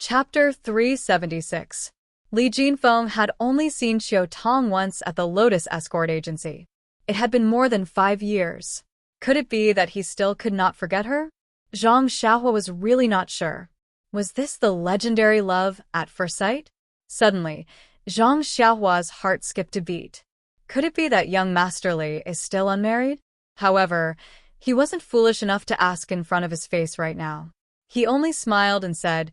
Chapter 376. Li Jinfeng had only seen Qiu Tong once at the Lotus Escort Agency. It had been more than 5 years. Could it be that he still could not forget her? Zhang Xiaohua was really not sure. Was this the legendary love at first sight? Suddenly, Zhang Xiaohua's heart skipped a beat. Could it be that young Master Li is still unmarried? However, he wasn't foolish enough to ask in front of his face right now. He only smiled and said,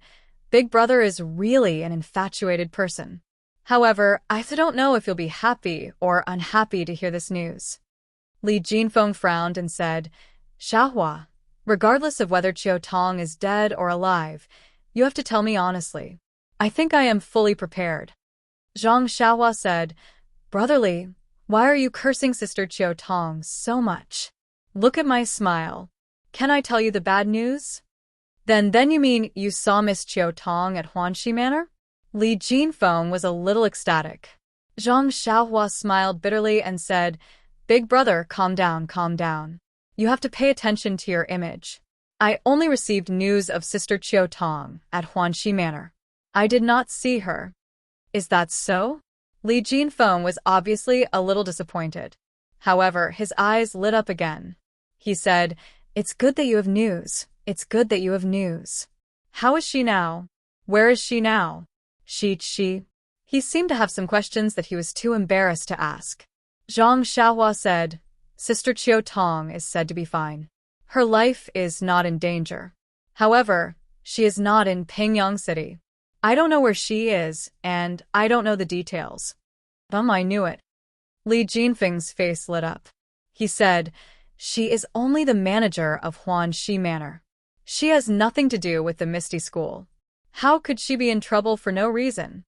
"Big brother is really an infatuated person. However, I don't know if you'll be happy or unhappy to hear this news." Li Jinfeng frowned and said, "Xiaohua, regardless of whether Qiu Tong is dead or alive, you have to tell me honestly. I think I am fully prepared." Zhang Xiaohua said, "Brother Li, why are you cursing Sister Qiu Tong so much? Look at my smile. Can I tell you the bad news?" Then you mean you saw Miss Qiu Tong at Huanxi Manor?" Li Jinfeng was a little ecstatic. Zhang Xiaohua smiled bitterly and said, "Big brother, calm down, calm down. You have to pay attention to your image. I only received news of Sister Qiu Tong at Huanxi Manor. I did not see her." "Is that so?" Li Jinfeng was obviously a little disappointed. However, his eyes lit up again. He said, "It's good that you have news. It's good that you have news. How is she now? Where is she now?" She. He seemed to have some questions that he was too embarrassed to ask. Zhang Xiaohua said, "Sister Qiu Tong is said to be fine. Her life is not in danger. However, she is not in Pingyang City. I don't know where she is, and I don't know the details." I knew it." Li Jinfeng's face lit up. He said, "She is only the manager of Huanxi Manor. She has nothing to do with the Misty School. How could she be in trouble for no reason?"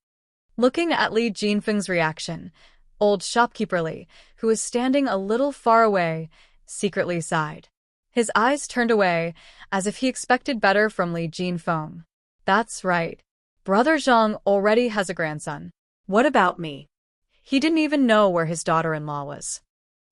Looking at Li Jinfeng's reaction, old shopkeeper Li, who was standing a little far away, secretly sighed. His eyes turned away, as if he expected better from Li Jinfeng. "That's right. Brother Zhang already has a grandson. What about me?" He didn't even know where his daughter-in-law was.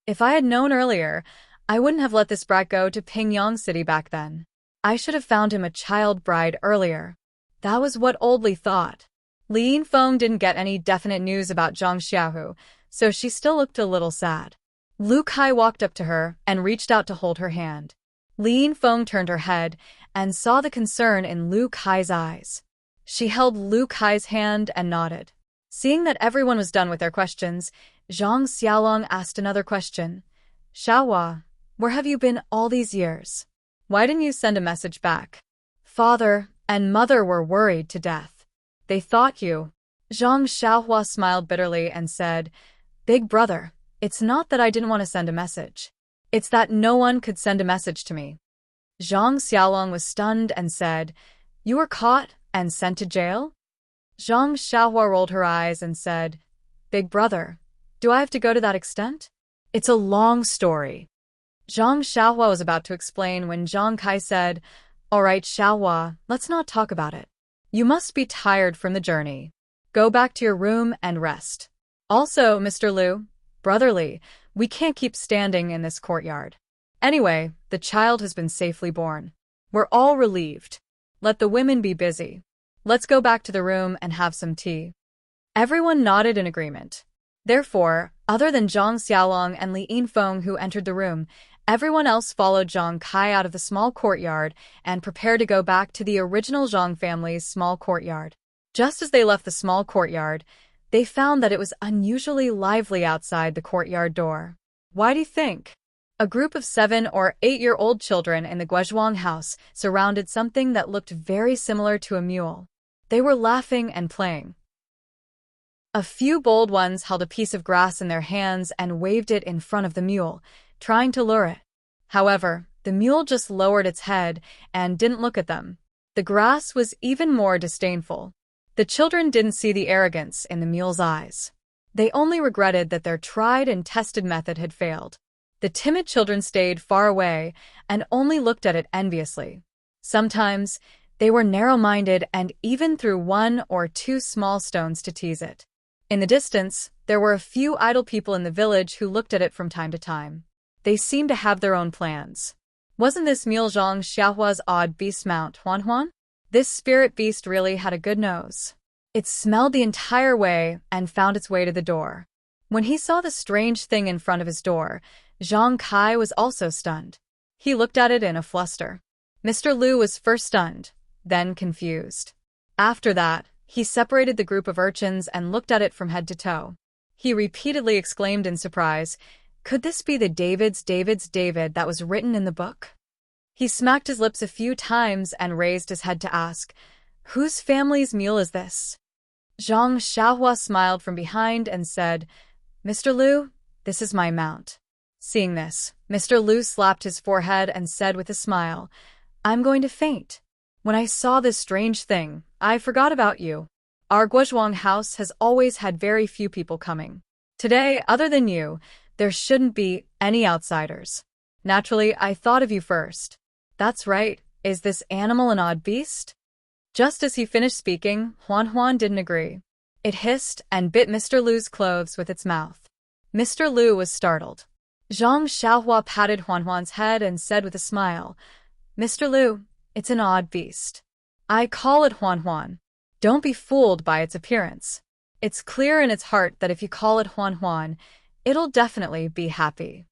"If I had known earlier, I wouldn't have let this brat go to Pingyang City back then. I should have found him a child bride earlier." That was what old Li thought. Li Yinfeng didn't get any definite news about Zhang Xiaohu, so she still looked a little sad. Lu Kai walked up to her and reached out to hold her hand. Li Yinfeng turned her head and saw the concern in Lu Kai's eyes. She held Lu Kai's hand and nodded. Seeing that everyone was done with their questions, Zhang Xiaolong asked another question. "Xiaohua, where have you been all these years? Why didn't you send a message back? Father and mother were worried to death. They thought you..." Zhang Xiaohua smiled bitterly and said, "Big brother, it's not that I didn't want to send a message. It's that no one could send a message to me." Zhang Xiaolong was stunned and said, "You were caught and sent to jail?" Zhang Xiaohua rolled her eyes and said, "Big brother, do I have to go to that extent? It's a long story." Zhang Xiaohua was about to explain when Zhang Kai said, "All right, Xiaohua, let's not talk about it. You must be tired from the journey. Go back to your room and rest. Also, Mr. Liu, Brother Li, we can't keep standing in this courtyard. Anyway, the child has been safely born. We're all relieved. Let the women be busy. Let's go back to the room and have some tea." Everyone nodded in agreement. Therefore, other than Zhang Xiaolong and Li Yinfeng who entered the room, everyone else followed Zhang Kai out of the small courtyard and prepared to go back to the original Zhang family's small courtyard. Just as they left the small courtyard, they found that it was unusually lively outside the courtyard door. Why do you think? A group of 7 or 8-year-old children in the Guozhuang house surrounded something that looked very similar to a mule. They were laughing and playing. A few bold ones held a piece of grass in their hands and waved it in front of the mule, trying to lure it. However, the mule just lowered its head and didn't look at them. The grass was even more disdainful. The children didn't see the arrogance in the mule's eyes. They only regretted that their tried and tested method had failed. The timid children stayed far away and only looked at it enviously. Sometimes, they were narrow-minded and even threw 1 or 2 small stones to tease it. In the distance, there were a few idle people in the village who looked at it from time to time. They seemed to have their own plans. Wasn't this mule Zhang Xiaohua's odd beast mount Huan? This spirit beast really had a good nose. It smelled the entire way and found its way to the door. When he saw the strange thing in front of his door, Zhang Kai was also stunned. He looked at it in a fluster. Mr. Liu was first stunned, then confused. After that, he separated the group of urchins and looked at it from head to toe. He repeatedly exclaimed in surprise, "Could this be the David's David that was written in the book?" He smacked his lips a few times and raised his head to ask, "Whose family's mule is this?" Zhang Xiaohua smiled from behind and said, "Mr. Liu, this is my mount." Seeing this, Mr. Liu slapped his forehead and said with a smile, "I'm going to faint. When I saw this strange thing, I forgot about you. Our Guozhuang house has always had very few people coming. Today, other than you, there shouldn't be any outsiders. Naturally, I thought of you first." "That's right. Is this animal an odd beast?" Just as he finished speaking, Huan didn't agree. It hissed and bit Mr. Liu's clothes with its mouth. Mr. Liu was startled. Zhang Xiaohua patted Huan's head and said with a smile, "Mr. Liu, it's an odd beast. I call it Huan. Don't be fooled by its appearance. It's clear in its heart that if you call it Huan, it'll definitely be happy."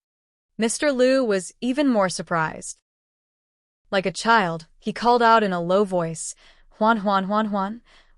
Mr. Liu was even more surprised. Like a child, he called out in a low voice, "Huan.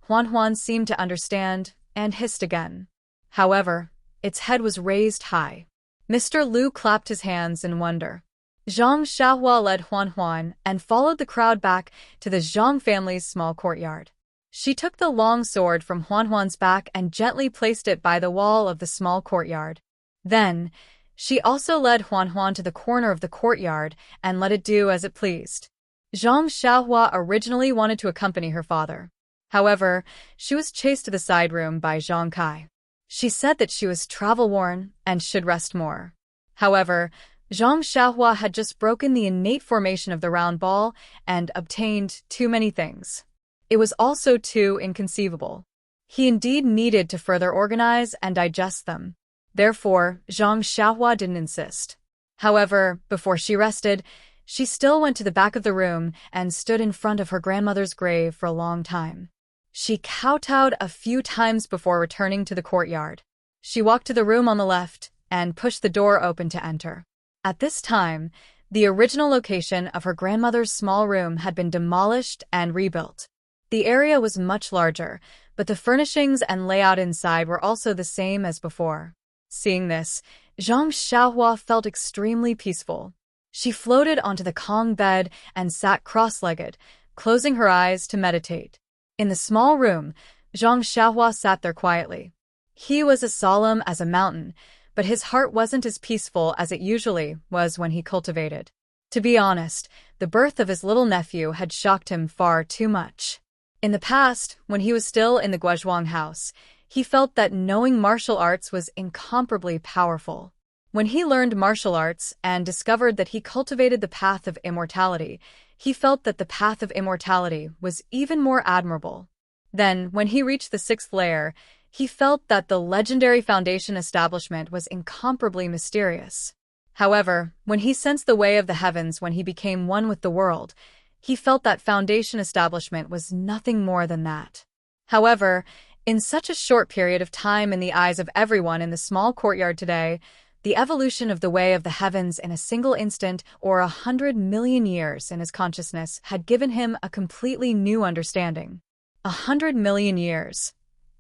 Huan seemed to understand and hissed again. However, its head was raised high. Mr. Liu clapped his hands in wonder. Zhang Xiaohua led Huan and followed the crowd back to the Zhang family's small courtyard. She took the long sword from Huan's back and gently placed it by the wall of the small courtyard. Then, she also led Huan to the corner of the courtyard and let it do as it pleased. Zhang Xiaohua originally wanted to accompany her father. However, she was chased to the side room by Zhang Kai. She said that she was travel-worn and should rest more. However, Zhang Xiaohua had just broken the innate formation of the round ball and obtained too many things. It was also too inconceivable. He indeed needed to further organize and digest them. Therefore, Zhang Xiaohua didn't insist. However, before she rested, she still went to the back of the room and stood in front of her grandmother's grave for a long time. She kowtowed a few times before returning to the courtyard. She walked to the room on the left and pushed the door open to enter. At this time, the original location of her grandmother's small room had been demolished and rebuilt. The area was much larger, but the furnishings and layout inside were also the same as before. Seeing this, Zhang Xiaohua felt extremely peaceful. She floated onto the Kong bed and sat cross-legged, closing her eyes to meditate. In the small room, Zhang Xiaohua sat there quietly. He was as solemn as a mountain, but his heart wasn't as peaceful as it usually was when he cultivated. To be honest, the birth of his little nephew had shocked him far too much. In the past, when he was still in the Guozhuang house, he felt that knowing martial arts was incomparably powerful. When he learned martial arts and discovered that he cultivated the path of immortality, he felt that the path of immortality was even more admirable. Then, when he reached the 6th layer, he felt that the legendary foundation establishment was incomparably mysterious. However, when he sensed the way of the heavens when he became one with the world, he felt that foundation establishment was nothing more than that. However, in such a short period of time in the eyes of everyone in the small courtyard today, the evolution of the way of the heavens in a single instant or 100 million years in his consciousness had given him a completely new understanding. 100 million years.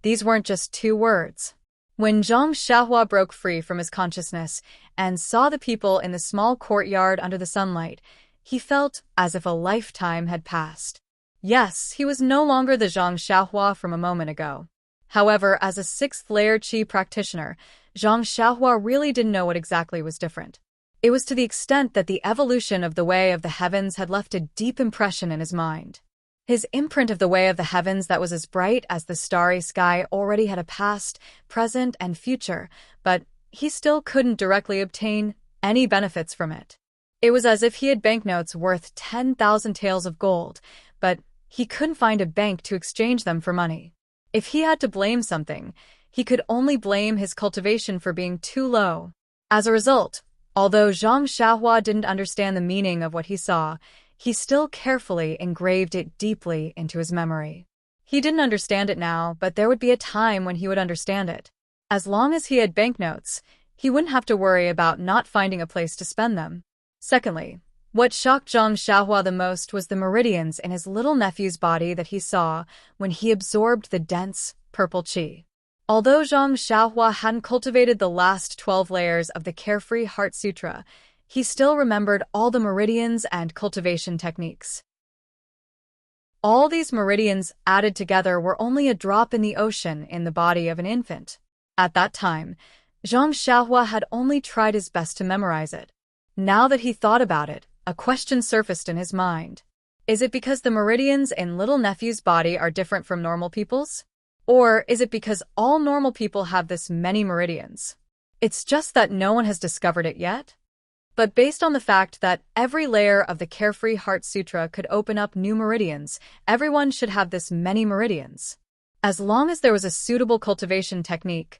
These weren't just two words. When Zhang Xiaohua broke free from his consciousness and saw the people in the small courtyard under the sunlight, he felt as if a lifetime had passed. Yes, he was no longer the Zhang Xiaohua from a moment ago. However, as a 6th layer Qi practitioner, Zhang Xiaohua really didn't know what exactly was different. It was to the extent that the evolution of the way of the heavens had left a deep impression in his mind. His imprint of the way of the heavens that was as bright as the starry sky already had a past, present, and future, but he still couldn't directly obtain any benefits from it. It was as if he had banknotes worth 10,000 taels of gold, but he couldn't find a bank to exchange them for money. If he had to blame something, he could only blame his cultivation for being too low. As a result, although Zhang Xiaohua didn't understand the meaning of what he saw, he still carefully engraved it deeply into his memory. He didn't understand it now, but there would be a time when he would understand it. As long as he had banknotes, he wouldn't have to worry about not finding a place to spend them. Secondly, what shocked Zhang Xiaohua the most was the meridians in his little nephew's body that he saw when he absorbed the dense, purple qi. Although Zhang Xiaohua hadn't cultivated the last 12 layers of the Carefree Heart Sutra, he still remembered all the meridians and cultivation techniques. All these meridians added together were only a drop in the ocean in the body of an infant. At that time, Zhang Xiaohua had only tried his best to memorize it. Now that he thought about it, a question surfaced in his mind. Is it because the meridians in little nephew's body are different from normal people's? Or is it because all normal people have this many meridians? It's just that no one has discovered it yet? But based on the fact that every layer of the Carefree Heart Sutra could open up new meridians, everyone should have this many meridians. As long as there was a suitable cultivation technique,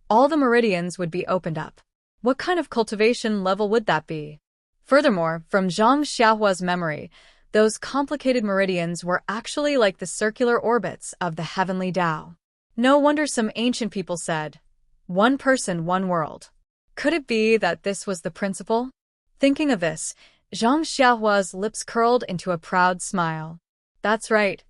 all the meridians would be opened up. What kind of cultivation level would that be? Furthermore, from Zhang Xiaohua's memory, those complicated meridians were actually like the circular orbits of the heavenly Tao. No wonder some ancient people said, "One person, one world." Could it be that this was the principle? Thinking of this, Zhang Xiaohua's lips curled into a proud smile. That's right.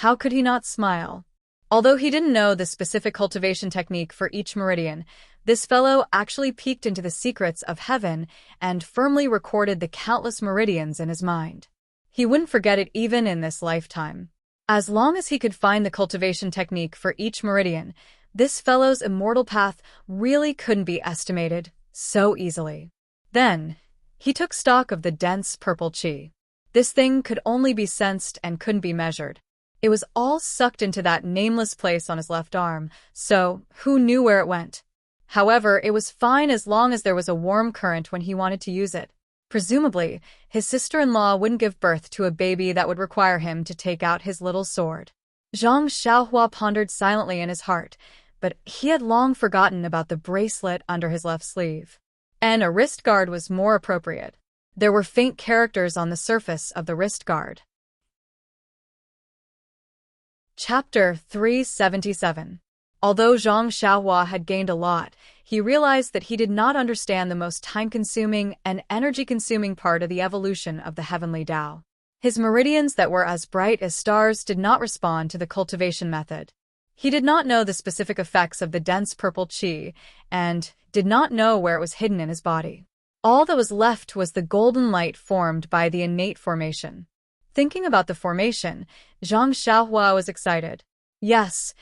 How could he not smile? Although he didn't know the specific cultivation technique for each meridian, this fellow actually peeked into the secrets of heaven and firmly recorded the countless meridians in his mind. He wouldn't forget it even in this lifetime. As long as he could find the cultivation technique for each meridian, this fellow's immortal path really couldn't be estimated so easily. Then, he took stock of the dense purple qi. This thing could only be sensed and couldn't be measured. It was all sucked into that nameless place on his left arm, so who knew where it went? However, it was fine as long as there was a warm current when he wanted to use it. Presumably, his sister-in-law wouldn't give birth to a baby that would require him to take out his little sword. Zhang Xiaohua pondered silently in his heart, but he had long forgotten about the bracelet under his left sleeve. And a wrist guard was more appropriate. There were faint characters on the surface of the wrist guard. Chapter 377. Although Zhang Xiaohua had gained a lot, he realized that he did not understand the most time-consuming and energy-consuming part of the evolution of the heavenly Tao. His meridians that were as bright as stars did not respond to the cultivation method. He did not know the specific effects of the dense purple qi, and did not know where it was hidden in his body. All that was left was the golden light formed by the innate formation. Thinking about the formation, Zhang Xiaohua was excited. Yes,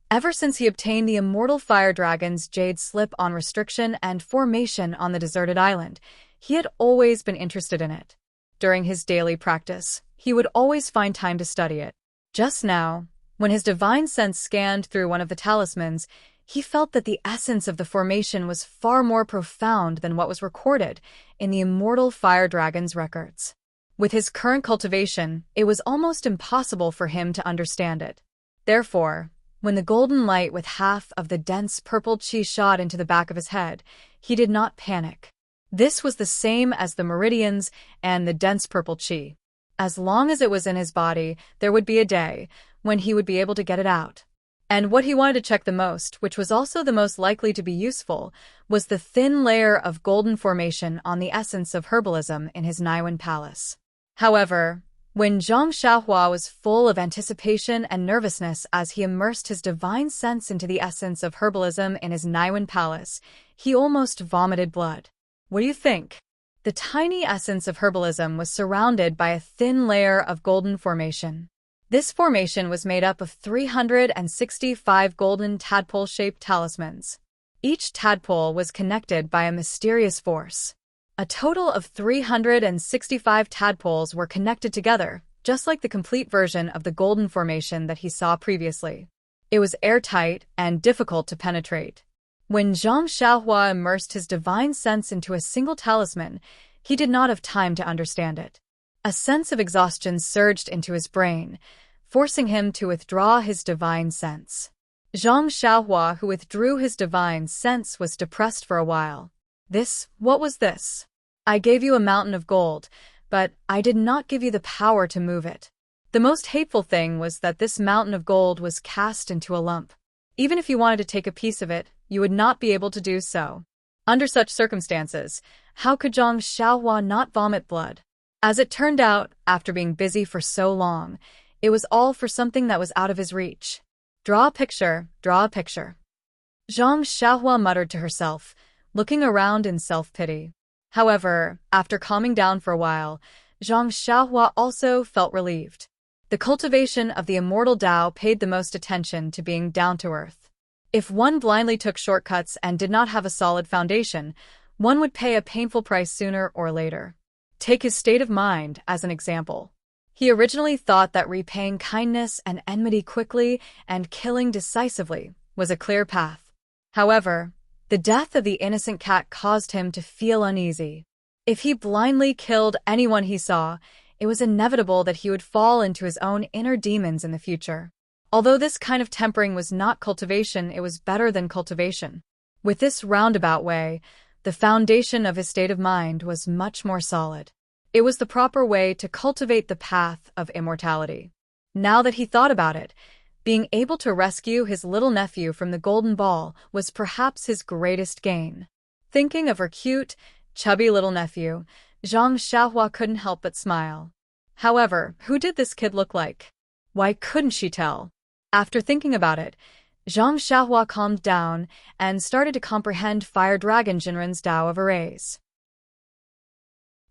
ever since he obtained the immortal fire dragon's jade slip on restriction and formation on the deserted island, he had always been interested in it. During his daily practice, he would always find time to study it. Just now, when his divine sense scanned through one of the talismans, he felt that the essence of the formation was far more profound than what was recorded in the immortal fire dragon's records. With his current cultivation, it was almost impossible for him to understand it. Therefore, when the golden light with half of the dense purple qi shot into the back of his head, he did not panic. This was the same as the meridians and the dense purple qi. As long as it was in his body, there would be a day when he would be able to get it out. And what he wanted to check the most, which was also the most likely to be useful, was the thin layer of golden formation on the essence of herbalism in his Naiwan palace. However, when Zhang Xiaohua was full of anticipation and nervousness as he immersed his divine sense into the essence of herbalism in his Naiwan palace, he almost vomited blood. What do you think? The tiny essence of herbalism was surrounded by a thin layer of golden formation. This formation was made up of 365 golden tadpole-shaped talismans. Each tadpole was connected by a mysterious force. A total of 365 tadpoles were connected together, just like the complete version of the golden formation that he saw previously. It was airtight and difficult to penetrate. When Zhang Xiaohua immersed his divine sense into a single talisman, he did not have time to understand it. A sense of exhaustion surged into his brain, forcing him to withdraw his divine sense. Zhang Xiaohua, who withdrew his divine sense, was depressed for a while. What was this? I gave you a mountain of gold, but I did not give you the power to move it. The most hateful thing was that this mountain of gold was cast into a lump. Even if you wanted to take a piece of it, you would not be able to do so. Under such circumstances, how could Zhang Xiaohua not vomit blood? As it turned out, after being busy for so long, it was all for something that was out of his reach. Draw a picture, draw a picture. Zhang Xiaohua muttered to herself, looking around in self-pity. However, after calming down for a while, Zhang Xiaohua also felt relieved. The cultivation of the immortal Tao paid the most attention to being down-to-earth. If one blindly took shortcuts and did not have a solid foundation, one would pay a painful price sooner or later. Take his state of mind as an example. He originally thought that repaying kindness and enmity quickly and killing decisively was a clear path. However, the death of the innocent cat caused him to feel uneasy. If he blindly killed anyone he saw, it was inevitable that he would fall into his own inner demons in the future. Although this kind of tempering was not cultivation, it was better than cultivation. With this roundabout way, the foundation of his state of mind was much more solid. It was the proper way to cultivate the path of immortality. Now that he thought about it, being able to rescue his little nephew from the golden ball was perhaps his greatest gain. Thinking of her cute, chubby little nephew, Zhang Xiaohua couldn't help but smile. However, who did this kid look like? Why couldn't she tell? After thinking about it, Zhang Xiaohua calmed down and started to comprehend Fire Dragon Jinren's Tao of Arrays.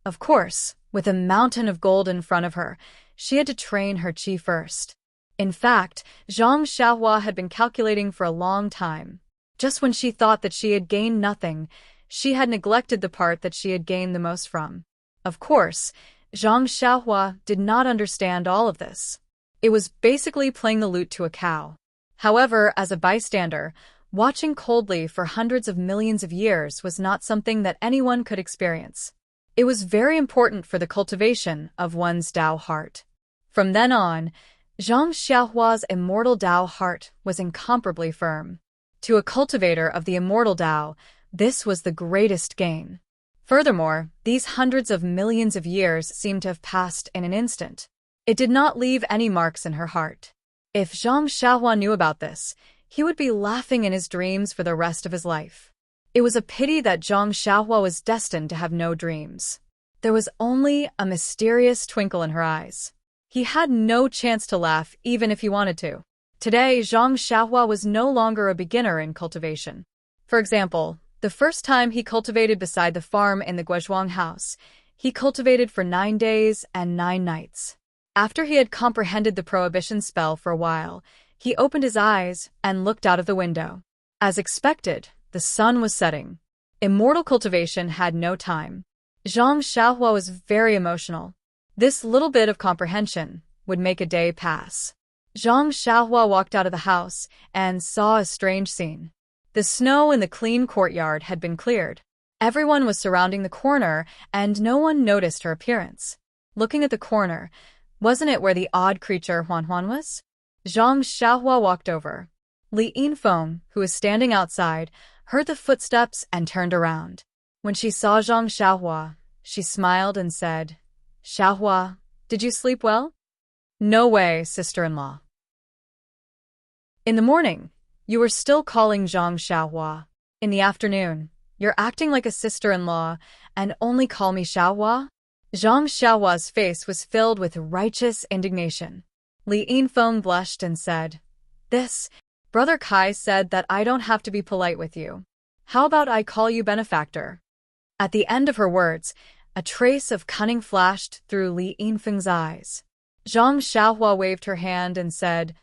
Of course, with a mountain of gold in front of her, she had to train her chi first. In fact, Zhang Xiaohua had been calculating for a long time. Just when she thought that she had gained nothing, she had neglected the part that she had gained the most from. Of course, Zhang Xiaohua did not understand all of this. It was basically playing the lute to a cow. However, as a bystander, watching coldly for hundreds of millions of years was not something that anyone could experience. It was very important for the cultivation of one's Tao heart. From then on, Zhang Xiaohua's immortal Tao heart was incomparably firm. To a cultivator of the immortal Tao, this was the greatest gain. Furthermore, these hundreds of millions of years seemed to have passed in an instant. It did not leave any marks in her heart. If Zhang Xiaohua knew about this, he would be laughing in his dreams for the rest of his life. It was a pity that Zhang Xiaohua was destined to have no dreams. There was only a mysterious twinkle in her eyes. He had no chance to laugh even if he wanted to. Today, Zhang Xiaohua was no longer a beginner in cultivation. For example, the first time he cultivated beside the farm in the Guozhuang house, he cultivated for 9 days and 9 nights. After he had comprehended the prohibition spell for a while, he opened his eyes and looked out of the window. As expected, the sun was setting. Immortal cultivation had no time. Zhang Xiaohua was very emotional. This little bit of comprehension would make a day pass. Zhang Xiaohua walked out of the house and saw a strange scene. The snow in the clean courtyard had been cleared. Everyone was surrounding the corner, and no one noticed her appearance. Looking at the corner, wasn't it where the odd creature Huan Huan was? Zhang Xiaohua walked over. Li Yinfeng, who was standing outside, heard the footsteps and turned around. When she saw Zhang Xiaohua, she smiled and said, "Xiaohua, did you sleep well?" "No way, sister-in-law." In the morning, you were still calling Zhang Xiaohua. In the afternoon, you're acting like a sister-in-law and only call me Xiaohua? Zhang Xiaohua's face was filled with righteous indignation. Li Yinfeng blushed and said, Brother Kai said that I don't have to be polite with you. How about I call you benefactor?" At the end of her words, a trace of cunning flashed through Li Yinfeng's eyes. Zhang Xiaohua waved her hand and said,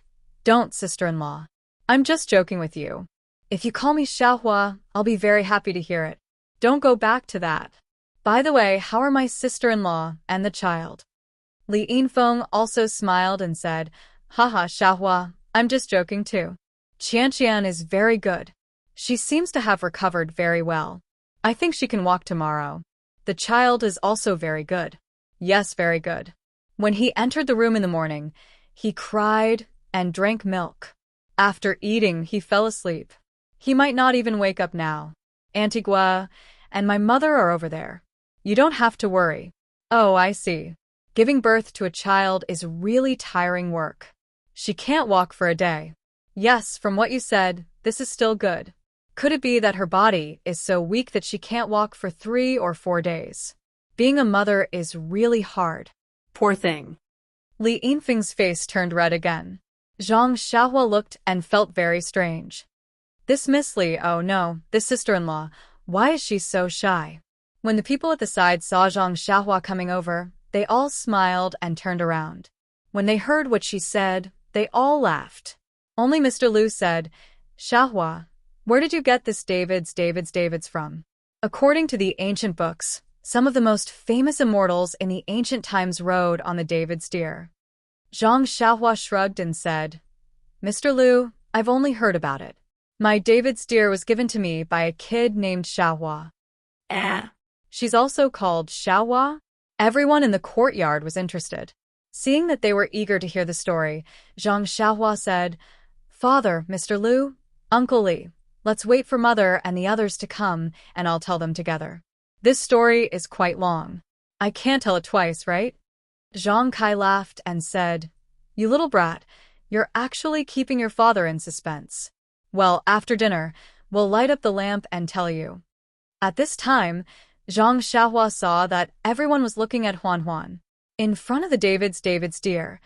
"Don't, sister-in-law. I'm just joking with you. If you call me Xiaohua, I'll be very happy to hear it. Don't go back to that. By the way, how are my sister-in-law and the child?" Li Yinfeng also smiled and said, "Haha, Xiaohua, I'm just joking too. Qianqian is very good. She seems to have recovered very well. I think she can walk tomorrow. The child is also very good." "Yes, very good." When he entered the room in the morning, he cried and drank milk. After eating, he fell asleep. He might not even wake up now. "Antigua and my mother are over there. You don't have to worry. Oh, I see. Giving birth to a child is really tiring work. She can't walk for a day. Yes, from what you said, this is still good. Could it be that her body is so weak that she can't walk for 3 or 4 days? Being a mother is really hard. Poor thing. Li Yinfeng's face turned red again. Zhang Xiaohua looked and felt very strange. This Miss Li, oh no, this sister-in-law, why is she so shy? When the people at the side saw Zhang Xiaohua coming over, they all smiled and turned around. When they heard what she said, they all laughed. Only Mr. Liu said, Xiaohua, where did you get this Davids from? According to the ancient books, some of the most famous immortals in the ancient times rode on the David's deer. Zhang Xiaohua shrugged and said, Mr. Liu, I've only heard about it. My David's deer was given to me by a kid named Xiaohua. She's also called Xiaohua? Everyone in the courtyard was interested. Seeing that they were eager to hear the story, Zhang Xiaohua said, Father, Mr. Liu, Uncle Li, let's wait for Mother and the others to come, and I'll tell them together. This story is quite long. I can't tell it twice, right? Zhang Kai laughed and said, You little brat, you're actually keeping your father in suspense. Well, after dinner, we'll light up the lamp and tell you. At this time, Zhang Xiaohua saw that everyone was looking at Huan Huan. In front of the David's deer,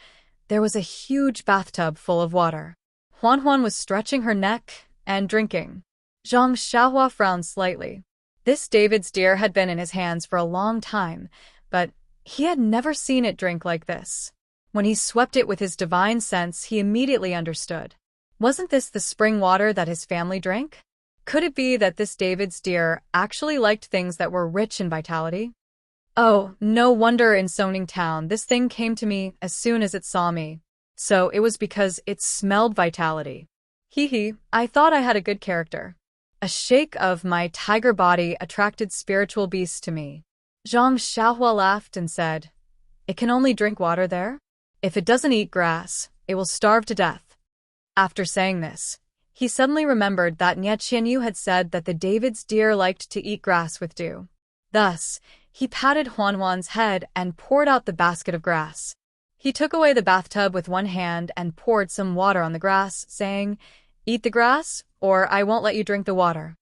there was a huge bathtub full of water. Huan Huan was stretching her neck and drinking. Zhang Xiaohua frowned slightly. This David's deer had been in his hands for a long time, but he had never seen it drink like this. When he swept it with his divine sense, he immediately understood. Wasn't this the spring water that his family drank? Could it be that this David's deer actually liked things that were rich in vitality? Oh, no wonder in Soning Town this thing came to me as soon as it saw me. So it was because it smelled vitality. Hee, I thought I had a good character. A shake of my tiger body attracted spiritual beasts to me. Zhang Xiaohua laughed and said, It can only drink water there? If it doesn't eat grass, it will starve to death. After saying this, he suddenly remembered that Nie Qianyu had said that the David's deer liked to eat grass with dew. Thus, he patted Huan Huan's head and poured out the basket of grass. He took away the bathtub with one hand and poured some water on the grass, saying, Eat the grass, or I won't let you drink the water.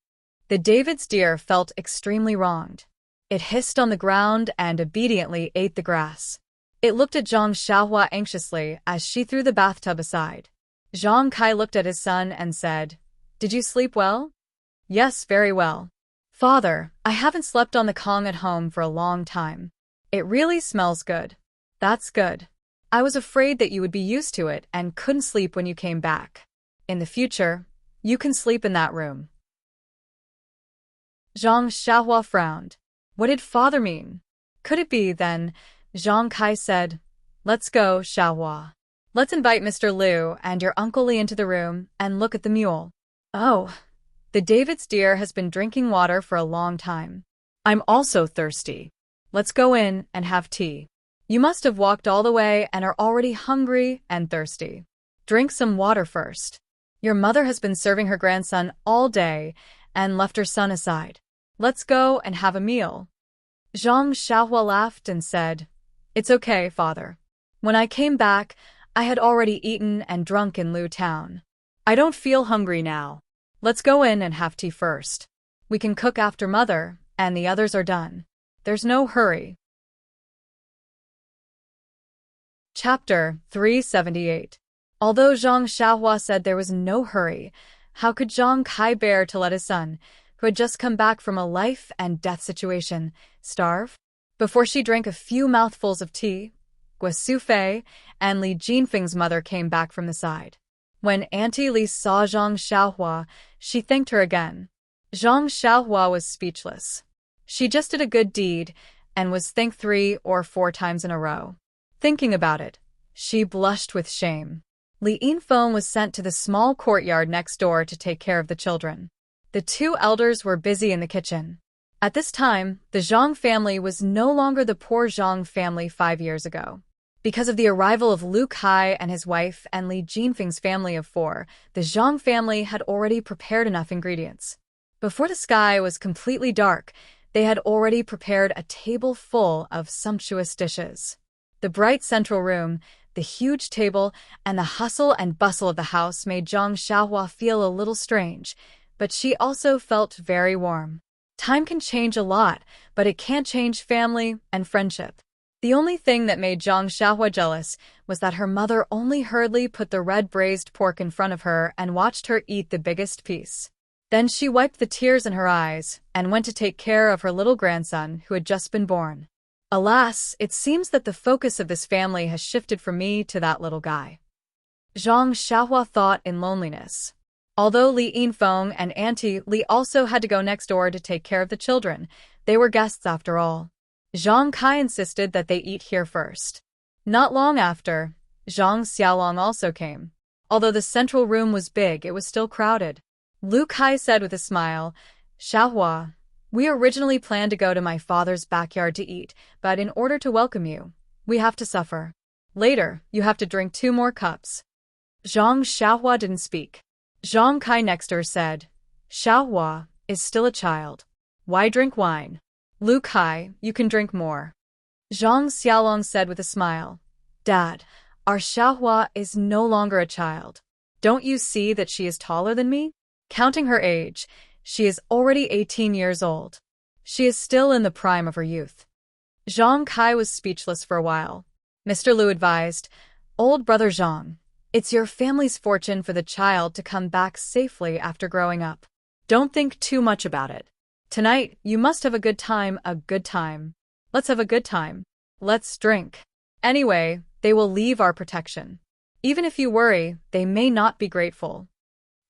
The David's deer felt extremely wronged. It hissed on the ground and obediently ate the grass. It looked at Zhang Xiaohua anxiously as she threw the bathtub aside. Zhang Kai looked at his son and said, Did you sleep well? Yes, very well. Father, I haven't slept on the Kong at home for a long time. It really smells good. That's good. I was afraid that you would be used to it and couldn't sleep when you came back. In the future, you can sleep in that room. Zhang Xiaohua frowned. What did father mean? Could it be, then? Zhang Kai said, Let's go, Xiaohua. Let's invite Mr. Liu and your Uncle Li into the room and look at the mule. Oh, the David's deer has been drinking water for a long time. I'm also thirsty. Let's go in and have tea. You must have walked all the way and are already hungry and thirsty. Drink some water first. Your mother has been serving her grandson all day and left her son aside. Let's go and have a meal. Zhang Xiaohua laughed and said, It's okay, father. When I came back, I had already eaten and drunk in Liu Town. I don't feel hungry now. Let's go in and have tea first. We can cook after mother, and the others are done. There's no hurry. Chapter 378. Although Zhang Xiaohua said there was no hurry, how could Zhang Kai bear to let his son, who had just come back from a life-and-death situation, starve? Before she drank a few mouthfuls of tea, Guo Sufei and Li Jinfeng's mother came back from the side. When Auntie Li saw Zhang Xiaohua, she thanked her again. Zhang Xiaohua was speechless. She just did a good deed and was thanked 3 or 4 times in a row. Thinking about it, she blushed with shame. Li Yinfeng was sent to the small courtyard next door to take care of the children. The 2 elders were busy in the kitchen. At this time, the Zhang family was no longer the poor Zhang family 5 years ago. Because of the arrival of Lu Kai and his wife and Li Jinfeng's family of 4, the Zhang family had already prepared enough ingredients. Before the sky was completely dark, They had already prepared a table full of sumptuous dishes. The bright central room, the huge table, and the hustle and bustle of the house made Zhang Xiaohua feel a little strange, but she also felt very warm. Time can change a lot, but it can't change family and friendship. The only thing that made Zhang Xiaohua jealous was that her mother only hurriedly put the red braised pork in front of her and watched her eat the biggest piece. Then she wiped the tears in her eyes and went to take care of her little grandson who had just been born. Alas, it seems that the focus of this family has shifted from me to that little guy. Zhang Xiaohua thought in loneliness. Although Li Yinfeng and Auntie Li also had to go next door to take care of the children, they were guests after all. Zhang Kai insisted that they eat here first. Not long after, Zhang Xiaolong also came. Although the central room was big, it was still crowded. Lu Kai said with a smile, "Xiaohua, we originally planned to go to my father's backyard to eat, but in order to welcome you, we have to suffer. Later, you have to drink 2 more cups." Zhang Xiaohua didn't speak. Zhang Kai next to her said, "Xiaohua is still a child. Why drink wine? Lu Kai, you can drink more." Zhang Xiaolong said with a smile, "Dad, our Xiaohua is no longer a child. Don't you see that she is taller than me? Counting her age, she is already 18 years old. She is still in the prime of her youth." Zhang Kai was speechless for a while. Mr. Liu advised, "Old brother Zhang, it's your family's fortune for the child to come back safely after growing up. Don't think too much about it. Tonight, you must have a good time, a good time. Let's have a good time. Let's drink. Anyway, they will leave our protection. Even if you worry, they may not be grateful."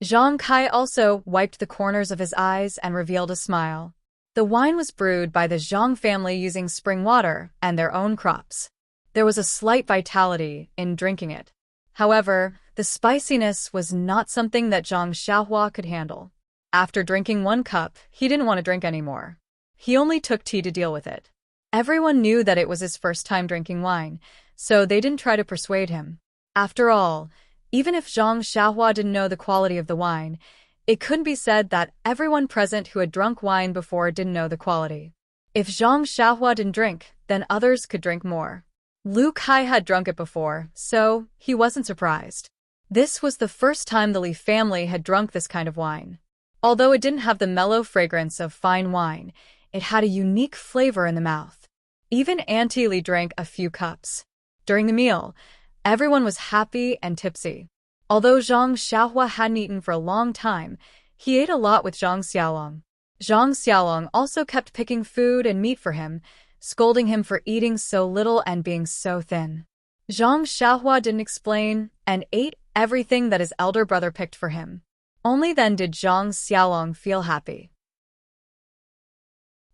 Zhang Kai also wiped the corners of his eyes and revealed a smile. The wine was brewed by the Zhang family using spring water and their own crops. There was a slight vitality in drinking it. However, the spiciness was not something that Zhang Xiaohua could handle. After drinking 1 cup, he didn't want to drink anymore. He only took tea to deal with it. Everyone knew that it was his first time drinking wine, so they didn't try to persuade him. After all, even if Zhang Xiaohua didn't know the quality of the wine, it couldn't be said that everyone present who had drunk wine before didn't know the quality. If Zhang Xiaohua didn't drink, then others could drink more. Lu Kai had drunk it before, so he wasn't surprised. This was the first time the Li family had drunk this kind of wine. Although it didn't have the mellow fragrance of fine wine, it had a unique flavor in the mouth. Even Auntie Li drank a few cups. During the meal, everyone was happy and tipsy. Although Zhang Xiaohua hadn't eaten for a long time, he ate a lot with Zhang Xiaolong. Zhang Xiaolong also kept picking food and meat for him, scolding him for eating so little and being so thin. Zhang Xiaohua didn't explain and ate everything that his elder brother picked for him. Only then did Zhang Xiaolong feel happy.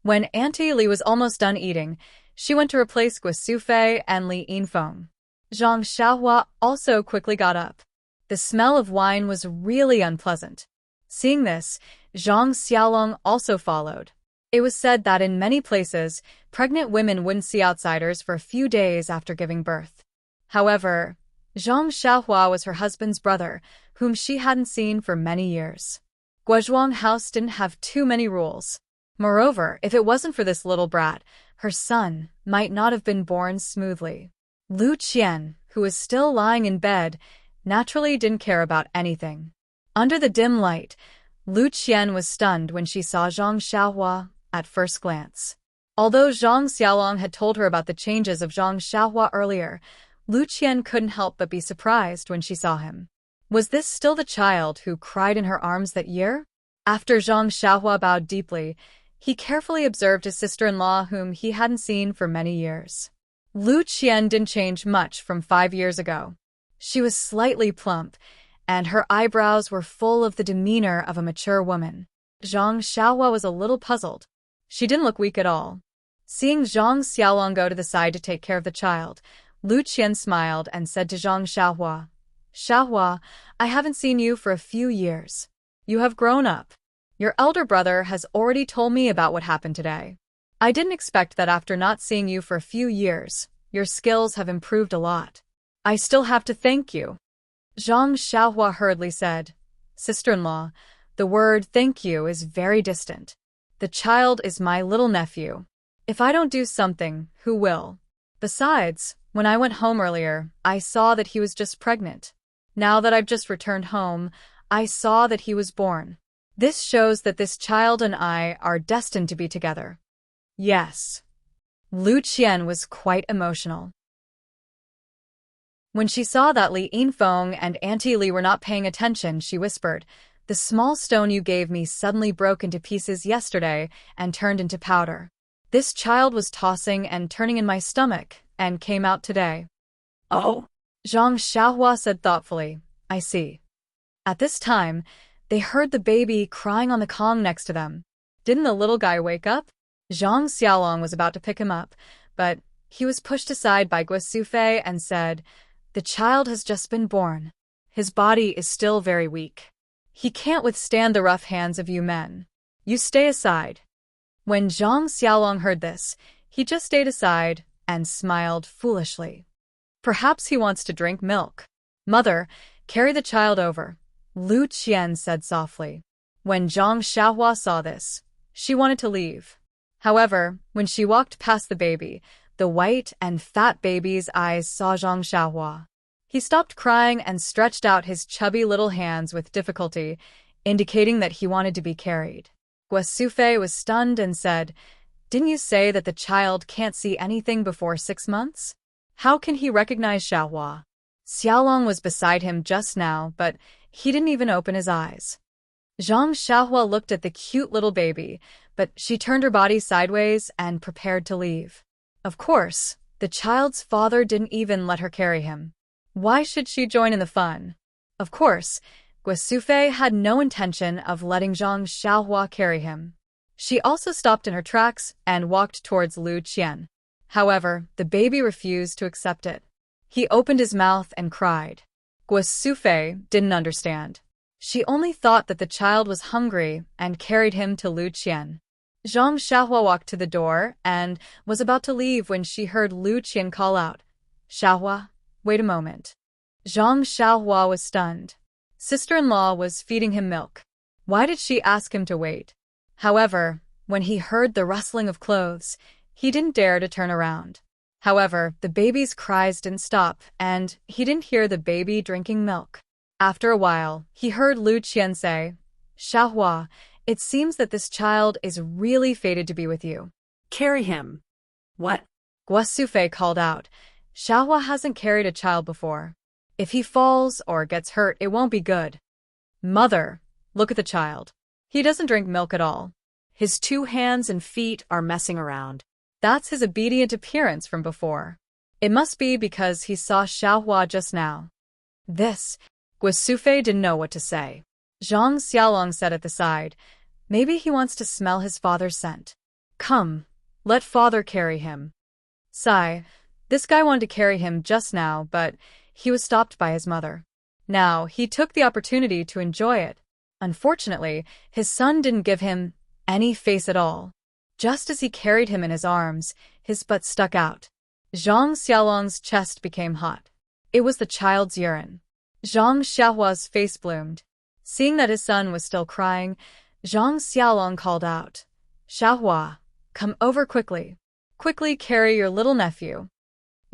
When Auntie Li was almost done eating, she went to replace Gui Sufei and Li Yinfeng. Zhang Xiaohua also quickly got up. The smell of wine was really unpleasant. Seeing this, Zhang Xiaolong also followed. It was said that in many places, pregnant women wouldn't see outsiders for a few days after giving birth. However, Zhang Xiaohua was her husband's brother, whom she hadn't seen for many years. Guozhuang House didn't have too many rules. Moreover, if it wasn't for this little brat, her son might not have been born smoothly. Lu Qian, who was still lying in bed, naturally didn't care about anything. Under the dim light, Lu Qian was stunned when she saw Zhang Xiaohua at first glance. Although Zhang Xiaolong had told her about the changes of Zhang Xiaohua earlier, Lu Qian couldn't help but be surprised when she saw him. Was this still the child who cried in her arms that year? After Zhang Xiaohua bowed deeply, he carefully observed his sister-in-law whom he hadn't seen for many years. Lu Qian didn't change much from 5 years ago. She was slightly plump, and her eyebrows were full of the demeanor of a mature woman. Zhang Xiaohua was a little puzzled. She didn't look weak at all. Seeing Zhang Xiaolong go to the side to take care of the child, Lu Qian smiled and said to Zhang Xiaohua, "Xiaohua, I haven't seen you for a few years. You have grown up. Your elder brother has already told me about what happened today. I didn't expect that after not seeing you for a few years, your skills have improved a lot. I still have to thank you." Zhang Xiaohua hurriedly said, "Sister-in-law, the word thank you is very distant. The child is my little nephew. If I don't do something, who will? Besides, when I went home earlier, I saw that he was just pregnant. Now that I've just returned home, I saw that he was born. This shows that this child and I are destined to be together. Yes. Lu Qian was quite emotional. When she saw that Li Yinfeng and Auntie Li were not paying attention, she whispered, "The small stone you gave me suddenly broke into pieces yesterday and turned into powder. This child was tossing and turning in my stomach and came out today." Oh, Zhang Xiaohua said thoughtfully, "I see." At this time, they heard the baby crying on the Kong next to them. Didn't the little guy wake up? Zhang Xiaolong was about to pick him up, but he was pushed aside by Guo Sufei and said, "The child has just been born. His body is still very weak. He can't withstand the rough hands of you men. You stay aside." When Zhang Xiaolong heard this, he just stayed aside and smiled foolishly. Perhaps he wants to drink milk. "Mother, carry the child over," Lu Qian said softly. When Zhang Xiaohua saw this, she wanted to leave. However, when she walked past the baby, the white and fat baby's eyes saw Zhang Xiaohua. He stopped crying and stretched out his chubby little hands with difficulty, indicating that he wanted to be carried. Guo Sufei was stunned and said, "Didn't you say that the child can't see anything before 6 months? How can he recognize Xiaohua?" Xiaolong was beside him just now, but he didn't even open his eyes. Zhang Xiaohua looked at the cute little baby, but she turned her body sideways and prepared to leave. Of course, the child's father didn't even let her carry him. Why should she join in the fun? Of course, Guo Sufei had no intention of letting Zhang Xiaohua carry him. She also stopped in her tracks and walked towards Lu Qian. However, the baby refused to accept it. He opened his mouth and cried. Guo Sufei didn't understand. She only thought that the child was hungry and carried him to Lu Qian. Zhang Xiaohua walked to the door and was about to leave when she heard Lu Qian call out, "Xiaohua, wait a moment." Zhang Xiaohua was stunned. Sister-in-law was feeding him milk. Why did she ask him to wait? However, when he heard the rustling of clothes, he didn't dare to turn around. However, the baby's cries didn't stop, and he didn't hear the baby drinking milk. After a while, he heard Lu Qian say, "Xiaohua, it seems that this child is really fated to be with you." carry him. What? Guo Sufei called out, "Xiaohua hasn't carried a child before. If he falls or gets hurt, it won't be good." "Mother, look at the child. He doesn't drink milk at all. His 2 hands and feet are messing around. That's his obedient appearance from before. It must be because he saw Xiaohua just now." This, Guo Sufei didn't know what to say. Zhang Xiaolong said at the side, "Maybe he wants to smell his father's scent. Come, let father carry him." Sigh, this guy wanted to carry him just now, but he was stopped by his mother. Now, he took the opportunity to enjoy it. Unfortunately, his son didn't give him any face at all. Just as he carried him in his arms, his butt stuck out. Zhang Xiaolong's chest became hot. It was the child's urine. Zhang Xiaohua's face bloomed. Seeing that his son was still crying, Zhang Xiaolong called out, "Xiaohua, come over quickly. Quickly carry your little nephew."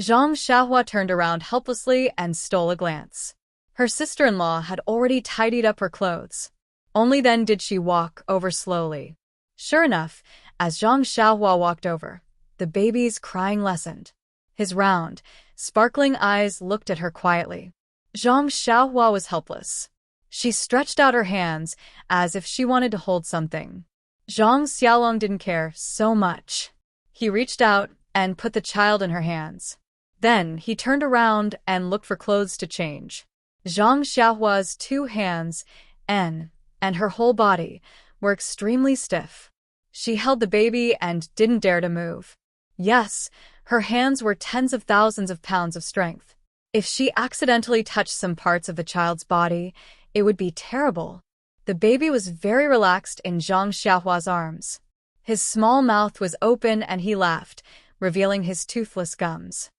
Zhang Xiaohua turned around helplessly and stole a glance. Her sister-in-law had already tidied up her clothes. Only then did she walk over slowly. Sure enough, as Zhang Xiaohua walked over, the baby's crying lessened. His round, sparkling eyes looked at her quietly. Zhang Xiaohua was helpless. She stretched out her hands as if she wanted to hold something. Zhang Xiaolong didn't care so much. He reached out and put the child in her hands. Then he turned around and looked for clothes to change. Zhang Xiaohua's 2 hands and her whole body were extremely stiff. She held the baby and didn't dare to move. Yes, her hands were tens of thousands of pounds of strength. If she accidentally touched some parts of the child's body, it would be terrible. The baby was very relaxed in Zhang Xiaohua's arms. His small mouth was open and he laughed, revealing his toothless gums.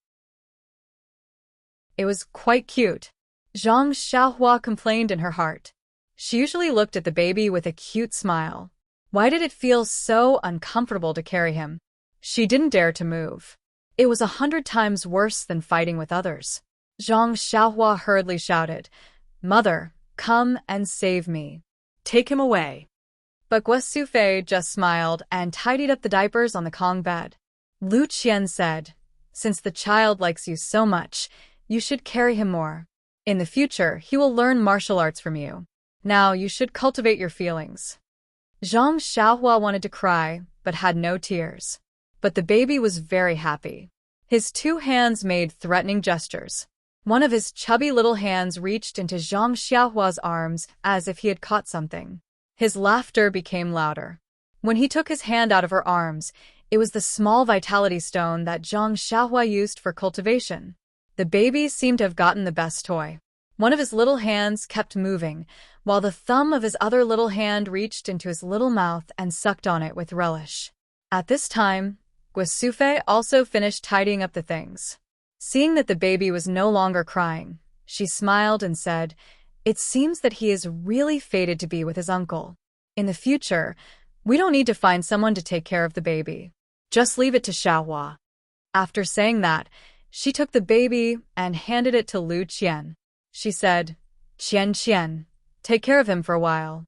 It was quite cute. Zhang Xiaohua complained in her heart. She usually looked at the baby with a cute smile. Why did it feel so uncomfortable to carry him? She didn't dare to move. It was 100 times worse than fighting with others. Zhang Xiaohua hurriedly shouted, "Mother, come and save me." Take him away. But Guo Sufei just smiled and tidied up the diapers on the Kong bed. Lu Qian said, "Since the child likes you so much, you should carry him more. In the future, he will learn martial arts from you. Now you should cultivate your feelings." Zhang Xiaohua wanted to cry, but had no tears. But the baby was very happy. His 2 hands made threatening gestures. One of his chubby little hands reached into Zhang Xiaohua's arms as if he had caught something. His laughter became louder. When he took his hand out of her arms, it was the small vitality stone that Zhang Xiaohua used for cultivation. The baby seemed to have gotten the best toy. One of his little hands kept moving, while the thumb of his other little hand reached into his little mouth and sucked on it with relish. At this time, Guo Sufei also finished tidying up the things. Seeing that the baby was no longer crying, she smiled and said, "It seems that he is really fated to be with his uncle. In the future, we don't need to find someone to take care of the baby. Just leave it to Xiaohua." After saying that, she took the baby and handed it to Lu Qian. She said, "Qian, take care of him for a while."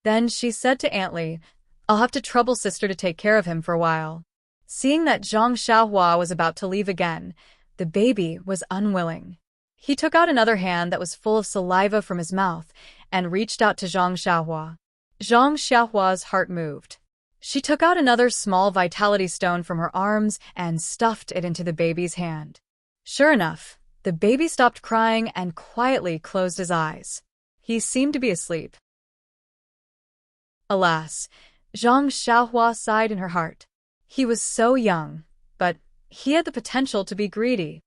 Then she said to Aunt Li, "I'll have to trouble sister to take care of him for a while." Seeing that Zhang Xiaohua was about to leave again, the baby was unwilling. He took out another hand that was full of saliva from his mouth and reached out to Zhang Xiaohua. Zhang Xiaohua's heart moved. She took out another small vitality stone from her arms and stuffed it into the baby's hand. Sure enough, the baby stopped crying and quietly closed his eyes. He seemed to be asleep. Alas, Zhang Xiaohua sighed in her heart. He was so young, but he had the potential to be greedy.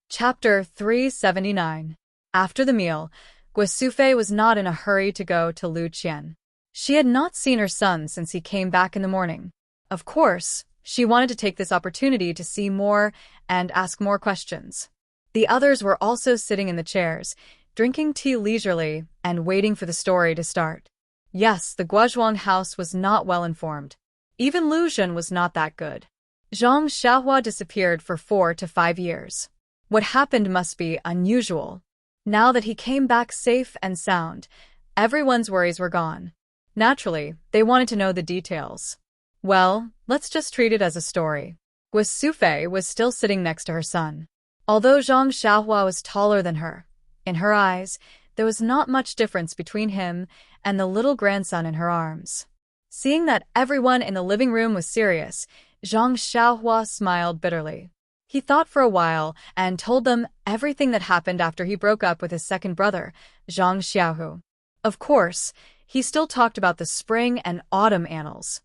Chapter 379. After the meal, Guo Sufei was not in a hurry to go to Lu Qian. She had not seen her son since he came back in the morning. Of course, she wanted to take this opportunity to see more and ask more questions. The others were also sitting in the chairs, drinking tea leisurely and waiting for the story to start. Yes, the Guozhuang house was not well informed. Even Lu Zhen was not that good. Zhang Xiaohua disappeared for 4 to 5 years. What happened must be unusual. Now that he came back safe and sound, everyone's worries were gone. Naturally, they wanted to know the details. Well, let's just treat it as a story. Guo Sufei was still sitting next to her son. Although Zhang Xiaohua was taller than her, in her eyes, there was not much difference between him and the little grandson in her arms. Seeing that everyone in the living room was serious, Zhang Xiaohua smiled bitterly. He thought for a while and told them everything that happened after he broke up with his second brother, Zhang Xiaohu. Of course, he still talked about the spring and autumn annals.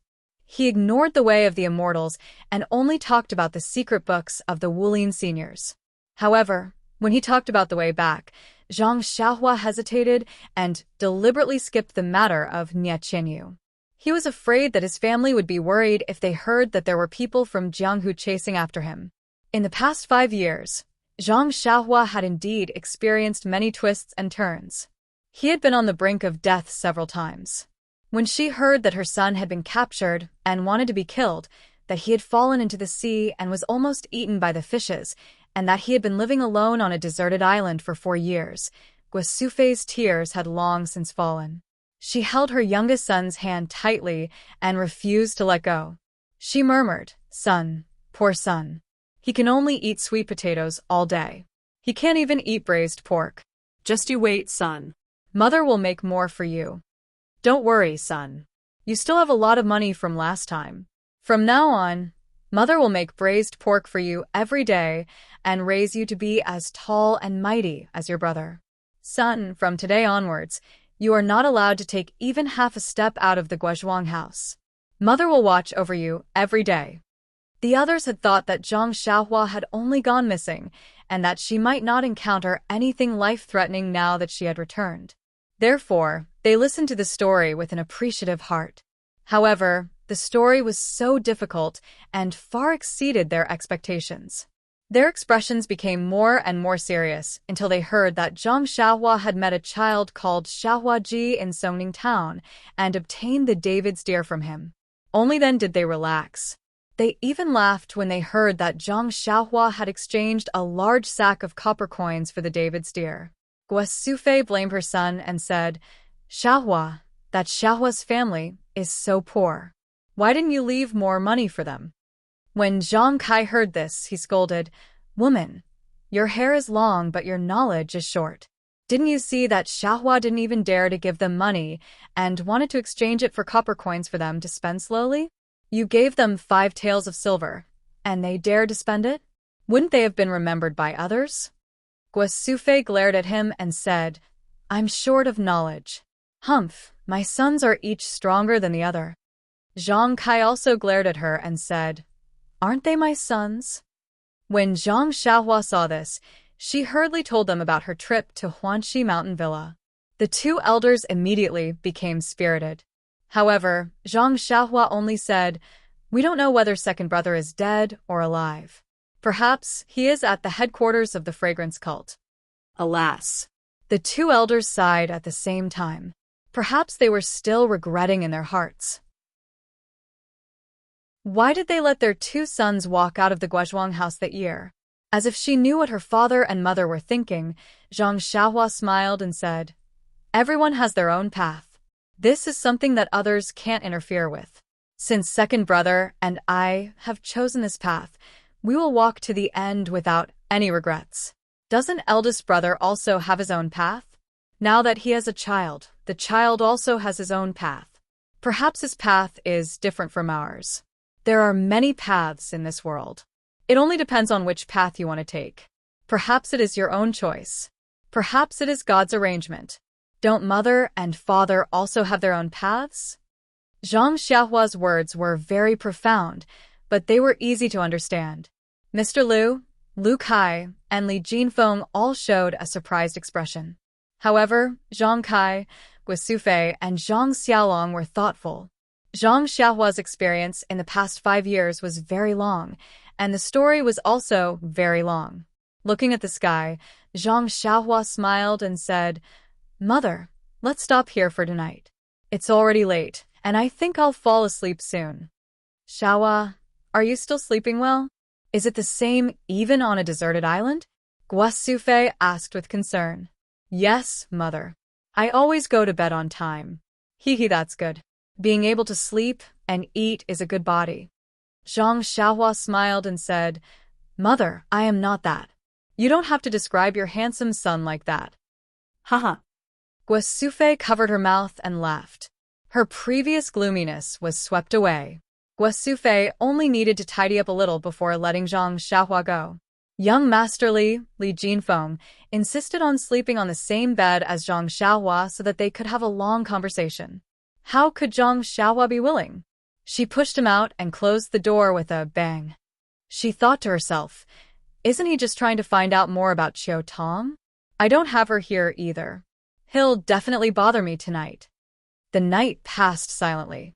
He ignored the way of the immortals and only talked about the secret books of the Wulin seniors. However, when he talked about the way back, Zhang Xiaohua hesitated and deliberately skipped the matter of Nie Qianyu. He was afraid that his family would be worried if they heard that there were people from Jianghu chasing after him. In the past 5 years, Zhang Xiaohua had indeed experienced many twists and turns. He had been on the brink of death several times. When she heard that her son had been captured and wanted to be killed, that he had fallen into the sea and was almost eaten by the fishes, and that he had been living alone on a deserted island for 4 years, Guo Sufei's tears had long since fallen. She held her youngest son's hand tightly and refused to let go. She murmured, "Son, poor son. He can only eat sweet potatoes all day. He can't even eat braised pork. Just you wait, son. Mother will make more for you. Don't worry, son. You still have a lot of money from last time. From now on, Mother will make braised pork for you every day and raise you to be as tall and mighty as your brother. Son, from today onwards, you are not allowed to take even half a step out of the Guozhuang house. Mother will watch over you every day." The others had thought that Zhang Xiaohua had only gone missing and that she might not encounter anything life-threatening now that she had returned. Therefore, they listened to the story with an appreciative heart. However, the story was so difficult and far exceeded their expectations. Their expressions became more and more serious until they heard that Zhang Xiaohua had met a child called Xiaohua Ji in Songning Town and obtained the David's deer from him. Only then did they relax. They even laughed when they heard that Zhang Xiaohua had exchanged a large sack of copper coins for the David's deer. Guo Sufei blamed her son and said, "Xiaohua, that Xiaohua's family is so poor. Why didn't you leave more money for them?" When Zhang Kai heard this, he scolded, "Woman, your hair is long but your knowledge is short. Didn't you see that Xiaohua didn't even dare to give them money and wanted to exchange it for copper coins for them to spend slowly? You gave them 5 taels of silver, and they dared to spend it? Wouldn't they have been remembered by others?" Guo Sufei glared at him and said, "I'm short of knowledge. Humph, my sons are each stronger than the other." Zhang Kai also glared at her and said, "Aren't they my sons?" When Zhang Xiaohua saw this, she hurriedly told them about her trip to Huanxi Mountain Villa. The 2 elders immediately became spirited. However, Zhang Xiaohua only said, "We don't know whether second brother is dead or alive. Perhaps he is at the headquarters of the fragrance cult." Alas. The 2 elders sighed at the same time. Perhaps they were still regretting in their hearts. Why did they let their 2 sons walk out of the Guozhuang house that year? As if she knew what her father and mother were thinking, Zhang Xiaohua smiled and said, "Everyone has their own path. This is something that others can't interfere with. Since second brother and I have chosen this path, we will walk to the end without any regrets. Doesn't eldest brother also have his own path? Now that he has a child, the child also has his own path. Perhaps his path is different from ours. There are many paths in this world. It only depends on which path you want to take. Perhaps it is your own choice. Perhaps it is God's arrangement. Don't mother and father also have their own paths?" Zhang Xiaohua's words were very profound, but they were easy to understand. Mr. Liu, Lu Kai, and Li Jinfeng all showed a surprised expression. However, Zhang Kai, Guo Sufei, and Zhang Xiaolong were thoughtful. Zhang Xiaohua's experience in the past 5 years was very long, and the story was also very long. Looking at the sky, Zhang Xiaohua smiled and said, "Mother, let's stop here for tonight. It's already late, and I think I'll fall asleep soon." "Xiaohua, are you still sleeping well? Is it the same even on a deserted island?" Guo Sufei asked with concern. "Yes, mother. I always go to bed on time." "Hee, that's good. Being able to sleep and eat is a good body." Zhang Xiaohua smiled and said, "Mother, I am not that. You don't have to describe your handsome son like that." Haha. Guo Sufei covered her mouth and laughed. Her previous gloominess was swept away. Guo Sufei only needed to tidy up a little before letting Zhang Xiaohua go. Young Master Li Jinfeng, insisted on sleeping on the same bed as Zhang Xiaohua so that they could have a long conversation. How could Zhang Xiaohua be willing? She pushed him out and closed the door with a bang. She thought to herself, "Isn't he just trying to find out more about Qiu Tong? I don't have her here either. He'll definitely bother me tonight." The night passed silently.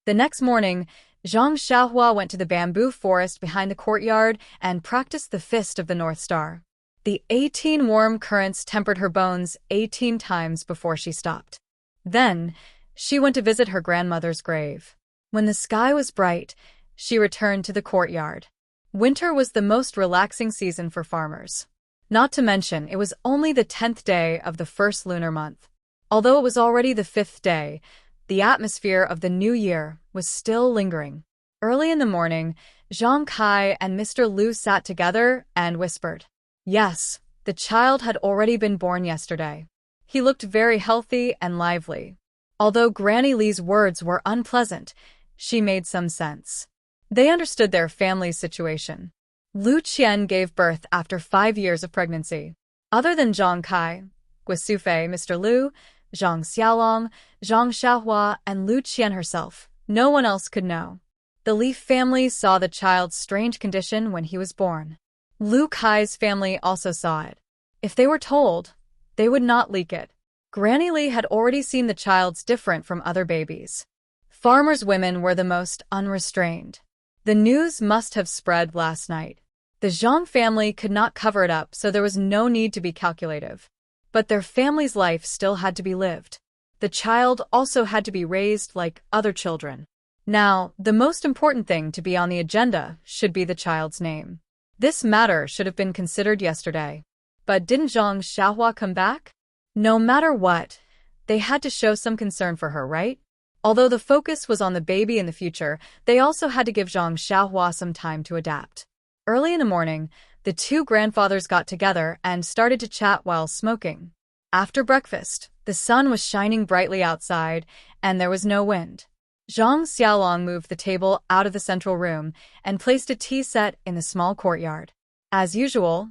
The next morning, Zhang Xiaohua went to the bamboo forest behind the courtyard and practiced the Fist of the North Star. The 18 warm currents tempered her bones 18 times before she stopped. Then, she went to visit her grandmother's grave. When the sky was bright, she returned to the courtyard. Winter was the most relaxing season for farmers. Not to mention, it was only the 10th day of the first lunar month. Although it was already the 5th day, the atmosphere of the new year was still lingering. Early in the morning, Zhang Kai and Mr. Liu sat together and whispered. Yes, the child had already been born yesterday. He looked very healthy and lively. Although Granny Li's words were unpleasant, she made some sense. They understood their family's situation. Lu Qian gave birth after 5 years of pregnancy. Other than Zhang Kai, Guo Sufei, Mr. Liu, Zhang Xiaolong, Zhang Xiaohua, and Lu Qian herself, no one else could know. The Li family saw the child's strange condition when he was born. Lu Kai's family also saw it. If they were told, they would not leak it. Granny Li had already seen the child's different from other babies. Farmers' women were the most unrestrained. The news must have spread last night. The Zhang family could not cover it up, so there was no need to be calculative. But their family's life still had to be lived. The child also had to be raised like other children. Now, the most important thing to be on the agenda should be the child's name. This matter should have been considered yesterday. But didn't Zhang Xiaohua come back? No matter what, they had to show some concern for her, right? Although the focus was on the baby in the future, they also had to give Zhang Xiaohua some time to adapt. Early in the morning, the two grandfathers got together and started to chat while smoking. After breakfast, the sun was shining brightly outside, and there was no wind. Zhang Xiaolong moved the table out of the central room and placed a tea set in the small courtyard. As usual,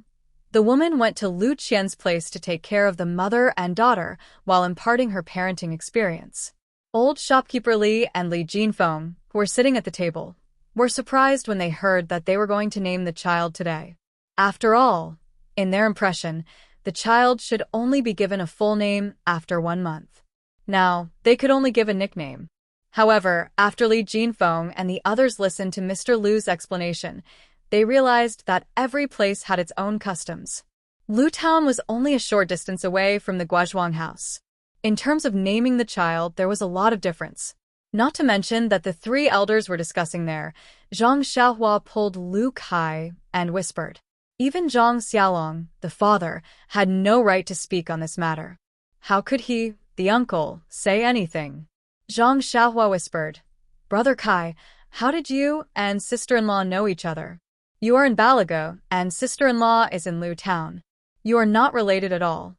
the woman went to Lu Qian's place to take care of the mother and daughter while imparting her parenting experience. Old shopkeeper Li and Li Jinfeng, who were sitting at the table, were surprised when they heard that they were going to name the child today. After all, in their impression, the child should only be given a full name after 1 month. Now, they could only give a nickname. However, after Li Jinfeng and the others listened to Mr. Lu's explanation, they realized that every place had its own customs. Lu Town was only a short distance away from the Guozhuang house. In terms of naming the child, there was a lot of difference. Not to mention that the three elders were discussing there. Zhang Xiaohua pulled Lu Kai and whispered. Even Zhang Xiaolong, the father, had no right to speak on this matter. How could he, the uncle, say anything? Zhang Xiaohua whispered, "Brother Kai, how did you and sister-in-law know each other? You are in Balago, and sister-in-law is in Lu Town. You are not related at all."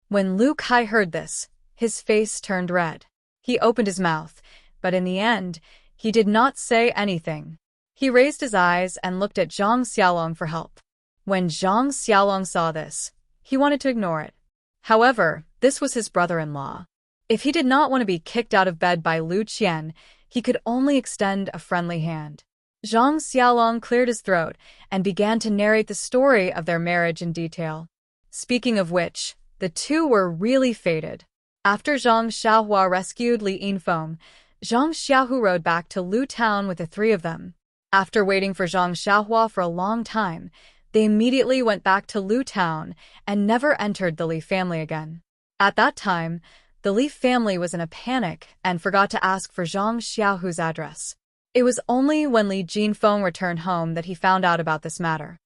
When Lu Kai heard this, his face turned red. He opened his mouth, but in the end, he did not say anything. He raised his eyes and looked at Zhang Xiaolong for help. When Zhang Xiaolong saw this, he wanted to ignore it. However, this was his brother-in-law. If he did not want to be kicked out of bed by Lu Qian, he could only extend a friendly hand. Zhang Xiaolong cleared his throat and began to narrate the story of their marriage in detail. Speaking of which, the two were really fated. After Zhang Xiaohua rescued Li Yinfeng, Zhang Xiaohu rode back to Lu Town with the three of them. After waiting for Zhang Xiaohua for a long time, they immediately went back to Lu Town and never entered the Li family again. At that time, the Li family was in a panic and forgot to ask for Zhang Xiaohu's address. It was only when Li Jinfeng returned home that he found out about this matter.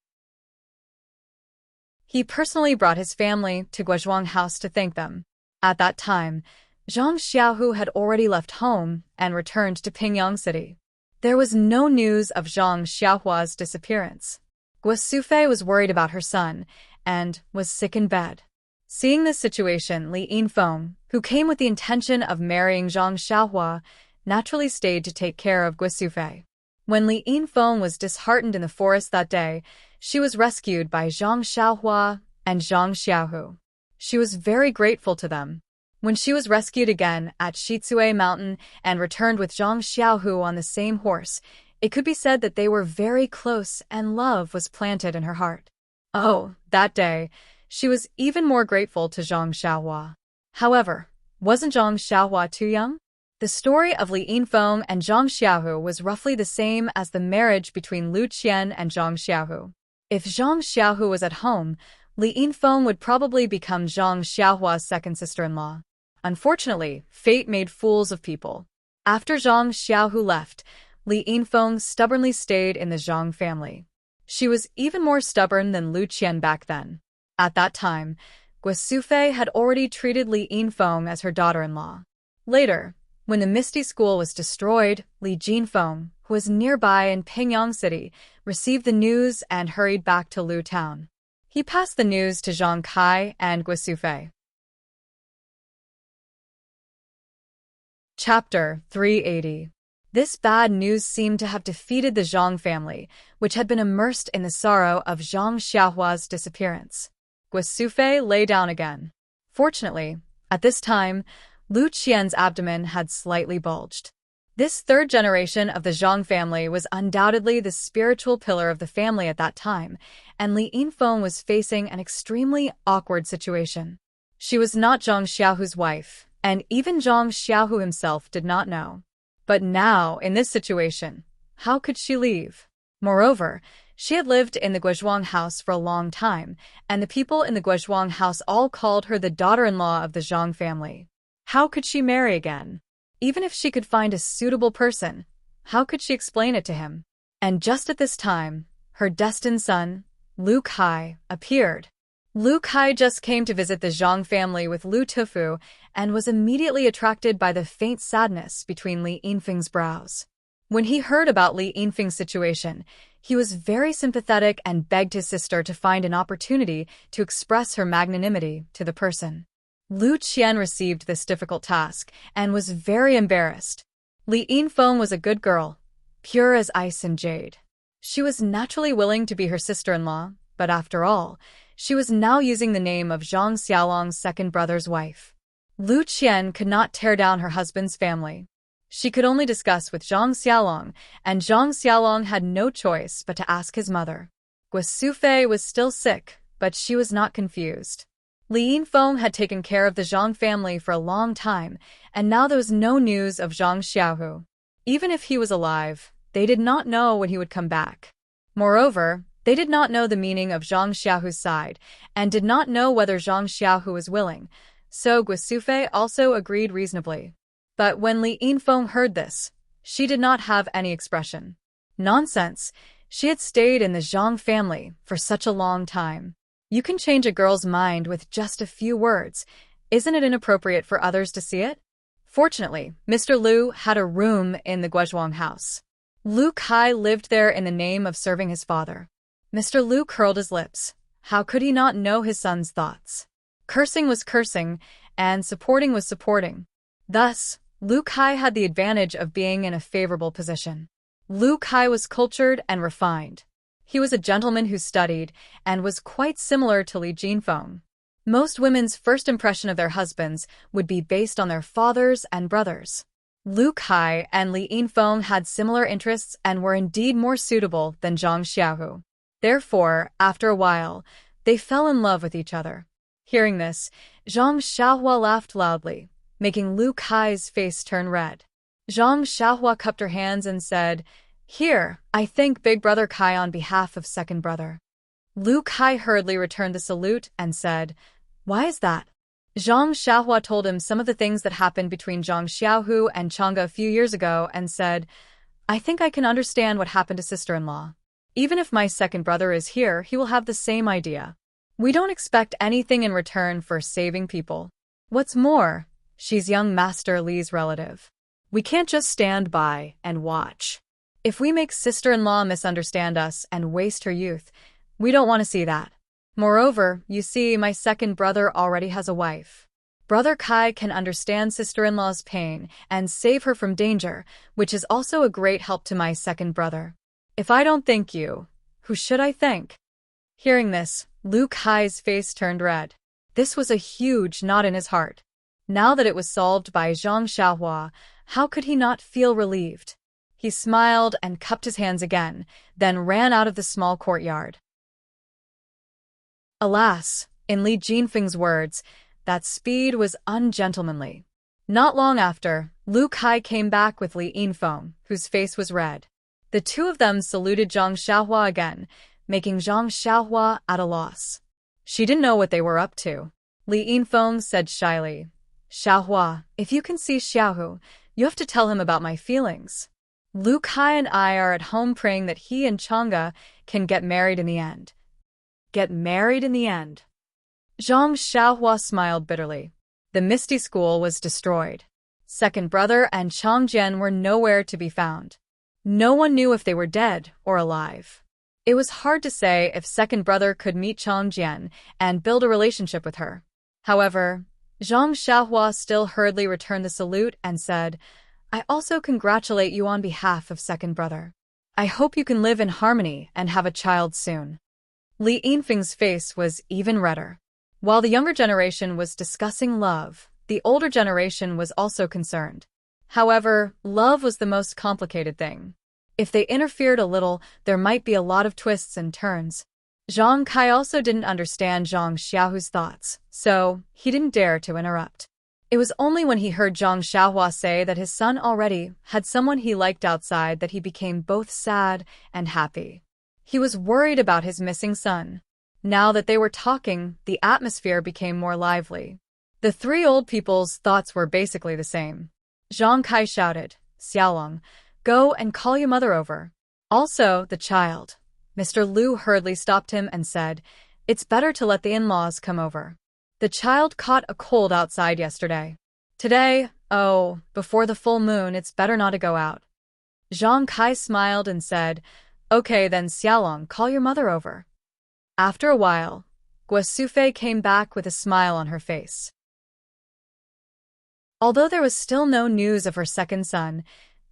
He personally brought his family to Guozhuang House to thank them. At that time, Zhang Xiaohu had already left home and returned to Pingyang City. There was no news of Zhang Xiaohua's disappearance. Guo Sufei was worried about her son and was sick in bed. Seeing this situation, Li Yinfeng, who came with the intention of marrying Zhang Xiaohua, naturally stayed to take care of Guo Sufei. When Li Yinfeng was disheartened in the forest that day, she was rescued by Zhang Xiaohua and Zhang Xiaohu. She was very grateful to them. When she was rescued again at Shizue Mountain and returned with Zhang Xiaohu on the same horse, it could be said that they were very close and love was planted in her heart. Oh, that day, she was even more grateful to Zhang Xiaohua. However, wasn't Zhang Xiaohua too young? The story of Li Yinfeng and Zhang Xiaohu was roughly the same as the marriage between Lu Qian and Zhang Xiaohu. If Zhang Xiaohu was at home, Li Yinfeng would probably become Zhang Xiaohua's second sister-in-law. Unfortunately, fate made fools of people. After Zhang Xiaohu left, Li Yinfeng stubbornly stayed in the Zhang family. She was even more stubborn than Lu Qian back then. At that time, Guo Sufei had already treated Li Yinfeng as her daughter-in-law. Later, when the Misty School was destroyed, Li Jinfeng, who was nearby in Pingyang City, received the news and hurried back to Lu Town. He passed the news to Zhang Kai and Guo Sufei. Chapter 380. This bad news seemed to have defeated the Zhang family, which had been immersed in the sorrow of Zhang Xiaohua's disappearance. Guo Sufei lay down again. Fortunately, at this time, Lu Qian's abdomen had slightly bulged. This third generation of the Zhang family was undoubtedly the spiritual pillar of the family at that time, and Li Yinfeng was facing an extremely awkward situation. She was not Zhang Xiaohu's wife, and even Zhang Xiaohu himself did not know. But now, in this situation, How could she leave? Moreover, she had lived in the Guizhuang house for a long time, and the people in the Guizhuang house all called her the daughter-in-law of the Zhang family. How could she marry again? Even if she could find a suitable person, how could she explain it to him? And just at this time, her destined son, Lu Kai, appeared. Lu Kai just came to visit the Zhang family with Lu Tufu and was immediately attracted by the faint sadness between Li Yinfeng's brows. When he heard about Li Yinfeng's situation, he was very sympathetic and begged his sister to find an opportunity to express her magnanimity to the person. Lu Qian received this difficult task and was very embarrassed. Li Yinfeng was a good girl, pure as ice and jade. She was naturally willing to be her sister-in-law, but after all, she was now using the name of Zhang Xiaolong's second brother's wife. Lu Qian could not tear down her husband's family. She could only discuss with Zhang Xiaolong, and Zhang Xiaolong had no choice but to ask his mother. Guisufei was still sick, but she was not confused. Li Yinfeng had taken care of the Zhang family for a long time, and now there was no news of Zhang Xiaohu. Even if he was alive, they did not know when he would come back. Moreover, they did not know the meaning of Zhang Xiaohu's side, and did not know whether Zhang Xiaohu was willing, so Guisufei also agreed reasonably. But when Li Yinfeng heard this, she did not have any expression. Nonsense, she had stayed in the Zhang family for such a long time. You can change a girl's mind with just a few words. Isn't it inappropriate for others to see it? Fortunately, Mr. Lu had a room in the Guizhuang house. Lu Kai lived there in the name of serving his father. Mr. Lu curled his lips. How could he not know his son's thoughts? Cursing was cursing, and supporting was supporting. Thus, Lu Kai had the advantage of being in a favorable position. Lu Kai was cultured and refined. He was a gentleman who studied and was quite similar to Li Jinfeng. Most women's first impression of their husbands would be based on their fathers and brothers. Lu Kai and Li Yinfeng had similar interests and were indeed more suitable than Zhang Xiaohu. Therefore, after a while, they fell in love with each other. Hearing this, Zhang Xiaohua laughed loudly, making Lu Kai's face turn red. Zhang Xiaohua cupped her hands and said, "Here, I thank Big Brother Kai on behalf of second brother." Lu Kai hurriedly returned the salute and said, "Why is that?" Zhang Xiaohua told him some of the things that happened between Zhang Xiaohu and Chang'e a few years ago and said, "I think I can understand what happened to sister-in-law. Even if my second brother is here, he will have the same idea. We don't expect anything in return for saving people. What's more, she's young Master Li's relative. We can't just stand by and watch. If we make sister-in-law misunderstand us and waste her youth, we don't want to see that. Moreover, you see, my second brother already has a wife. Brother Kai can understand sister-in-law's pain and save her from danger, which is also a great help to my second brother. If I don't thank you, who should I thank?" Hearing this, Lu Kai's face turned red. This was a huge knot in his heart. Now that it was solved by Zhang Xiaohua, how could he not feel relieved? He smiled and cupped his hands again, then ran out of the small courtyard. Alas, in Li Jinfeng's words, that speed was ungentlemanly. Not long after, Lu Kai came back with Li Yinfeng, whose face was red. The two of them saluted Zhang Xiaohua again, making Zhang Xiaohua at a loss. She didn't know what they were up to. Li Yinfeng said shyly, "Xiaohua, if you can see Xiaohu, you have to tell him about my feelings. Lu Kai and I are at home praying that he and Chang'e can get married in the end." Get married in the end. Zhang Xiaohua smiled bitterly. The Misty School was destroyed. Second brother and Changjian were nowhere to be found. No one knew if they were dead or alive. It was hard to say if second brother could meet Changjian and build a relationship with her. However, Zhang Xiaohua still hurriedly returned the salute and said, "I also congratulate you on behalf of second brother. I hope you can live in harmony and have a child soon." Li Yinfeng's face was even redder. While the younger generation was discussing love, the older generation was also concerned. However, love was the most complicated thing. If they interfered a little, there might be a lot of twists and turns. Zhang Kai also didn't understand Zhang Xiaohu's thoughts, so he didn't dare to interrupt. It was only when he heard Zhang Xiaohua say that his son already had someone he liked outside that he became both sad and happy. He was worried about his missing son. Now that they were talking, the atmosphere became more lively. The three old people's thoughts were basically the same. Zhang Kai shouted, "Xiaolong, go and call your mother over. Also, the child." Mr. Lu hurriedly stopped him and said, "It's better to let the in-laws come over. The child caught a cold outside yesterday. Today, before the full moon, it's better not to go out." Zhang Kai smiled and said, "Okay then, Xiaolong, call your mother over." After a while, Guosufei came back with a smile on her face. Although there was still no news of her second son,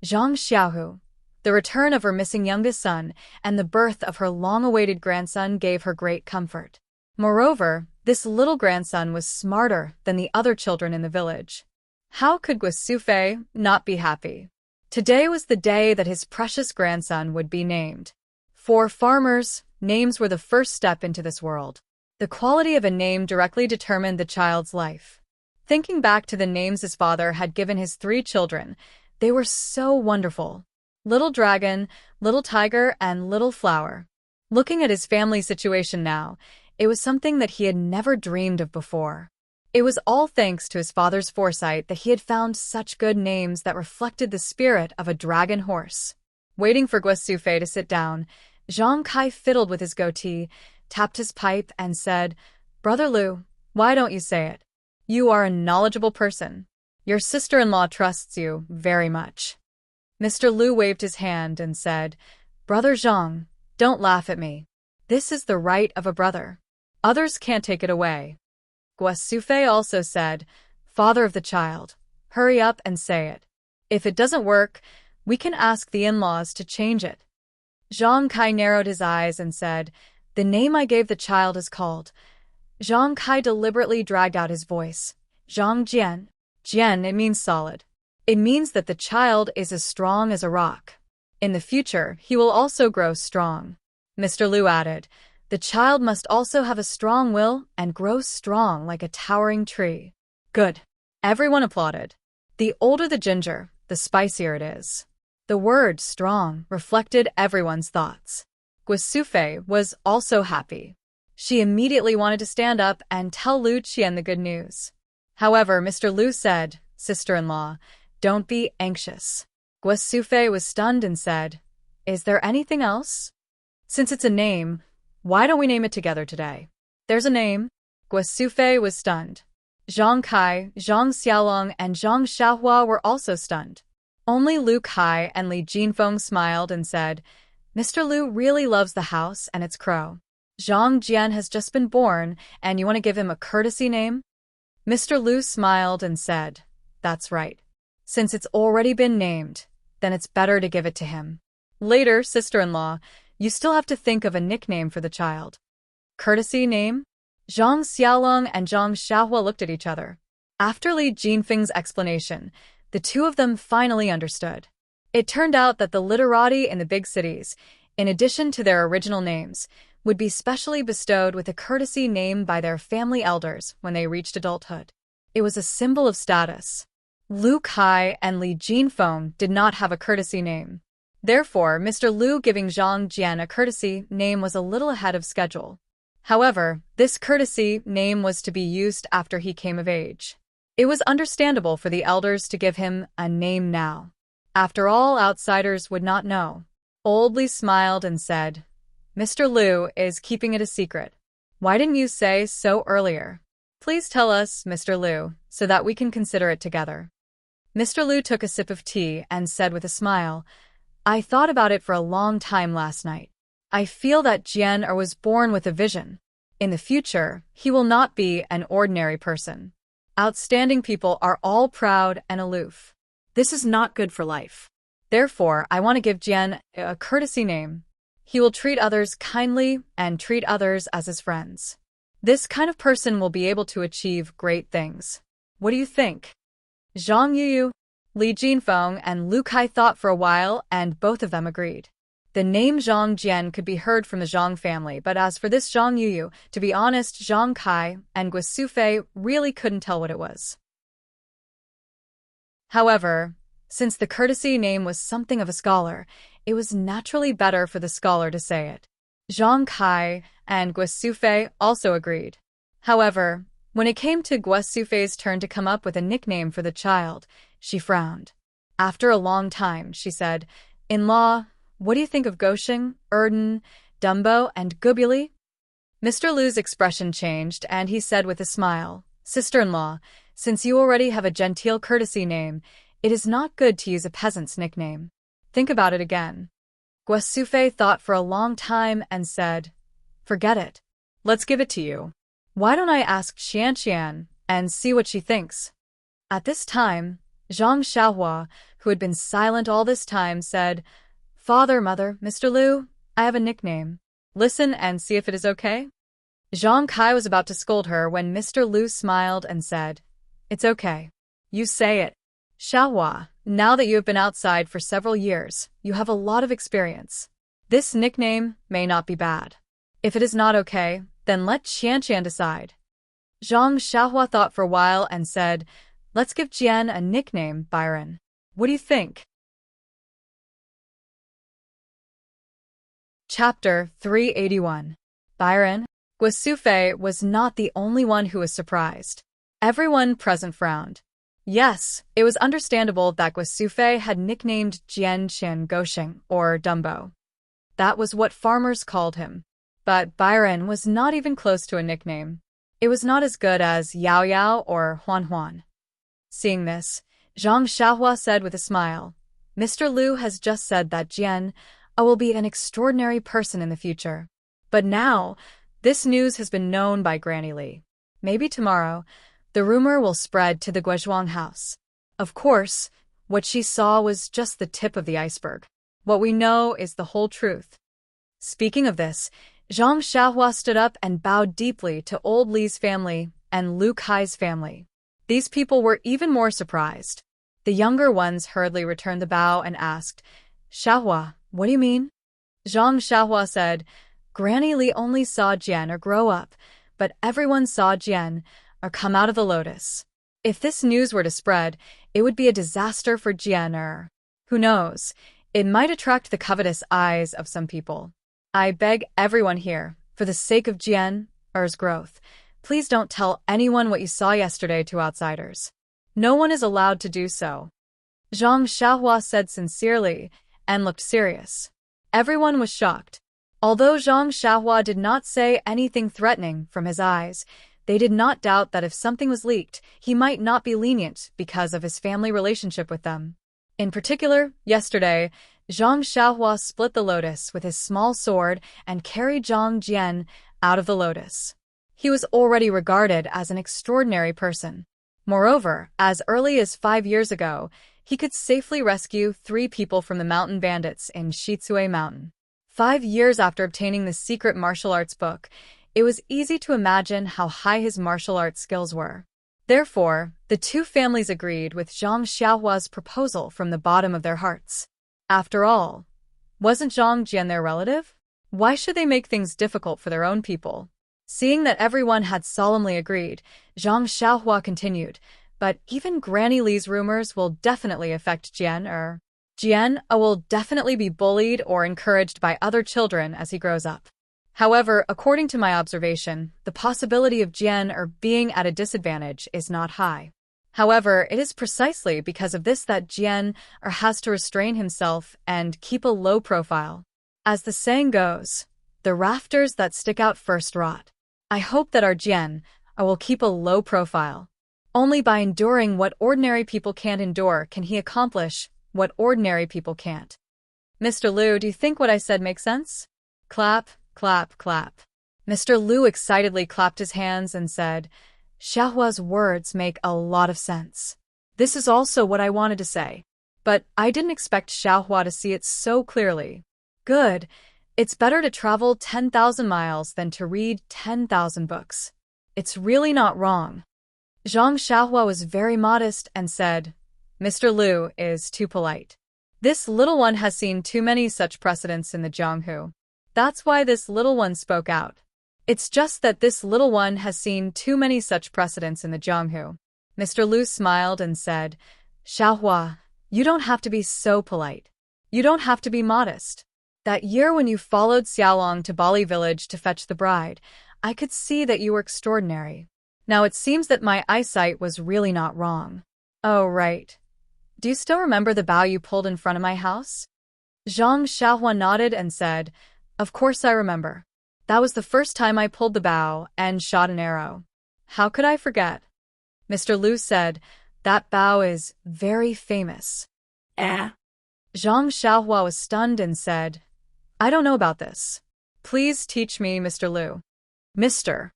Zhang Xiaohu, the return of her missing youngest son and the birth of her long-awaited grandson gave her great comfort. Moreover, this little grandson was smarter than the other children in the village. How could Guosufei not be happy? Today was the day that his precious grandson would be named. For farmers, names were the first step into this world. The quality of a name directly determined the child's life. Thinking back to the names his father had given his three children, they were so wonderful. Little Dragon, Little Tiger, and Little Flower. Looking at his family situation now, it was something that he had never dreamed of before. It was all thanks to his father's foresight that he had found such good names that reflected the spirit of a dragon horse. Waiting for Guosufei to sit down, Zhang Kai fiddled with his goatee, tapped his pipe, and said, "Brother Lu, why don't you say it? You are a knowledgeable person. Your sister-in-law trusts you very much." Mr. Lu waved his hand and said, "Brother Zhang, don't laugh at me. This is the right of a brother. Others can't take it away." Guosufei also said, "Father of the child, hurry up and say it. If it doesn't work, we can ask the in-laws to change it." Zhang Kai narrowed his eyes and said, "The name I gave the child is called..." Zhang Kai deliberately dragged out his voice. "Zhang Jian." Jian, it means solid. It means that the child is as strong as a rock. In the future, he will also grow strong. Mr. Lu added, "The child must also have a strong will and grow strong like a towering tree." Good. Everyone applauded. The older the ginger, the spicier it is. The word strong reflected everyone's thoughts. Guosufei was also happy. She immediately wanted to stand up and tell Lu Qian the good news. However, Mr. Lu said, "Sister-in-law, don't be anxious." Guosufei was stunned and said, "Is there anything else? Since it's a name, why don't we name it together today?" "There's a name." Guosufei was stunned. Zhang Kai, Zhang Xiaolong, and Zhang Xiaohua were also stunned. Only Lu Kai and Li Jinfeng smiled and said, "Mr. Lu really loves the house and its crow. Zhang Jian has just been born, and you want to give him a courtesy name?" Mr. Lu smiled and said, "That's right. Since it's already been named, then it's better to give it to him. Later, sister-in-law, you still have to think of a nickname for the child." "Courtesy name?" Zhang Xiaolong and Zhang Xiaohua looked at each other. After Li Jinfeng's explanation, the two of them finally understood. It turned out that the literati in the big cities, in addition to their original names, would be specially bestowed with a courtesy name by their family elders when they reached adulthood. It was a symbol of status. Lu Kai and Li Jinfeng did not have a courtesy name. Therefore, Mr. Lu giving Zhang Jian a courtesy name was a little ahead of schedule. However, this courtesy name was to be used after he came of age. It was understandable for the elders to give him a name now. After all, outsiders would not know. Old Li smiled and said, "Mr. Lu is keeping it a secret. Why didn't you say so earlier? Please tell us, Mr. Lu, so that we can consider it together." Mr. Lu took a sip of tea and said with a smile, "I thought about it for a long time last night. I feel that Jian was born with a vision. In the future, he will not be an ordinary person. Outstanding people are all proud and aloof. This is not good for life. Therefore, I want to give Jian a courtesy name. He will treat others kindly and treat others as his friends. This kind of person will be able to achieve great things. What do you think?" Zhang Yuyu, Li Jinfeng, and Lu Kai thought for a while, and both of them agreed. The name Zhang Jian could be heard from the Zhang family, but as for this Zhang Yuyu, to be honest, Zhang Kai and Guosufei really couldn't tell what it was. However, since the courtesy name was something of a scholar, it was naturally better for the scholar to say it. Zhang Kai and Guo Sufei also agreed. However, when it came to Guo Sufei's turn to come up with a nickname for the child, she frowned. After a long time, she said, "In-law, what do you think of Gosheng, Erden, Dumbo, and Gubuli?" Mr. Lu's expression changed, and he said with a smile, "Sister-in-law, since you already have a genteel courtesy name, it is not good to use a peasant's nickname. Think about it again." Guo Sufei thought for a long time and said, "Forget it. Let's give it to you. Why don't I ask Qianqian and see what she thinks?" At this time, Zhang Xiaohua, who had been silent all this time, said, "Father, Mother, Mr. Lu, I have a nickname. Listen and see if it is okay." Zhang Kai was about to scold her when Mr. Lu smiled and said, "It's okay. You say it. Xiaohua, now that you have been outside for several years, you have a lot of experience. This nickname may not be bad. If it is not okay, then let Qianqian decide." Zhang Xiaohua thought for a while and said, "Let's give Jian a nickname, Byron. What do you think?" Chapter 381. Byron. Guo Sufei was not the only one who was surprised. Everyone present frowned. Yes, it was understandable that Guo Sufei had nicknamed Jian Qian Gosheng, or Dumbo. That was what farmers called him. But Byron was not even close to a nickname. It was not as good as Yao Yao or Huan Huan. Seeing this, Zhang Xiaohua said with a smile, "Mr. Lu has just said that Jian will be an extraordinary person in the future. But now, this news has been known by Granny Li. Maybe tomorrow, the rumor will spread to the Guozhuang house. Of course, what she saw was just the tip of the iceberg. What we know is the whole truth." Speaking of this, Zhang Xiaohua stood up and bowed deeply to old Li's family and Lu Kai's family. These people were even more surprised. The younger ones hurriedly returned the bow and asked, "Xiaohua, what do you mean?" Zhang Xiaohua said, "Granny Li only saw Jian grow up, but everyone saw Jian come out of the lotus. If this news were to spread, it would be a disaster for Jian. Who knows, it might attract the covetous eyes of some people. I beg everyone here, for the sake of Jian's growth, please don't tell anyone what you saw yesterday to outsiders. No one is allowed to do so." Zhang Xiaohua said sincerely and looked serious. Everyone was shocked. Although Zhang Xiaohua did not say anything threatening from his eyes, they did not doubt that if something was leaked, he might not be lenient because of his family relationship with them. In particular, yesterday, Zhang Xiaohua split the lotus with his small sword and carried Zhang Jian out of the lotus. He was already regarded as an extraordinary person. Moreover, as early as 5 years ago, he could safely rescue 3 people from the mountain bandits in Shizue Mountain. 5 years after obtaining the secret martial arts book, it was easy to imagine how high his martial arts skills were. Therefore, the two families agreed with Zhang Xiaohua's proposal from the bottom of their hearts. After all, wasn't Zhang Jian their relative? Why should they make things difficult for their own people? Seeing that everyone had solemnly agreed, Zhang Xiaohua continued, "But even Granny Li's rumors will definitely affect Jian. Jian will definitely be bullied or encouraged by other children as he grows up. However, according to my observation, the possibility of Jian being at a disadvantage is not high. However, it is precisely because of this that Jian has to restrain himself and keep a low profile. As the saying goes, the rafters that stick out first rot. I hope that our Jian will keep a low profile. Only by enduring what ordinary people can't endure can he accomplish what ordinary people can't." "Mr. Lu, do you think what I said makes sense?" Clap, clap, clap. Mr. Lu excitedly clapped his hands and said, "Xiaohua's words make a lot of sense. This is also what I wanted to say. But I didn't expect Xiaohua to see it so clearly. Good. It's better to travel 10,000 miles than to read 10,000 books. It's really not wrong." Zhang Xiaohua was very modest and said, "Mr. Lu is too polite. This little one has seen too many such precedents in the Jianghu. That's why this little one spoke out. It's just that this little one has seen too many such precedents in the Jianghu." Mr. Lu smiled and said, Xiaohua, you don't have to be so polite. You don't have to be modest. That year when you followed Xiaolong to Bali village to fetch the bride, I could see that you were extraordinary. Now it seems that my eyesight was really not wrong. Oh, right. Do you still remember the bow you pulled in front of my house? Zhang Xiaohua nodded and said, Of course I remember. That was the first time I pulled the bow and shot an arrow. How could I forget? Mr. Liu said, That bow is very famous. Eh? Zhang Xiaohua was stunned and said, I don't know about this. Please teach me, Mr. Liu. Mr.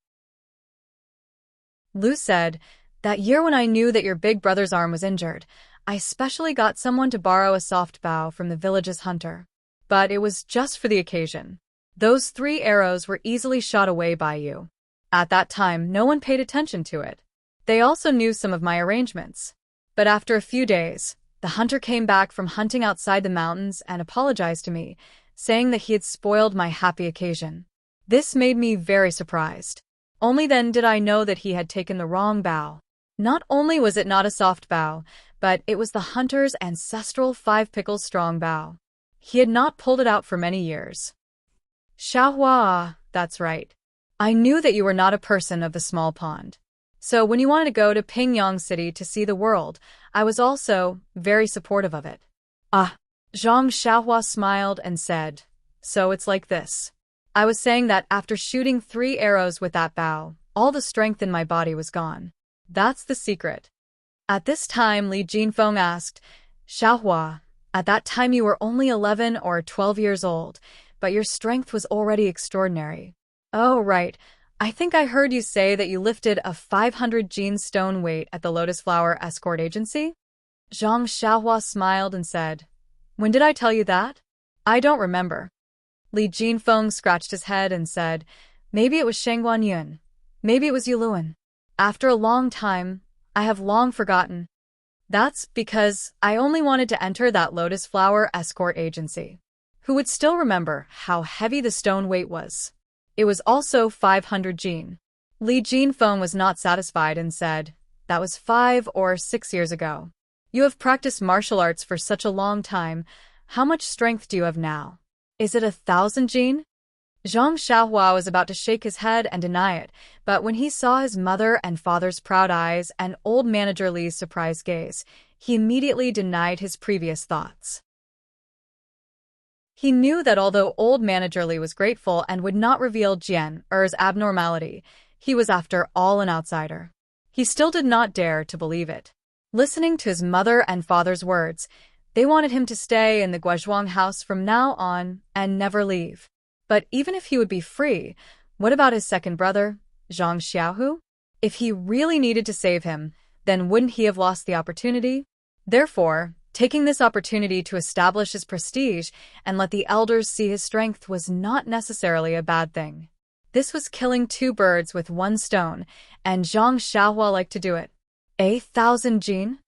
Liu said, That year when I knew that your big brother's arm was injured, I specially got someone to borrow a soft bow from the village's hunter. But it was just for the occasion. Those 3 arrows were easily shot away by you. At that time, no one paid attention to it. They also knew some of my arrangements. But after a few days, the hunter came back from hunting outside the mountains and apologized to me, saying that he had spoiled my happy occasion. This made me very surprised. Only then did I know that he had taken the wrong bow. Not only was it not a soft bow, but it was the hunter's ancestral 5 pickles strong bow. He had not pulled it out for many years. Xiaohua, that's right. I knew that you were not a person of the small pond. So when you wanted to go to Pingyang City to see the world, I was also very supportive of it. Ah, Zhang Xiaohua smiled and said, So it's like this. I was saying that after shooting 3 arrows with that bow, all the strength in my body was gone. That's the secret. At this time, Li Jinfeng asked, Xiaohua, at that time you were only 11 or 12 years old, but your strength was already extraordinary. Oh, right. I think I heard you say that you lifted a 500 Jin stone weight at the Lotus Flower Escort Agency? Zhang Xiaohua smiled and said, When did I tell you that? I don't remember. Li Jinfeng scratched his head and said, Maybe it was Sheng Guanyun. Maybe it was Yuluan. After a long time, I have long forgotten. That's because I only wanted to enter that Lotus Flower Escort Agency. Who would still remember how heavy the stone weight was? It was also 500 Jin. Li Jinfeng was not satisfied and said, That was 5 or 6 years ago. You have practiced martial arts for such a long time. How much strength do you have now? Is it 1,000 Jin? Zhang Xiaohua was about to shake his head and deny it, but when he saw his mother and father's proud eyes and old manager Li's surprised gaze, he immediately denied his previous thoughts. He knew that although old manager Li was grateful and would not reveal Jian Er's abnormality, he was after all an outsider. He still did not dare to believe it. Listening to his mother and father's words, they wanted him to stay in the Guozhuang house from now on and never leave. But even if he would be free, what about his second brother, Zhang Xiaohu? If he really needed to save him, then wouldn't he have lost the opportunity? Therefore, taking this opportunity to establish his prestige and let the elders see his strength was not necessarily a bad thing. This was killing 2 birds with 1 stone, and Zhang Xiaohua liked to do it. 1,000 Jin?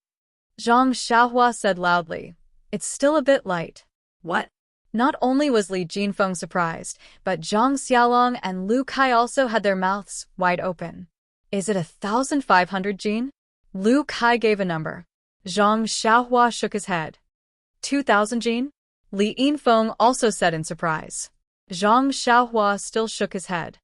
Zhang Xiaohua said loudly, It's still a bit light. What? Not only was Li Jinfeng surprised, but Zhang Xiaolong and Lu Kai also had their mouths wide open. Is it 1,500 Jin? Lu Kai gave a number. Zhang Xiaohua shook his head. 2,000 Jin? Li Yinfeng also said in surprise. Zhang Xiaohua still shook his head.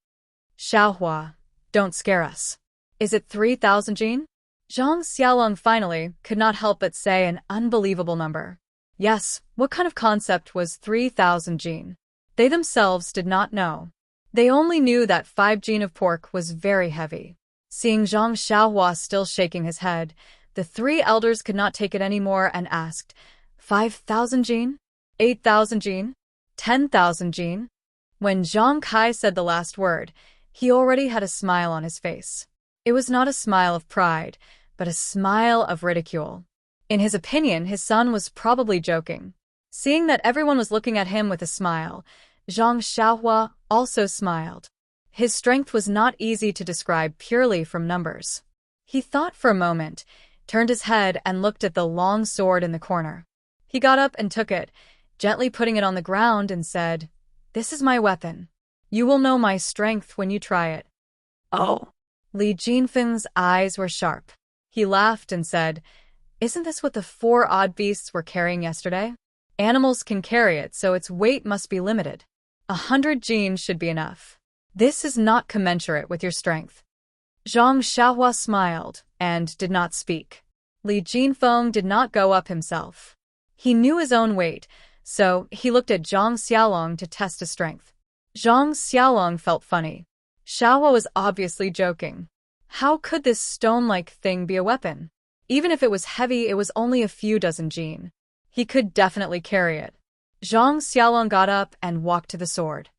Xiaohua, don't scare us. Is it 3,000 Jin? Zhang Xiaolong finally could not help but say an unbelievable number. Yes, what kind of concept was 3,000 Jin? They themselves did not know. They only knew that 5 Jin of pork was very heavy. Seeing Zhang Xiaohua still shaking his head, the 3 elders could not take it anymore and asked, 5,000 Jin? 8,000 Jin? 10,000 Jin? When Zhang Kai said the last word, he already had a smile on his face. It was not a smile of pride, but a smile of ridicule. In his opinion, his son was probably joking. Seeing that everyone was looking at him with a smile, Zhang Xiaohua also smiled. His strength was not easy to describe purely from numbers. He thought for a moment, turned his head and looked at the long sword in the corner. He got up and took it, gently putting it on the ground and said, This is my weapon. You will know my strength when you try it. Oh. Li Jinfeng's eyes were sharp. He laughed and said, Isn't this what the 4 odd beasts were carrying yesterday? Animals can carry it, so its weight must be limited. 100 genes should be enough. This is not commensurate with your strength. Zhang Xiaohua smiled and did not speak. Li Jinfeng did not go up himself. He knew his own weight, so he looked at Zhang Xiaolong to test his strength. Zhang Xiaolong felt funny. Xiaohua was obviously joking. How could this stone-like thing be a weapon? Even if it was heavy, it was only a few dozen jin. He could definitely carry it. Zhang Xiaolong got up and walked to the sword.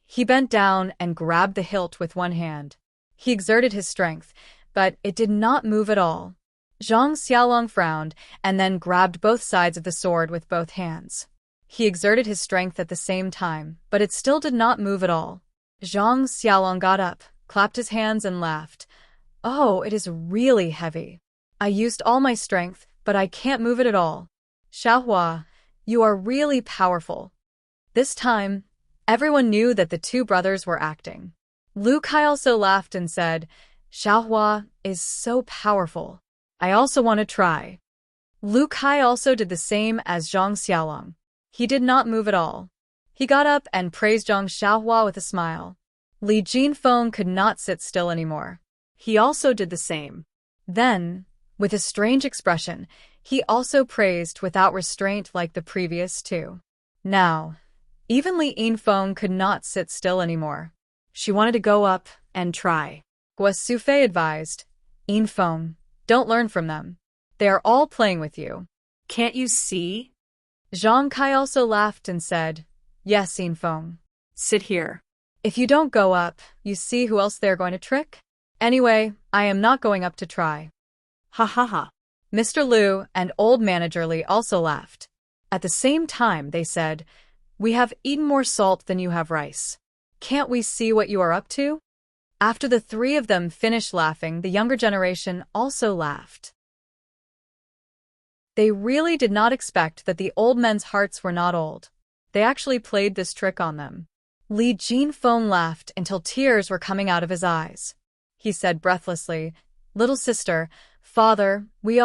He bent down and grabbed the hilt with one hand. He exerted his strength, but it did not move at all. Zhang Xiaolong frowned and then grabbed both sides of the sword with both hands. He exerted his strength at the same time, but it still did not move at all. Zhang Xiaolong got up, clapped his hands and laughed. Oh, it is really heavy. I used all my strength, but I can't move it at all. Xiaohua, you are really powerful. This time, everyone knew that the 2 brothers were acting. Lu Kai also laughed and said, Xiaohua is so powerful. I also want to try. Lu Kai also did the same as Zhang Xiaolong. He did not move at all. He got up and praised Zhang Xiaohua with a smile. Li Jinfeng could not sit still anymore. He also did the same. Then, with a strange expression, he also praised without restraint like the previous 2. Now, even Li Yinfeng could not sit still anymore. She wanted to go up and try. Gua Sufei advised, Yinfeng, don't learn from them. They are all playing with you. Can't you see? Zhang Kai also laughed and said, Yes, Yinfeng. Sit here. If you don't go up, you see who else they're going to trick? Anyway, I am not going up to try. Ha ha ha. Mr. Liu and old manager Li also laughed. At the same time, they said, We have eaten more salt than you have rice. Can't we see what you are up to? After the 3 of them finished laughing, the younger generation also laughed. They really did not expect that the old men's hearts were not old. They actually played this trick on them. Li Jinfeng laughed until tears were coming out of his eyes. He said breathlessly, Little sister, father, we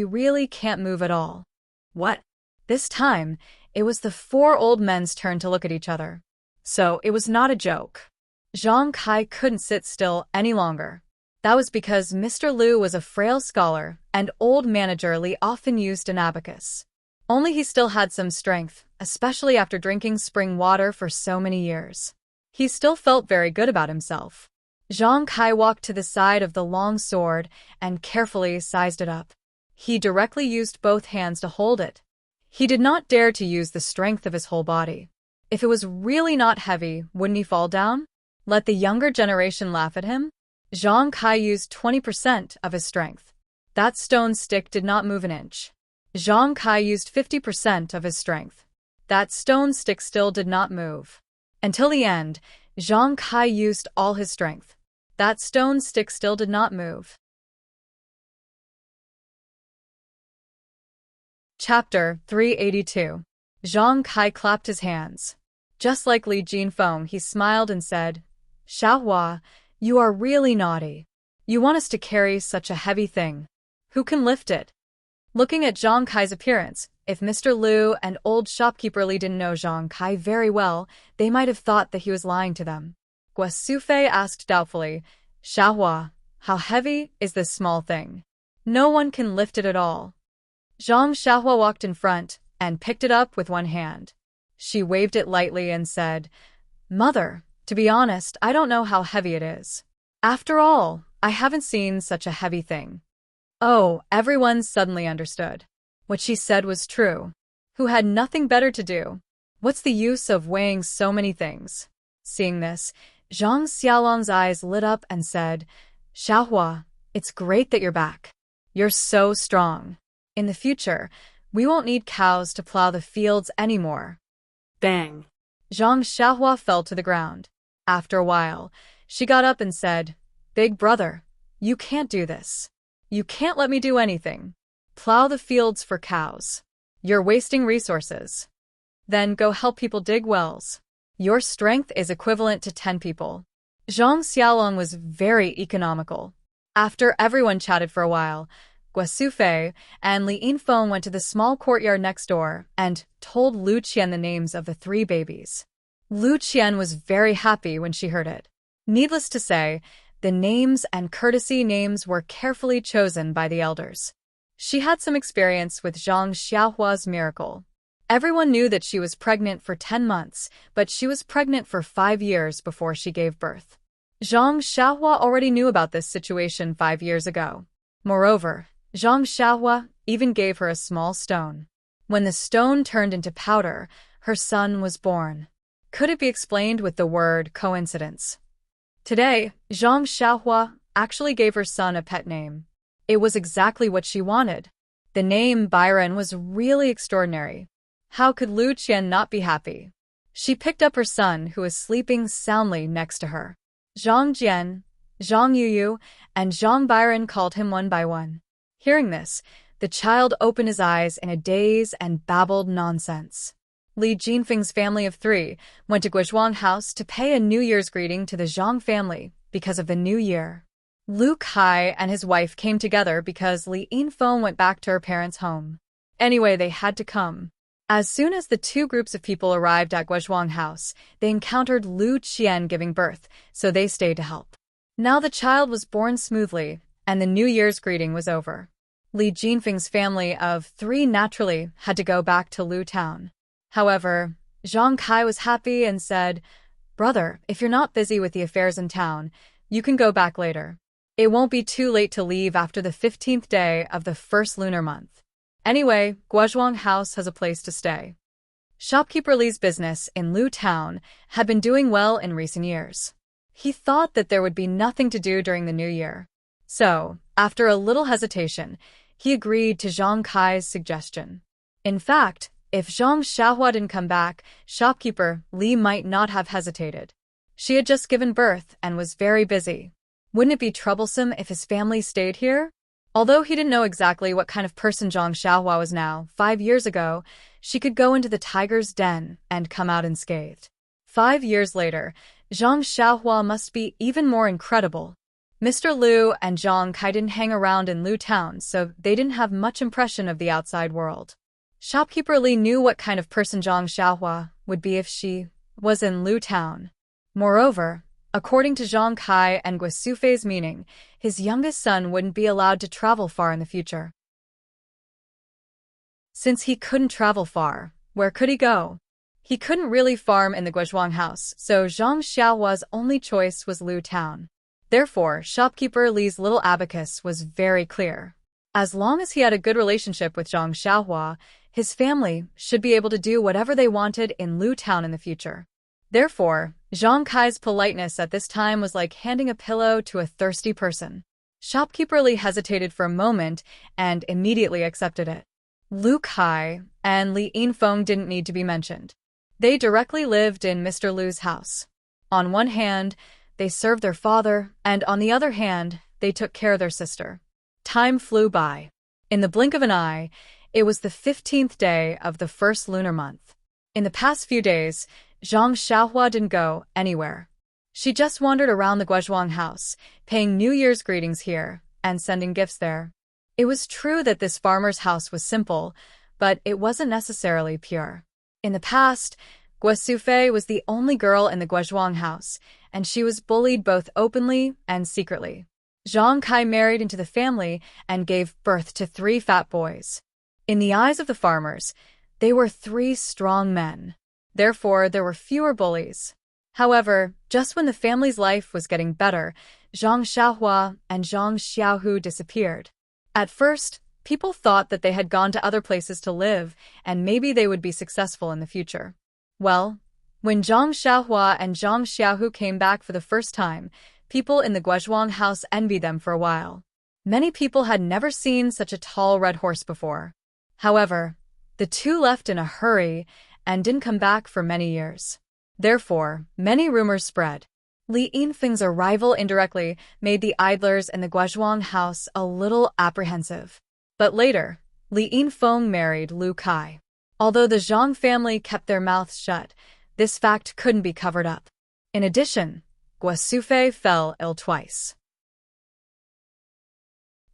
really can't move at all. What? This time, it was the 4 old men's turn to look at each other. So it was not a joke. Zhang Kai couldn't sit still any longer. That was because Mr. Liu was a frail scholar and old manager Li often used an abacus. Only he still had some strength, especially after drinking spring water for so many years. He still felt very good about himself. Zhang Kai walked to the side of the long sword and carefully sized it up. He directly used both hands to hold it. He did not dare to use the strength of his whole body. If it was really not heavy, wouldn't he fall down? Let the younger generation laugh at him? Zhang Kai used 20% of his strength. That stone stick did not move an inch. Zhang Kai used 50% of his strength. That stone stick still did not move. Until the end, Zhang Kai used all his strength. That stone stick still did not move. Chapter 382. Zhang Kai clapped his hands. Just like Li Jinfeng, he smiled and said, Xiaohua, you are really naughty. You want us to carry such a heavy thing. Who can lift it? Looking at Zhang Kai's appearance, if Mr. Liu and old shopkeeper Li didn't know Zhang Kai very well, they might have thought that he was lying to them. Gua Sufei asked doubtfully, Xiaohua, how heavy is this small thing? No one can lift it at all. Zhang Xiaohua walked in front and picked it up with one hand. She waved it lightly and said, Mother, to be honest, I don't know how heavy it is. After all, I haven't seen such a heavy thing. Oh, everyone suddenly understood. What she said was true. Who had nothing better to do? What's the use of weighing so many things? Seeing this, Zhang Xiaolong's eyes lit up and said, Xiaohua, it's great that you're back. You're so strong. In the future, we won't need cows to plow the fields anymore. Bang. Zhang Xiaohua fell to the ground. After a while, she got up and said, Big brother, you can't do this. You can't let me do anything. Plow the fields for cows. You're wasting resources. Then go help people dig wells. Your strength is equivalent to 10 people. Zhang Xiaolong was very economical. After everyone chatted for a while, Guasufei, and Li Yinfeng went to the small courtyard next door and told Lu Qian the names of the 3 babies. Lu Qian was very happy when she heard it. Needless to say, the names and courtesy names were carefully chosen by the elders. She had some experience with Zhang Xiaohua's miracle. Everyone knew that she was pregnant for 10 months, but she was pregnant for 5 years before she gave birth. Zhang Xiaohua already knew about this situation 5 years ago. Moreover, Zhang Xiaohua even gave her a small stone. When the stone turned into powder, her son was born. Could it be explained with the word coincidence? Today, Zhang Xiaohua actually gave her son a pet name. It was exactly what she wanted. The name Byron was really extraordinary. How could Lu Qian not be happy? She picked up her son, who was sleeping soundly next to her. Zhang Jian, Zhang Yuyu, and Zhang Byron called him one by one. Hearing this, the child opened his eyes in a daze and babbled nonsense. Li Jinfeng's family of 3 went to Guizhuang House to pay a New Year's greeting to the Zhang family because of the new year. Lu Kai and his wife came together because Li Yinfeng went back to her parents' home. Anyway, they had to come. As soon as the 2 groups of people arrived at Guizhuang House, they encountered Lu Qian giving birth, so they stayed to help. Now the child was born smoothly, and the New Year's greeting was over. Li Jinfeng's family of 3 naturally had to go back to Lu Town. However, Zhang Kai was happy and said, "Brother, if you're not busy with the affairs in town, you can go back later. It won't be too late to leave after the 15th day of the first lunar month. Anyway, Guizhuang House has a place to stay." Shopkeeper Li's business in Lu Town had been doing well in recent years. He thought that there would be nothing to do during the new year. So, after a little hesitation, he agreed to Zhang Kai's suggestion. In fact, if Zhang Xiaohua didn't come back, shopkeeper Li might not have hesitated. She had just given birth and was very busy. Wouldn't it be troublesome if his family stayed here? Although he didn't know exactly what kind of person Zhang Xiaohua was now, 5 years ago, she could go into the tiger's den and come out unscathed. 5 years later, Zhang Xiaohua must be even more incredible. Mr. Lu and Zhang Kai didn't hang around in Lu Town, so they didn't have much impression of the outside world. Shopkeeper Li knew what kind of person Zhang Xiaohua would be if she was in Lu Town. Moreover, according to Zhang Kai and Guasufei's meaning, his youngest son wouldn't be allowed to travel far in the future. Since he couldn't travel far, where could he go? He couldn't really farm in the Guizhuang House, so Zhang Xiaohua's only choice was Lu Town. Therefore, shopkeeper Li's little abacus was very clear. As long as he had a good relationship with Zhang Xiaohua, his family should be able to do whatever they wanted in Lu Town in the future. Therefore, Zhang Kai's politeness at this time was like handing a pillow to a thirsty person. Shopkeeper Li hesitated for a moment and immediately accepted it. Lu Kai and Li Yinfeng didn't need to be mentioned. They directly lived in Mr. Lu's house. On one hand, they served their father, and on the other hand, they took care of their sister. Time flew by. In the blink of an eye, it was the 15th day of the first lunar month. In the past few days, Zhang Xiaohua didn't go anywhere. She just wandered around the Guizhuang House, paying New Year's greetings here and sending gifts there. It was true that this farmer's house was simple, but it wasn't necessarily pure. In the past, Guasufei was the only girl in the Guizhuang House, and she was bullied both openly and secretly. Zhang Kai married into the family and gave birth to 3 fat boys. In the eyes of the farmers, they were 3 strong men. Therefore, there were fewer bullies. However, just when the family's life was getting better, Zhang Xiaohua and Zhang Xiaohu disappeared. At first, people thought that they had gone to other places to live, and maybe they would be successful in the future. Well, when Zhang Xiaohua and Zhang Xiaohu came back for the first time, people in the Guizhuang House envied them for a while. Many people had never seen such a tall red horse before. However, the 2 left in a hurry and didn't come back for many years. Therefore, many rumors spread. Li Yinfeng's arrival indirectly made the idlers in the Guizhuang House a little apprehensive. But later, Li Yinfeng married Lu Kai. Although the Zhang family kept their mouths shut, this fact couldn't be covered up. In addition, Guasufei fell ill twice.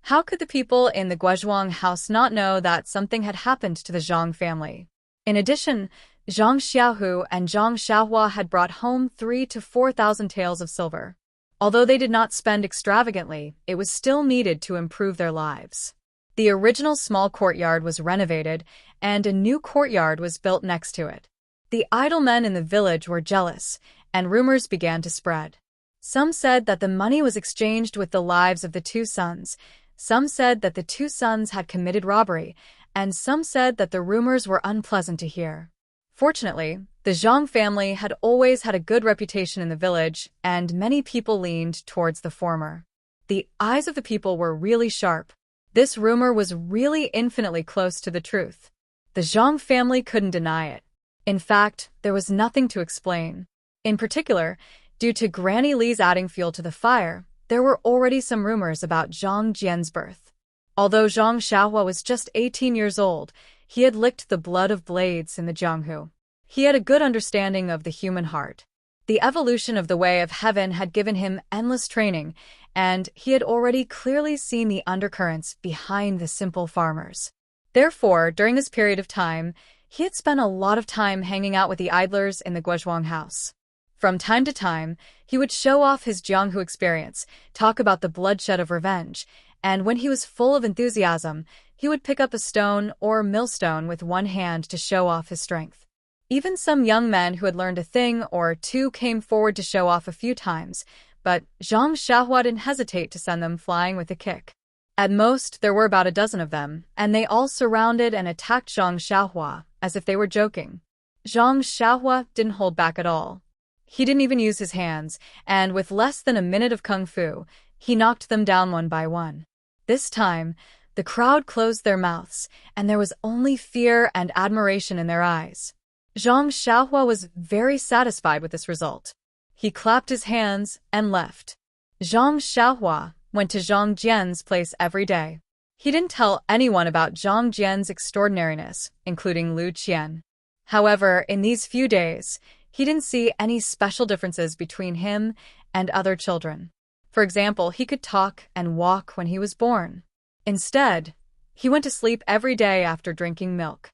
How could the people in the Guozhuang house not know that something had happened to the Zhang family? In addition, Zhang Xiaohu and Zhang Xiaohua had brought home 3,000 to 4,000 taels of silver. Although they did not spend extravagantly, it was still needed to improve their lives. The original small courtyard was renovated, and a new courtyard was built next to it. The idle men in the village were jealous, and rumors began to spread. Some said that the money was exchanged with the lives of the two sons, some said that the two sons had committed robbery, and some said that the rumors were unpleasant to hear. Fortunately, the Zhang family had always had a good reputation in the village, and many people leaned towards the former. The eyes of the people were really sharp. This rumor was really infinitely close to the truth. The Zhang family couldn't deny it. In fact, there was nothing to explain. In particular, due to Granny Li's adding fuel to the fire, there were already some rumors about Zhang Jian's birth. Although Zhang Xiaohua was just 18 years old, he had licked the blood of blades in the Jianghu. He had a good understanding of the human heart. The evolution of the way of heaven had given him endless training, and he had already clearly seen the undercurrents behind the simple farmers. Therefore, during this period of time, he had spent a lot of time hanging out with the idlers in the Guozhuang house. From time to time, he would show off his Jianghu experience, talk about the bloodshed of revenge, and when he was full of enthusiasm, he would pick up a stone or millstone with one hand to show off his strength. Even some young men who had learned a thing or two came forward to show off a few times, but Zhang Xiaohua didn't hesitate to send them flying with a kick. At most, there were about a dozen of them, and they all surrounded and attacked Zhang Xiaohua, as if they were joking. Zhang Xiaohua didn't hold back at all. He didn't even use his hands, and with less than a minute of kung fu, he knocked them down one by one. This time, the crowd closed their mouths, and there was only fear and admiration in their eyes. Zhang Xiaohua was very satisfied with this result. He clapped his hands and left. Zhang Xiaohua went to Zhang Jian's place every day. He didn't tell anyone about Zhang Jian's extraordinariness, including Lu Qian. However, in these few days, he didn't see any special differences between him and other children. For example, he could talk and walk when he was born. Instead, he went to sleep every day after drinking milk.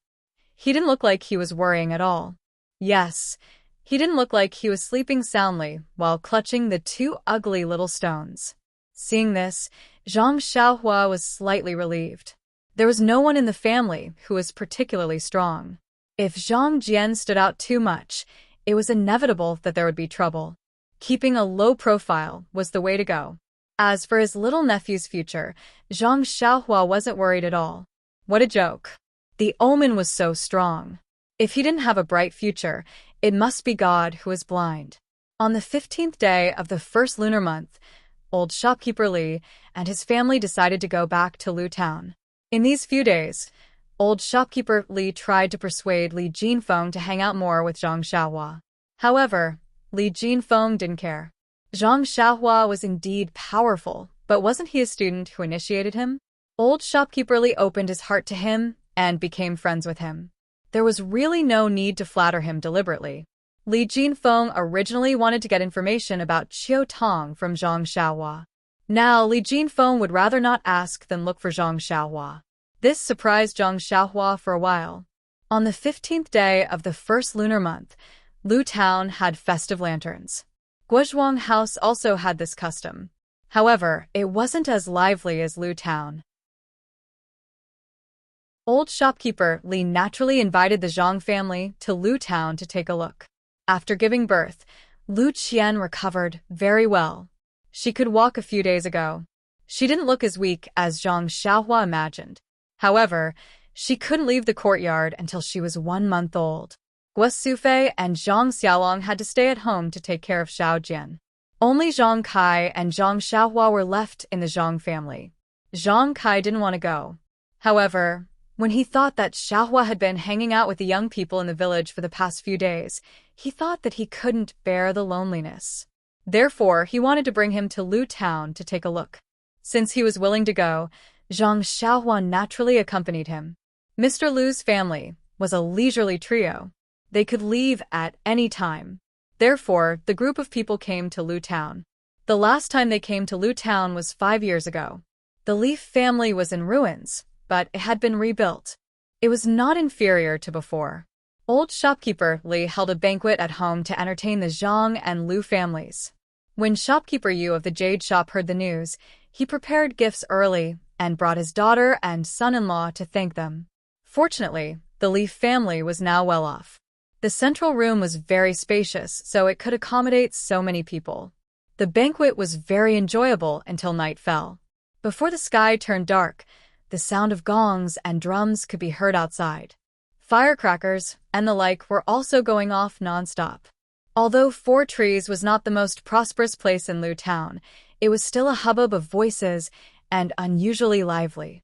He didn't look like he was worrying at all. Yes, he didn't look like he was sleeping soundly while clutching the two ugly little stones. Seeing this, Zhang Xiaohua was slightly relieved. There was no one in the family who was particularly strong. If Zhang Jian stood out too much, it was inevitable that there would be trouble. Keeping a low profile was the way to go. As for his little nephew's future, Zhang Xiaohua wasn't worried at all. What a joke. The omen was so strong. If he didn't have a bright future, it must be God who is blind. On the 15th day of the first lunar month, old shopkeeper Li and his family decided to go back to Lu Town. In these few days, old shopkeeper Li tried to persuade Li Jinfeng to hang out more with Zhang Xiaohua. However, Li Jinfeng didn't care. Zhang Xiaohua was indeed powerful, but wasn't he a student who initiated him? Old shopkeeper Li opened his heart to him and became friends with him. There was really no need to flatter him deliberately. Li Jinfeng originally wanted to get information about Qiu Tong from Zhang Xiaohua. Now, Li Jinfeng would rather not ask than look for Zhang Xiaohua. This surprised Zhang Xiaohua for a while. On the 15th day of the first lunar month, Lu Town had festive lanterns. Guozhuang House also had this custom. However, it wasn't as lively as Lu Town. Old shopkeeper Li naturally invited the Zhang family to Lu Town to take a look. After giving birth, Lu Qian recovered very well. She could walk a few days ago. She didn't look as weak as Zhang Xiaohua imagined. However, she couldn't leave the courtyard until she was 1 month old. Guo Sufei and Zhang Xiaolong had to stay at home to take care of Xiao Jian. Only Zhang Kai and Zhang Xiaohua were left in the Zhang family. Zhang Kai didn't want to go. However, when he thought that Xiaohua had been hanging out with the young people in the village for the past few days, he thought that he couldn't bear the loneliness. Therefore, he wanted to bring him to Lu Town to take a look. Since he was willing to go, Zhang Xiaohua naturally accompanied him. Mr. Lu's family was a leisurely trio. They could leave at any time. Therefore, the group of people came to Lu Town. The last time they came to Lu Town was 5 years ago. The Leaf family was in ruins, but it had been rebuilt. It was not inferior to before. Old shopkeeper Li held a banquet at home to entertain the Zhang and Lu families. When shopkeeper Yu of the Jade Shop heard the news, he prepared gifts early and brought his daughter and son-in-law to thank them. Fortunately, the Leaf family was now well off. The central room was very spacious, so it could accommodate so many people. The banquet was very enjoyable until night fell. Before the sky turned dark, the sound of gongs and drums could be heard outside. Firecrackers and the like were also going off non-stop. Although Four Trees was not the most prosperous place in Lu Town, it was still a hubbub of voices and unusually lively.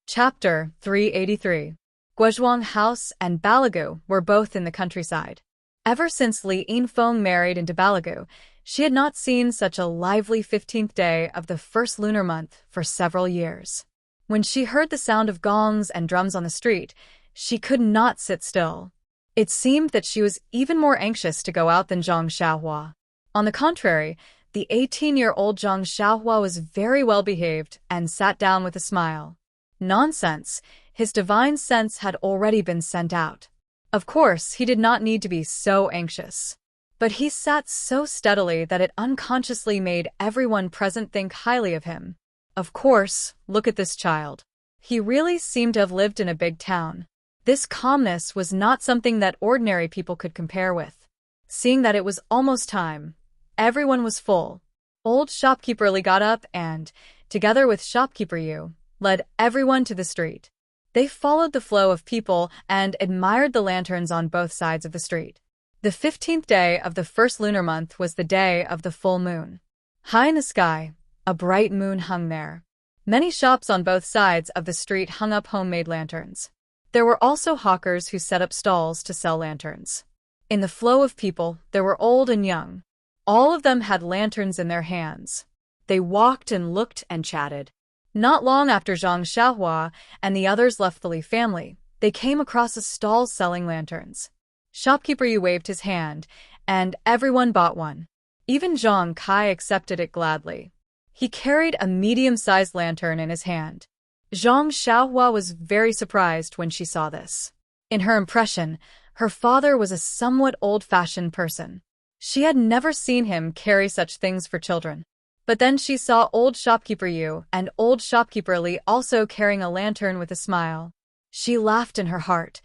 Chapter 383. Guozhuang House and Balagu were both in the countryside. Ever since Li Yinfeng married into Balagu, she had not seen such a lively 15th day of the first lunar month for several years. When she heard the sound of gongs and drums on the street, she could not sit still. It seemed that she was even more anxious to go out than Zhang Xiaohua. On the contrary, the 18-year-old Zhang Xiaohua was very well behaved and sat down with a smile. Nonsense, his divine sense had already been sent out. Of course, he did not need to be so anxious. But he sat so steadily that it unconsciously made everyone present think highly of him. Of course, look at this child. He really seemed to have lived in a big town. This calmness was not something that ordinary people could compare with. Seeing that it was almost time, everyone was full. Old shopkeeper Li got up and, together with shopkeeper Yu, led everyone to the street. They followed the flow of people and admired the lanterns on both sides of the street. The 15th day of the first lunar month was the day of the full moon. High in the sky, a bright moon hung there. Many shops on both sides of the street hung up homemade lanterns. There were also hawkers who set up stalls to sell lanterns. In the flow of people, there were old and young. All of them had lanterns in their hands. They walked and looked and chatted. Not long after Zhang Xiaohua and the others left the Li family, they came across a stall selling lanterns. Shopkeeper Yu waved his hand, and everyone bought one. Even Zhang Kai accepted it gladly. He carried a medium-sized lantern in his hand. Zhang Xiaohua was very surprised when she saw this. In her impression, her father was a somewhat old-fashioned person. She had never seen him carry such things for children. But then she saw old shopkeeper Yu and old shopkeeper Li also carrying a lantern with a smile. She laughed in her heart.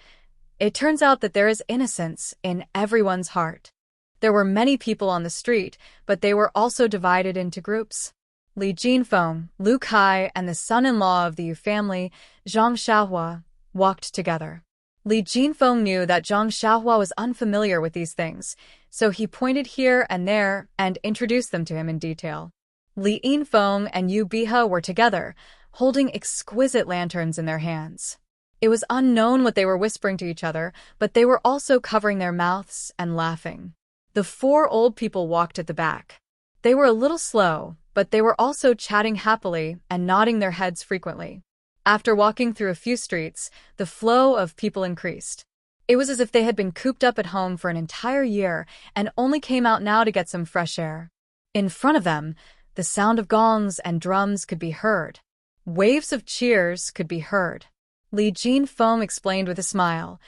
It turns out that there is innocence in everyone's heart. There were many people on the street, but they were also divided into groups. Li Jinfeng, Lu Kai, and the son-in-law of the Yu family, Zhang Xiaohua, walked together. Li Jinfeng knew that Zhang Xiaohua was unfamiliar with these things, so he pointed here and there and introduced them to him in detail. Li Yinfeng and Yu Biha were together, holding exquisite lanterns in their hands. It was unknown what they were whispering to each other, but they were also covering their mouths and laughing. The four old people walked at the back. They were a little slow, but they were also chatting happily and nodding their heads frequently. After walking through a few streets, the flow of people increased. It was as if they had been cooped up at home for an entire year and only came out now to get some fresh air. In front of them, the sound of gongs and drums could be heard. Waves of cheers could be heard. Li Jinfeng explained with a smile,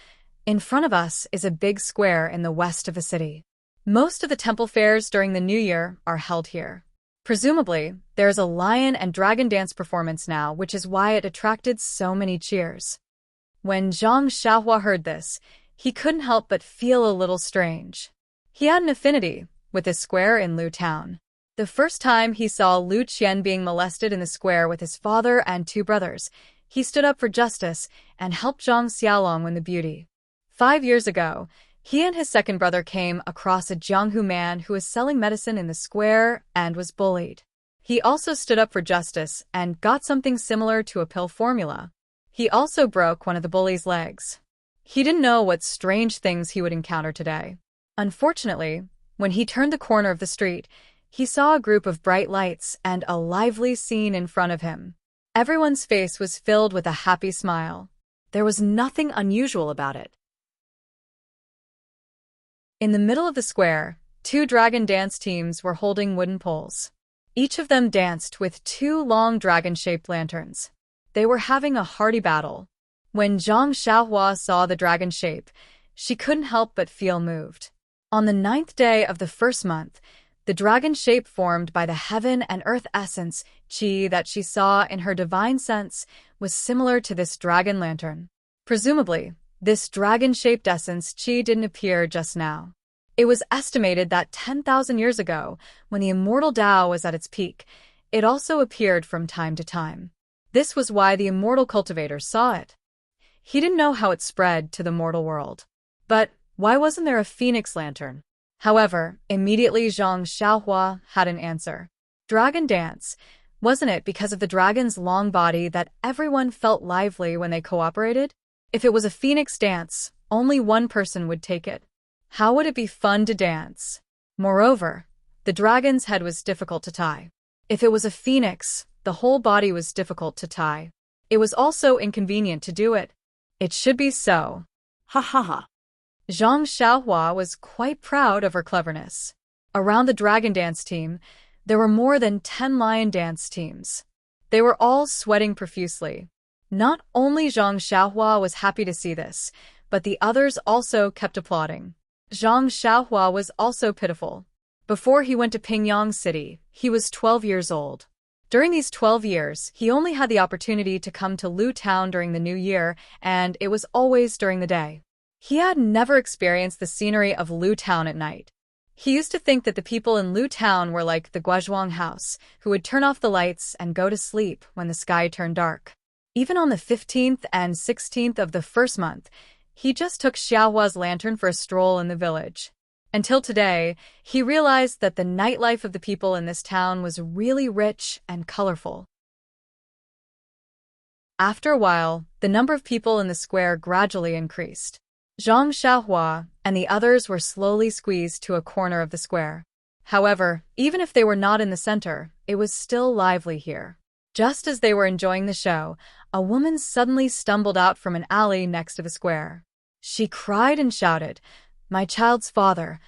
"In front of us is a big square in the west of the city. Most of the temple fairs during the New Year are held here. Presumably, there is a lion and dragon dance performance now, which is why it attracted so many cheers." When Zhang Xiaohua heard this, he couldn't help but feel a little strange. He had an affinity with this square in Lu Town. The first time he saw Lu Qian being molested in the square with his father and two brothers, he stood up for justice and helped Zhang Xiaolong win the beauty. 5 years ago, he and his second brother came across a Jianghu man who was selling medicine in the square and was bullied. He also stood up for justice and got something similar to a pill formula. He also broke one of the bully's legs. He didn't know what strange things he would encounter today. Unfortunately, when he turned the corner of the street, he saw a group of bright lights and a lively scene in front of him. Everyone's face was filled with a happy smile. There was nothing unusual about it. In the middle of the square, Two dragon dance teams were holding wooden poles. Each of them danced with two long dragon-shaped lanterns. They were having a hearty battle. When Zhang Xiaohua saw the dragon shape, she couldn't help but feel moved. On the 9th day of the first month, the dragon shape formed by the heaven and earth essence, qi, that she saw in her divine sense was similar to this dragon lantern. Presumably, this dragon-shaped essence qi didn't appear just now. It was estimated that 10,000 years ago, when the immortal Tao was at its peak, it also appeared from time to time. This was why the immortal cultivator saw it. He didn't know how it spread to the mortal world. But why wasn't there a phoenix lantern? However, immediately Zhang Xiaohua had an answer. Dragon dance. Wasn't it because of the dragon's long body that everyone felt lively when they cooperated? If it was a phoenix dance, only one person would take it. How would it be fun to dance? Moreover, the dragon's head was difficult to tie. If it was a phoenix, the whole body was difficult to tie. It was also inconvenient to do it. It should be so. Ha ha ha. Zhang Xiaohua was quite proud of her cleverness. Around the dragon dance team, there were more than 10 lion dance teams. They were all sweating profusely. Not only Zhang Xiaohua was happy to see this, but the others also kept applauding. Zhang Xiaohua was also pitiful. Before he went to Pingyang City, he was 12 years old. During these 12 years, he only had the opportunity to come to Lu Town during the New Year, and it was always during the day. He had never experienced the scenery of Lu Town at night. He used to think that the people in Lu Town were like the Guozhuang house, who would turn off the lights and go to sleep when the sky turned dark. Even on the 15th and 16th of the first month, he just took Xiaohua's lantern for a stroll in the village. Until today, he realized that the nightlife of the people in this town was really rich and colorful. After a while, the number of people in the square gradually increased. Zhang Xiaohua and the others were slowly squeezed to a corner of the square. However, even if they were not in the center, it was still lively here. Just as they were enjoying the show, a woman suddenly stumbled out from an alley next to the square. She cried and shouted, my child's father,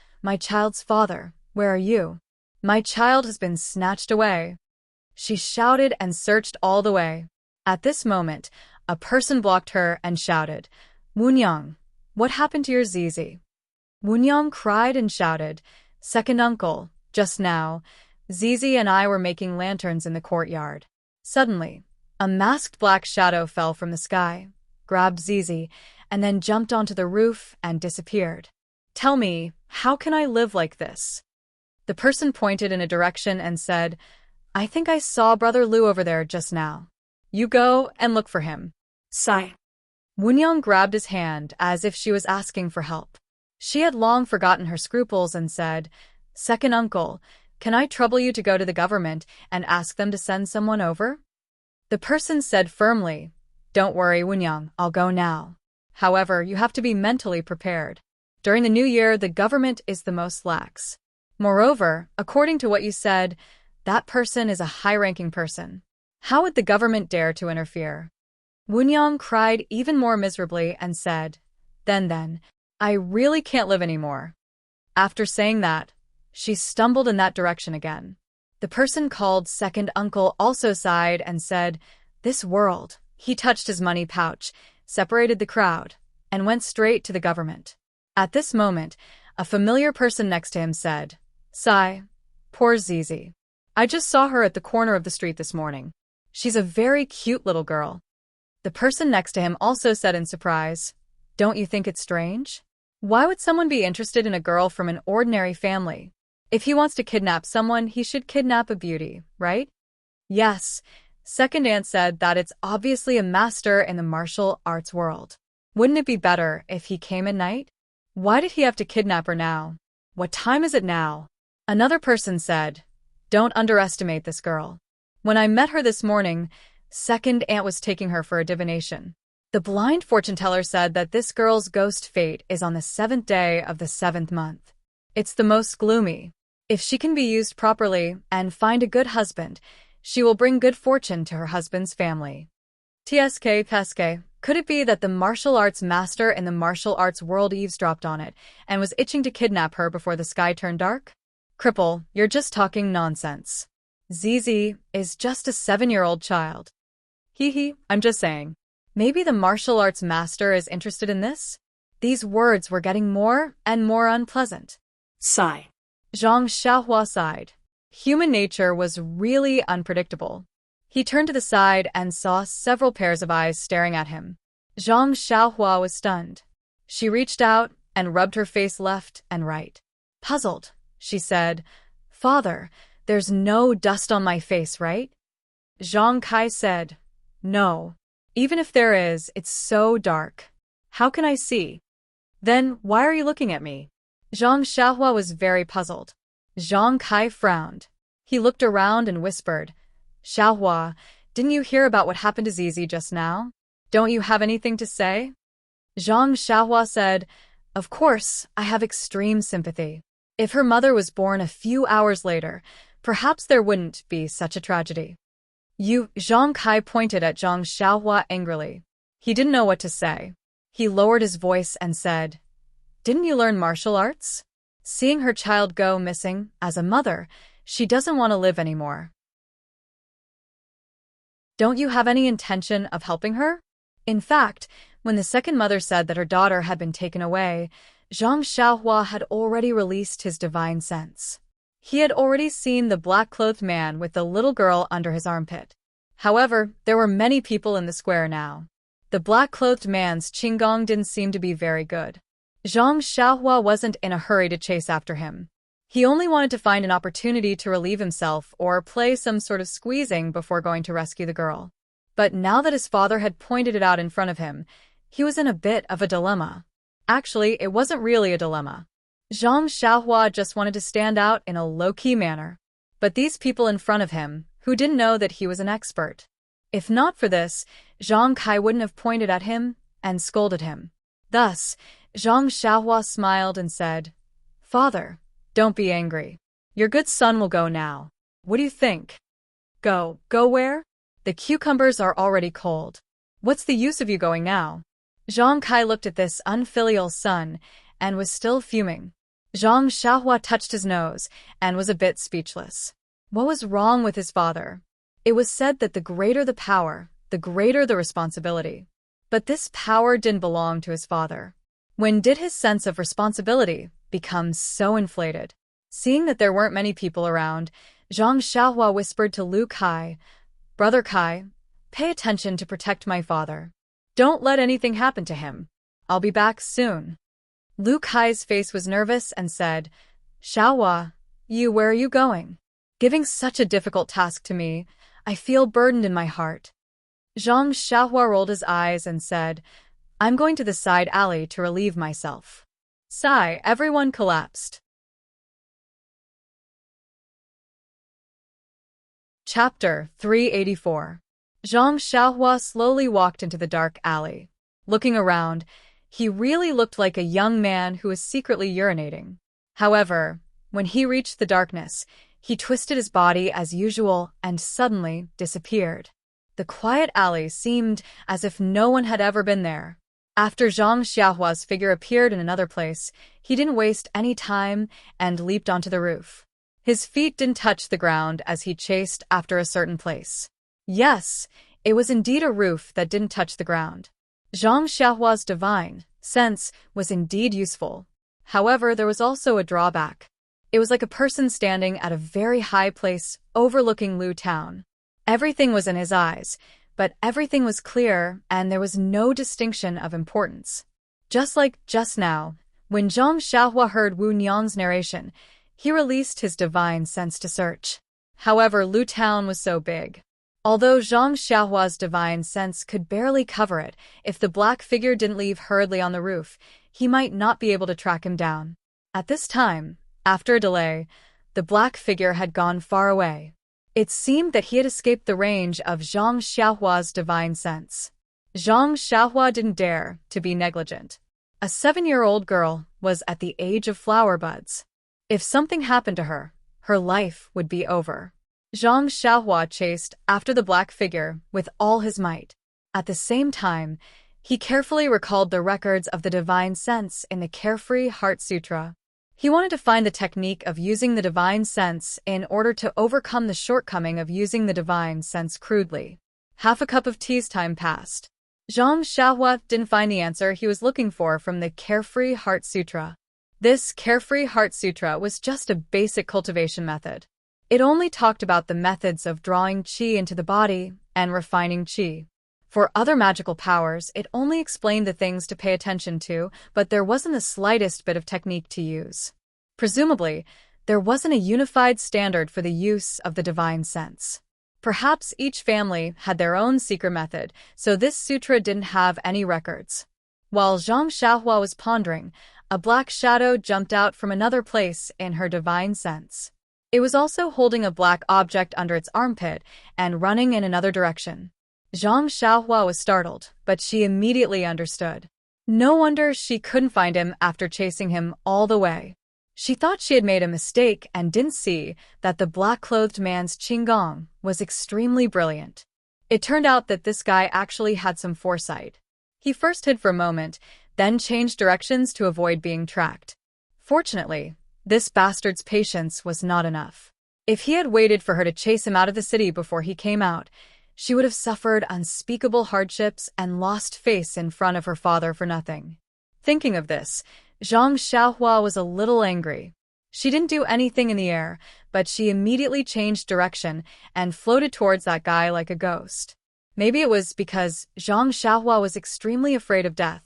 where are you? My child has been snatched away." She shouted and searched all the way. At this moment, a person blocked her and shouted, "Wunyang, what happened to your Zizi?" Wunyang cried and shouted, "Second uncle, just now, Zizi and I were making lanterns in the courtyard." Suddenly, a masked black shadow fell from the sky, grabbed Zizi, and then jumped onto the roof and disappeared. "Tell me, how can I live like this?" The person pointed in a direction and said, "I think I saw Brother Lu over there just now. You go and look for him." Sigh. Wunyang grabbed his hand as if she was asking for help. She had long forgotten her scruples and said, "Second uncle, can I trouble you to go to the government and ask them to send someone over?" The person said firmly, "Don't worry, Wunyang, I'll go now. However, you have to be mentally prepared. During the new year, the government is the most lax. Moreover, according to what you said, that person is a high-ranking person. How would the government dare to interfere?" Wunyang cried even more miserably and said, Then, I really can't live anymore." After saying that, she stumbled in that direction again. The person called second uncle also sighed and said, "This world." He touched his money pouch, separated the crowd, and went straight to the government. At this moment, a familiar person next to him said, "Sigh, poor Zizi. I just saw her at the corner of the street this morning. She's a very cute little girl." The person next to him also said in surprise, "Don't you think it's strange? Why would someone be interested in a girl from an ordinary family? If he wants to kidnap someone, he should kidnap a beauty, right?" "Yes," second aunt said, "that it's obviously a master in the martial arts world. Wouldn't it be better if he came at night? Why did he have to kidnap her now? What time is it now?" Another person said, "Don't underestimate this girl. When I met her this morning, second aunt was taking her for a divination. The blind fortune teller said that this girl's ghost fate is on the 7th day of the 7th month. It's the most gloomy. If she can be used properly and find a good husband, she will bring good fortune to her husband's family." TSK Peske, Could it be that the martial arts master in the martial arts world eavesdropped on it and was itching to kidnap her before the sky turned dark? Cripple, you're just talking nonsense. ZZ is just a 7-year-old child. Hee hee, I'm just saying. Maybe the martial arts master is interested in this? These words were getting more and more unpleasant. Sigh. Zhang Xiaohua sighed. Human nature was really unpredictable. He turned to the side and saw several pairs of eyes staring at him. Zhang Xiaohua was stunned. She reached out and rubbed her face left and right. Puzzled, she said, "Father, there's no dust on my face, right?" Zhang Kai said, "No. Even if there is, it's so dark. How can I see?" "Then why are you looking at me?" Zhang Xiaohua was very puzzled. Zhang Kai frowned. He looked around and whispered, "Xiaohua, didn't you hear about what happened to Zizi just now? Don't you have anything to say?" Zhang Xiaohua said, "Of course, I have extreme sympathy. If her mother was born a few hours later, perhaps there wouldn't be such a tragedy." Zhang Kai pointed at Zhang Xiaohua angrily. He didn't know what to say. He lowered his voice and said, "Didn't you learn martial arts? Seeing her child go missing, as a mother, she doesn't want to live anymore. Don't you have any intention of helping her?" In fact, when the second mother said that her daughter had been taken away, Zhang Xiaohua had already released his divine sense. He had already seen the black-clothed man with the little girl under his armpit. However, there were many people in the square now. The black-clothed man's qinggong didn't seem to be very good. Zhang Xiaohua wasn't in a hurry to chase after him. He only wanted to find an opportunity to relieve himself or play some sort of squeezing before going to rescue the girl. But now that his father had pointed it out in front of him, he was in a bit of a dilemma. Actually, it wasn't really a dilemma. Zhang Xiaohua just wanted to stand out in a low-key manner. But these people in front of him, who didn't know that he was an expert. If not for this, Zhang Kai wouldn't have pointed at him and scolded him. Thus, Zhang Xiaohua smiled and said, "Father, don't be angry. Your good son will go now. What do you think?" Go where? The cucumbers are already cold. What's the use of you going now?" Zhang Kai looked at this unfilial son and was still fuming. Zhang Xiaohua touched his nose and was a bit speechless. What was wrong with his father? It was said that the greater the power, the greater the responsibility. But this power didn't belong to his father. When did his sense of responsibility become so inflated? Seeing that there weren't many people around, Zhang Xiaohua whispered to Lu Kai, "Brother Kai, pay attention to protect my father. Don't let anything happen to him. I'll be back soon." Lu Kai's face was nervous and said, "Xiaohua, where are you going? Giving such a difficult task to me, I feel burdened in my heart." Zhang Xiaohua rolled his eyes and said, "I'm going to the side alley to relieve myself." Sigh, everyone collapsed. Chapter 384. Zhang Xiaohua slowly walked into the dark alley. Looking around, he really looked like a young man who was secretly urinating. However, when he reached the darkness, he twisted his body as usual and suddenly disappeared. The quiet alley seemed as if no one had ever been there. After Zhang Xiaohua's figure appeared in another place, he didn't waste any time and leaped onto the roof. His feet didn't touch the ground as he chased after a certain place. Yes, it was indeed a roof that didn't touch the ground. Zhang Xiaohua's divine sense was indeed useful. However, there was also a drawback. It was like a person standing at a very high place overlooking Lu Town. Everything was in his eyes, but everything was clear and there was no distinction of importance. Just like just now, when Zhang Xiaohua heard Wu Niang's narration, he released his divine sense to search. However, Lu Town was so big. Although Zhang Xiaohua's divine sense could barely cover it, if the black figure didn't leave hurriedly on the roof, he might not be able to track him down. At this time, after a delay, the black figure had gone far away. It seemed that he had escaped the range of Zhang Xiaohua's divine sense. Zhang Xiaohua didn't dare to be negligent. A 7-year-old girl was at the age of flower buds. If something happened to her, her life would be over. Zhang Xiaohua chased after the black figure with all his might. At the same time, He carefully recalled the records of the divine sense in the Carefree Heart Sutra. He wanted to find the technique of using the divine sense in order to overcome the shortcoming of using the divine sense crudely. Half a cup of tea's time passed. Zhang Xiaohua didn't find the answer he was looking for from the Carefree Heart Sutra. This Carefree Heart Sutra was just a basic cultivation method. It only talked about the methods of drawing qi into the body and refining qi. For other magical powers, it only explained the things to pay attention to, but there wasn't the slightest bit of technique to use. Presumably, there wasn't a unified standard for the use of the divine sense. Perhaps each family had their own secret method, so this sutra didn't have any records. While Zhang Xiaohua was pondering, a black shadow jumped out from another place in her divine sense. It was also holding a black object under its armpit and running in another direction. Zhang Xiaohua was startled, but she immediately understood. No wonder she couldn't find him after chasing him all the way. She thought she had made a mistake and didn't see that the black-clothed man's qigong was extremely brilliant. It turned out that this guy actually had some foresight. He first hid for a moment, then changed directions to avoid being tracked. Fortunately, this bastard's patience was not enough. If he had waited for her to chase him out of the city before he came out, she would have suffered unspeakable hardships and lost face in front of her father for nothing. Thinking of this, Zhang Xiaohua was a little angry. She didn't do anything in the air, but she immediately changed direction and floated towards that guy like a ghost. Maybe it was because Zhang Xiaohua was extremely afraid of death,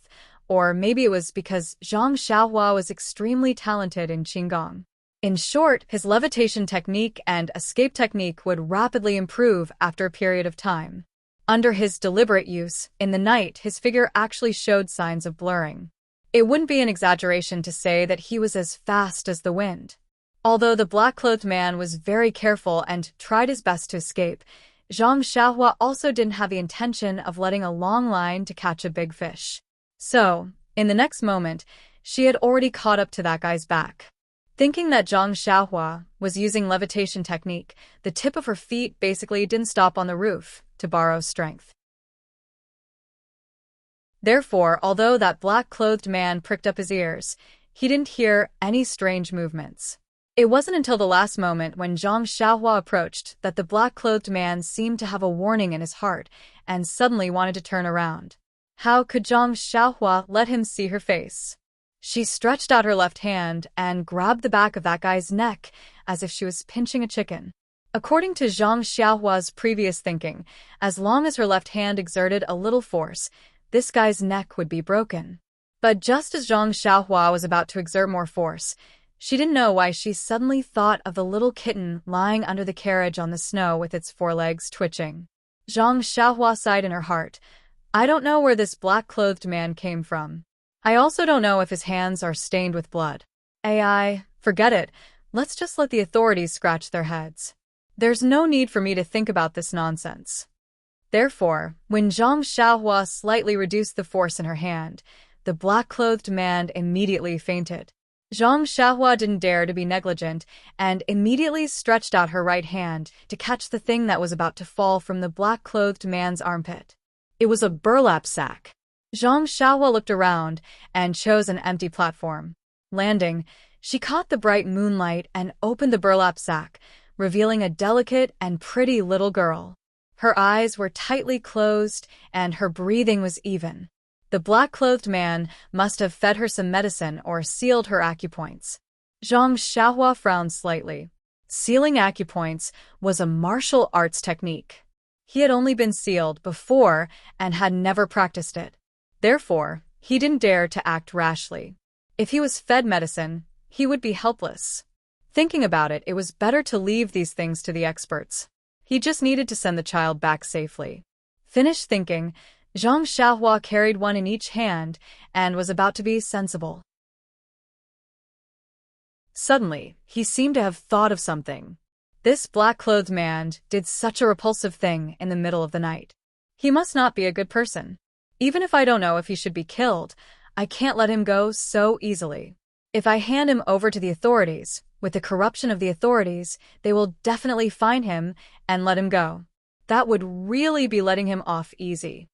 or maybe it was because Zhang Xiaohua was extremely talented in qigong. In short, his levitation technique and escape technique would rapidly improve after a period of time. Under his deliberate use, in the night his figure actually showed signs of blurring. It wouldn't be an exaggeration to say that he was as fast as the wind. Although the black-clothed man was very careful and tried his best to escape, Zhang Xiaohua also didn't have the intention of letting a long line to catch a big fish. So, in the next moment, she had already caught up to that guy's back. Thinking that Zhang Xiaohua was using levitation technique, the tip of her feet basically didn't stop on the roof to borrow strength. Therefore, although that black-clothed man pricked up his ears, he didn't hear any strange movements. It wasn't until the last moment when Zhang Xiaohua approached that the black-clothed man seemed to have a warning in his heart and suddenly wanted to turn around. How could Zhang Xiaohua let him see her face? She stretched out her left hand and grabbed the back of that guy's neck as if she was pinching a chicken. According to Zhang Xiaohua's previous thinking, as long as her left hand exerted a little force, this guy's neck would be broken. But just as Zhang Xiaohua was about to exert more force, she didn't know why she suddenly thought of the little kitten lying under the carriage on the snow with its forelegs twitching. Zhang Xiaohua sighed in her heart. I don't know where this black-clothed man came from. I also don't know if his hands are stained with blood. AI, forget it. Let's just let the authorities scratch their heads. There's no need for me to think about this nonsense. Therefore, when Zhang Xiaohua slightly reduced the force in her hand, the black-clothed man immediately fainted. Zhang Xiaohua didn't dare to be negligent and immediately stretched out her right hand to catch the thing that was about to fall from the black-clothed man's armpit. It was a burlap sack. Zhang Xiaohua looked around and chose an empty platform. Landing, she caught the bright moonlight and opened the burlap sack, revealing a delicate and pretty little girl. Her eyes were tightly closed and her breathing was even. The black-clothed man must have fed her some medicine or sealed her acupoints. Zhang Xiaohua frowned slightly. Sealing acupoints was a martial arts technique. He had only been sealed before and had never practiced it. Therefore, he didn't dare to act rashly. If he was fed medicine, he would be helpless. Thinking about it, it was better to leave these things to the experts. He just needed to send the child back safely. Finished thinking, Zhang Xiaohua carried one in each hand and was about to be sensible. Suddenly, he seemed to have thought of something. This black-clothed man did such a repulsive thing in the middle of the night. He must not be a good person. Even if I don't know if he should be killed, I can't let him go so easily. If I hand him over to the authorities, with the corruption of the authorities, they will definitely find him and let him go. That would really be letting him off easy.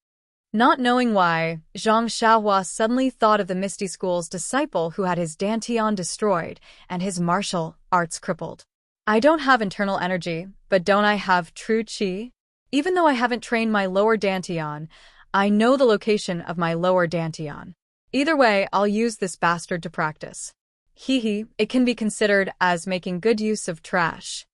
Not knowing why, Zhang Xiaohua suddenly thought of the Misty School's disciple who had his dantian destroyed and his martial arts crippled. I don't have internal energy, but don't I have true qi? Even though I haven't trained my lower dantian, I know the location of my lower dantian. Either way, I'll use this bastard to practice. Hee, it can be considered as making good use of trash.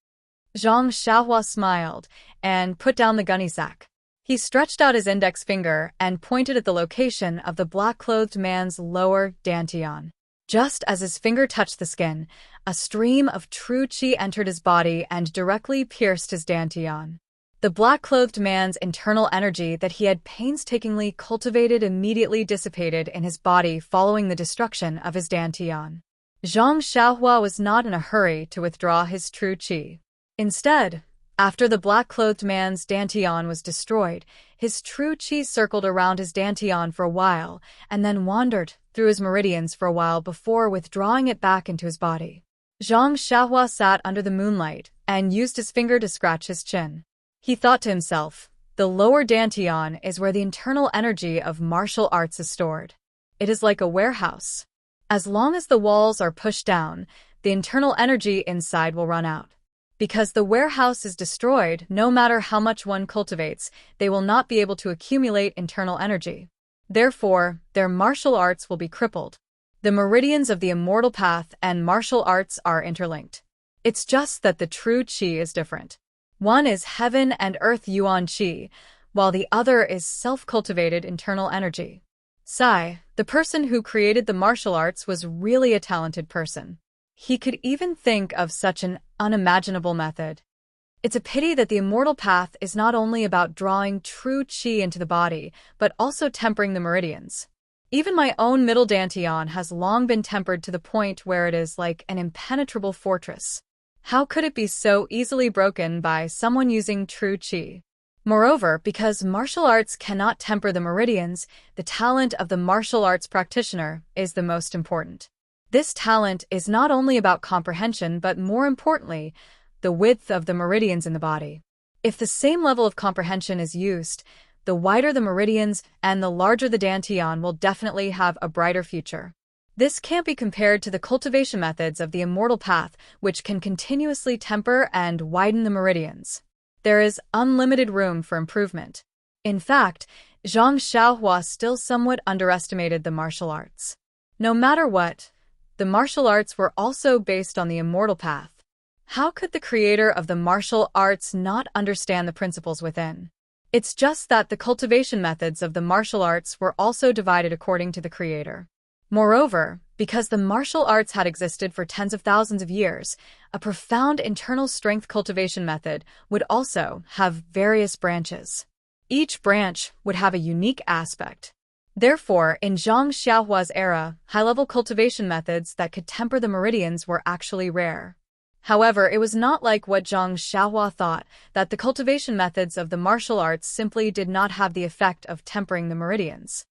Zhang Xiaohua smiled and put down the gunny sack. He stretched out his index finger and pointed at the location of the black-clothed man's lower dantian. Just as his finger touched the skin, a stream of true qi entered his body and directly pierced his dantian. The black-clothed man's internal energy that he had painstakingly cultivated immediately dissipated in his body following the destruction of his dantian. Zhang Xiaohua was not in a hurry to withdraw his true qi. Instead, after the black-clothed man's dantian was destroyed, his true qi circled around his dantian for a while and then wandered through his meridians for a while before withdrawing it back into his body. Zhang Xiaohua sat under the moonlight and used his finger to scratch his chin. He thought to himself, the lower dantian is where the internal energy of martial arts is stored. It is like a warehouse. As long as the walls are pushed down, the internal energy inside will run out. Because the warehouse is destroyed, no matter how much one cultivates, they will not be able to accumulate internal energy. Therefore, their martial arts will be crippled. The meridians of the immortal path and martial arts are interlinked. It's just that the true qi is different. One is heaven and earth yuan qi, while the other is self-cultivated internal energy. Sai, the person who created the martial arts, was really a talented person. He could even think of such an unimaginable method. It's a pity that the immortal path is not only about drawing true qi into the body, but also tempering the meridians. Even my own middle dantian has long been tempered to the point where it is like an impenetrable fortress. How could it be so easily broken by someone using true qi? Moreover, because martial arts cannot temper the meridians, the talent of the martial arts practitioner is the most important. This talent is not only about comprehension but, more importantly, the width of the meridians in the body. If the same level of comprehension is used, the wider the meridians and the larger the dantian will definitely have a brighter future. This can't be compared to the cultivation methods of the immortal path, which can continuously temper and widen the meridians. There is unlimited room for improvement. In fact, Zhang Xiaohua still somewhat underestimated the martial arts. No matter what, the martial arts were also based on the immortal path. How could the creator of the martial arts not understand the principles within? It's just that the cultivation methods of the martial arts were also divided according to the creator. Moreover, because the martial arts had existed for tens of thousands of years, a profound internal strength cultivation method would also have various branches. Each branch would have a unique aspect. Therefore, in Zhang Xiaohua's era, high-level cultivation methods that could temper the meridians were actually rare. However, it was not like what Zhang Xiaohua thought, that the cultivation methods of the martial arts simply did not have the effect of tempering the meridians.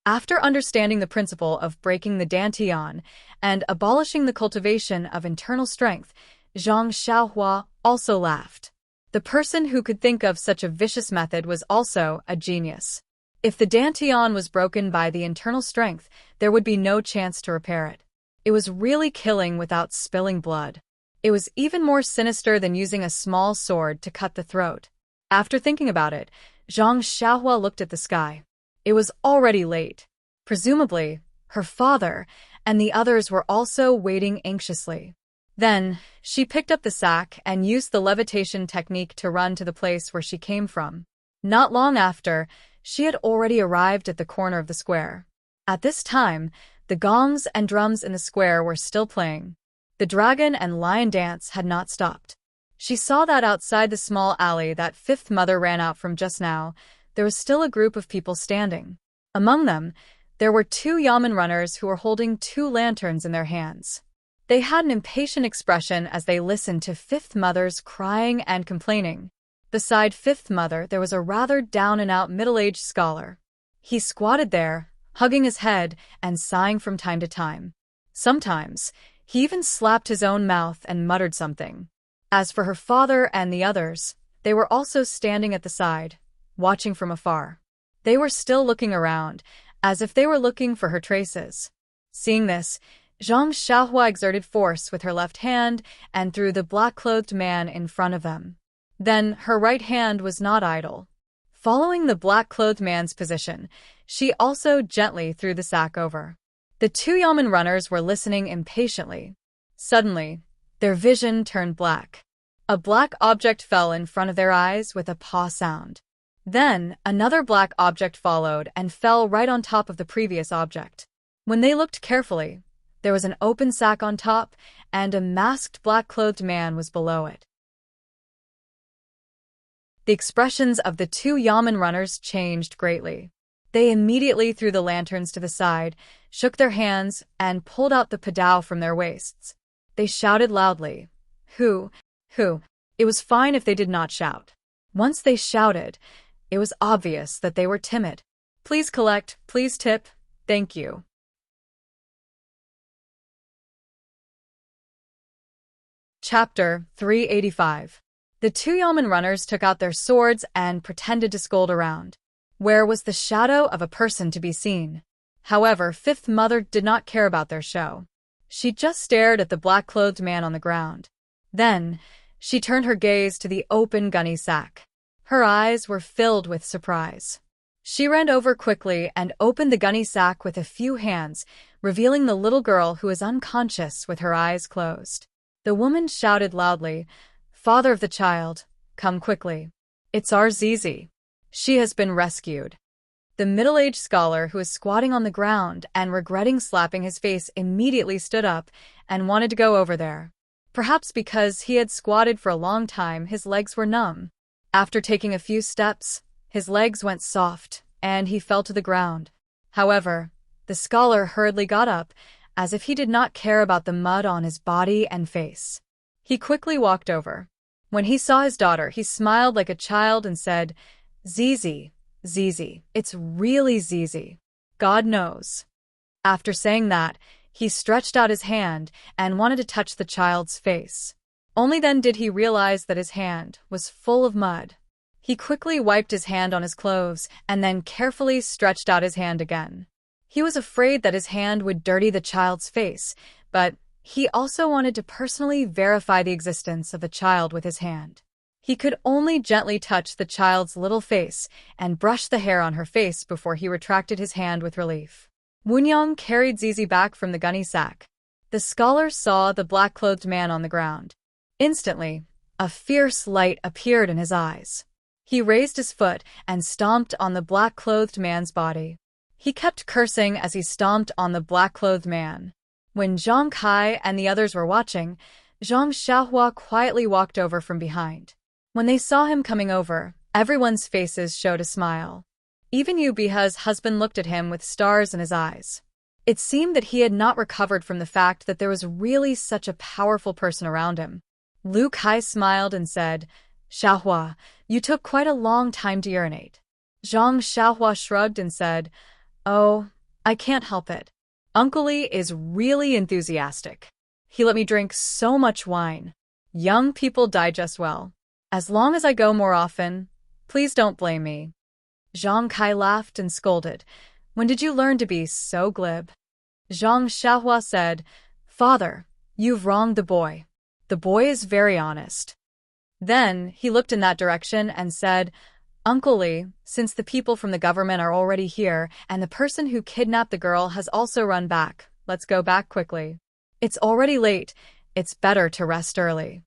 After understanding the principle of breaking the dantian and abolishing the cultivation of internal strength, Zhang Xiaohua also laughed. The person who could think of such a vicious method was also a genius. If the dantian was broken by the internal strength, there would be no chance to repair it. It was really killing without spilling blood. It was even more sinister than using a small sword to cut the throat. After thinking about it, Zhang Xiaohua looked at the sky. It was already late. Presumably, her father and the others were also waiting anxiously. Then, she picked up the sack and used the levitation technique to run to the place where she came from. Not long after, she had already arrived at the corner of the square. At this time, the gongs and drums in the square were still playing. The dragon and lion dance had not stopped. She saw that outside the small alley that Fifth Mother ran out from just now, there was still a group of people standing. Among them, there were two yamen runners who were holding two lanterns in their hands. They had an impatient expression as they listened to Fifth Mother's crying and complaining. Beside Fifth Mother, there was a rather down-and-out middle-aged scholar. He squatted there, hugging his head and sighing from time to time. Sometimes, he even slapped his own mouth and muttered something. As for her father and the others, they were also standing at the side, watching from afar. They were still looking around, as if they were looking for her traces. Seeing this, Zhang Xiaohua exerted force with her left hand and threw the black-clothed man in front of them. Then her right hand was not idle. Following the black-clothed man's position, she also gently threw the sack over. The two Yamen runners were listening impatiently. Suddenly, their vision turned black. A black object fell in front of their eyes with a paw sound. Then, another black object followed and fell right on top of the previous object. When they looked carefully, there was an open sack on top, and a masked black-clothed man was below it. The expressions of the two Yamen runners changed greatly. They immediately threw the lanterns to the side, shook their hands, and pulled out the padao from their waists. They shouted loudly. Who? It was fine if they did not shout. Once they shouted, it was obvious that they were timid. Please collect, please tip, thank you. Chapter 385. The two Yamen runners took out their swords and pretended to scold around. Where was the shadow of a person to be seen? However, Fifth Mother did not care about their show. She just stared at the black-clothed man on the ground. Then, she turned her gaze to the open gunny sack. Her eyes were filled with surprise. She ran over quickly and opened the gunny sack with a few hands, revealing the little girl who was unconscious with her eyes closed. The woman shouted loudly, "Father of the child, come quickly. It's our Zizi. She has been rescued." The middle-aged scholar who was squatting on the ground and regretting slapping his face immediately stood up and wanted to go over there. Perhaps because he had squatted for a long time, his legs were numb. After taking a few steps, his legs went soft, and he fell to the ground. However, the scholar hurriedly got up, as if he did not care about the mud on his body and face. He quickly walked over. When he saw his daughter, he smiled like a child and said, "Zizi, Zizi, it's really Zizi. God knows." After saying that, he stretched out his hand and wanted to touch the child's face. Only then did he realize that his hand was full of mud. He quickly wiped his hand on his clothes and then carefully stretched out his hand again. He was afraid that his hand would dirty the child's face, but he also wanted to personally verify the existence of the child with his hand. He could only gently touch the child's little face and brush the hair on her face before he retracted his hand with relief. Wunyang carried Zizi back from the gunny sack. The scholar saw the black-clothed man on the ground. Instantly, a fierce light appeared in his eyes. He raised his foot and stomped on the black-clothed man's body. He kept cursing as he stomped on the black-clothed man. When Zhang Kai and the others were watching, Zhang Xiaohua quietly walked over from behind. When they saw him coming over, everyone's faces showed a smile. Even Yu Biha's husband looked at him with stars in his eyes. It seemed that he had not recovered from the fact that there was really such a powerful person around him. Lu Kai smiled and said, "Xiaohua, you took quite a long time to urinate." Zhang Xiaohua shrugged and said, "Oh, I can't help it. Uncle Li is really enthusiastic. He let me drink so much wine. Young people digest well. As long as I go more often, please don't blame me." Zhang Kai laughed and scolded, "When did you learn to be so glib?" Zhang Xiaohua said, "Father, you've wronged the boy. The boy is very honest." Then he looked in that direction and said, "Uncle Li, since the people from the government are already here and the person who kidnapped the girl has also run back, let's go back quickly. It's already late. It's better to rest early."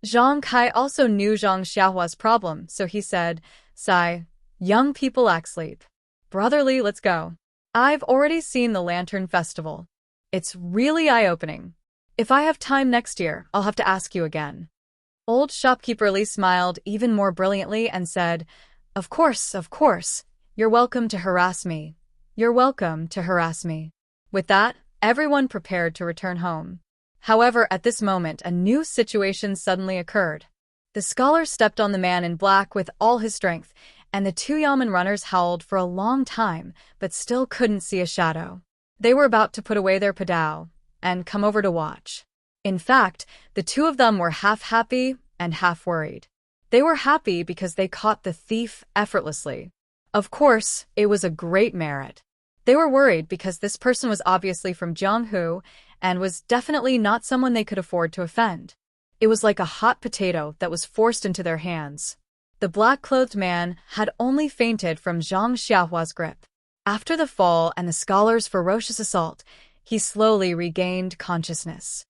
Zhang Kai also knew Zhang Xiaohua's problem, so he said, "Sai, young people act sleep. Brother Li, let's go. I've already seen the Lantern Festival. It's really eye-opening. If I have time next year, I'll have to ask you again." Old shopkeeper Li smiled even more brilliantly and said, of course. You're welcome to harass me. You're welcome to harass me." With that, everyone prepared to return home. However, at this moment, a new situation suddenly occurred. The scholar stepped on the man in black with all his strength, and the two Yamen runners howled for a long time, but still couldn't see a shadow. They were about to put away their padao and come over to watch. In fact, the two of them were half happy and half worried. They were happy because they caught the thief effortlessly. Of course, it was a great merit. They were worried because this person was obviously from Jianghu and was definitely not someone they could afford to offend. It was like a hot potato that was forced into their hands. The black-clothed man had only fainted from Zhang Xiaohua's grip. After the fall and the scholar's ferocious assault, he slowly regained consciousness.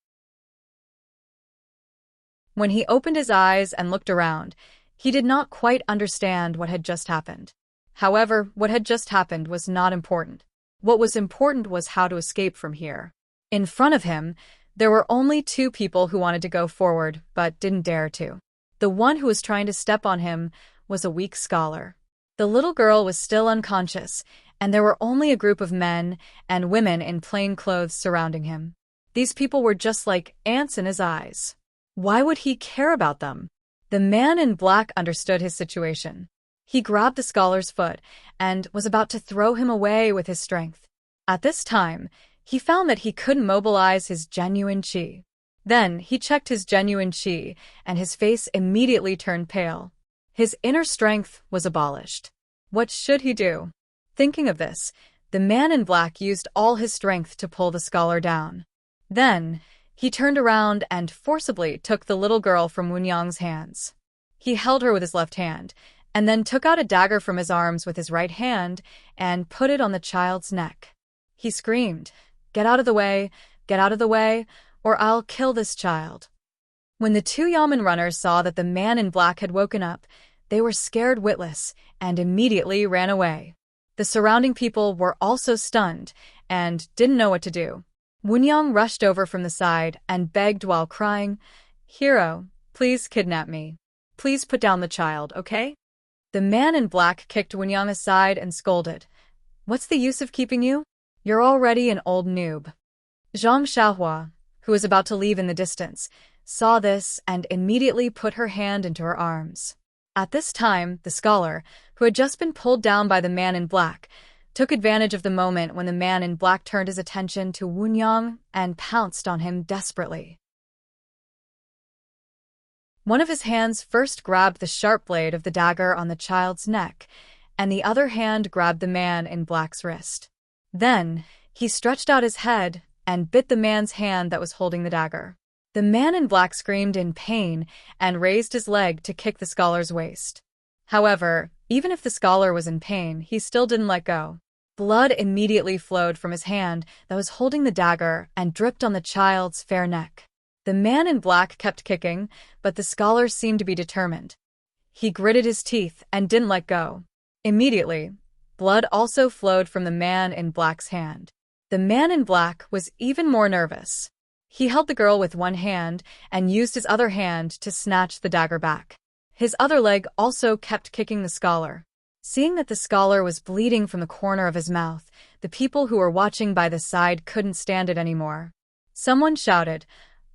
When he opened his eyes and looked around, he did not quite understand what had just happened. However, what had just happened was not important. What was important was how to escape from here. In front of him, there were only two people who wanted to go forward but didn't dare to. The one who was trying to step on him was a weak scholar. The little girl was still unconscious, and there were only a group of men and women in plain clothes surrounding him. These people were just like ants in his eyes. Why would he care about them? The man in black understood his situation. He grabbed the scholar's foot and was about to throw him away with his strength. At this time, he found that he couldn't mobilize his genuine qi. Then he checked his genuine qi, and his face immediately turned pale. His inner strength was abolished. What should he do? Thinking of this, the man in black used all his strength to pull the scholar down. Then, he turned around and forcibly took the little girl from Wunyang's hands. He held her with his left hand, and then took out a dagger from his arms with his right hand and put it on the child's neck. He screamed, get out of the way, or I'll kill this child." When the two Yamen runners saw that the man in black had woken up, they were scared witless and immediately ran away. The surrounding people were also stunned and didn't know what to do. Wunyang rushed over from the side and begged while crying, "Hero, please kidnap me. Please put down the child, okay?" The man in black kicked Wunyang aside and scolded, "What's the use of keeping you? You're already an old noob." Zhang Xiaohua, who was about to leave in the distance, saw this and immediately put her hand into her arms. At this time, the scholar, who had just been pulled down by the man in black, took advantage of the moment when the man in black turned his attention to Wunyang and pounced on him desperately. One of his hands first grabbed the sharp blade of the dagger on the child's neck, and the other hand grabbed the man in black's wrist. Then, he stretched out his head and bit the man's hand that was holding the dagger. The man in black screamed in pain and raised his leg to kick the scholar's waist. However, even if the scholar was in pain, he still didn't let go. Blood immediately flowed from his hand that was holding the dagger and dripped on the child's fair neck. The man in black kept kicking, but the scholar seemed to be determined. He gritted his teeth and didn't let go. Immediately, blood also flowed from the man in black's hand. The man in black was even more nervous. He held the girl with one hand and used his other hand to snatch the dagger back. His other leg also kept kicking the scholar. Seeing that the scholar was bleeding from the corner of his mouth, the people who were watching by the side couldn't stand it anymore. Someone shouted,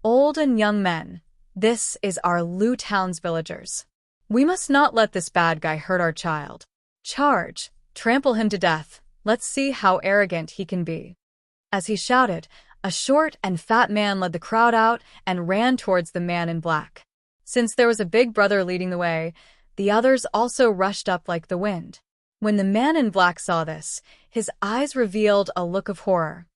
"Old and young men, this is our Lu Town's villagers. We must not let this bad guy hurt our child. Charge, trample him to death, let's see how arrogant he can be." As he shouted, a short and fat man led the crowd out and ran towards the man in black. Since there was a big brother leading the way, the others also rushed up like the wind. When the man in black saw this, his eyes revealed a look of horror.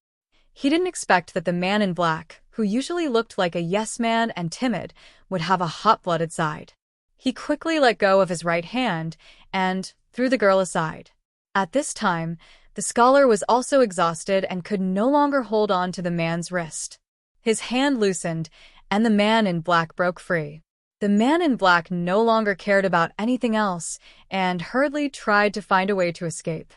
He didn't expect that the man in black, who usually looked like a yes man and timid, would have a hot-blooded side. He quickly let go of his right hand and threw the girl aside. At this time, the scholar was also exhausted and could no longer hold on to the man's wrist. His hand loosened, and the man in black broke free. The man in black no longer cared about anything else and hurriedly tried to find a way to escape.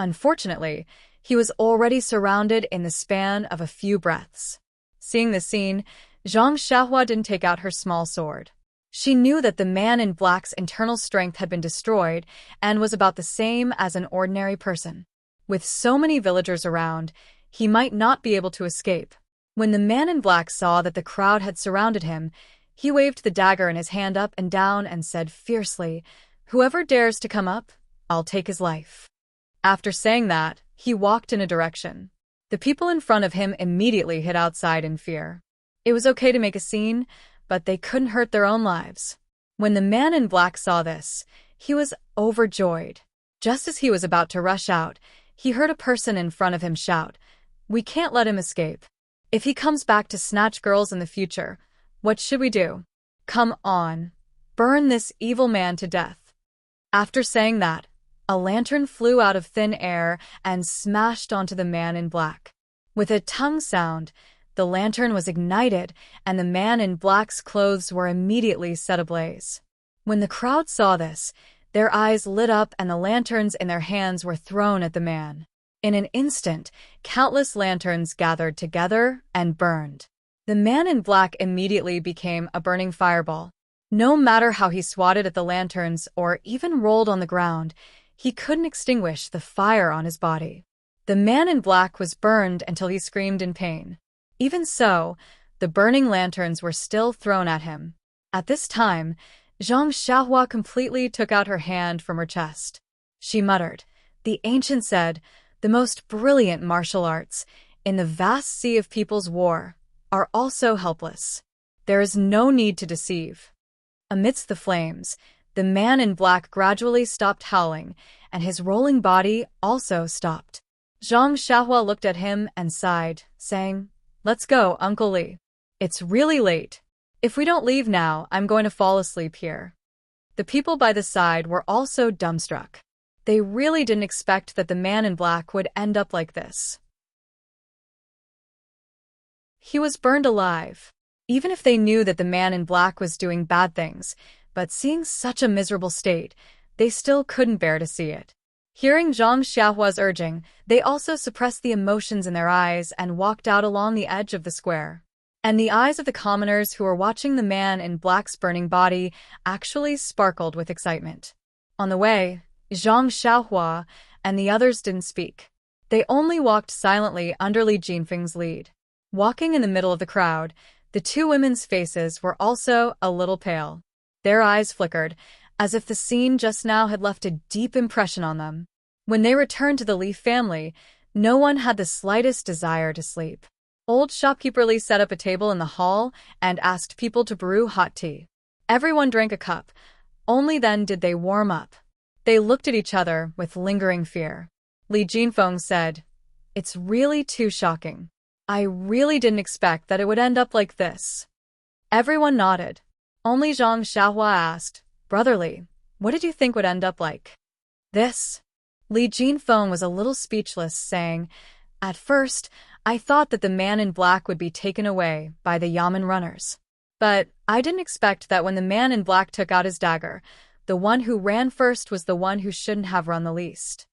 Unfortunately, he was already surrounded in the span of a few breaths. Seeing the scene, Zhang Xiaohua didn't take out her small sword. She knew that the man in black's internal strength had been destroyed and was about the same as an ordinary person. With so many villagers around, he might not be able to escape. When the man in black saw that the crowd had surrounded him, he waved the dagger in his hand up and down and said fiercely, "Whoever dares to come up, I'll take his life." After saying that, he walked in a direction. The people in front of him immediately hid outside in fear. It was okay to make a scene, but they couldn't hurt their own lives. When the man in black saw this, he was overjoyed. Just as he was about to rush out, he heard a person in front of him shout, "We can't let him escape. If he comes back to snatch girls in the future, what should we do? Come on, burn this evil man to death." After saying that, a lantern flew out of thin air and smashed onto the man in black. With a tongue sound, the lantern was ignited, and the man in black's clothes were immediately set ablaze. When the crowd saw this, their eyes lit up and the lanterns in their hands were thrown at the man. In an instant, countless lanterns gathered together and burned. The man in black immediately became a burning fireball. No matter how he swatted at the lanterns or even rolled on the ground, he couldn't extinguish the fire on his body. The man in black was burned until he screamed in pain. Even so, the burning lanterns were still thrown at him. At this time, Zhang Xiaohua completely took out her hand from her chest. She muttered, "The ancient said, the most brilliant martial arts, in the vast sea of people's war, are also helpless. There is no need to deceive." Amidst the flames, the man in black gradually stopped howling, and his rolling body also stopped. Zhang Xiaohua looked at him and sighed, saying, "Let's go, Uncle Li. It's really late. If we don't leave now, I'm going to fall asleep here." The people by the side were also dumbstruck. They really didn't expect that the man in black would end up like this. He was burned alive. Even if they knew that the man in black was doing bad things, but seeing such a miserable state, they still couldn't bear to see it. Hearing Zhang Xiaohua's urging, they also suppressed the emotions in their eyes and walked out along the edge of the square. And the eyes of the commoners who were watching the man in black's burning body actually sparkled with excitement. On the way, Zhang Xiaohua and the others didn't speak. They only walked silently under Li Jinfeng's lead. Walking in the middle of the crowd, the two women's faces were also a little pale. Their eyes flickered, as if the scene just now had left a deep impression on them. When they returned to the Li family, no one had the slightest desire to sleep. Old shopkeeper Li set up a table in the hall and asked people to brew hot tea. Everyone drank a cup. Only then did they warm up. They looked at each other with lingering fear. Li Jinfeng said, "It's really too shocking. I really didn't expect that it would end up like this." Everyone nodded. Only Zhang Xiaohua asked, "Brother Li, what did you think would end up like this?" Li Jinfeng was a little speechless, saying, "At first, I thought that the man in black would be taken away by the Yamen runners. But I didn't expect that when the man in black took out his dagger, the one who ran first was the one who shouldn't have run the least."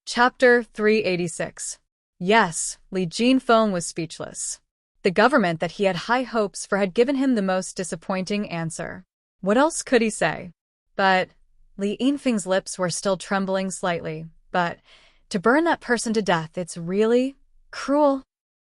Chapter 386. Yes, Li Jinfeng was speechless. The government that he had high hopes for had given him the most disappointing answer. What else could he say? But Li Jinfeng's lips were still trembling slightly. "But to burn that person to death, it's really cruel,"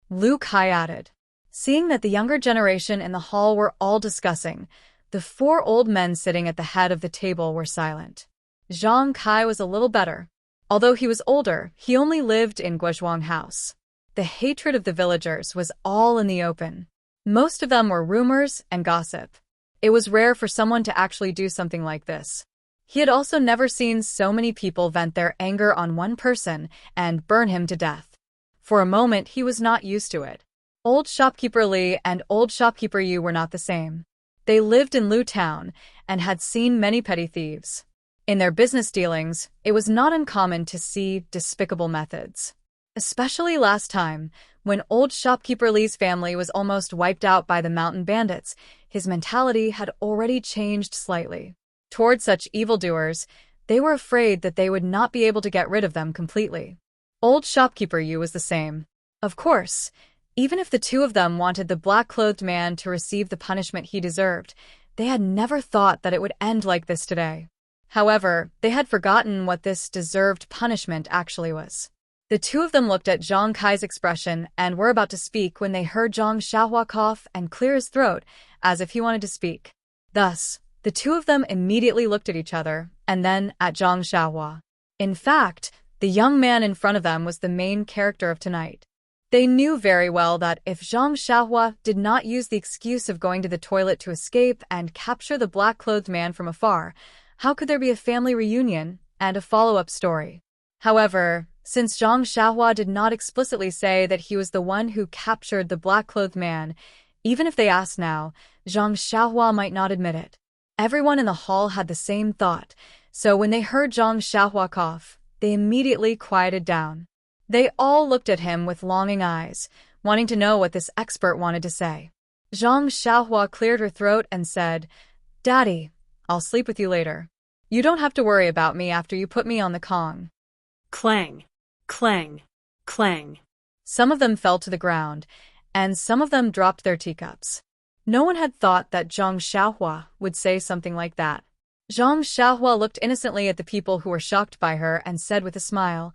Lu Kai added. Seeing that the younger generation in the hall were all discussing, the four old men sitting at the head of the table were silent. Zhang Kai was a little better. Although he was older, he only lived in Guozhuang House. The hatred of the villagers was all in the open. Most of them were rumors and gossip. It was rare for someone to actually do something like this. He had also never seen so many people vent their anger on one person and burn him to death. For a moment, he was not used to it. Old shopkeeper Li and old shopkeeper Yu were not the same. They lived in Lu Town and had seen many petty thieves. In their business dealings, it was not uncommon to see despicable methods. Especially last time, when old shopkeeper Li's family was almost wiped out by the mountain bandits, his mentality had already changed slightly. Toward such evildoers, they were afraid that they would not be able to get rid of them completely. Old shopkeeper Yu was the same. Of course, even if the two of them wanted the black-clothed man to receive the punishment he deserved, they had never thought that it would end like this today. However, they had forgotten what this deserved punishment actually was. The two of them looked at Zhang Kai's expression and were about to speak when they heard Zhang Xiaohua cough and clear his throat, as if he wanted to speak. Thus, the two of them immediately looked at each other, and then at Zhang Xiaohua. In fact, the young man in front of them was the main character of tonight. They knew very well that if Zhang Xiaohua did not use the excuse of going to the toilet to escape and capture the black-clothed man from afar, how could there be a family reunion and a follow-up story? However, since Zhang Xiaohua did not explicitly say that he was the one who captured the black-clothed man, even if they asked now, Zhang Xiaohua might not admit it. Everyone in the hall had the same thought, so when they heard Zhang Xiaohua cough, they immediately quieted down. They all looked at him with longing eyes, wanting to know what this expert wanted to say. Zhang Xiaohua cleared her throat and said, "Daddy, I'll sleep with you later. You don't have to worry about me after you put me on the Kong." Clang, clang, clang. Some of them fell to the ground, and some of them dropped their teacups. No one had thought that Zhang Xiaohua would say something like that. Zhang Xiaohua looked innocently at the people who were shocked by her and said with a smile,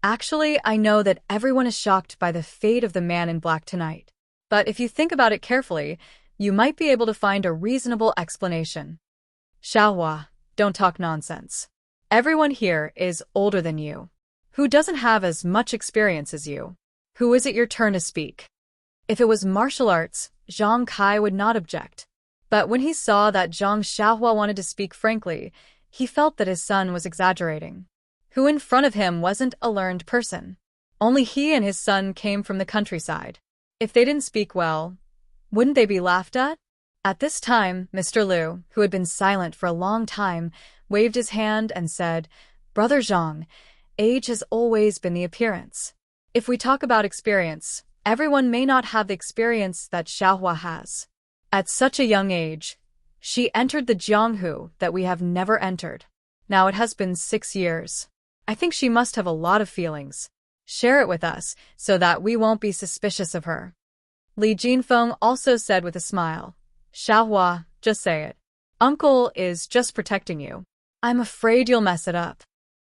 "Actually, I know that everyone is shocked by the fate of the man in black tonight. But if you think about it carefully, you might be able to find a reasonable explanation." "Xiaohua, don't talk nonsense. Everyone here is older than you. Who doesn't have as much experience as you? Who is it your turn to speak?" If it was martial arts, Zhang Kai would not object. But when he saw that Zhang Xiaohua wanted to speak frankly, he felt that his son was exaggerating. Who in front of him wasn't a learned person. Only he and his son came from the countryside. If they didn't speak well, wouldn't they be laughed at? At this time, Mr. Liu, who had been silent for a long time, waved his hand and said, "Brother Zhang, age has always been the appearance. If we talk about experience, everyone may not have the experience that Xiaohua has. At such a young age, she entered the Jianghu that we have never entered. Now it has been 6 years. I think she must have a lot of feelings. Share it with us so that we won't be suspicious of her." Li Jinfeng also said with a smile, "Xiaohua, just say it. Uncle is just protecting you. I'm afraid you'll mess it up."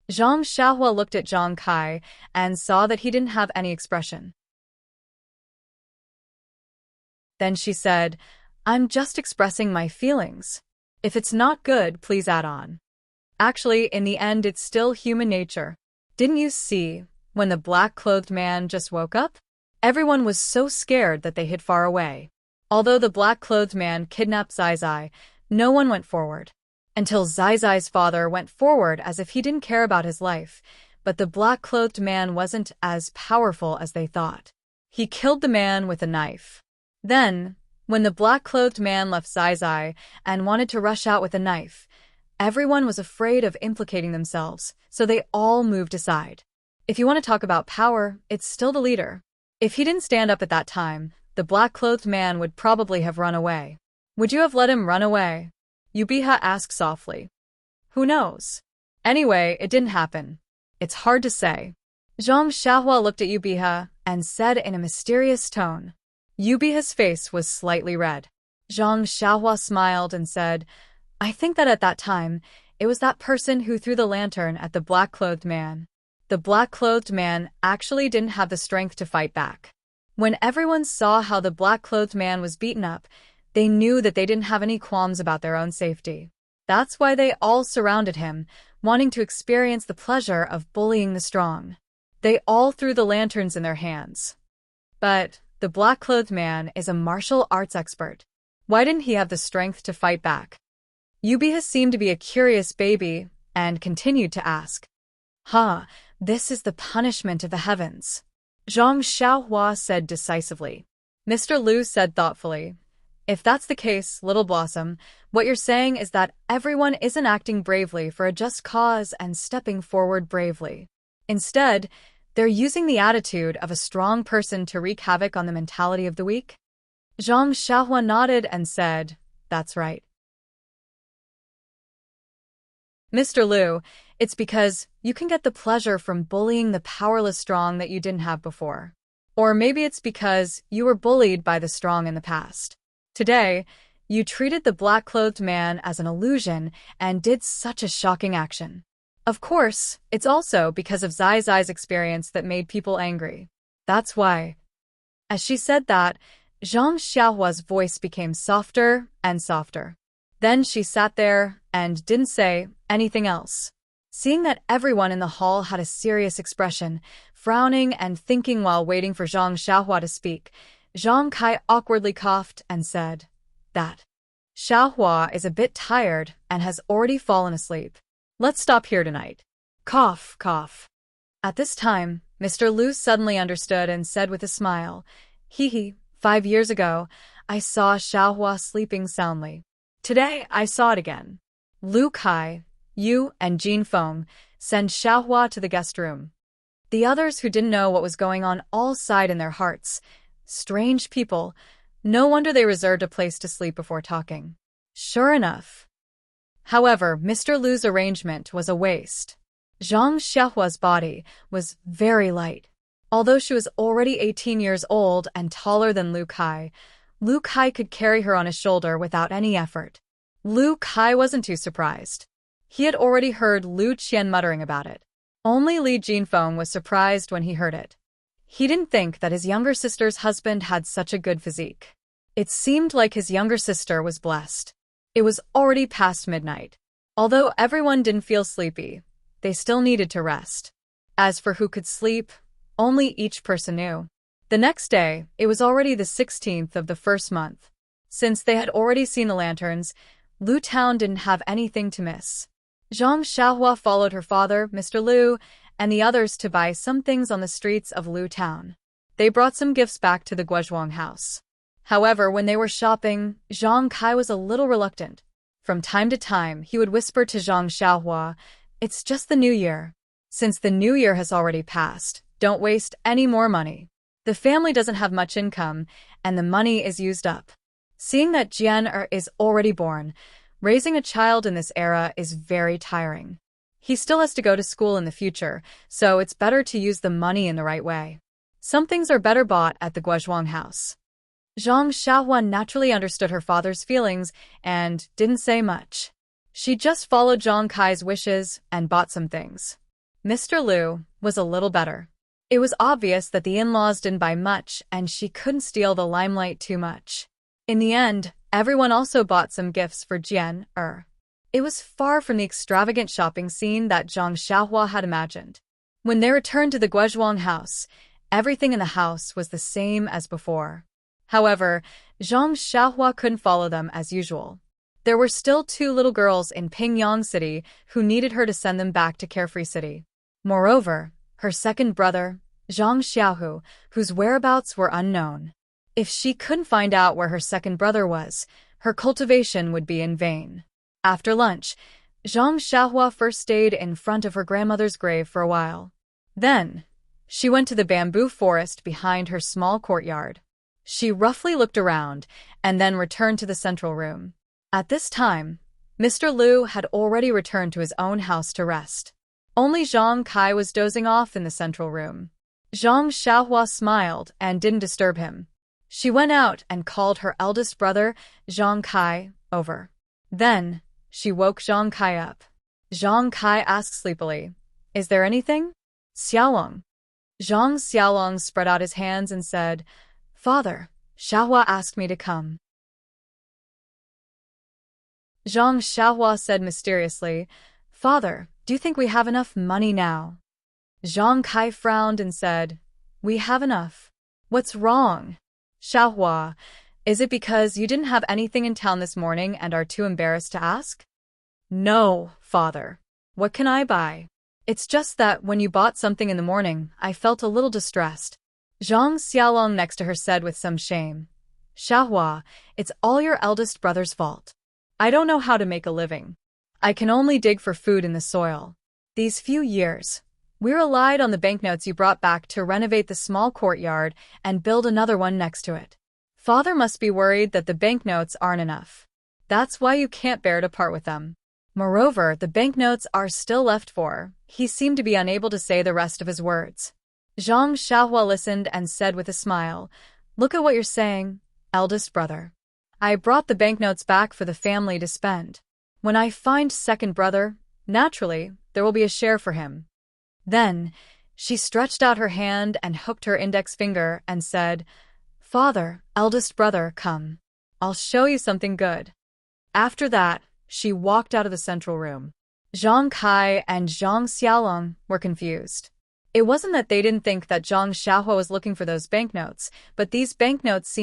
Zhang Xiaohua looked at Zhang Kai and saw that he didn't have any expression. Then she said, "I'm just expressing my feelings. If it's not good, please add on. Actually, in the end, it's still human nature. Didn't you see when the black-clothed man just woke up? Everyone was so scared that they hid far away. Although the black-clothed man kidnapped Zai Zai, no one went forward. Until Zai Zai's father went forward as if he didn't care about his life, but the black-clothed man wasn't as powerful as they thought. He killed the man with a knife. Then, when the black-clothed man left Zai Zai and wanted to rush out with a knife, everyone was afraid of implicating themselves, so they all moved aside. If you want to talk about power, it's still the leader. If he didn't stand up at that time, the black-clothed man would probably have run away. Would you have let him run away?" Yubiha asked softly. "Who knows? Anyway, it didn't happen. It's hard to say." Zhang Xiaohua looked at Yubiha and said in a mysterious tone. Yubiha's face was slightly red. Zhang Xiaohua smiled and said, "I think that at that time, it was that person who threw the lantern at the black-clothed man. The black-clothed man actually didn't have the strength to fight back. When everyone saw how the black-clothed man was beaten up, they knew that they didn't have any qualms about their own safety. That's why they all surrounded him, wanting to experience the pleasure of bullying the strong. They all threw the lanterns in their hands. But the black-clothed man is a martial arts expert. Why didn't he have the strength to fight back?" Yubiha seemed to be a curious baby and continued to ask. This is the punishment of the heavens," Zhang Xiaohua said decisively. Mr. Liu said thoughtfully, "If that's the case, Little Blossom, what you're saying is that everyone isn't acting bravely for a just cause and stepping forward bravely. Instead, they're using the attitude of a strong person to wreak havoc on the mentality of the weak?" Zhang Xiaohua nodded and said, "That's right." "Mr. Liu, it's because you can get the pleasure from bullying the powerless strong that you didn't have before. Or maybe it's because you were bullied by the strong in the past. Today, you treated the black-clothed man as an illusion and did such a shocking action. Of course, it's also because of Zai Zai's experience that made people angry. That's why." As she said that, Zhang Xiaohua's voice became softer and softer. Then she sat there and didn't say anything else. Seeing that everyone in the hall had a serious expression, frowning and thinking while waiting for Zhang Xiaohua to speak, Zhang Kai awkwardly coughed and said that Xiaohua is a bit tired and has already fallen asleep. Let's stop here tonight. Cough, cough. At this time, Mr. Liu suddenly understood and said with a smile, Hee, 5 years ago, I saw Xiaohua sleeping soundly. Today, I saw it again. Lu Kai, you, and Jin Feng send Xiaohua to the guest room. The others who didn't know what was going on all sighed in their hearts. Strange people. No wonder they reserved a place to sleep before talking. Sure enough. However, Mr. Liu's arrangement was a waste. Zhang Xiaohua's body was very light. Although she was already 18 years old and taller than Lu Kai could carry her on his shoulder without any effort. Lu Kai wasn't too surprised. He had already heard Lu Qian muttering about it. Only Li Jinfeng was surprised when he heard it. He didn't think that his younger sister's husband had such a good physique. It seemed like his younger sister was blessed. It was already past midnight. Although everyone didn't feel sleepy, they still needed to rest. As for who could sleep, only each person knew. The next day, it was already the 16th of the first month. Since they had already seen the lanterns, Lu Town didn't have anything to miss. Zhang Xiaohua followed her father, Mr. Liu, and the others to buy some things on the streets of Lu Town. They brought some gifts back to the Guozhuang house. However, when they were shopping, Zhang Kai was a little reluctant. From time to time, he would whisper to Zhang Xiaohua, It's just the new year. Since the new year has already passed, don't waste any more money. The family doesn't have much income, and the money is used up. Seeing that Jian is already born, raising a child in this era is very tiring. He still has to go to school in the future, so it's better to use the money in the right way. Some things are better bought at the Guozhuang house. Zhang Xiaohua naturally understood her father's feelings and didn't say much. She just followed Zhang Kai's wishes and bought some things. Mr. Liu was a little better. It was obvious that the in-laws didn't buy much and she couldn't steal the limelight too much. In the end, everyone also bought some gifts for Jian. It was far from the extravagant shopping scene that Zhang Xiaohua had imagined. When they returned to the Guozhuang house, everything in the house was the same as before. However, Zhang Xiaohua couldn't follow them as usual. There were still 2 little girls in Pingyang City who needed her to send them back to Carefree City. Moreover, her second brother, Zhang Xiaohu, whose whereabouts were unknown. If she couldn't find out where her second brother was, her cultivation would be in vain. After lunch, Zhang Xiaohua first stayed in front of her grandmother's grave for a while. Then, she went to the bamboo forest behind her small courtyard. She roughly looked around and then returned to the central room. At this time, Mr. Liu had already returned to his own house to rest. Only Zhang Kai was dozing off in the central room. Zhang Xiaohua smiled and didn't disturb him. She went out and called her eldest brother, Zhang Kai, over. Then, she woke Zhang Kai up. Zhang Kai asked sleepily, Is there anything? Xiaolong. Zhang Xiaolong spread out his hands and said, Father, Xiaohua asked me to come. Zhang Xiaohua said mysteriously, Father, do you think we have enough money now? Zhang Kai frowned and said, We have enough. What's wrong? Xiaohua, is it because you didn't have anything in town this morning and are too embarrassed to ask? No, Father. What can I buy? It's just that when you bought something in the morning, I felt a little distressed. Zhang Xiaolong next to her said with some shame, Xiaohua, it's all your eldest brother's fault. I don't know how to make a living. I can only dig for food in the soil. These few years, we relied on the banknotes you brought back to renovate the small courtyard and build another one next to it. Father must be worried that the banknotes aren't enough. That's why you can't bear to part with them. Moreover, the banknotes are still left for. He seemed to be unable to say the rest of his words. Zhang Xiaohua listened and said with a smile, Look at what you're saying, eldest brother. I brought the banknotes back for the family to spend. When I find second brother, naturally, there will be a share for him. Then, she stretched out her hand and hooked her index finger and said, Father, eldest brother, come. I'll show you something good. After that, she walked out of the central room. Zhang Kai and Zhang Xiaolong were confused. It wasn't that they didn't think that Zhang Xiaohua was looking for those banknotes, but these banknotes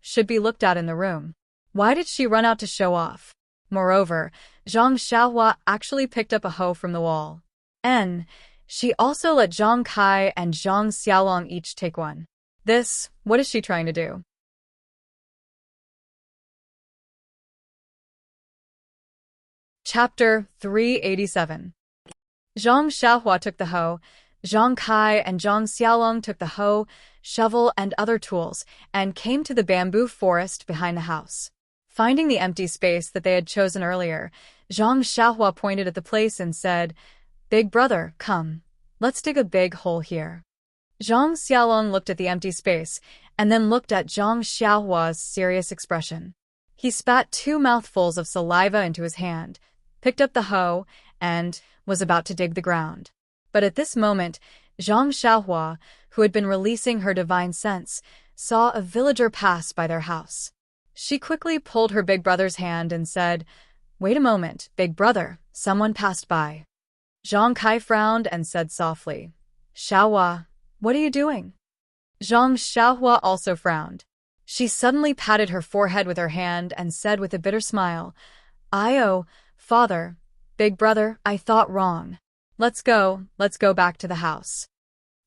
should be looked at in the room. Why did she run out to show off? Moreover, Zhang Xiaohua actually picked up a hoe from the wall. And she also let Zhang Kai and Zhang Xiaolong each take one. What is she trying to do? Chapter 387. Zhang Xiaohua took the hoe, Zhang Kai and Zhang Xiaolong took the hoe, shovel, and other tools, and came to the bamboo forest behind the house. Finding the empty space that they had chosen earlier, Zhang Xiaohua pointed at the place and said, "Big brother, come. Let's dig a big hole here." Zhang Xiaolong looked at the empty space, and then looked at Zhang Xiaohua's serious expression. He spat 2 mouthfuls of saliva into his hand, picked up the hoe, and was about to dig the ground. But at this moment, Zhang Xiaohua, who had been releasing her divine sense, saw a villager pass by their house. She quickly pulled her big brother's hand and said, "Wait a moment, big brother, someone passed by." Zhang Kai frowned and said softly, "Xiaohua, what are you doing?" Zhang Xiaohua also frowned. She suddenly patted her forehead with her hand and said with a bitter smile, Father, big brother, I thought wrong. Let's go back to the house."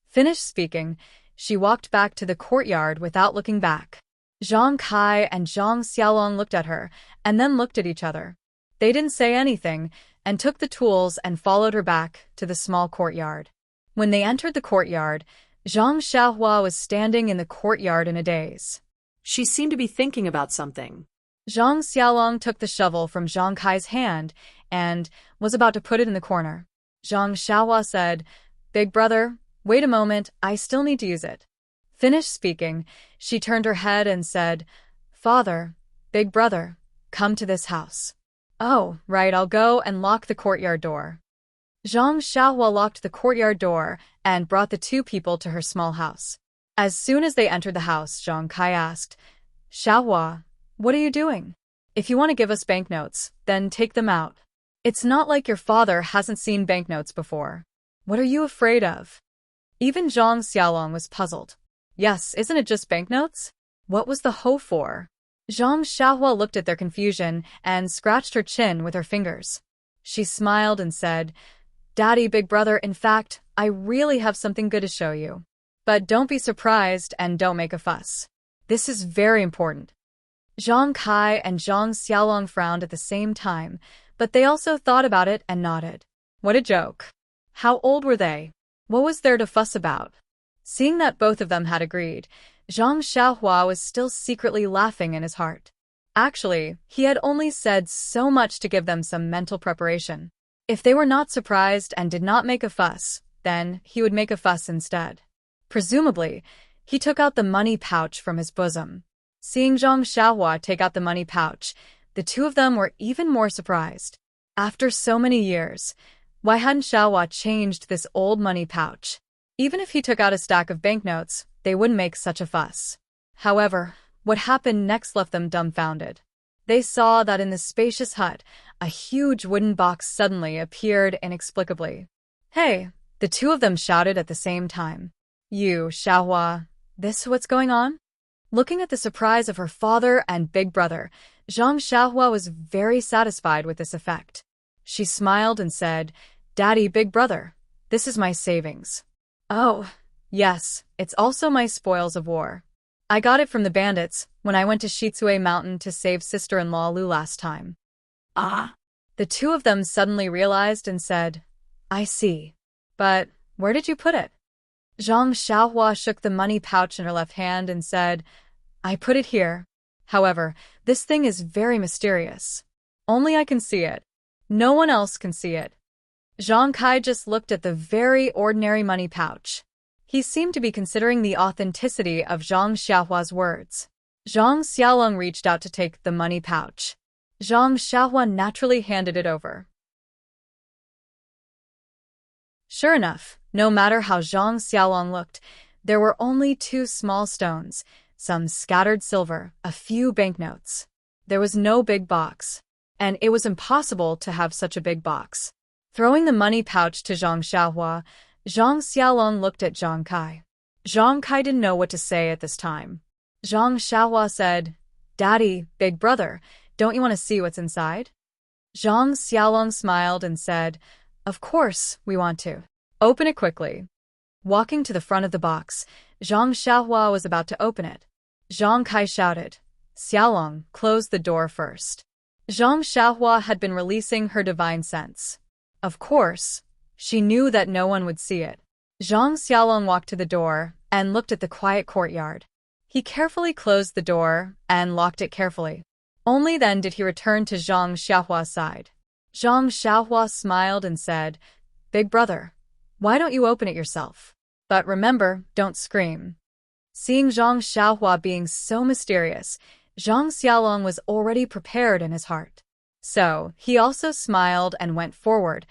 Finished speaking, she walked back to the courtyard without looking back. Zhang Kai and Zhang Xiaolong looked at her, and then looked at each other. They didn't say anything, and took the tools and followed her back to the small courtyard. When they entered the courtyard, Zhang Xiaohua was standing in the courtyard in a daze. She seemed to be thinking about something. Zhang Xiaolong took the shovel from Zhang Kai's hand and was about to put it in the corner. Zhang Xiaohua said, "Big brother, wait a moment, I still need to use it." Finished speaking, she turned her head and said, "Father, big brother, come to this house." "Oh, right, I'll go and lock the courtyard door." Zhang Xiaohua locked the courtyard door and brought the 2 people to her small house. As soon as they entered the house, Zhang Kai asked, "Xiaohua, what are you doing? If you want to give us banknotes, then take them out. It's not like your father hasn't seen banknotes before. What are you afraid of?" Even Zhang Xiaolong was puzzled. "Yes, isn't it just banknotes? What was the hoe for?" Zhang Xiaohua looked at their confusion and scratched her chin with her fingers. She smiled and said, "Daddy, big brother, in fact, I really have something good to show you. But don't be surprised and don't make a fuss. This is very important." Zhang Kai and Zhang Xiaolong frowned at the same time, but they also thought about it and nodded. What a joke. How old were they? What was there to fuss about? Seeing that both of them had agreed, Zhang Xiaohua was still secretly laughing in his heart. Actually, he had only said so much to give them some mental preparation. If they were not surprised and did not make a fuss, then he would make a fuss instead. Presumably, he took out the money pouch from his bosom. Seeing Zhang Xiaohua take out the money pouch, the 2 of them were even more surprised. After so many years, why hadn't Xiaohua changed this old money pouch? Even if he took out a stack of banknotes, they wouldn't make such a fuss. However, what happened next left them dumbfounded. They saw that in the spacious hut, a huge wooden box suddenly appeared inexplicably. "Hey!" the 2 of them shouted at the same time. "You, Xiaohua, this what's going on?" Looking at the surprise of her father and big brother, Zhang Xiaohua was very satisfied with this effect. She smiled and said, "Daddy, big brother, this is my savings." "Oh, yes, it's also my spoils of war. I got it from the bandits when I went to Shitsue Mountain to save sister-in-law Lu last time." Ah. The 2 of them suddenly realized and said, "I see. But where did you put it?" Zhang Xiaohua shook the money pouch in her left hand and said, "I put it here. However, this thing is very mysterious. Only I can see it. No one else can see it." Zhang Kai just looked at the very ordinary money pouch. He seemed to be considering the authenticity of Zhang Xiaohua's words. Zhang Xiaolong reached out to take the money pouch. Zhang Xiaohua naturally handed it over. Sure enough, no matter how Zhang Xiaolong looked, there were only 2 small stones, some scattered silver, a few banknotes. There was no big box, and it was impossible to have such a big box. Throwing the money pouch to Zhang Xiaohua, Zhang Xiaolong looked at Zhang Kai. Zhang Kai didn't know what to say at this time. Zhang Xiaohua said, "Daddy, big brother, don't you want to see what's inside?" Zhang Xiaolong smiled and said, "Of course, we want to. Open it quickly." Walking to the front of the box, Zhang Xiaohua was about to open it. Zhang Kai shouted, "Xiaolong, close the door first." Zhang Xiaohua had been releasing her divine sense. Of course, she knew that no one would see it. Zhang Xiaolong walked to the door and looked at the quiet courtyard. He carefully closed the door and locked it carefully. Only then did he return to Zhang Xiaohua's side. Zhang Xiaohua smiled and said, "Big brother, why don't you open it yourself? But remember, don't scream." Seeing Zhang Xiaohua being so mysterious, Zhang Xiaolong was already prepared in his heart. So, he also smiled and went forward,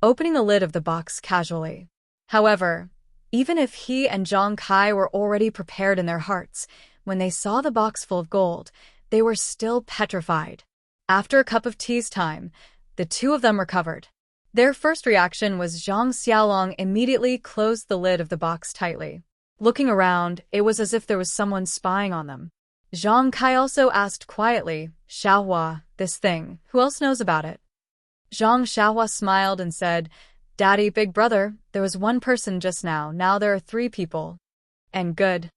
opening the lid of the box casually. However, even if he and Zhang Kai were already prepared in their hearts, when they saw the box full of gold, they were still petrified. After a cup of tea's time, the two of them recovered. Their first reaction was Zhang Xiaolong immediately closed the lid of the box tightly. Looking around, it was as if there was someone spying on them. Zhang Kai also asked quietly, "Xiaohua, this thing, who else knows about it?" Zhang Xiaohua smiled and said, "Daddy, big brother, there was one person just now, now there are 3 people. And good."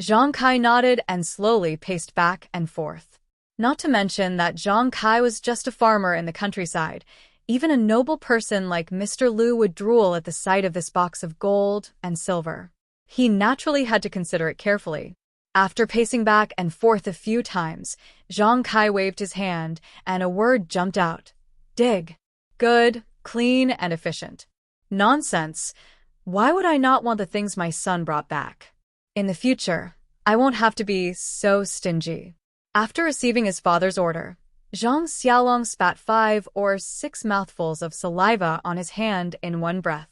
Zhang Kai nodded and slowly paced back and forth. Not to mention that Zhang Kai was just a farmer in the countryside. Even a noble person like Mr. Liu would drool at the sight of this box of gold and silver. He naturally had to consider it carefully. After pacing back and forth a few times, Zhang Kai waved his hand, and a word jumped out. "Dig." Good, clean, and efficient. Nonsense. Why would I not want the things my son brought back? In the future, I won't have to be so stingy. After receiving his father's order, Zhang Xiaolong spat 5 or 6 mouthfuls of saliva on his hand in one breath.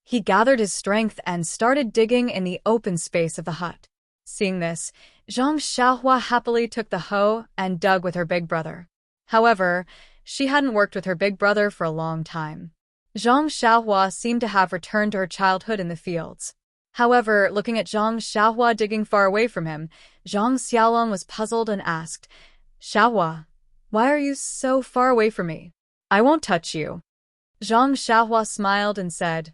He gathered his strength and started digging in the open space of the hut. Seeing this, Zhang Xiaohua happily took the hoe and dug with her big brother. However, she hadn't worked with her big brother for a long time. Zhang Xiaohua seemed to have returned to her childhood in the fields. However, looking at Zhang Xiaohua digging far away from him, Zhang Xiaolong was puzzled and asked, "Xiaohua, why are you so far away from me? I won't touch you." Zhang Xiaohua smiled and said,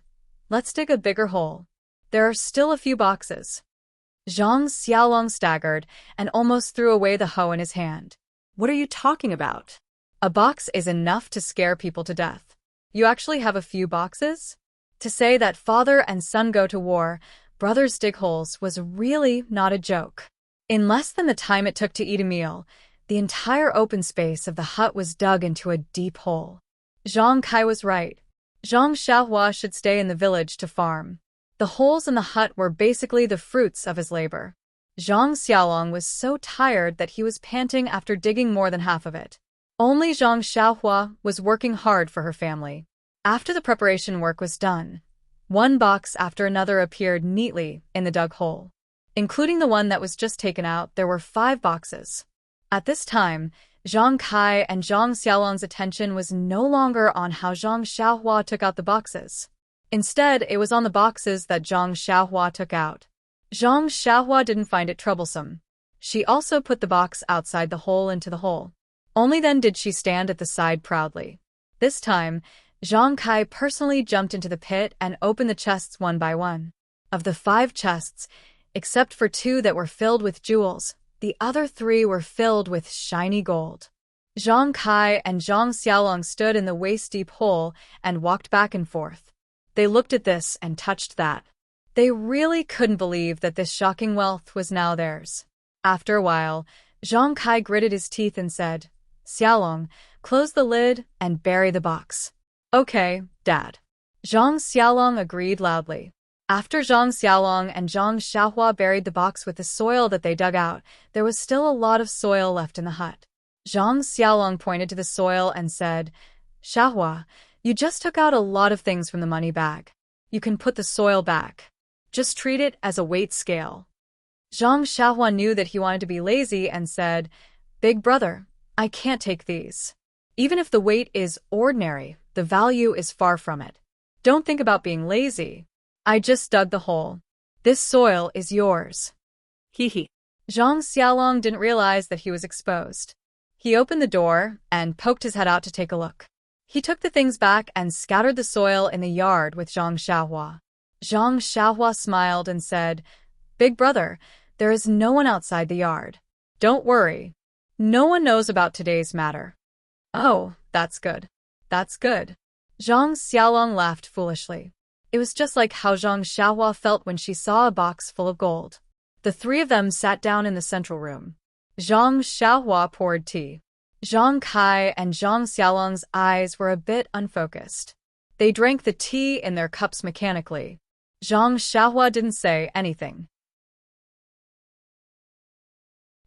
"Let's dig a bigger hole. There are still a few boxes." Zhang Xiaolong staggered and almost threw away the hoe in his hand. What are you talking about? A box is enough to scare people to death. You actually have a few boxes? To say that father and son go to war, brothers dig holes was really not a joke. In less than the time it took to eat a meal, the entire open space of the hut was dug into a deep hole. Zhang Kai was right. Zhang Xiaohua should stay in the village to farm. The holes in the hut were basically the fruits of his labor. Zhang Xiaolong was so tired that he was panting after digging more than half of it. Only Zhang Xiaohua was working hard for her family. After the preparation work was done, one box after another appeared neatly in the dug hole. Including the one that was just taken out, there were 5 boxes. At this time, Zhang Kai and Zhang Xiaolong's attention was no longer on how Zhang Xiaohua took out the boxes. Instead, it was on the boxes that Zhang Xiaohua took out. Zhang Xiaohua didn't find it troublesome. She also put the box outside the hole into the hole. Only then did she stand at the side proudly. This time, Zhang Kai personally jumped into the pit and opened the chests one by one. Of the 5 chests, except for 2 that were filled with jewels, the other 3 were filled with shiny gold. Zhang Kai and Zhang Xiaolong stood in the waist-deep hole and walked back and forth. They looked at this and touched that. They really couldn't believe that this shocking wealth was now theirs. After a while, Zhang Kai gritted his teeth and said, "Xiaolong, close the lid and bury the box." "Okay, Dad." Zhang Xiaolong agreed loudly. After Zhang Xiaolong and Zhang Xiaohua buried the box with the soil that they dug out, there was still a lot of soil left in the hut. Zhang Xiaolong pointed to the soil and said, "Xiaohua, you just took out a lot of things from the money bag. You can put the soil back. Just treat it as a weight scale." Zhang Xiaohua knew that he wanted to be lazy and said, "Big brother, I can't take these." Even if the weight is ordinary, the value is far from it. Don't think about being lazy. I just dug the hole. This soil is yours. Hee hee. Zhang Xiaolong didn't realize that he was exposed. He opened the door and poked his head out to take a look. He took the things back and scattered the soil in the yard with Zhang Xiaohua. Zhang Xiaohua smiled and said, "Big brother, there is no one outside the yard. Don't worry. No one knows about today's matter." "Oh, that's good. That's good." Zhang Xiaolong laughed foolishly. It was just like how Zhang Xiaohua felt when she saw a box full of gold. The three of them sat down in the central room. Zhang Xiaohua poured tea. Zhang Kai and Zhang Xiaolong's eyes were a bit unfocused. They drank the tea in their cups mechanically. Zhang Xiaohua didn't say anything.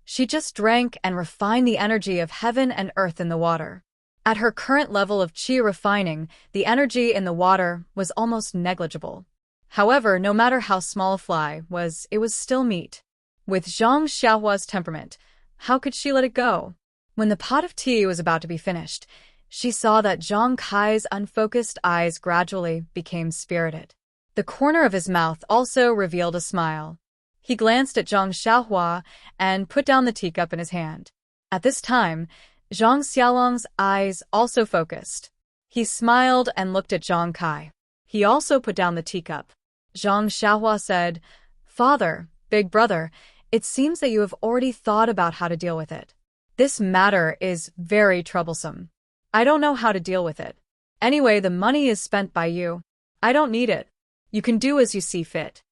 She just drank and refined the energy of heaven and earth in the water. At her current level of qi refining, the energy in the water was almost negligible. However, no matter how small a fly was, it was still meat. With Zhang Xiaohua's temperament, how could she let it go? When the pot of tea was about to be finished, she saw that Zhang Kai's unfocused eyes gradually became spirited. The corner of his mouth also revealed a smile. He glanced at Zhang Xiaohua and put down the teacup in his hand. At this time, Zhang Xiaolong's eyes also focused. He smiled and looked at Zhang Kai. He also put down the teacup. Zhang Xiaohua said, "Father, big brother, it seems that you have already thought about how to deal with it. This matter is very troublesome. I don't know how to deal with it. Anyway, the money is spent by you. I don't need it. You can do as you see fit."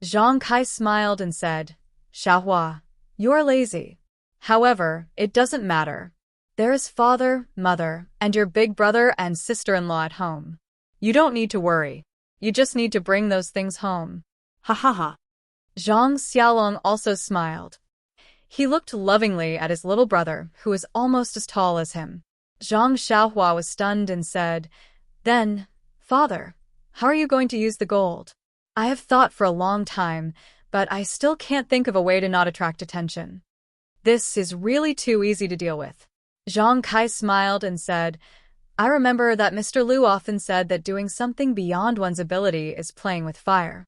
Zhang Kai smiled and said, "Xiaohua, you're lazy. However, it doesn't matter. There is father, mother, and your big brother and sister-in-law at home. You don't need to worry. You just need to bring those things home." Ha ha ha. Zhang Xiaolong also smiled. He looked lovingly at his little brother, who was almost as tall as him. Zhang Xiaohua was stunned and said, "Then, father, how are you going to use the gold? I have thought for a long time, but I still can't think of a way to not attract attention. This is really too easy to deal with." Zhang Kai smiled and said, "I remember that Mr. Liu often said that doing something beyond one's ability is playing with fire."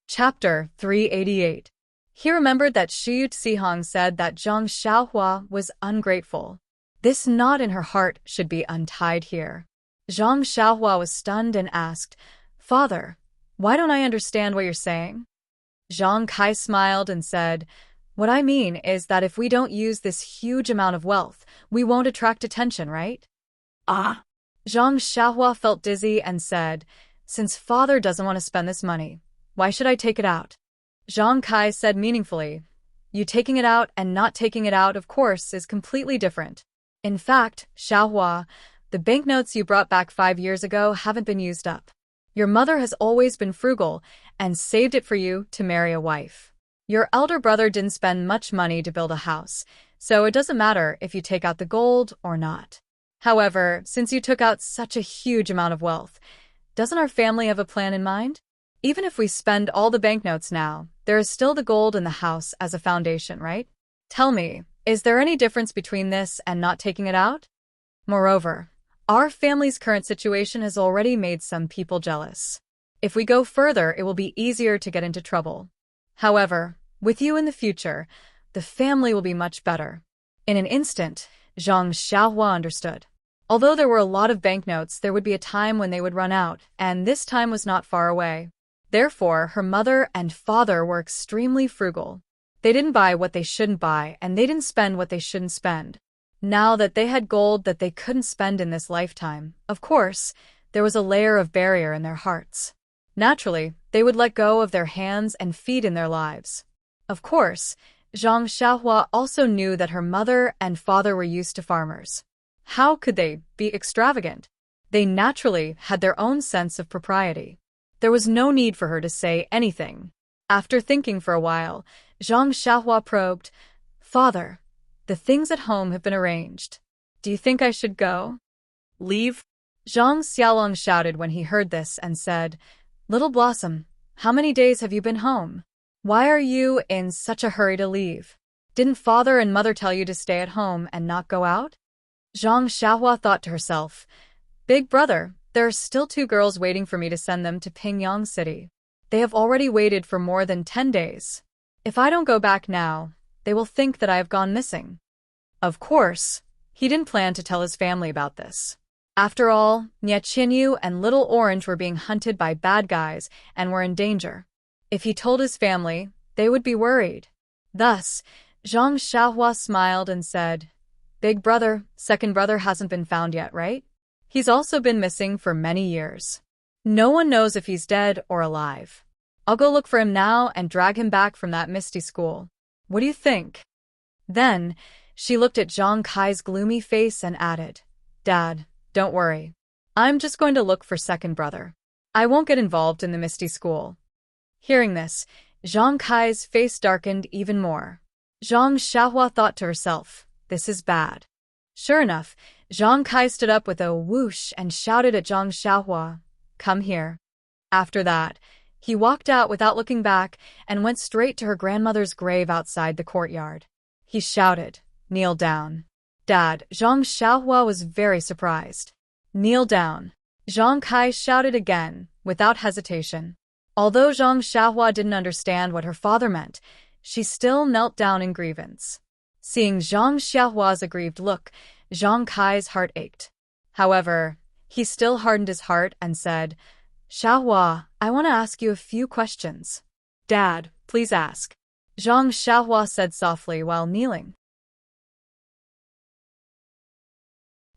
Chapter 388. He remembered that Xu Cihong said that Zhang Xiaohua was ungrateful. This knot in her heart should be untied here. Zhang Xiaohua was stunned and asked, "Father, why don't I understand what you're saying?" Zhang Kai smiled and said, "What I mean is that if we don't use this huge amount of wealth, we won't attract attention, right?" Ah. Zhang Xiaohua felt dizzy and said, "Since father doesn't want to spend this money, why should I take it out?" Zhang Kai said meaningfully, "You taking it out and not taking it out, of course, is completely different. In fact, Xiaohua, the banknotes you brought back 5 years ago haven't been used up. Your mother has always been frugal and saved it for you to marry a wife. Your elder brother didn't spend much money to build a house, so it doesn't matter if you take out the gold or not. However, since you took out such a huge amount of wealth, doesn't our family have a plan in mind? Even if we spend all the banknotes now, there is still the gold in the house as a foundation, right? Tell me, is there any difference between this and not taking it out? Moreover, our family's current situation has already made some people jealous. If we go further, it will be easier to get into trouble. However, with you in the future, the family will be much better." In an instant, Zhang Xiaohua understood. Although there were a lot of banknotes, there would be a time when they would run out, and this time was not far away. Therefore, her mother and father were extremely frugal. They didn't buy what they shouldn't buy, and they didn't spend what they shouldn't spend. Now that they had gold that they couldn't spend in this lifetime, of course, there was a layer of barrier in their hearts. Naturally, they would let go of their hands and feet in their lives. Of course, Zhang Xiaohua also knew that her mother and father were used to farmers. How could they be extravagant? They naturally had their own sense of propriety. There was no need for her to say anything. After thinking for a while, Zhang Xiaohua probed, "Father, the things at home have been arranged. Do you think I should go?" "Leave?" Zhang Xiaolong shouted when he heard this and said, "Little Blossom, how many days have you been home?" Why are you in such a hurry to leave? Didn't father and mother tell you to stay at home and not go out? Zhang Xiaohua thought to herself, Big brother, there are still 2 girls waiting for me to send them to Pingyang City. They have already waited for more than 10 days. If I don't go back now, they will think that I have gone missing. Of course, he didn't plan to tell his family about this. After all, Nie Qinyu and Little Orange were being hunted by bad guys and were in danger. If he told his family, they would be worried. Thus, Zhang Xiaohua smiled and said, Big brother, second brother hasn't been found yet, right? He's also been missing for many years. No one knows if he's dead or alive. I'll go look for him now and drag him back from that misty school. What do you think? Then, she looked at Zhang Kai's gloomy face and added, Dad, don't worry. I'm just going to look for second brother. I won't get involved in the misty school. Hearing this, Zhang Kai's face darkened even more. Zhang Xiaohua thought to herself, this is bad. Sure enough, Zhang Kai stood up with a whoosh and shouted at Zhang Xiaohua, Come here. After that, he walked out without looking back and went straight to her grandmother's grave outside the courtyard. He shouted, Kneel down. Dad, Zhang Xiaohua was very surprised. Kneel down. Zhang Kai shouted again, without hesitation. Although Zhang Xiaohua didn't understand what her father meant, she still knelt down in grievance. Seeing Zhang Xiaohua's aggrieved look, Zhang Kai's heart ached. However, he still hardened his heart and said, Xiaohua, I want to ask you a few questions. Dad, please ask. Zhang Xiaohua said softly while kneeling.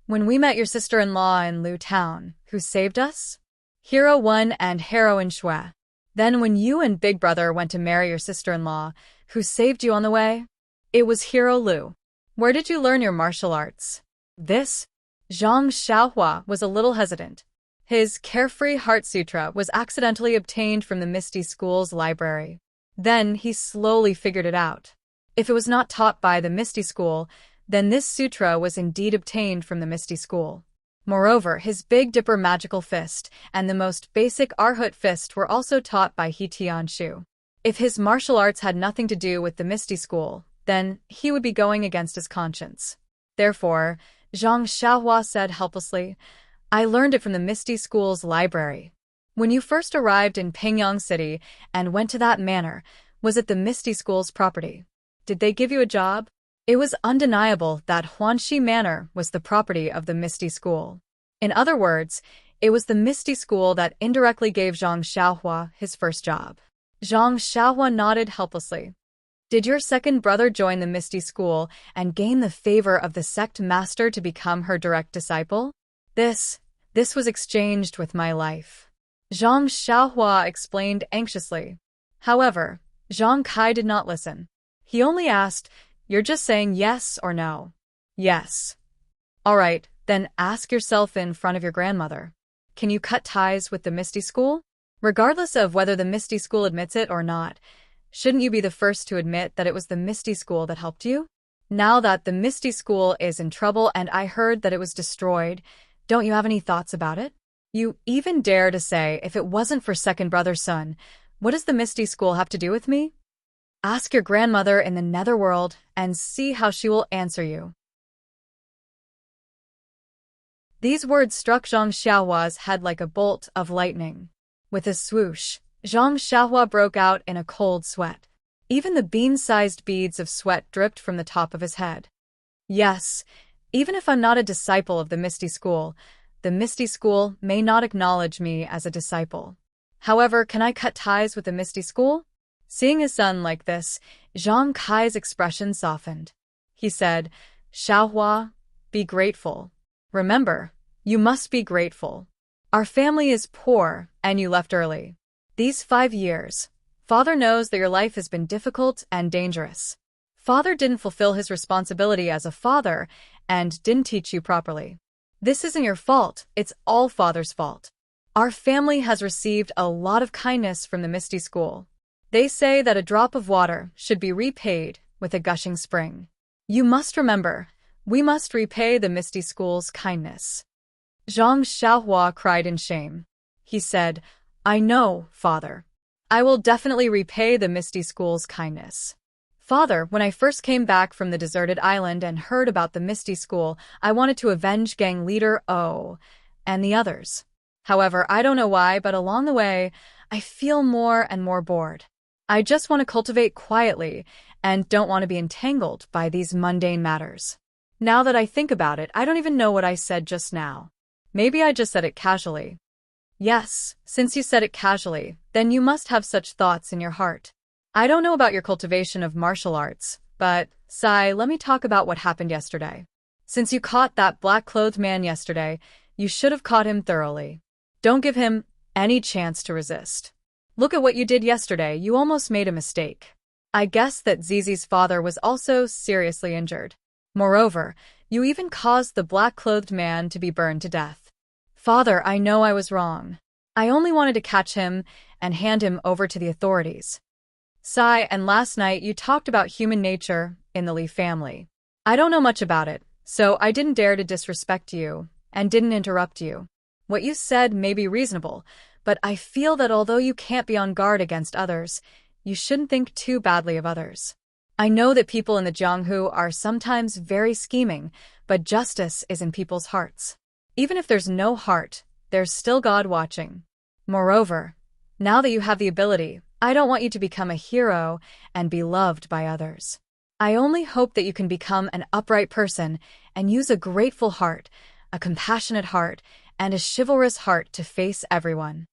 When we met your sister-in-law in Lu Town, who saved us? Hero 1 and Heroine Shui. Then when you and Big Brother went to marry your sister-in-law, who saved you on the way? It was Hero Lu. Where did you learn your martial arts? This? Zhang Xiaohua was a little hesitant. His Carefree Heart Sutra was accidentally obtained from the Misty School's library. Then he slowly figured it out. If it was not taught by the Misty School, then this sutra was indeed obtained from the Misty School. Moreover, his Big Dipper Magical Fist and the most basic Arhut Fist were also taught by He Tianshu. If his martial arts had nothing to do with the Misty School, then he would be going against his conscience. Therefore, Zhang Xiaohua said helplessly, I learned it from the Misty School's library. When you first arrived in Pingyang City and went to that manor, was it the Misty School's property? Did they give you a job? It was undeniable that Huanxi Manor was the property of the Misty School. In other words, it was the Misty School that indirectly gave Zhang Xiaohua his first job. Zhang Xiaohua nodded helplessly. Did your second brother join the Misty School and gain the favor of the sect master to become her direct disciple? This was exchanged with my life. Zhang Xiaohua explained anxiously. However, Zhang Kai did not listen. He only asked, You're just saying yes or no? Yes. All right, then ask yourself in front of your grandmother. Can you cut ties with the Misty School? Regardless of whether the Misty School admits it or not, shouldn't you be the first to admit that it was the Misty School that helped you? Now that the Misty School is in trouble and I heard that it was destroyed, don't you have any thoughts about it? You even dare to say, if it wasn't for second brother's son, what does the Misty School have to do with me? Ask your grandmother in the netherworld and see how she will answer you. These words struck Zhang Xiaohua's head like a bolt of lightning. With a swoosh, Zhang Xiaohua broke out in a cold sweat. Even the bean-sized beads of sweat dripped from the top of his head. Yes, even if I'm not a disciple of the Misty School, the Misty School may not acknowledge me as a disciple. However, can I cut ties with the Misty School? Seeing his son like this, Zhang Kai's expression softened. He said, Xiaohua, be grateful. Remember, you must be grateful. Our family is poor, and you left early. These 5 years, Father knows that your life has been difficult and dangerous. Father didn't fulfill his responsibility as a father and didn't teach you properly. This isn't your fault, it's all Father's fault. Our family has received a lot of kindness from the Misty School. They say that a drop of water should be repaid with a gushing spring. You must remember, we must repay the Misty School's kindness. Zhang Xiaohua cried in shame. He said, I know, Father. I will definitely repay the Misty School's kindness. Father, when I first came back from the deserted island and heard about the Misty School, I wanted to avenge gang leader O and the others. However, I don't know why, but along the way, I feel more and more bored. I just want to cultivate quietly and don't want to be entangled by these mundane matters. Now that I think about it, I don't even know what I said just now. Maybe I just said it casually. Yes, since you said it casually, then you must have such thoughts in your heart. I don't know about your cultivation of martial arts, but, Sai, let me talk about what happened yesterday. Since you caught that black-clothed man yesterday, you should have caught him thoroughly. Don't give him any chance to resist. Look at what you did yesterday, you almost made a mistake. I guess that Zizi's father was also seriously injured. Moreover, you even caused the black-clothed man to be burned to death. Father, I know I was wrong. I only wanted to catch him and hand him over to the authorities. Sai, and last night you talked about human nature in the Lee family. I don't know much about it, so I didn't dare to disrespect you and didn't interrupt you. What you said may be reasonable, but I feel that although you can't be on guard against others, you shouldn't think too badly of others. I know that people in the Jianghu are sometimes very scheming, but justice is in people's hearts. Even if there's no heart, there's still God watching. Moreover, now that you have the ability, I don't want you to become a hero and be loved by others. I only hope that you can become an upright person and use a grateful heart, a compassionate heart, and a chivalrous heart to face everyone.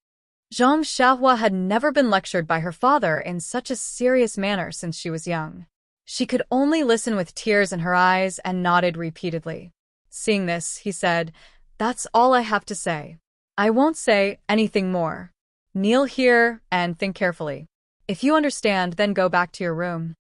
Zhang Xiaohua had never been lectured by her father in such a serious manner since she was young. She could only listen with tears in her eyes and nodded repeatedly. Seeing this, he said, "That's all I have to say. I won't say anything more. Kneel here and think carefully. If you understand, then go back to your room."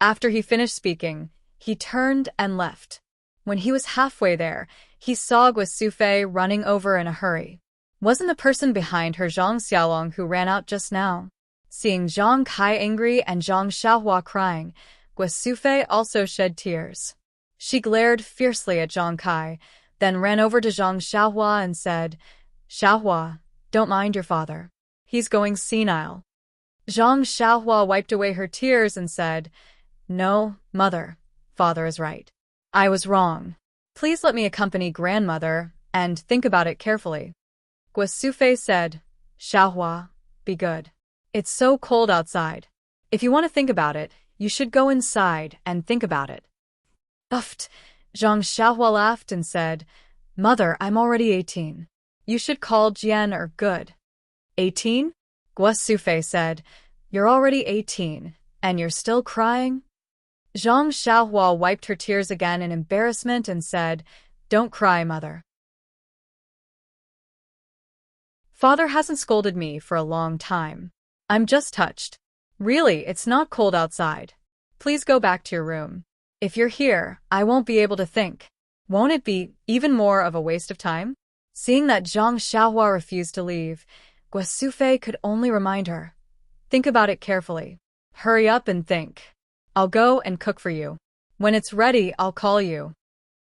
After he finished speaking, he turned and left. When he was halfway there, he saw Guosufei running over in a hurry. Wasn't the person behind her Zhang Xiaolong who ran out just now? Seeing Zhang Kai angry and Zhang Xiaohua crying, Guosufei also shed tears. She glared fiercely at Zhang Kai, then ran over to Zhang Xiaohua and said, "Xiaohua, don't mind your father. He's going senile." Zhang Xiaohua wiped away her tears and said, "No, mother, father is right. I was wrong. Please let me accompany grandmother and think about it carefully." Guosufei said, "Xiaohua, be good. It's so cold outside. If you want to think about it, you should go inside and think about it." Uffed, Zhang Xiaohua laughed and said, "Mother, I'm already 18. You should call Jian or good." 18? Guosufei said, "You're already 18, and you're still crying?" Zhang Xiaohua wiped her tears again in embarrassment and said, "Don't cry, mother. Father hasn't scolded me for a long time. I'm just touched. Really, it's not cold outside. Please go back to your room. If you're here, I won't be able to think. Won't it be even more of a waste of time?" Seeing that Zhang Xiaohua refused to leave, Guosufei could only remind her, "Think about it carefully. Hurry up and think. I'll go and cook for you. When it's ready, I'll call you."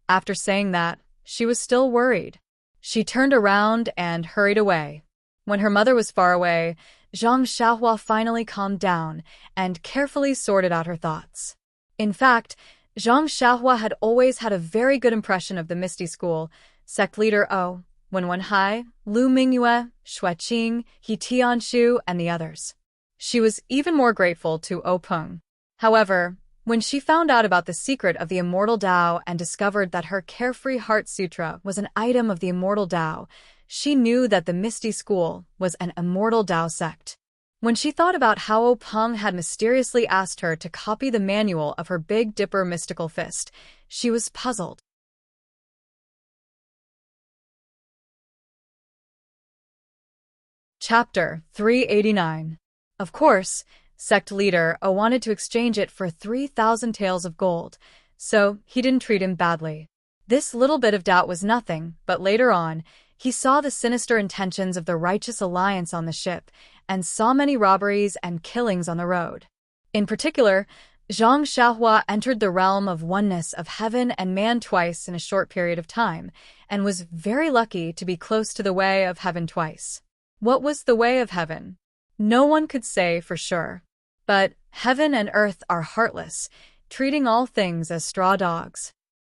After saying that, she was still worried. She turned around and hurried away. When her mother was far away, Zhang Xiaohua finally calmed down and carefully sorted out her thoughts. In fact, Zhang Xiaohua had always had a very good impression of the Misty School, sect leader O, Wenwenhai, Lu Mingyue, Xueqing, He Tianshu, and the others. She was even more grateful to O Peng. However, when she found out about the secret of the Immortal Tao and discovered that her Carefree Heart Sutra was an item of the Immortal Tao, she knew that the Misty School was an Immortal Tao sect. When she thought about how O Peng had mysteriously asked her to copy the manual of her Big Dipper mystical fist, she was puzzled. Chapter 389. Of course, sect leader O wanted to exchange it for 3,000 taels of gold, so he didn't treat him badly. This little bit of doubt was nothing, but later on, he saw the sinister intentions of the Righteous Alliance on the ship, and saw many robberies and killings on the road. In particular, Zhang Xiaohua entered the realm of oneness of heaven and man twice in a short period of time, and was very lucky to be close to the way of heaven twice. What was the way of heaven? No one could say for sure. But heaven and earth are heartless, treating all things as straw dogs.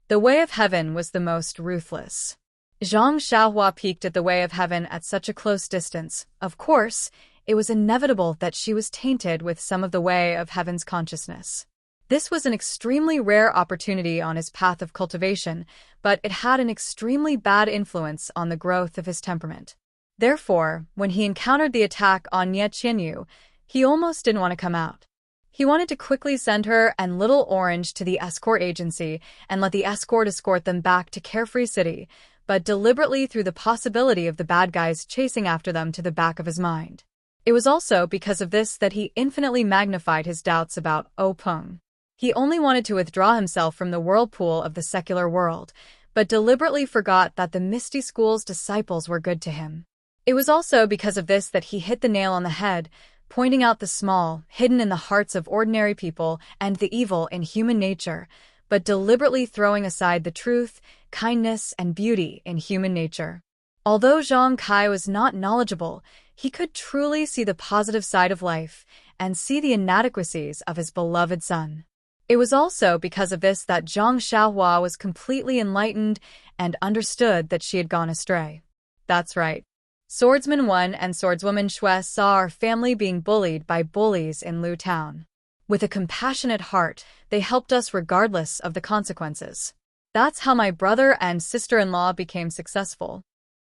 The way of heaven was the most ruthless. Zhang Xiaohua peeked at the way of heaven at such a close distance. Of course, it was inevitable that she was tainted with some of the way of heaven's consciousness. This was an extremely rare opportunity on his path of cultivation, but it had an extremely bad influence on the growth of his temperament. Therefore, when he encountered the attack on Ye Qianyu, he almost didn't want to come out. He wanted to quickly send her and Little Orange to the escort agency and let the escort them back to Carefree City, but deliberately threw the possibility of the bad guys chasing after them to the back of his mind. It was also because of this that he infinitely magnified his doubts about Peng. He only wanted to withdraw himself from the whirlpool of the secular world, but deliberately forgot that the Misty School's disciples were good to him. It was also because of this that he hit the nail on the head, pointing out the small, hidden in the hearts of ordinary people and the evil in human nature, but deliberately throwing aside the truth, kindness, and beauty in human nature. Although Zhang Kai was not knowledgeable, he could truly see the positive side of life and see the inadequacies of his beloved son. It was also because of this that Zhang Xiaohua was completely enlightened and understood that she had gone astray. That's right. Swordsman 1 and Swordswoman Xue saw our family being bullied by bullies in Lu Town. With a compassionate heart, they helped us regardless of the consequences. That's how my brother and sister-in-law became successful.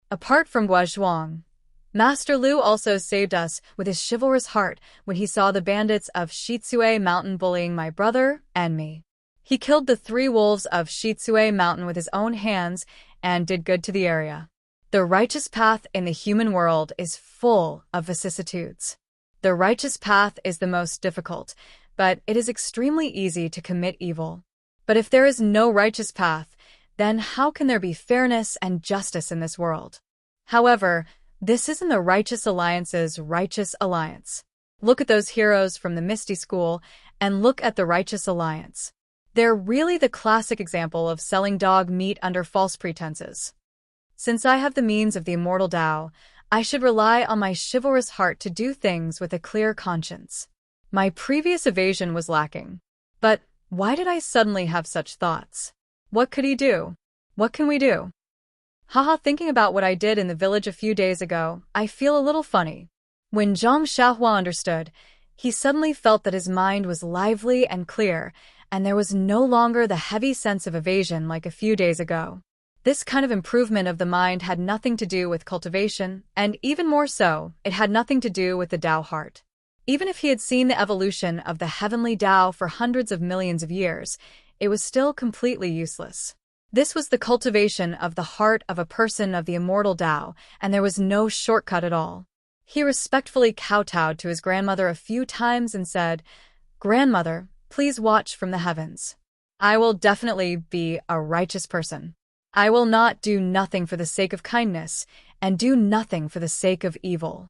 Apart from Guozhuang, Master Lu also saved us with his chivalrous heart when he saw the bandits of Shitsue Mountain bullying my brother and me. He killed the 3 wolves of Shitsue Mountain with his own hands and did good to the area. The righteous path in the human world is full of vicissitudes. The righteous path is the most difficult, but it is extremely easy to commit evil. But if there is no righteous path, then how can there be fairness and justice in this world? However, this isn't the Righteous Alliance's Righteous Alliance. Look at those heroes from the Misty School, and look at the Righteous Alliance. They're really the classic example of selling dog meat under false pretenses. Since I have the means of the immortal Tao, I should rely on my chivalrous heart to do things with a clear conscience. My previous evasion was lacking. But why did I suddenly have such thoughts? What could he do? What can we do? Haha, thinking about what I did in the village a few days ago, I feel a little funny. When Zhang Xiaohua understood, he suddenly felt that his mind was lively and clear, and there was no longer the heavy sense of evasion like a few days ago. This kind of improvement of the mind had nothing to do with cultivation, and even more so, it had nothing to do with the Tao heart. Even if he had seen the evolution of the heavenly Tao for hundreds of millions of years, it was still completely useless. This was the cultivation of the heart of a person of the immortal Tao, and there was no shortcut at all. He respectfully kowtowed to his grandmother a few times and said, "Grandmother, please watch from the heavens. I will definitely be a righteous person. I will not do nothing for the sake of kindness, and do nothing for the sake of evil."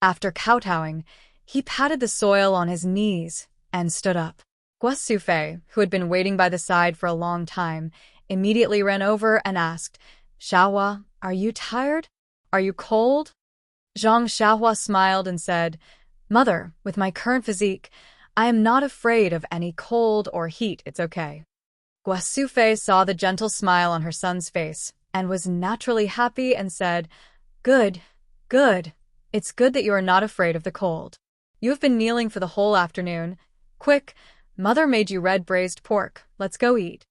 After kowtowing, he patted the soil on his knees and stood up. Guosufei, who had been waiting by the side for a long time, immediately ran over and asked, "Xiaohua, are you tired? Are you cold?" Zhang Xiaohua smiled and said, "Mother, with my current physique, I am not afraid of any cold or heat, it's okay." Guosufei saw the gentle smile on her son's face and was naturally happy and said, "Good, good. It's good that you are not afraid of the cold. You have been kneeling for the whole afternoon. Quick, Mother made you red braised pork. Let's go eat."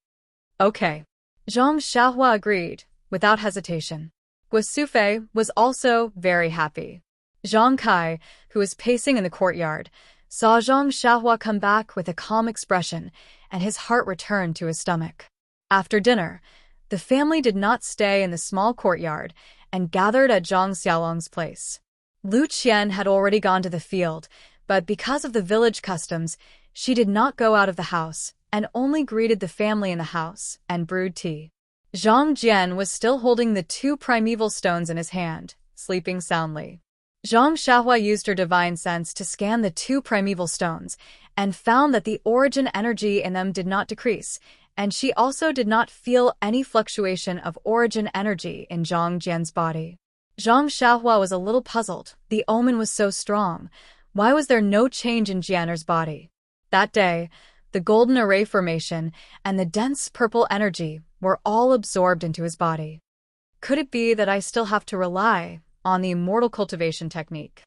"Okay." Zhang Xiaohua agreed, without hesitation. Guosufei was also very happy. Zhang Kai, who was pacing in the courtyard, saw Zhang Xiaohua come back with a calm expression, and his heart returned to his stomach. After dinner, the family did not stay in the small courtyard and gathered at Zhang Xiaolong's place. Lu Qian had already gone to the field, but because of the village customs, she did not go out of the house and only greeted the family in the house and brewed tea. Zhang Jian was still holding the 2 primeval stones in his hand, sleeping soundly. Zhang Xiaohua used her divine sense to scan the 2 primeval stones and found that the origin energy in them did not decrease, and she also did not feel any fluctuation of origin energy in Zhang Jian's body. Zhang Xiaohua was a little puzzled. The omen was so strong. Why was there no change in Jianer's body? That day, the golden array formation and the dense purple energy were all absorbed into his body. Could it be that I still have to rely on the immortal cultivation technique?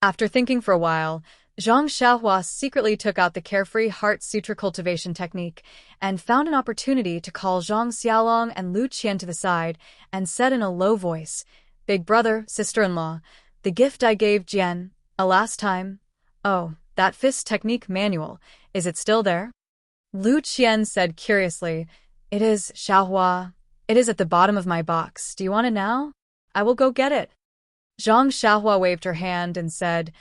After thinking for a while, Zhang Xiaohua secretly took out the carefree heart sutra cultivation technique and found an opportunity to call Zhang Xiaolong and Lu Qian to the side and said in a low voice, "Big brother, sister-in-law, the gift I gave Jian, last time. Oh, that fist technique manual, is it still there?" Lu Qian said curiously, "It is, Xiaohua. It is at the bottom of my box. Do you want it now? I will go get it." Zhang Xiaohua waved her hand and said,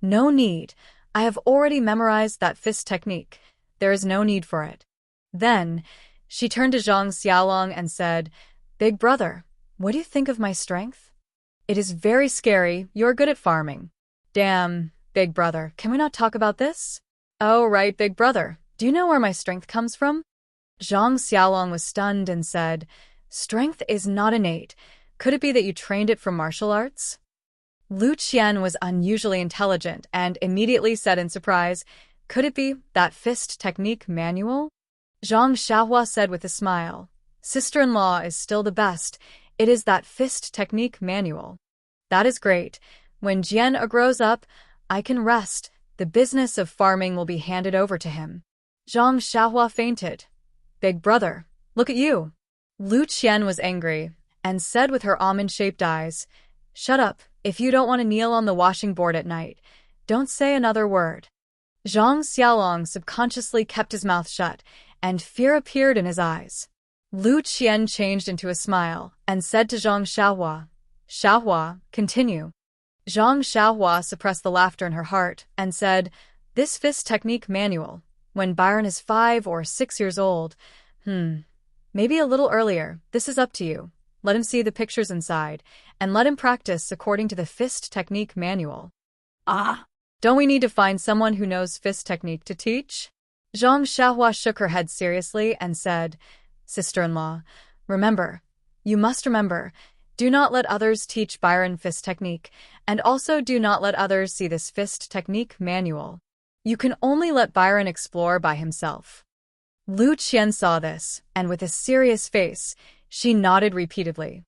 "No need. I have already memorized that fist technique. There is no need for it." Then, she turned to Zhang Xiaolong and said, "Big brother, what do you think of my strength? It is very scary. You're good at farming." "Damn, big brother, can we not talk about this?" "Oh, right, big brother. Do you know where my strength comes from?" Zhang Xiaolong was stunned and said, "Strength is not innate. Could it be that you trained it from martial arts?" Lu Qian was unusually intelligent and immediately said in surprise, "Could it be that fist technique manual?" Zhang Xiaohua said with a smile, "Sister-in-law is still the best. It is that fist technique manual." "That is great. When Jian grows up, I can rest. The business of farming will be handed over to him." Zhang Xiaohua fainted. "Big brother, look at you." Lu Qian was angry and said with her almond-shaped eyes, "Shut up. If you don't want to kneel on the washing board at night, don't say another word." Zhang Xiaolong subconsciously kept his mouth shut, and fear appeared in his eyes. Lu Qian changed into a smile and said to Zhang Xiaohua, "Xiaohua, continue." Zhang Xiaohua suppressed the laughter in her heart and said, "This fist technique manual, when Byron is 5 or 6 years old, maybe a little earlier, this is up to you. Let him see the pictures inside, and let him practice according to the fist technique manual." Ah. "Don't we need to find someone who knows fist technique to teach?" Zhang Xiaohua shook her head seriously and said, "Sister-in-law, remember, you must remember, do not let others teach Byron fist technique, and also do not let others see this fist technique manual. You can only let Byron explore by himself." Lu Qian saw this, and with a serious face, she nodded repeatedly.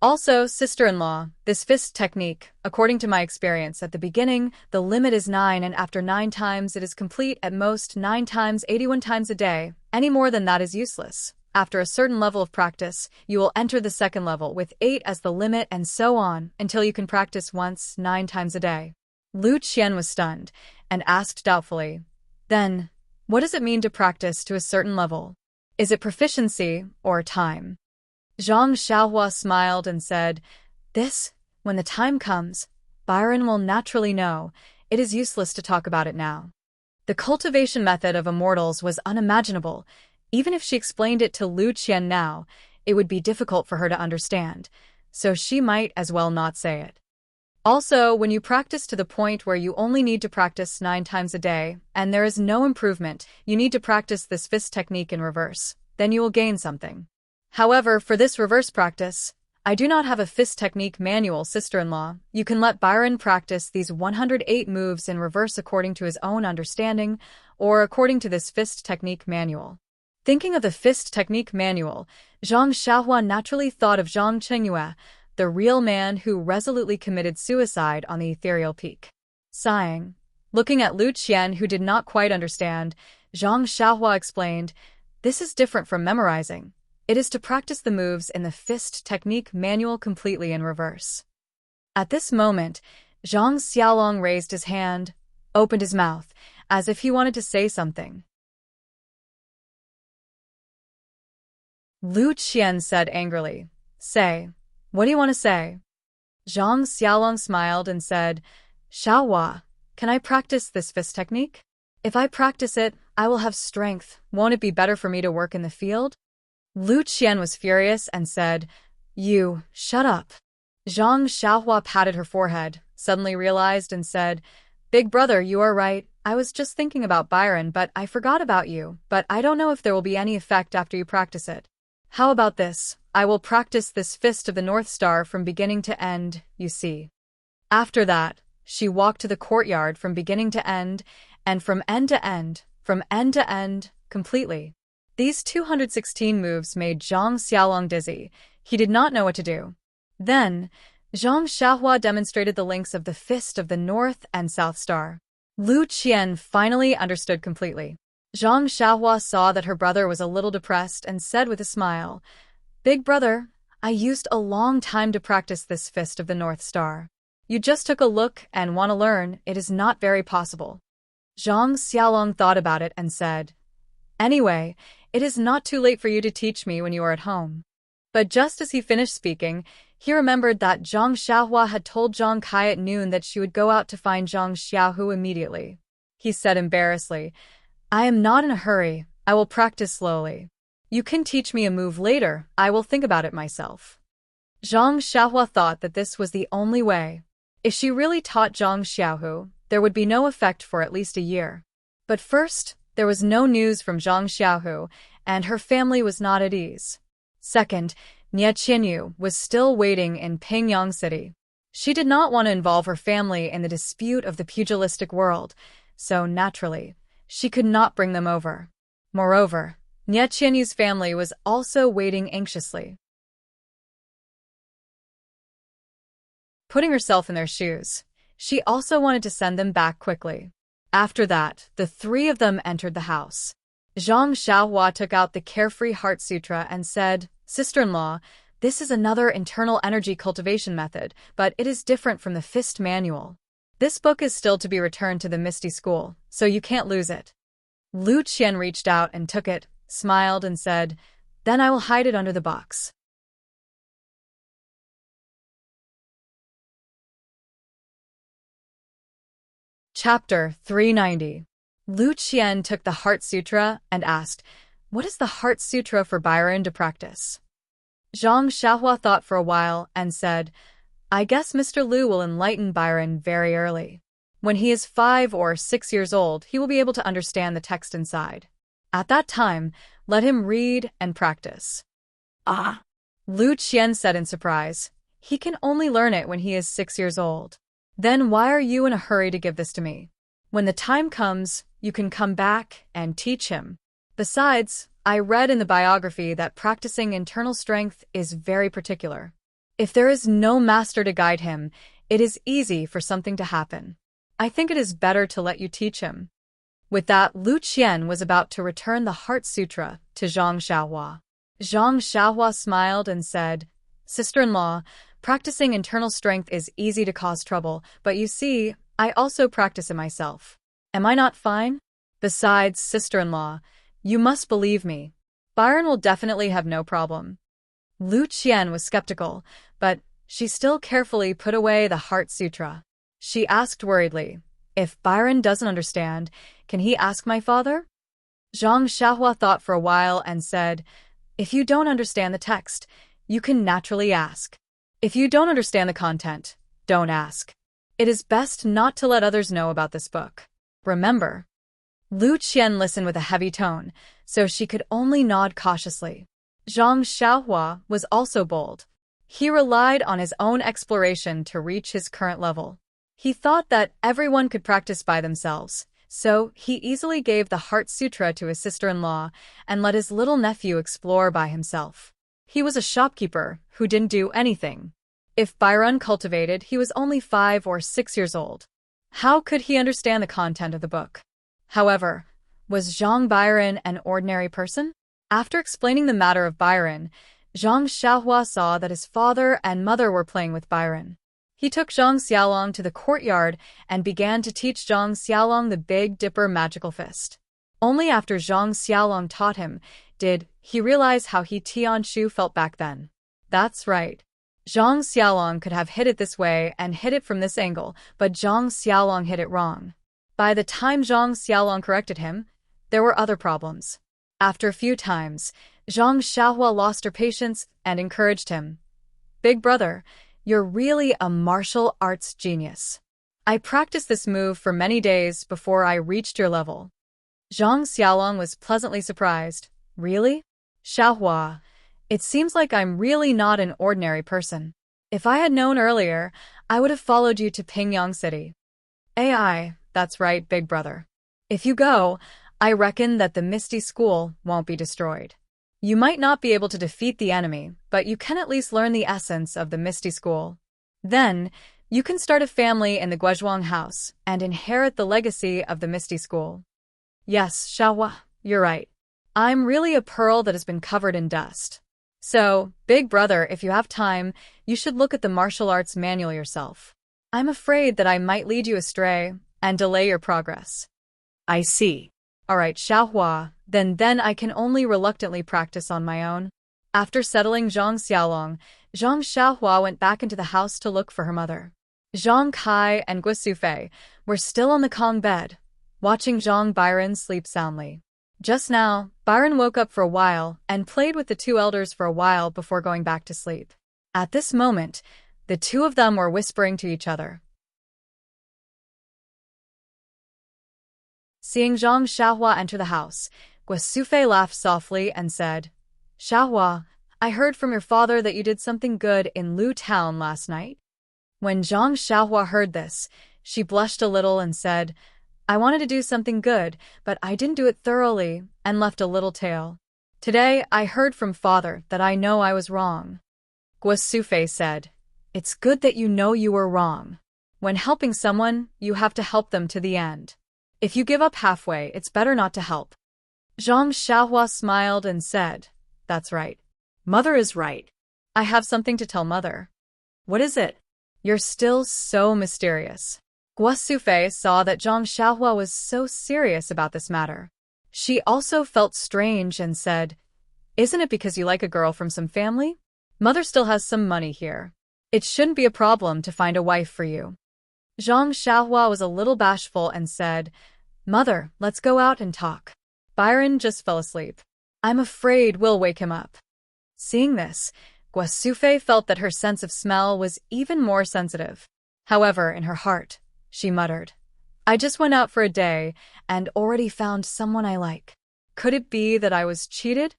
"Also, sister-in-law, this fist technique, according to my experience at the beginning, the limit is 9 and after 9 times it is complete at most 9 times 81 times a day. Any more than that is useless. After a certain level of practice, you will enter the second level with 8 as the limit and so on until you can practice once 9 times a day." Lu Qian was stunned and asked doubtfully, "Then, what does it mean to practice to a certain level? Is it proficiency or time?" Zhang Xiaohua smiled and said, "This, when the time comes, Byron will naturally know. It is useless to talk about it now." The cultivation method of immortals was unimaginable. Even if she explained it to Lu Qian now, it would be difficult for her to understand, so she might as well not say it. Also, when you practice to the point where you only need to practice 9 times a day, and there is no improvement, you need to practice this fist technique in reverse. Then you will gain something. However, for this reverse practice, I do not have a fist technique manual, sister-in-law. You can let Byron practice these 108 moves in reverse according to his own understanding, or according to this fist technique manual. Thinking of the fist technique manual, Zhang Xiaohua naturally thought of Zhang Chengyue, the real man who resolutely committed suicide on the ethereal peak. Sighing, looking at Lu Qian who did not quite understand, Zhang Xiaohua explained, "This is different from memorizing. It is to practice the moves in the fist technique manual completely in reverse." At this moment, Zhang Xiaolong raised his hand, opened his mouth, as if he wanted to say something. Lu Qian said angrily, "Say, what do you want to say?" Zhang Xiaolong smiled and said, "Xiaohua, can I practice this fist technique? If I practice it, I will have strength. Won't it be better for me to work in the field?" Lu Qian was furious and said, "You, shut up." Zhang Xiaohua patted her forehead, suddenly realized and said, "Big brother, you are right. I was just thinking about Byron, but I forgot about you. But I don't know if there will be any effect after you practice it." How about this? I will practice this fist of the North Star from beginning to end, you see. After that, she walked to the courtyard from beginning to end, and from end to end, from end to end, completely. These 216 moves made Zhang Xiaolong dizzy. He did not know what to do. Then, Zhang Xiaohua demonstrated the links of the fist of the North and South Star. Lu Qian finally understood completely. Zhang Xiaohua saw that her brother was a little depressed and said with a smile, "Big brother, I used a long time to practice this fist of the North Star. You just took a look and want to learn, it is not very possible." Zhang Xiaolong thought about it and said, "Anyway, it is not too late for you to teach me when you are at home." But just as he finished speaking, he remembered that Zhang Xiaohua had told Zhang Kai at noon that she would go out to find Zhang Xiaohu immediately. He said embarrassedly, "I am not in a hurry, I will practice slowly. You can teach me a move later, I will think about it myself." Zhang Xiaohua thought that this was the only way. If she really taught Zhang Xiaohu, there would be no effect for at least a year. But first, there was no news from Zhang Xiaohu, and her family was not at ease. Second, Nie Qianyu was still waiting in Pingyang City. She did not want to involve her family in the dispute of the pugilistic world, so naturally, she could not bring them over. Moreover, Nie Qianyu's family was also waiting anxiously. Putting herself in their shoes, she also wanted to send them back quickly. After that, the three of them entered the house. Zhang Xiaohua took out the Carefree Heart Sutra and said, "Sister-in-law, this is another internal energy cultivation method, but it is different from the fist manual. This book is still to be returned to the Misty School, so you can't lose it." Lu Qian reached out and took it, smiled and said, "Then I will hide it under the box." Chapter 390. Lu Qian took the Heart Sutra and asked, "What is the Heart Sutra for Byron to practice?" Zhang Xiaohua thought for a while and said, "I guess Mr. Lu will enlighten Byron very early. When he is 5 or 6 years old, he will be able to understand the text inside. At that time, let him read and practice." Ah, Lu Qian said in surprise, "He can only learn it when he is 6 years old. Then why are you in a hurry to give this to me? When the time comes, you can come back and teach him. Besides, I read in the biography that practicing internal strength is very particular. If there is no master to guide him, it is easy for something to happen. I think it is better to let you teach him." With that, Lu Qian was about to return the Heart Sutra to Zhang Xiaohua. Zhang Xiaohua smiled and said, "Sister-in-law, practicing internal strength is easy to cause trouble, but you see, I also practice it myself. Am I not fine? Besides, sister-in-law, you must believe me. Byron will definitely have no problem." Lu Qian was skeptical, but she still carefully put away the Heart Sutra. She asked worriedly, "If Byron doesn't understand, can he ask my father?" Zhang Xiaohua thought for a while and said, "If you don't understand the text, you can naturally ask. If you don't understand the content, don't ask. It is best not to let others know about this book. Remember." Lu Qian listened with a heavy tone, so she could only nod cautiously. Zhang Xiaohua was also bold. He relied on his own exploration to reach his current level. He thought that everyone could practice by themselves, so he easily gave the Heart Sutra to his sister-in-law and let his little nephew explore by himself. He was a shopkeeper who didn't do anything. If Byron cultivated, he was only 5 or 6 years old. How could he understand the content of the book? However, was Zhang Byron an ordinary person? After explaining the matter of Byron, Zhang Xiaohua saw that his father and mother were playing with Byron. He took Zhang Xiaolong to the courtyard and began to teach Zhang Xiaolong the Big Dipper magical fist. Only after Zhang Xiaolong taught him did he realize how he Tianshu felt back then. That's right. Zhang Xiaolong could have hit it this way and hit it from this angle, but Zhang Xiaolong hit it wrong. By the time Zhang Xiaolong corrected him, there were other problems. After a few times, Zhang Xiaohua lost her patience and encouraged him. "Big brother, you're really a martial arts genius. I practiced this move for many days before I reached your level." Zhang Xiaolong was pleasantly surprised. "Really? Xiaohua, It seems like I'm really not an ordinary person. If I had known earlier, I would have followed you to Pingyang City. AI, that's right, big brother. If you go, I reckon that the Misty School won't be destroyed. You might not be able to defeat the enemy, but you can at least learn the essence of the Misty School. Then, you can start a family in the Guozhuang house and inherit the legacy of the Misty School. Yes, Xiaohua, you're right. I'm really a pearl that has been covered in dust. So, big brother, if you have time, you should look at the martial arts manual yourself. I'm afraid that I might lead you astray and delay your progress. I see. All right, Xiaohua, then I can only reluctantly practice on my own. After settling Zhang Xiaolong, Zhang Xiaohua went back into the house to look for her mother. Zhang Kai and Guo Sufei were still on the Kong bed, watching Zhang Byron sleep soundly. Just now, Byron woke up for a while and played with the two elders for a while before going back to sleep. At this moment, the two of them were whispering to each other. Seeing Zhang Xiaohua enter the house, Guo Sufei laughed softly and said, Xiaohua, I heard from your father that you did something good in Lu Town last night. When Zhang Xiaohua heard this, she blushed a little and said, I wanted to do something good, but I didn't do it thoroughly and left a little tail. Today, I heard from father that I know I was wrong. Guo Sufei said, It's good that you know you were wrong. When helping someone, you have to help them to the end. If you give up halfway, it's better not to help. Zhang Xiaohua smiled and said, That's right. Mother is right. I have something to tell mother. What is it? You're still so mysterious. Guo Sufei saw that Zhang Xiaohua was so serious about this matter. She also felt strange and said, Isn't it because you like a girl from some family? Mother still has some money here. It shouldn't be a problem to find a wife for you. Zhang Xiaohua was a little bashful and said, Mother, let's go out and talk. Byron just fell asleep. I'm afraid we'll wake him up. Seeing this, Guo Sufei felt that her sense of smell was even more sensitive. However, in her heart, she muttered, I just went out for a day and already found someone I like. Could it be that I was cheated?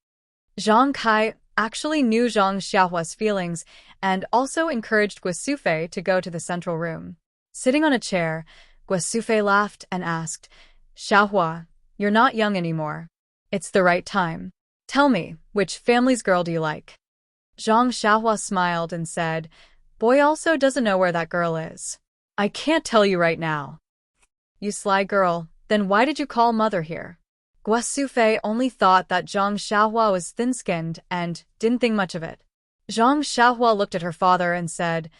Zhang Kai actually knew Zhang Xiaohua's feelings and also encouraged Guo Sufei to go to the central room. Sitting on a chair, Guo Sufei laughed and asked, Xiaohua, you're not young anymore. It's the right time. Tell me, which family's girl do you like? Zhang Xiaohua smiled and said, Boy also doesn't know where that girl is. I can't tell you right now. You sly girl, then why did you call mother here? Guo Sufei only thought that Zhang Xiaohua was thin-skinned and didn't think much of it. Zhang Xiaohua looked at her father and said,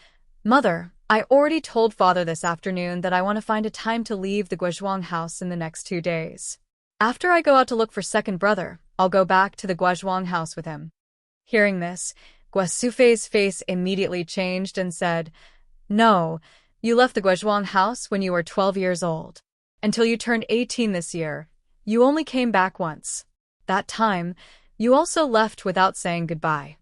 Mother, I already told father this afternoon that I want to find a time to leave the Guozhuang house in the next 2 days. After I go out to look for second brother, I'll go back to the Guozhuang house with him. Hearing this, Guo Sufei's face immediately changed and said, No, you left the Guozhuang house when you were 12 years old. Until you turned 18 this year, you only came back once. That time, you also left without saying goodbye.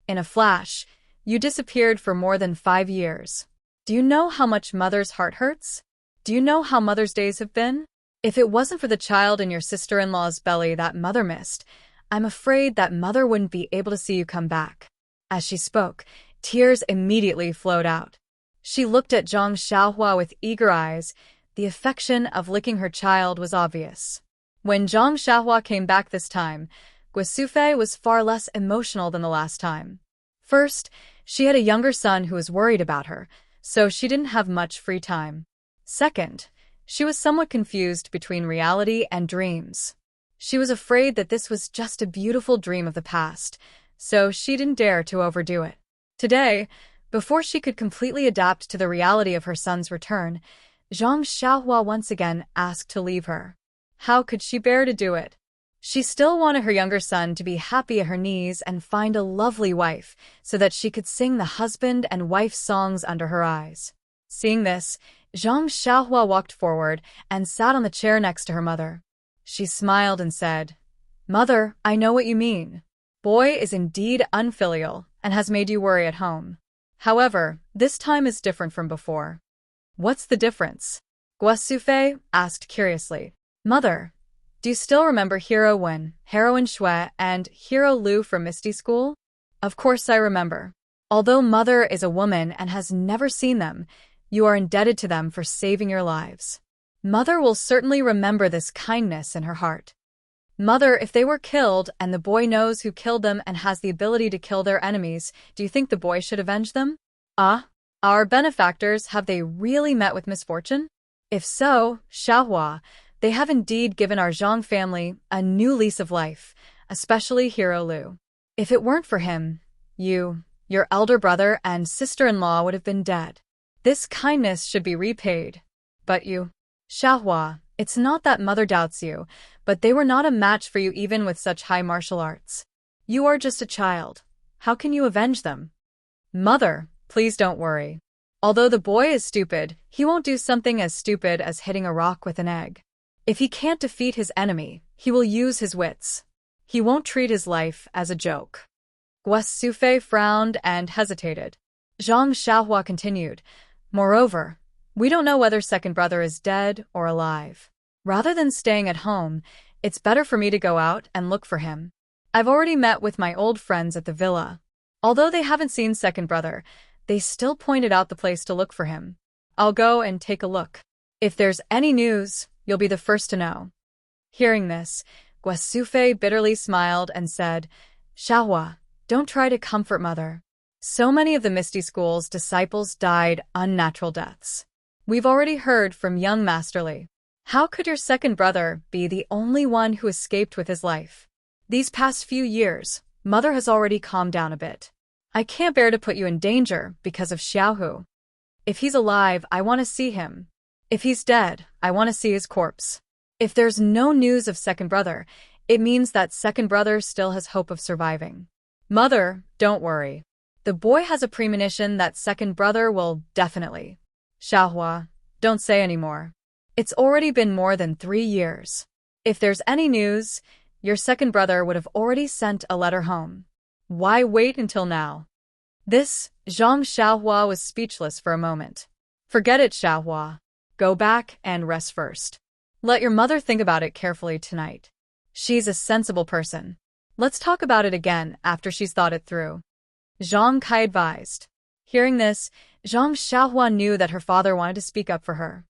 In a flash, you disappeared for more than 5 years. Do you know how much mother's heart hurts? Do you know how mother's days have been? If it wasn't for the child in your sister-in-law's belly that mother missed, I'm afraid that mother wouldn't be able to see you come back. As she spoke, tears immediately flowed out. She looked at Zhang Xiaohua with eager eyes. The affection of licking her child was obvious. When Zhang Xiaohua came back this time, Guo Sufei was far less emotional than the last time. First, she had a younger son who was worried about her, so she didn't have much free time. Second, she was somewhat confused between reality and dreams. She was afraid that this was just a beautiful dream of the past, so she didn't dare to overdo it. Today, before she could completely adapt to the reality of her son's return, Zhang Xiaohua once again asked to leave her. How could she bear to do it? She still wanted her younger son to be happy at her knees and find a lovely wife so that she could sing the husband and wife songs under her eyes. Seeing this, Zhang Xiaohua walked forward and sat on the chair next to her mother. She smiled and said, Mother, I know what you mean. Boy is indeed unfilial and has made you worry at home. However, this time is different from before. What's the difference? Guo Sufei asked curiously. Mother, Do you still remember Hero Wen, Heroine Shui, and Hero Lu from Misty School? Of course I remember. Although Mother is a woman and has never seen them, you are indebted to them for saving your lives. Mother will certainly remember this kindness in her heart. Mother, if they were killed and the boy knows who killed them and has the ability to kill their enemies, do you think the boy should avenge them? Ah, our benefactors, have they really met with misfortune? If so, Xiaohua, they have indeed given our Zhang family a new lease of life, especially Hero Lu. If it weren't for him, you, your elder brother and sister-in-law would have been dead. This kindness should be repaid. But you, Xiaohua, it's not that Mother doubts you, but they were not a match for you even with such high martial arts. You are just a child. How can you avenge them? Mother, please don't worry. Although the boy is stupid, he won't do something as stupid as hitting a rock with an egg. If he can't defeat his enemy, he will use his wits. He won't treat his life as a joke. Guo Sufei frowned and hesitated. Zhang Xiaohua continued, moreover, we don't know whether second brother is dead or alive. Rather than staying at home, it's better for me to go out and look for him. I've already met with my old friends at the villa. Although they haven't seen second brother, they still pointed out the place to look for him. I'll go and take a look. If there's any news, you'll be the first to know. Hearing this, Guo Sufei bitterly smiled and said, Xiaohua, don't try to comfort Mother. So many of the Misty School's disciples died unnatural deaths. We've already heard from young Masterly. How could your second brother be the only one who escaped with his life? These past few years, Mother has already calmed down a bit. I can't bear to put you in danger because of Xiaohu. If he's alive, I want to see him. If he's dead, I want to see his corpse. If there's no news of second brother, it means that second brother still has hope of surviving. Mother, don't worry. The boy has a premonition that second brother will definitely. Xiaohua, don't say any more. It's already been more than 3 years. If there's any news, your second brother would have already sent a letter home. Why wait until now? Zhang Xiaohua was speechless for a moment. Forget it, Xiaohua. Go back and rest first. Let your mother think about it carefully tonight. She's a sensible person. Let's talk about it again after she's thought it through. Zhang Kai advised. Hearing this, Zhang Xiaohua knew that her father wanted to speak up for her.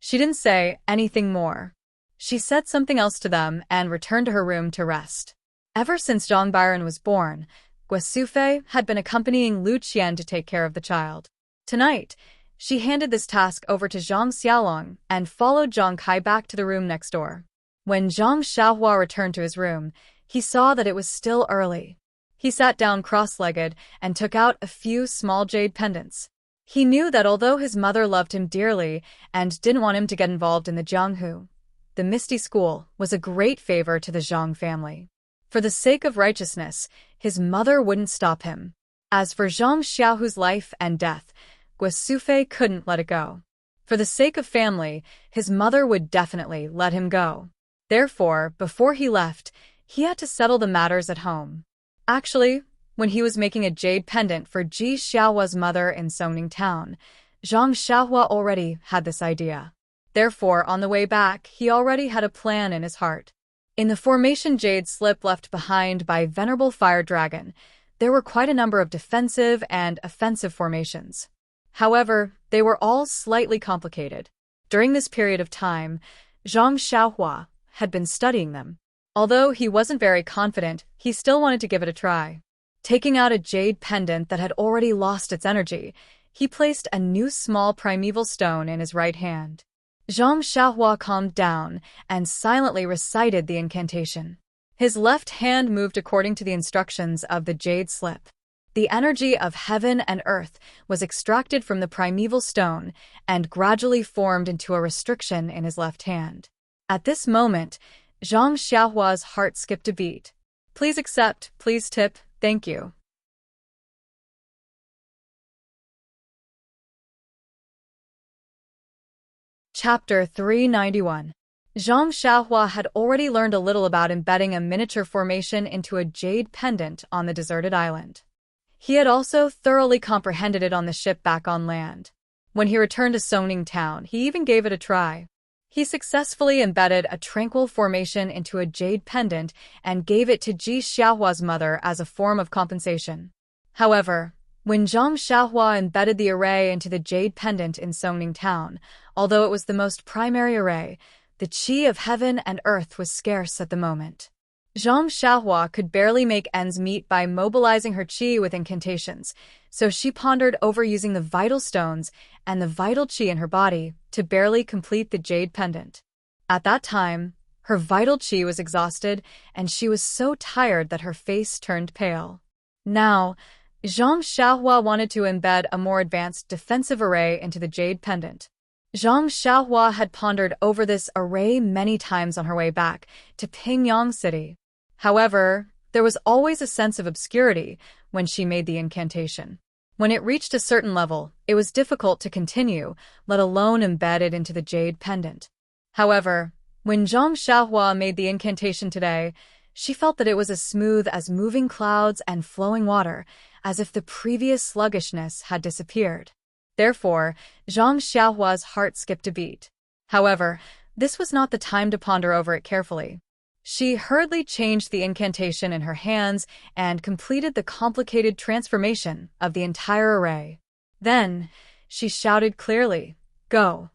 She didn't say anything more. She said something else to them and returned to her room to rest. Ever since Zhang Byron was born, Guo Sufei had been accompanying Lu Qian to take care of the child. Tonight, she handed this task over to Zhang Xiaolong and followed Zhang Kai back to the room next door. When Zhang Xiaohua returned to his room, he saw that it was still early. He sat down cross-legged and took out a few small jade pendants. He knew that although his mother loved him dearly and didn't want him to get involved in the Jianghu, the Misty School was a great favor to the Zhang family. For the sake of righteousness, his mother wouldn't stop him. As for Zhang Xiaohu's life and death, Guo Sufei couldn't let it go. For the sake of family, his mother would definitely let him go. Therefore, before he left, he had to settle the matters at home. Actually, when he was making a jade pendant for Ji Xiaohua's mother in Songning Town, Zhang Xiaohua already had this idea. Therefore, on the way back, he already had a plan in his heart. In the formation jade slip left behind by Venerable Fire Dragon, there were quite a number of defensive and offensive formations. However, they were all slightly complicated. During this period of time, Zhang Xiaohua had been studying them. Although he wasn't very confident, he still wanted to give it a try. Taking out a jade pendant that had already lost its energy, he placed a new small primeval stone in his right hand. Zhang Xiaohua calmed down and silently recited the incantation. His left hand moved according to the instructions of the jade slip. The energy of heaven and earth was extracted from the primeval stone and gradually formed into a restriction in his left hand. At this moment, Zhang Xiaohua's heart skipped a beat. Please accept, please tip, thank you. Chapter 391. Zhang Xiaohua had already learned a little about embedding a miniature formation into a jade pendant on the deserted island. He had also thoroughly comprehended it on the ship back on land. When he returned to Songning Town, he even gave it a try. He successfully embedded a tranquil formation into a jade pendant and gave it to Ji Xiaohua's mother as a form of compensation. However, when Zhang Xiaohua embedded the array into the jade pendant in Songning town, although it was the most primary array, the qi of heaven and earth was scarce at the moment. Zhang Xiaohua could barely make ends meet by mobilizing her qi with incantations, so she pondered over using the vital stones and the vital qi in her body to barely complete the jade pendant. At that time, her vital qi was exhausted, and she was so tired that her face turned pale. Now, Zhang Xiaohua wanted to embed a more advanced defensive array into the jade pendant. Zhang Xiaohua had pondered over this array many times on her way back to Pingyang City. However, there was always a sense of obscurity when she made the incantation. When it reached a certain level, it was difficult to continue, let alone embed it into the jade pendant. However, when Zhang Xiaohua made the incantation today, she felt that it was as smooth as moving clouds and flowing water, as if the previous sluggishness had disappeared. Therefore, Zhang Xiaohua's heart skipped a beat. However, this was not the time to ponder over it carefully. She hurriedly changed the incantation in her hands and completed the complicated transformation of the entire array. Then, she shouted clearly, "Go!"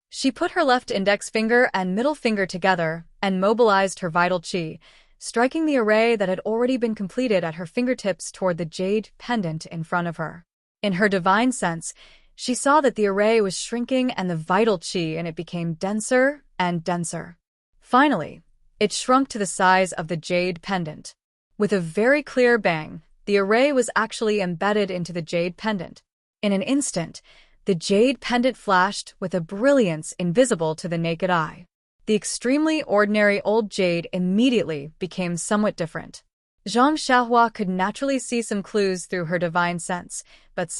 She put her left index finger and middle finger together and mobilized her vital qi, striking the array that had already been completed at her fingertips toward the jade pendant in front of her. In her divine sense, she saw that the array was shrinking and the vital qi in it became denser and denser. Finally, it shrunk to the size of the jade pendant. With a very clear bang, the array was actually embedded into the jade pendant. In an instant, the jade pendant flashed with a brilliance invisible to the naked eye. The extremely ordinary old jade immediately became somewhat different. Zhang Xiaohua could naturally see some clues through her divine sense, but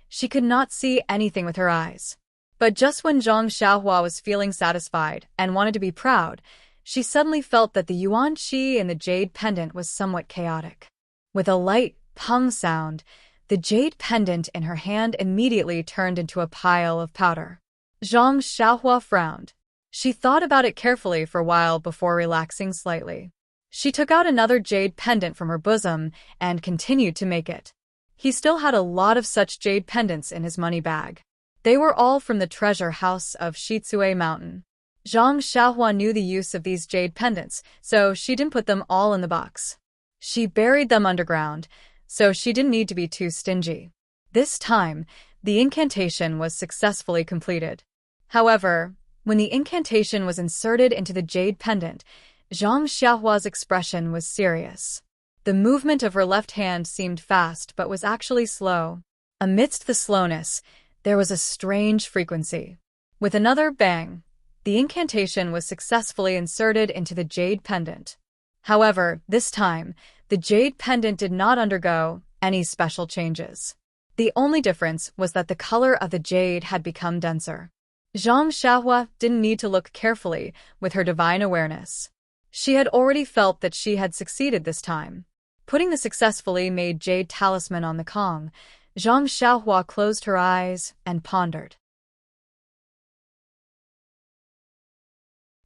she could not see anything with her eyes. But just when Zhang Xiaohua was feeling satisfied and wanted to be proud, she suddenly felt that the yuan qi in the jade pendant was somewhat chaotic. With a light pung sound, the jade pendant in her hand immediately turned into a pile of powder. Zhang Xiaohua frowned. She thought about it carefully for a while before relaxing slightly. She took out another jade pendant from her bosom and continued to make it. He still had a lot of such jade pendants in his money bag. They were all from the treasure house of Shitsue Mountain. Zhang Xiaohua knew the use of these jade pendants, so she didn't put them all in the box. She buried them underground, so she didn't need to be too stingy. This time, the incantation was successfully completed. However, when the incantation was inserted into the jade pendant, Zhang Xiaohua's expression was serious. The movement of her left hand seemed fast but was actually slow. Amidst the slowness, there was a strange frequency. With another bang, the incantation was successfully inserted into the jade pendant. However, this time, the jade pendant did not undergo any special changes. The only difference was that the color of the jade had become denser. Zhang Xiaohua didn't need to look carefully with her divine awareness. She had already felt that she had succeeded this time. Putting the successfully made jade talisman on the Kong, Zhang Xiaohua closed her eyes and pondered.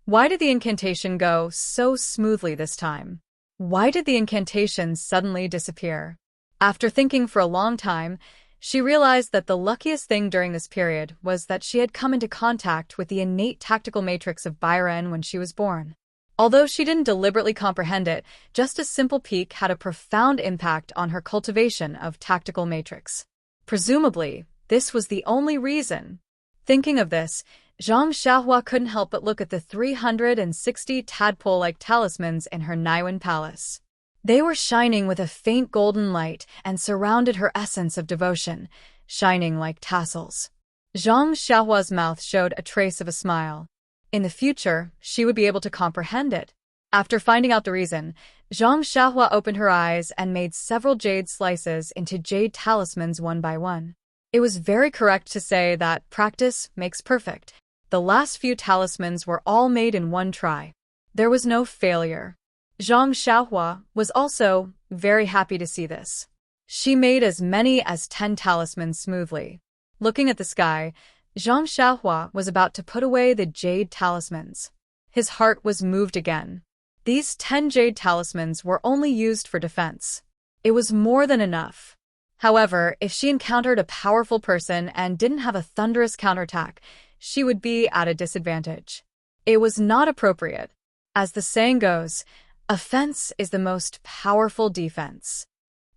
Why did the incantation go so smoothly this time? Why did the incantation suddenly disappear? After thinking for a long time, she realized that the luckiest thing during this period was that she had come into contact with the innate tactical matrix of Byron when she was born. Although she didn't deliberately comprehend it, just a simple peek had a profound impact on her cultivation of tactical matrix. Presumably, this was the only reason. Thinking of this, Zhang Xiaohua couldn't help but look at the 360 tadpole-like talismans in her Naiwan palace. They were shining with a faint golden light and surrounded her essence of devotion, shining like tassels. Zhang Xiaohua's mouth showed a trace of a smile. In the future, she would be able to comprehend it. After finding out the reason, Zhang Xiaohua opened her eyes and made several jade slices into jade talismans one by one. It was very correct to say that practice makes perfect. The last few talismans were all made in one try. There was no failure. Zhang Xiaohua was also very happy to see this. She made as many as 10 talismans smoothly. Looking at the sky, Zhang Xiaohua was about to put away the jade talismans. His heart was moved again. These 10 jade talismans were only used for defense. It was more than enough. However, if she encountered a powerful person and didn't have a thunderous counterattack, she would be at a disadvantage. It was not appropriate. As the saying goes, offense is the most powerful defense.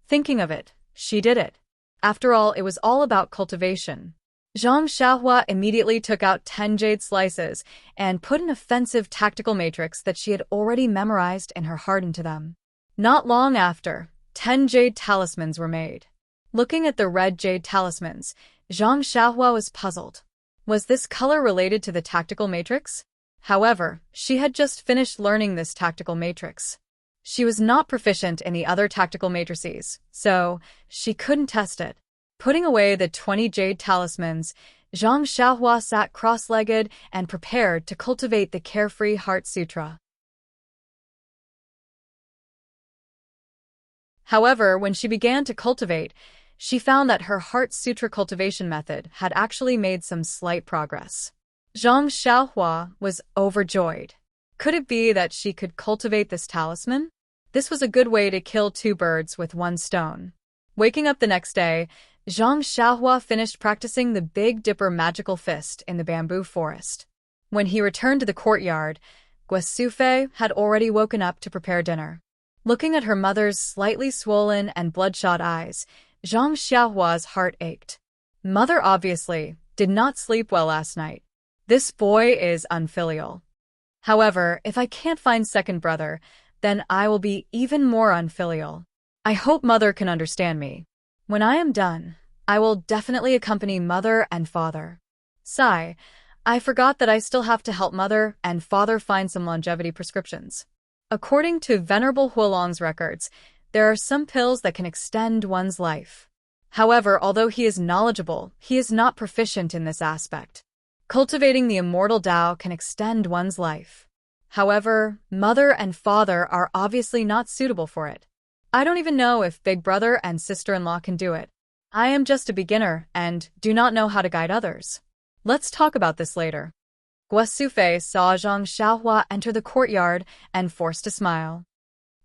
Thinking of it, she did it. After all, it was all about cultivation. Zhang Xiaohua immediately took out 10 jade slices and put an offensive tactical matrix that she had already memorized in her heart into them. Not long after, 10 jade talismans were made. Looking at the red jade talismans, Zhang Xiaohua was puzzled. Was this color related to the tactical matrix? However, she had just finished learning this tactical matrix. She was not proficient in the other tactical matrices, so she couldn't test it. Putting away the 20 jade talismans, Zhang Xiaohua sat cross-legged and prepared to cultivate the Carefree Heart Sutra. However, when she began to cultivate, she found that her Heart Sutra cultivation method had actually made some slight progress. Zhang Xiaohua was overjoyed. Could it be that she could cultivate this talisman? This was a good way to kill 2 birds with 1 stone. Waking up the next day, Zhang Xiaohua finished practicing the Big Dipper magical fist in the bamboo forest. When he returned to the courtyard, Guosufei had already woken up to prepare dinner. Looking at her mother's slightly swollen and bloodshot eyes, Zhang Xiaohua's heart ached. Mother obviously did not sleep well last night. This boy is unfilial. However, if I can't find second brother, then I will be even more unfilial. I hope mother can understand me. When I am done, I will definitely accompany mother and father. Sigh, I forgot that I still have to help mother and father find some longevity prescriptions. According to Venerable Huolong's records, there are some pills that can extend one's life. However, although he is knowledgeable, he is not proficient in this aspect. Cultivating the immortal Tao can extend one's life. However, mother and father are obviously not suitable for it. I don't even know if big brother and sister-in-law can do it. I am just a beginner and do not know how to guide others. Let's talk about this later. Guosufei saw Zhang Xiaohua enter the courtyard and forced a smile.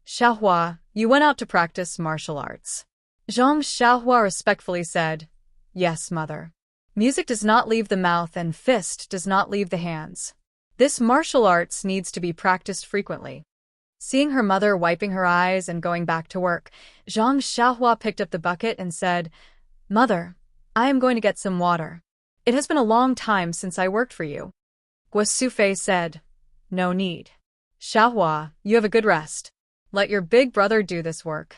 Xiaohua, you went out to practice martial arts. Zhang Xiaohua respectfully said, Yes, mother. Music does not leave the mouth and fist does not leave the hands. This martial arts needs to be practiced frequently. Seeing her mother wiping her eyes and going back to work, Zhang Xiaohua picked up the bucket and said, Mother, I am going to get some water. It has been a long time since I worked for you. Guosufei said, No need. Xiaohua, you have a good rest. Let your big brother do this work.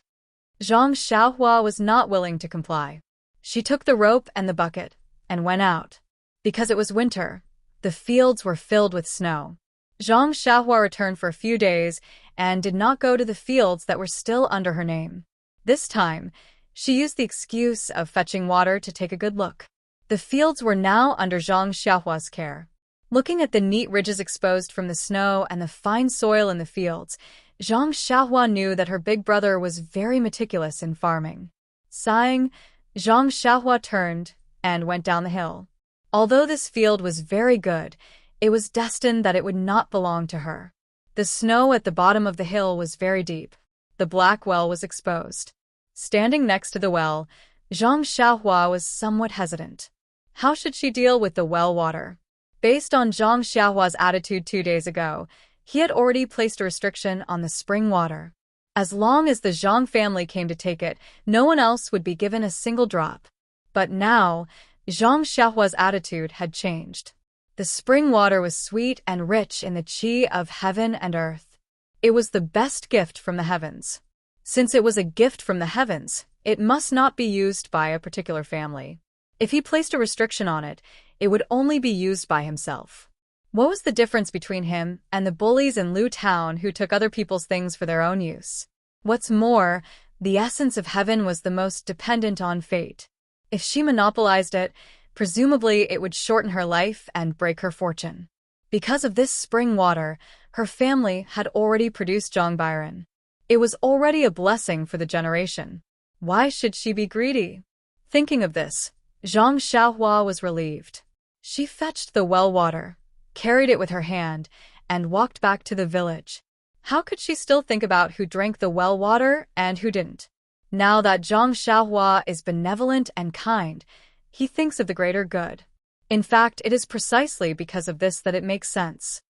Zhang Xiaohua was not willing to comply. She took the rope and the bucket and went out. Because it was winter, the fields were filled with snow. Zhang Xiaohua returned for a few days and did not go to the fields that were still under her name. This time, she used the excuse of fetching water to take a good look. The fields were now under Zhang Xiaohua's care. Looking at the neat ridges exposed from the snow and the fine soil in the fields, Zhang Xiaohua knew that her big brother was very meticulous in farming. Sighing, Zhang Xiaohua turned and went down the hill. Although this field was very good, it was destined that it would not belong to her. The snow at the bottom of the hill was very deep. The black well was exposed. Standing next to the well, Zhang Xiaohua was somewhat hesitant. How should she deal with the well water? Based on Zhang Xiaohua's attitude 2 days ago, he had already placed a restriction on the spring water. As long as the Zhang family came to take it, no one else would be given a single drop. But now, Zhang Xiaohua's attitude had changed. The spring water was sweet and rich in the qi of heaven and earth. It was the best gift from the heavens. Since it was a gift from the heavens, it must not be used by a particular family. If he placed a restriction on it, it would only be used by himself. What was the difference between him and the bullies in Lu Town who took other people's things for their own use? What's more, the essence of heaven was the most dependent on fate. If she monopolized it, presumably it would shorten her life and break her fortune. Because of this spring water, her family had already produced Zhongbyron. It was already a blessing for the generation. Why should she be greedy? Thinking of this, Zhang Xiaohua was relieved. She fetched the well water, carried it with her hand, and walked back to the village. How could she still think about who drank the well water and who didn't? Now that Zhang Xiaohua is benevolent and kind, he thinks of the greater good. In fact, it is precisely because of this that it makes sense.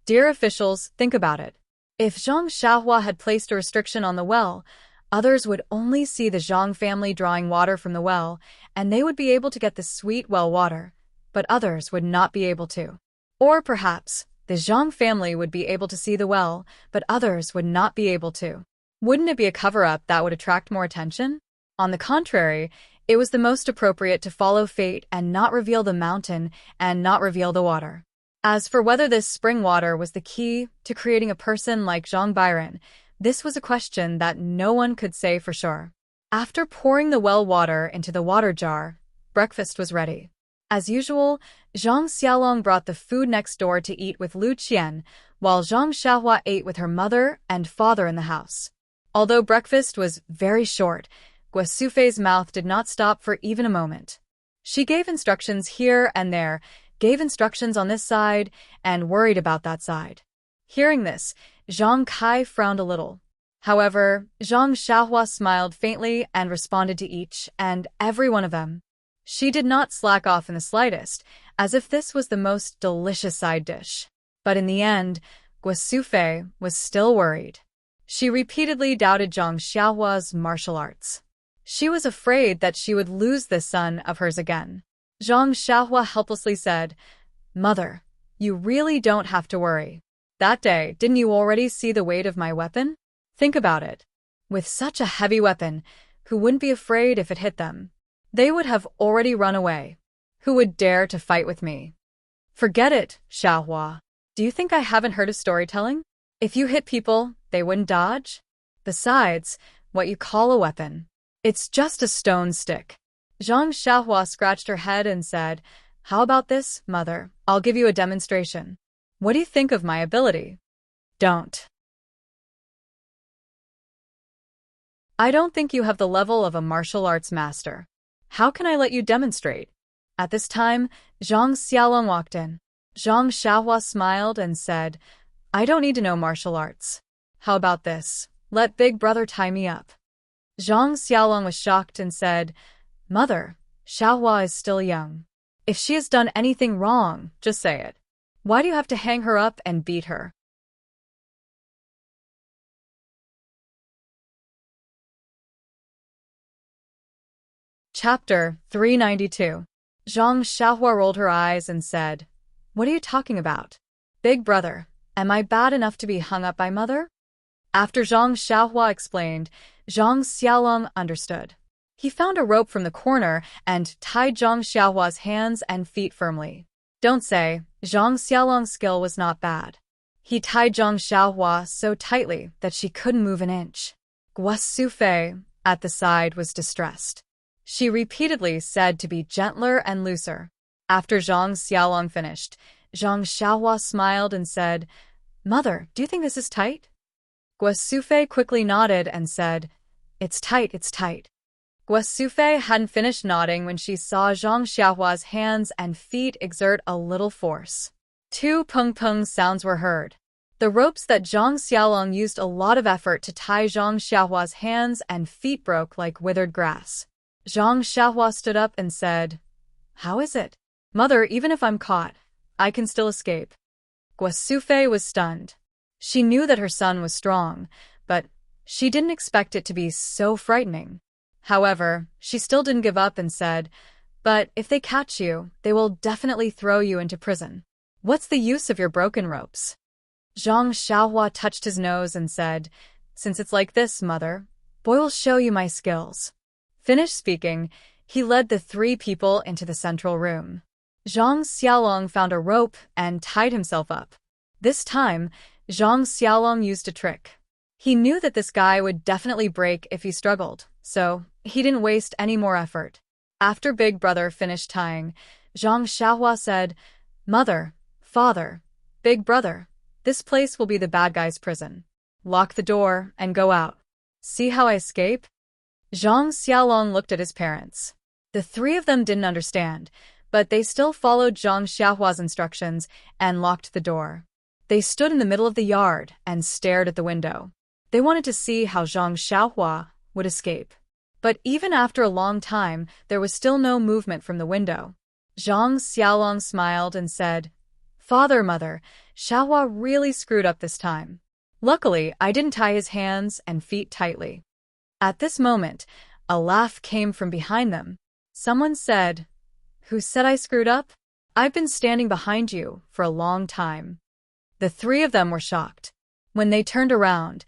Dear officials, think about it. If Zhang Xiaohua had placed a restriction on the well, others would only see the Zhang family drawing water from the well, and they would be able to get the sweet well water, but others would not be able to. Or perhaps, the Zhang family would be able to see the well, but others would not be able to. Wouldn't it be a cover-up that would attract more attention? On the contrary, it was the most appropriate to follow fate and not reveal the mountain and not reveal the water. As for whether this spring water was the key to creating a person like Zhang Byron, this was a question that no one could say for sure. After pouring the well water into the water jar, breakfast was ready. As usual, Zhang Xiaolong brought the food next door to eat with Lu Qian, while Zhang Xiaohua ate with her mother and father in the house. Although breakfast was very short, Guo Sufei's mouth did not stop for even a moment. She gave instructions here and there, gave instructions on this side, and worried about that side. Hearing this, Zhang Kai frowned a little. However, Zhang Xiaohua smiled faintly and responded to each and every one of them. She did not slack off in the slightest, as if this was the most delicious side dish. But in the end, Guo Sufei was still worried. She repeatedly doubted Zhang Xiaohua's martial arts. She was afraid that she would lose this son of hers again. Zhang Xiaohua helplessly said, "Mother, you really don't have to worry. That day, didn't you already see the weight of my weapon? Think about it. With such a heavy weapon, who wouldn't be afraid if it hit them? They would have already run away. Who would dare to fight with me?" "Forget it, Xiaohua. Do you think I haven't heard of storytelling? If you hit people, they wouldn't dodge? Besides, what you call a weapon, it's just a stone stick." Zhang Xiaohua scratched her head and said, "How about this, mother? I'll give you a demonstration. What do you think of my ability?" "Don't. I don't think you have the level of a martial arts master. How can I let you demonstrate?" At this time, Zhang Xiaolong walked in. Zhang Xiaohua smiled and said, "I don't need to know martial arts. How about this? Let big brother tie me up." Zhang Xiaolong was shocked and said, "Mother, Xiaohua is still young. If she has done anything wrong, just say it. Why do you have to hang her up and beat her?" Chapter 392. Zhang Xiaohua rolled her eyes and said, "What are you talking about? Big brother, am I bad enough to be hung up by mother?" After Zhang Xiaohua explained, Zhang Xiaolong understood. He found a rope from the corner and tied Zhang Xiaohua's hands and feet firmly. Don't say, Zhang Xiaolong's skill was not bad. He tied Zhang Xiaohua so tightly that she couldn't move an inch. Guo Sufei, at the side, was distressed. She repeatedly said to be gentler and looser. After Zhang Xiaolong finished, Zhang Xiaohua smiled and said, "Mother, do you think this is tight?" Guo Sufei quickly nodded and said, "It's tight, it's tight." Guo Sufei hadn't finished nodding when she saw Zhang Xiaohua's hands and feet exert a little force. Two pung-pung sounds were heard. The ropes that Zhang Xiaolong used a lot of effort to tie Zhang Xiaohua's hands and feet broke like withered grass. Zhang Xiaohua stood up and said, "How is it? Mother, even if I'm caught, I can still escape." Guo Sufei was stunned. She knew that her son was strong, but she didn't expect it to be so frightening. However, she still didn't give up and said, "But if they catch you, they will definitely throw you into prison. What's the use of your broken ropes?" Zhang Xiaohua touched his nose and said, "Since it's like this, mother, boy will show you my skills." Finished speaking, he led the three people into the central room. Zhang Xiaolong found a rope and tied himself up. This time, Zhang Xiaolong used a trick. He knew that this guy would definitely break if he struggled, so he didn't waste any more effort. After Big Brother finished tying, Zhang Xiaohua said, "Mother, father, Big Brother, this place will be the bad guy's prison. Lock the door and go out. See how I escape?" Zhang Xiaolong looked at his parents. The three of them didn't understand, but they still followed Zhang Xiaohua's instructions and locked the door. They stood in the middle of the yard and stared at the window. They wanted to see how Zhang Xiaohua would escape. But even after a long time, there was still no movement from the window. Zhang Xiaolong smiled and said, "Father, Mother, Xiaohua really screwed up this time. Luckily, I didn't tie his hands and feet tightly." At this moment, a laugh came from behind them. Someone said, "Who said I screwed up? I've been standing behind you for a long time." The three of them were shocked. When they turned around,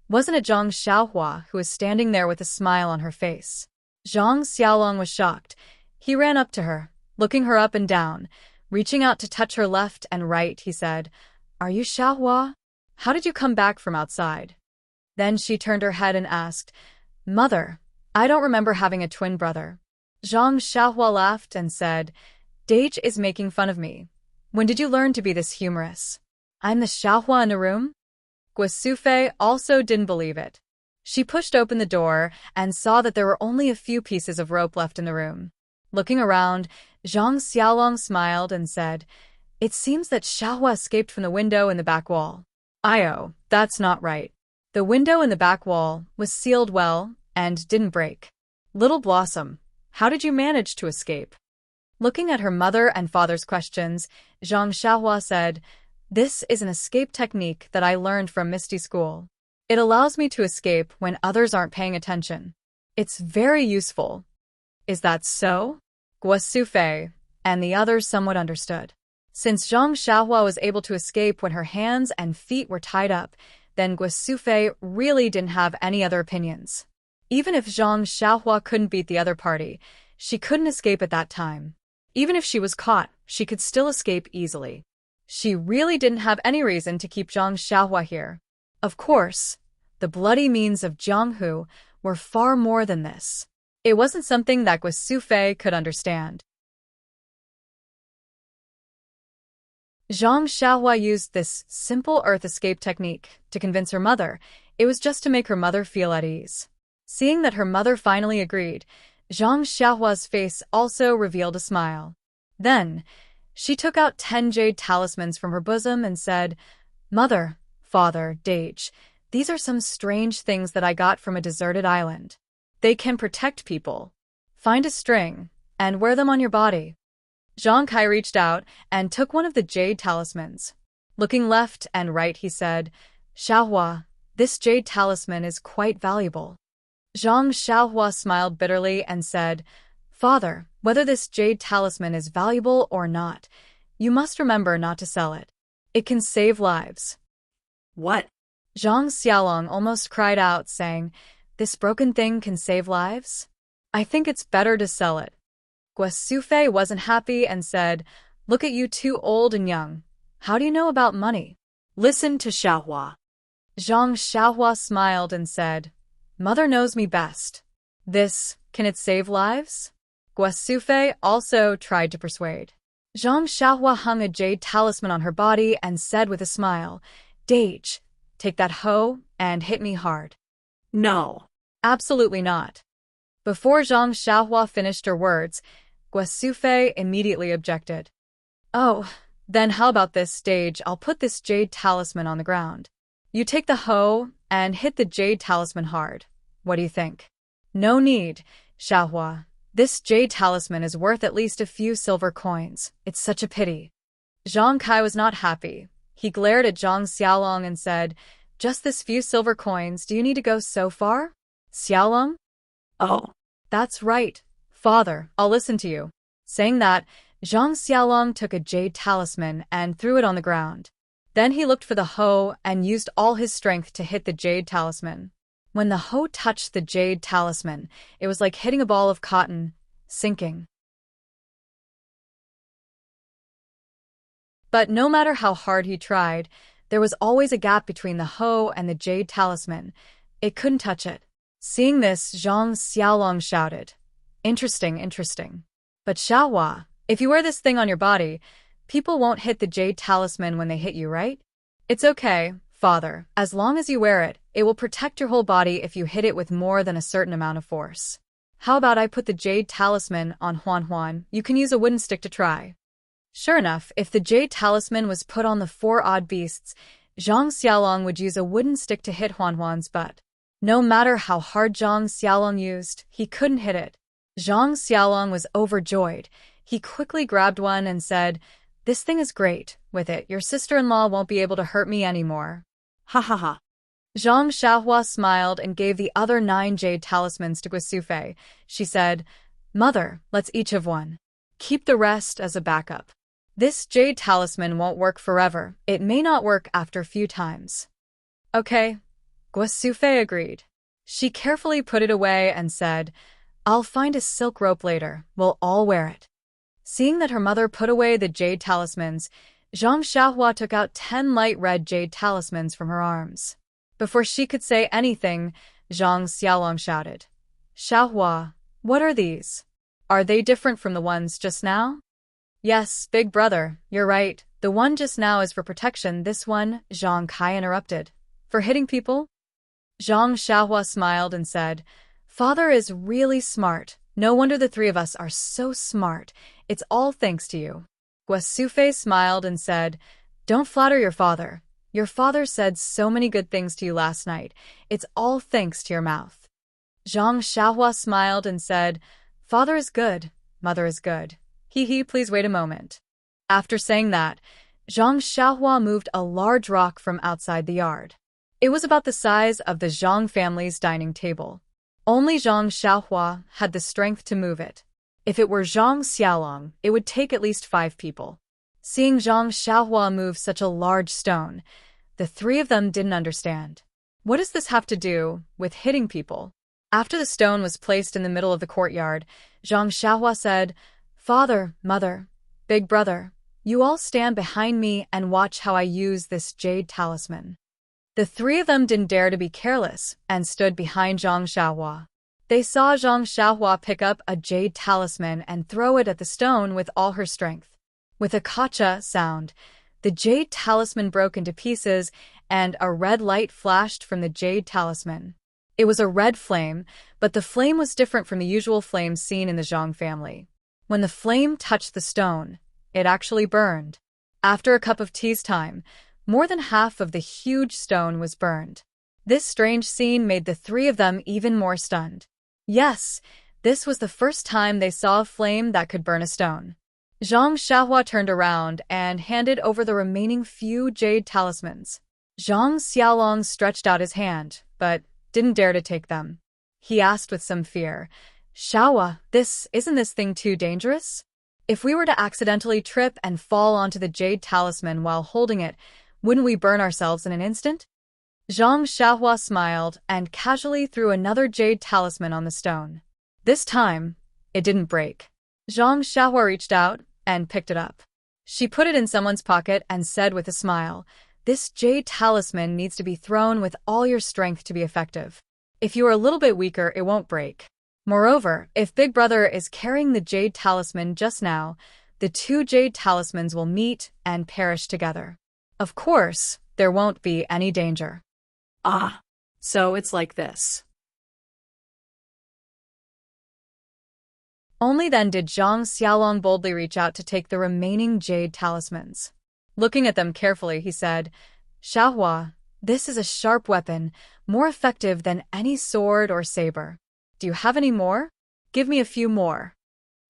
wasn't it Zhang Xiaohua who was standing there with a smile on her face? Zhang Xiaolong was shocked. He ran up to her, looking her up and down. Reaching out to touch her left and right, he said, "Are you Xiaohua? How did you come back from outside?" Then she turned her head and asked, "Mother, I don't remember having a twin brother." Zhang Xiaohua laughed and said, "Dage is making fun of me. When did you learn to be this humorous? I'm the Xiaohua in the room?" Guosufei also didn't believe it. She pushed open the door and saw that there were only a few pieces of rope left in the room. Looking around, Zhang Xiaolong smiled and said, "It seems that Xiaohua escaped from the window in the back wall." "Io, that's not right. The window in the back wall was sealed well and didn't break. Little Blossom, how did you manage to escape?" Looking at her mother and father's questions, Zhang Xiaohua said, "This is an escape technique that I learned from Misty School. It allows me to escape when others aren't paying attention. It's very useful." "Is that so?" Guosufei and the others somewhat understood. Since Zhang Xiaohua was able to escape when her hands and feet were tied up, then Guosufei really didn't have any other opinions. Even if Zhang Xiaohua couldn't beat the other party, she couldn't escape at that time. Even if she was caught, she could still escape easily. She really didn't have any reason to keep Zhang Xiaohua here. Of course, the bloody means of Jianghu were far more than this. It wasn't something that Guosufei could understand. Zhang Xiaohua used this simple earth escape technique to convince her mother. It was just to make her mother feel at ease. Seeing that her mother finally agreed, Zhang Xiaohua's face also revealed a smile. Then, she took out 10 jade talismans from her bosom and said, "Mother, Father, Dage, these are some strange things that I got from a deserted island. They can protect people. Find a string and wear them on your body." Zhang Kai reached out and took one of the jade talismans. Looking left and right, he said, "Xiaohua, this jade talisman is quite valuable." Zhang Xiaohua smiled bitterly and said, "Father, whether this jade talisman is valuable or not, you must remember not to sell it. It can save lives." What? Zhang Xiaolong almost cried out, saying, "This broken thing can save lives? I think it's better to sell it." Guosufei wasn't happy and said, "Look at you two old and young. How do you know about money?" Listen to Xiaohua. Zhang Xiaohua smiled and said, "Mother knows me best. Can it save lives?" Guosufei also tried to persuade. Zhang Xiaohua hung a jade talisman on her body and said with a smile, "Dage, take that hoe and hit me hard." No. Absolutely not. Before Zhang Xiaohua finished her words, Guosufei immediately objected. "Oh, then how about this, Dage? I'll put this jade talisman on the ground. You take the hoe and hit the jade talisman hard. What do you think?" "No need, Xiaohua. This jade talisman is worth at least a few silver coins. It's such a pity." Zhang Kai was not happy. He glared at Zhang Xiaolong and said, "Just this few silver coins, do you need to go so far? Xiaolong?" Oh. "That's right. Father, I'll listen to you." Saying that, Zhang Xiaolong took a jade talisman and threw it on the ground. Then he looked for the hoe and used all his strength to hit the jade talisman. When the hoe touched the jade talisman, it was like hitting a ball of cotton, sinking. But no matter how hard he tried, there was always a gap between the hoe and the jade talisman. It couldn't touch it. Seeing this, Zhang Xiaolong shouted, "Interesting, interesting. But Xiaohua, if you wear this thing on your body, people won't hit the jade talisman when they hit you, right?" "It's okay, Father. As long as you wear it, it will protect your whole body if you hit it with more than a certain amount of force. How about I put the jade talisman on Huan Huan? You can use a wooden stick to try. Sure enough, if the jade talisman was put on the four odd beasts, Zhang Xiaolong would use a wooden stick to hit Huan Huan's butt. No matter how hard Zhang Xiaolong used, he couldn't hit it. Zhang Xiaolong was overjoyed. He quickly grabbed one and said, "This thing is great. With it, your sister-in-law won't be able to hurt me anymore." Ha ha ha. Zhang Xiaohua smiled and gave the other 9 jade talismans to Guosufei. She said, "Mother, let's each have one. Keep the rest as a backup. This jade talisman won't work forever. It may not work after a few times." Okay. Guosufei agreed. She carefully put it away and said, "I'll find a silk rope later. We'll all wear it." Seeing that her mother put away the jade talismans, Zhang Xiaohua took out 10 light red jade talismans from her arms. Before she could say anything, Zhang Xiaolong shouted, "Xiaohua, what are these? Are they different from the ones just now?" "Yes, big brother, you're right. The one just now is for protection. This one," Zhang Kai interrupted, "for hitting people?" Zhang Xiaohua smiled and said, "Father is really smart. No wonder the 3 of us are so smart. It's all thanks to you." Guosufei smiled and said, "Don't flatter your father. Your father said so many good things to you last night. It's all thanks to your mouth." Zhang Xiaohua smiled and said, "Father is good. Mother is good. Hee, please wait a moment." After saying that, Zhang Xiaohua moved a large rock from outside the yard. It was about the size of the Zhang family's dining table. Only Zhang Xiaohua had the strength to move it. If it were Zhang Xiaolong, it would take at least 5 people. Seeing Zhang Xiaohua move such a large stone, the 3 of them didn't understand. What does this have to do with hitting people? After the stone was placed in the middle of the courtyard, Zhang Xiaohua said, "Father, mother, big brother, you all stand behind me and watch how I use this jade talisman." The 3 of them didn't dare to be careless and stood behind Zhang Xiaohua. They saw Zhang Xiaohua pick up a jade talisman and throw it at the stone with all her strength. With a kacha sound, the jade talisman broke into pieces and a red light flashed from the jade talisman. It was a red flame, but the flame was different from the usual flames seen in the Zhang family. When the flame touched the stone, it actually burned. After a cup of tea's time, more than half of the huge stone was burned. This strange scene made the 3 of them even more stunned. Yes, this was the first time they saw a flame that could burn a stone. Zhang Xiaohua turned around and handed over the remaining few jade talismans. Zhang Xiaolong stretched out his hand, but didn't dare to take them. He asked with some fear, "Xiaohua, isn't this thing too dangerous? If we were to accidentally trip and fall onto the jade talisman while holding it, wouldn't we burn ourselves in an instant?" Zhang Xiaohua smiled and casually threw another jade talisman on the stone. This time, it didn't break. Zhang Xiaohua reached out and picked it up. She put it in someone's pocket and said with a smile, "This jade talisman needs to be thrown with all your strength to be effective. If you are a little bit weaker, it won't break. Moreover, if Big Brother is carrying the jade talisman just now, the 2 jade talismans will meet and perish together. Of course, there won't be any danger." Ah, so it's like this. Only then did Zhang Xiaolong boldly reach out to take the remaining jade talismans. Looking at them carefully, he said, "Xiaohua, this is a sharp weapon, more effective than any sword or saber. Do you have any more? Give me a few more."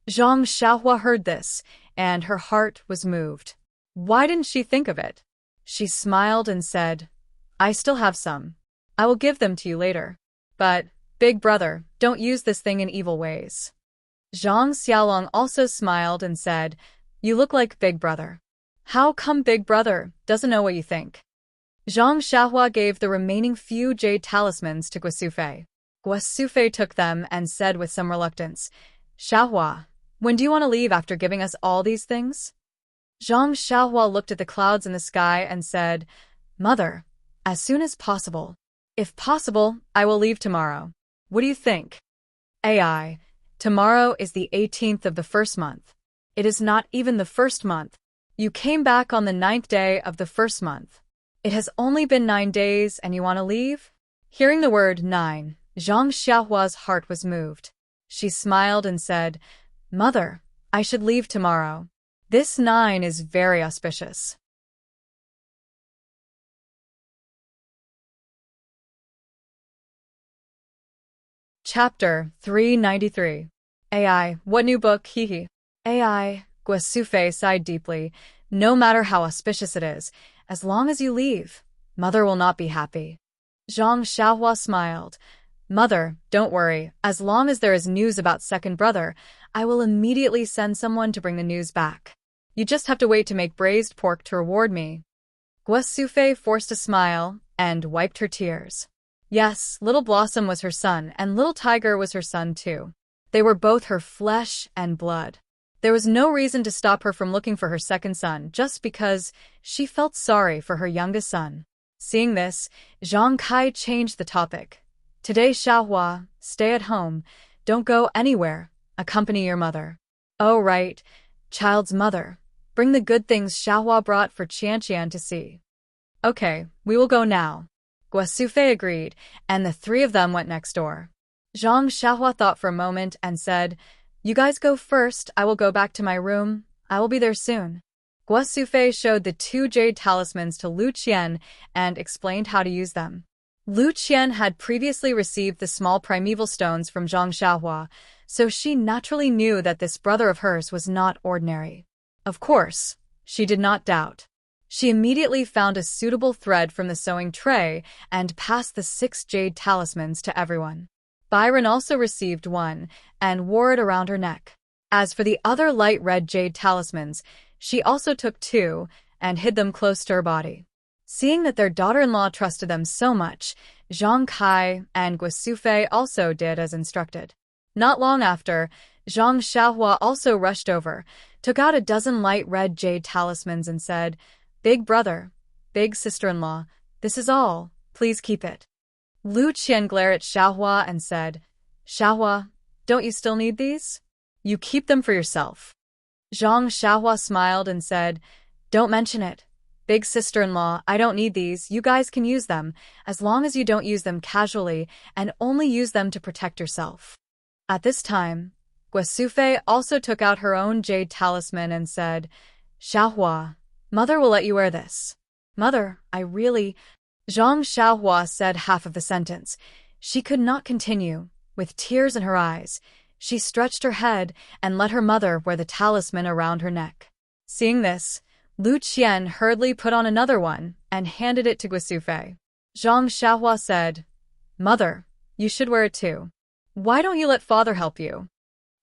Zhang Xiaohua heard this, and her heart was moved. Why didn't she think of it? She smiled and said, "I still have some. I will give them to you later. But, Big Brother, don't use this thing in evil ways." Zhang Xiaolong also smiled and said, "You look like Big Brother. How come Big Brother doesn't know what you think?" Zhang Xiaohua gave the remaining few jade talismans to Guosufei. Guosufei took them and said with some reluctance, "Xiaohua, when do you want to leave after giving us all these things?" Zhang Xiaohua looked at the clouds in the sky and said, "Mother, as soon as possible. If possible, I will leave tomorrow. What do you think?" "AI, tomorrow is the 18th of the first month. It is not even the first month. You came back on the 9th day of the first month. It has only been 9 days and you want to leave?" Hearing the word 9, Zhang Xiaohua's heart was moved. She smiled and said, "Mother, I should leave tomorrow. This 9 is very auspicious." Chapter 393. AI, what new book, hehe. AI, Guasufe sighed deeply. No matter how auspicious it is, as long as you leave, Mother will not be happy. Zhang Xiaohua smiled. Mother, don't worry, as long as there is news about second brother, I will immediately send someone to bring the news back. You just have to wait to make braised pork to reward me. Guasufe forced a smile and wiped her tears. Yes, Little Blossom was her son, and Little Tiger was her son too. They were both her flesh and blood. There was no reason to stop her from looking for her second son just because she felt sorry for her youngest son. Seeing this, Zhang Kai changed the topic. Today, Xiaohua, stay at home. Don't go anywhere. Accompany your mother. Oh, right. Child's mother. Bring the good things Xiaohua brought for Qianqian to see. Okay, we will go now. Guasufe agreed, and the 3 of them went next door. Zhang Xiaohua thought for a moment and said, "You guys go first, I will go back to my room. I will be there soon." Guasufe showed the 2 jade talismans to Lu Qian and explained how to use them. Lu Qian had previously received the small primeval stones from Zhang Xiaohua, so she naturally knew that this brother of hers was not ordinary. Of course, she did not doubt. She immediately found a suitable thread from the sewing tray and passed the 6 jade talismans to everyone. Byron also received one and wore it around her neck. As for the other light red jade talismans, she also took 2 and hid them close to her body. Seeing that their daughter-in-law trusted them so much, Zhang Kai and Guasufe also did as instructed. Not long after, Zhang Xiaohua also rushed over, took out a dozen light red jade talismans and said, "Big brother, big sister-in-law, this is all, please keep it." Lu Qian glared at Xiaohua and said, "Xiaohua, don't you still need these? You keep them for yourself." Zhang Xiaohua smiled and said, "Don't mention it. Big sister-in-law, I don't need these, you guys can use them, as long as you don't use them casually and only use them to protect yourself." At this time, Guasufe also took out her own jade talisman and said, "Xiaohua, Mother will let you wear this." "Mother, I really—" Zhang Xiaohua said half of the sentence. She could not continue. With tears in her eyes, she stretched her head and let her mother wear the talisman around her neck. Seeing this, Lu Qian hurriedly put on another one and handed it to Guasufe. Zhang Xiaohua said, "Mother, you should wear it too. Why don't you let father help you?"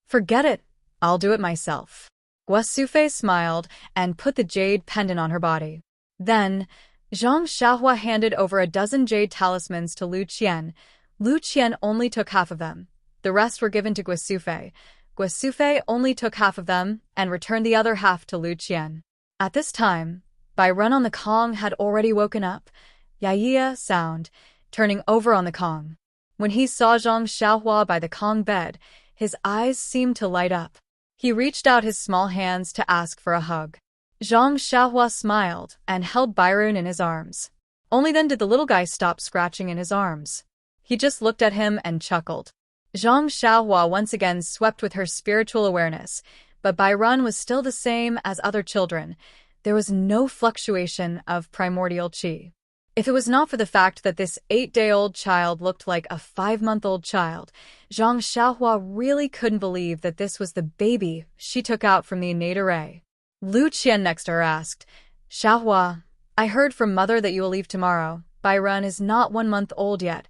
"Forget it, I'll do it myself." Guasufe smiled and put the jade pendant on her body. Then, Zhang Xiaohua handed over a dozen jade talismans to Lu Qian. Lu Qian only took half of them. The rest were given to Guasufe. Guasufe only took half of them and returned the other half to Lu Qian. At this time, Byron on the Kong had already woken up, "Ya-ya" sound, turning over on the Kong. When he saw Zhang Xiaohua by the Kong bed, his eyes seemed to light up. He reached out his small hands to ask for a hug. Zhang Xiaohua smiled and held Byron in his arms. Only then did the little guy stop scratching in his arms. He just looked at him and chuckled. Zhang Xiaohua once again swept with her spiritual awareness, but Byron was still the same as other children. There was no fluctuation of primordial qi. If it was not for the fact that this 8-day-old child looked like a 5-month-old child, Zhang Xiaohua really couldn't believe that this was the baby she took out from the innate array. Lu Qian next to her asked, "Xiaohua, I heard from Mother that you will leave tomorrow. Byron is not 1 month old yet.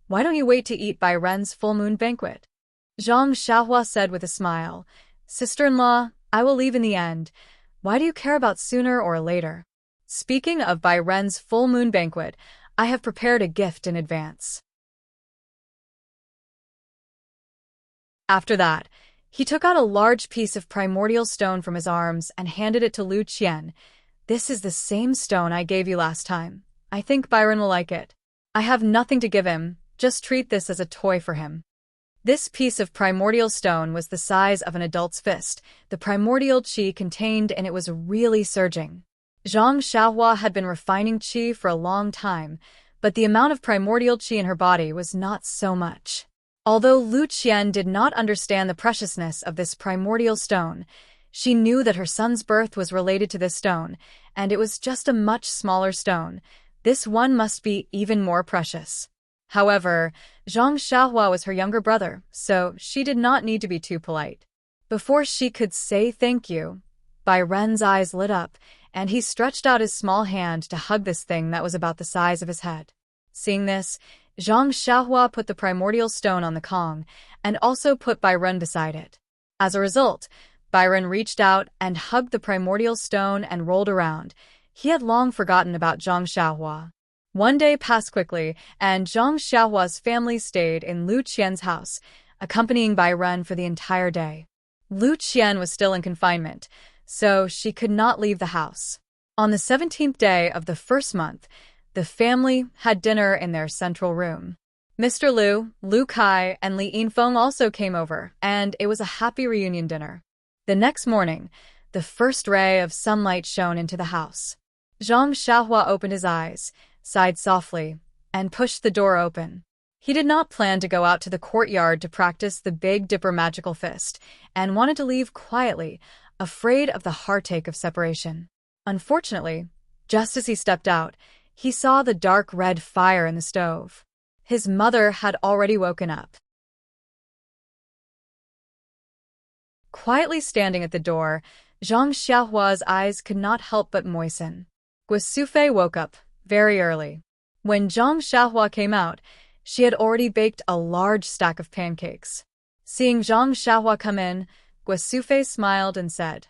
Why don't you wait to eat Byron's full moon banquet?" Zhang Xiaohua said with a smile, "Sister-in-law, I will leave in the end. Why do you care about sooner or later? Speaking of Byron's full moon banquet, I have prepared a gift in advance." After that, he took out a large piece of primordial stone from his arms and handed it to Lu Qian. "This is the same stone I gave you last time. I think Byron will like it. I have nothing to give him, just treat this as a toy for him." This piece of primordial stone was the size of an adult's fist. The primordial qi contained in it was really surging. Zhang Xiaohua had been refining qi for a long time, but the amount of primordial qi in her body was not so much. Although Lu Qian did not understand the preciousness of this primordial stone, she knew that her son's birth was related to this stone, and it was just a much smaller stone. This one must be even more precious. However, Zhang Xiaohua was her younger brother, so she did not need to be too polite. Before she could say thank you, Bai Ren's eyes lit up, and he stretched out his small hand to hug this thing that was about the size of his head. Seeing this, Zhang Xiaohua put the primordial stone on the Kong, and also put Bai Ren beside it. As a result, Bai Ren reached out and hugged the primordial stone and rolled around. He had long forgotten about Zhang Xiaohua. One day passed quickly, and Zhang Xiaohua's family stayed in Lu Qian's house, accompanying Bai Ren for the entire day. Lu Qian was still in confinement, so she could not leave the house. On the 17th day of the first month, the family had dinner in their central room. Mr. Liu, Lu Kai, and Li Yinfeng also came over, and it was a happy reunion dinner. The next morning, the first ray of sunlight shone into the house. Zhang Xiaohua opened his eyes, sighed softly, and pushed the door open. He did not plan to go out to the courtyard to practice the Big Dipper magical fist, and wanted to leave quietly, afraid of the heartache of separation. Unfortunately, just as he stepped out, he saw the dark red fire in the stove. His mother had already woken up. Quietly standing at the door, Zhang Xiaohua's eyes could not help but moisten. Guosufei woke up very early. When Zhang Xiaohua came out, she had already baked a large stack of pancakes. Seeing Zhang Xiaohua come in, Guosufei smiled and said,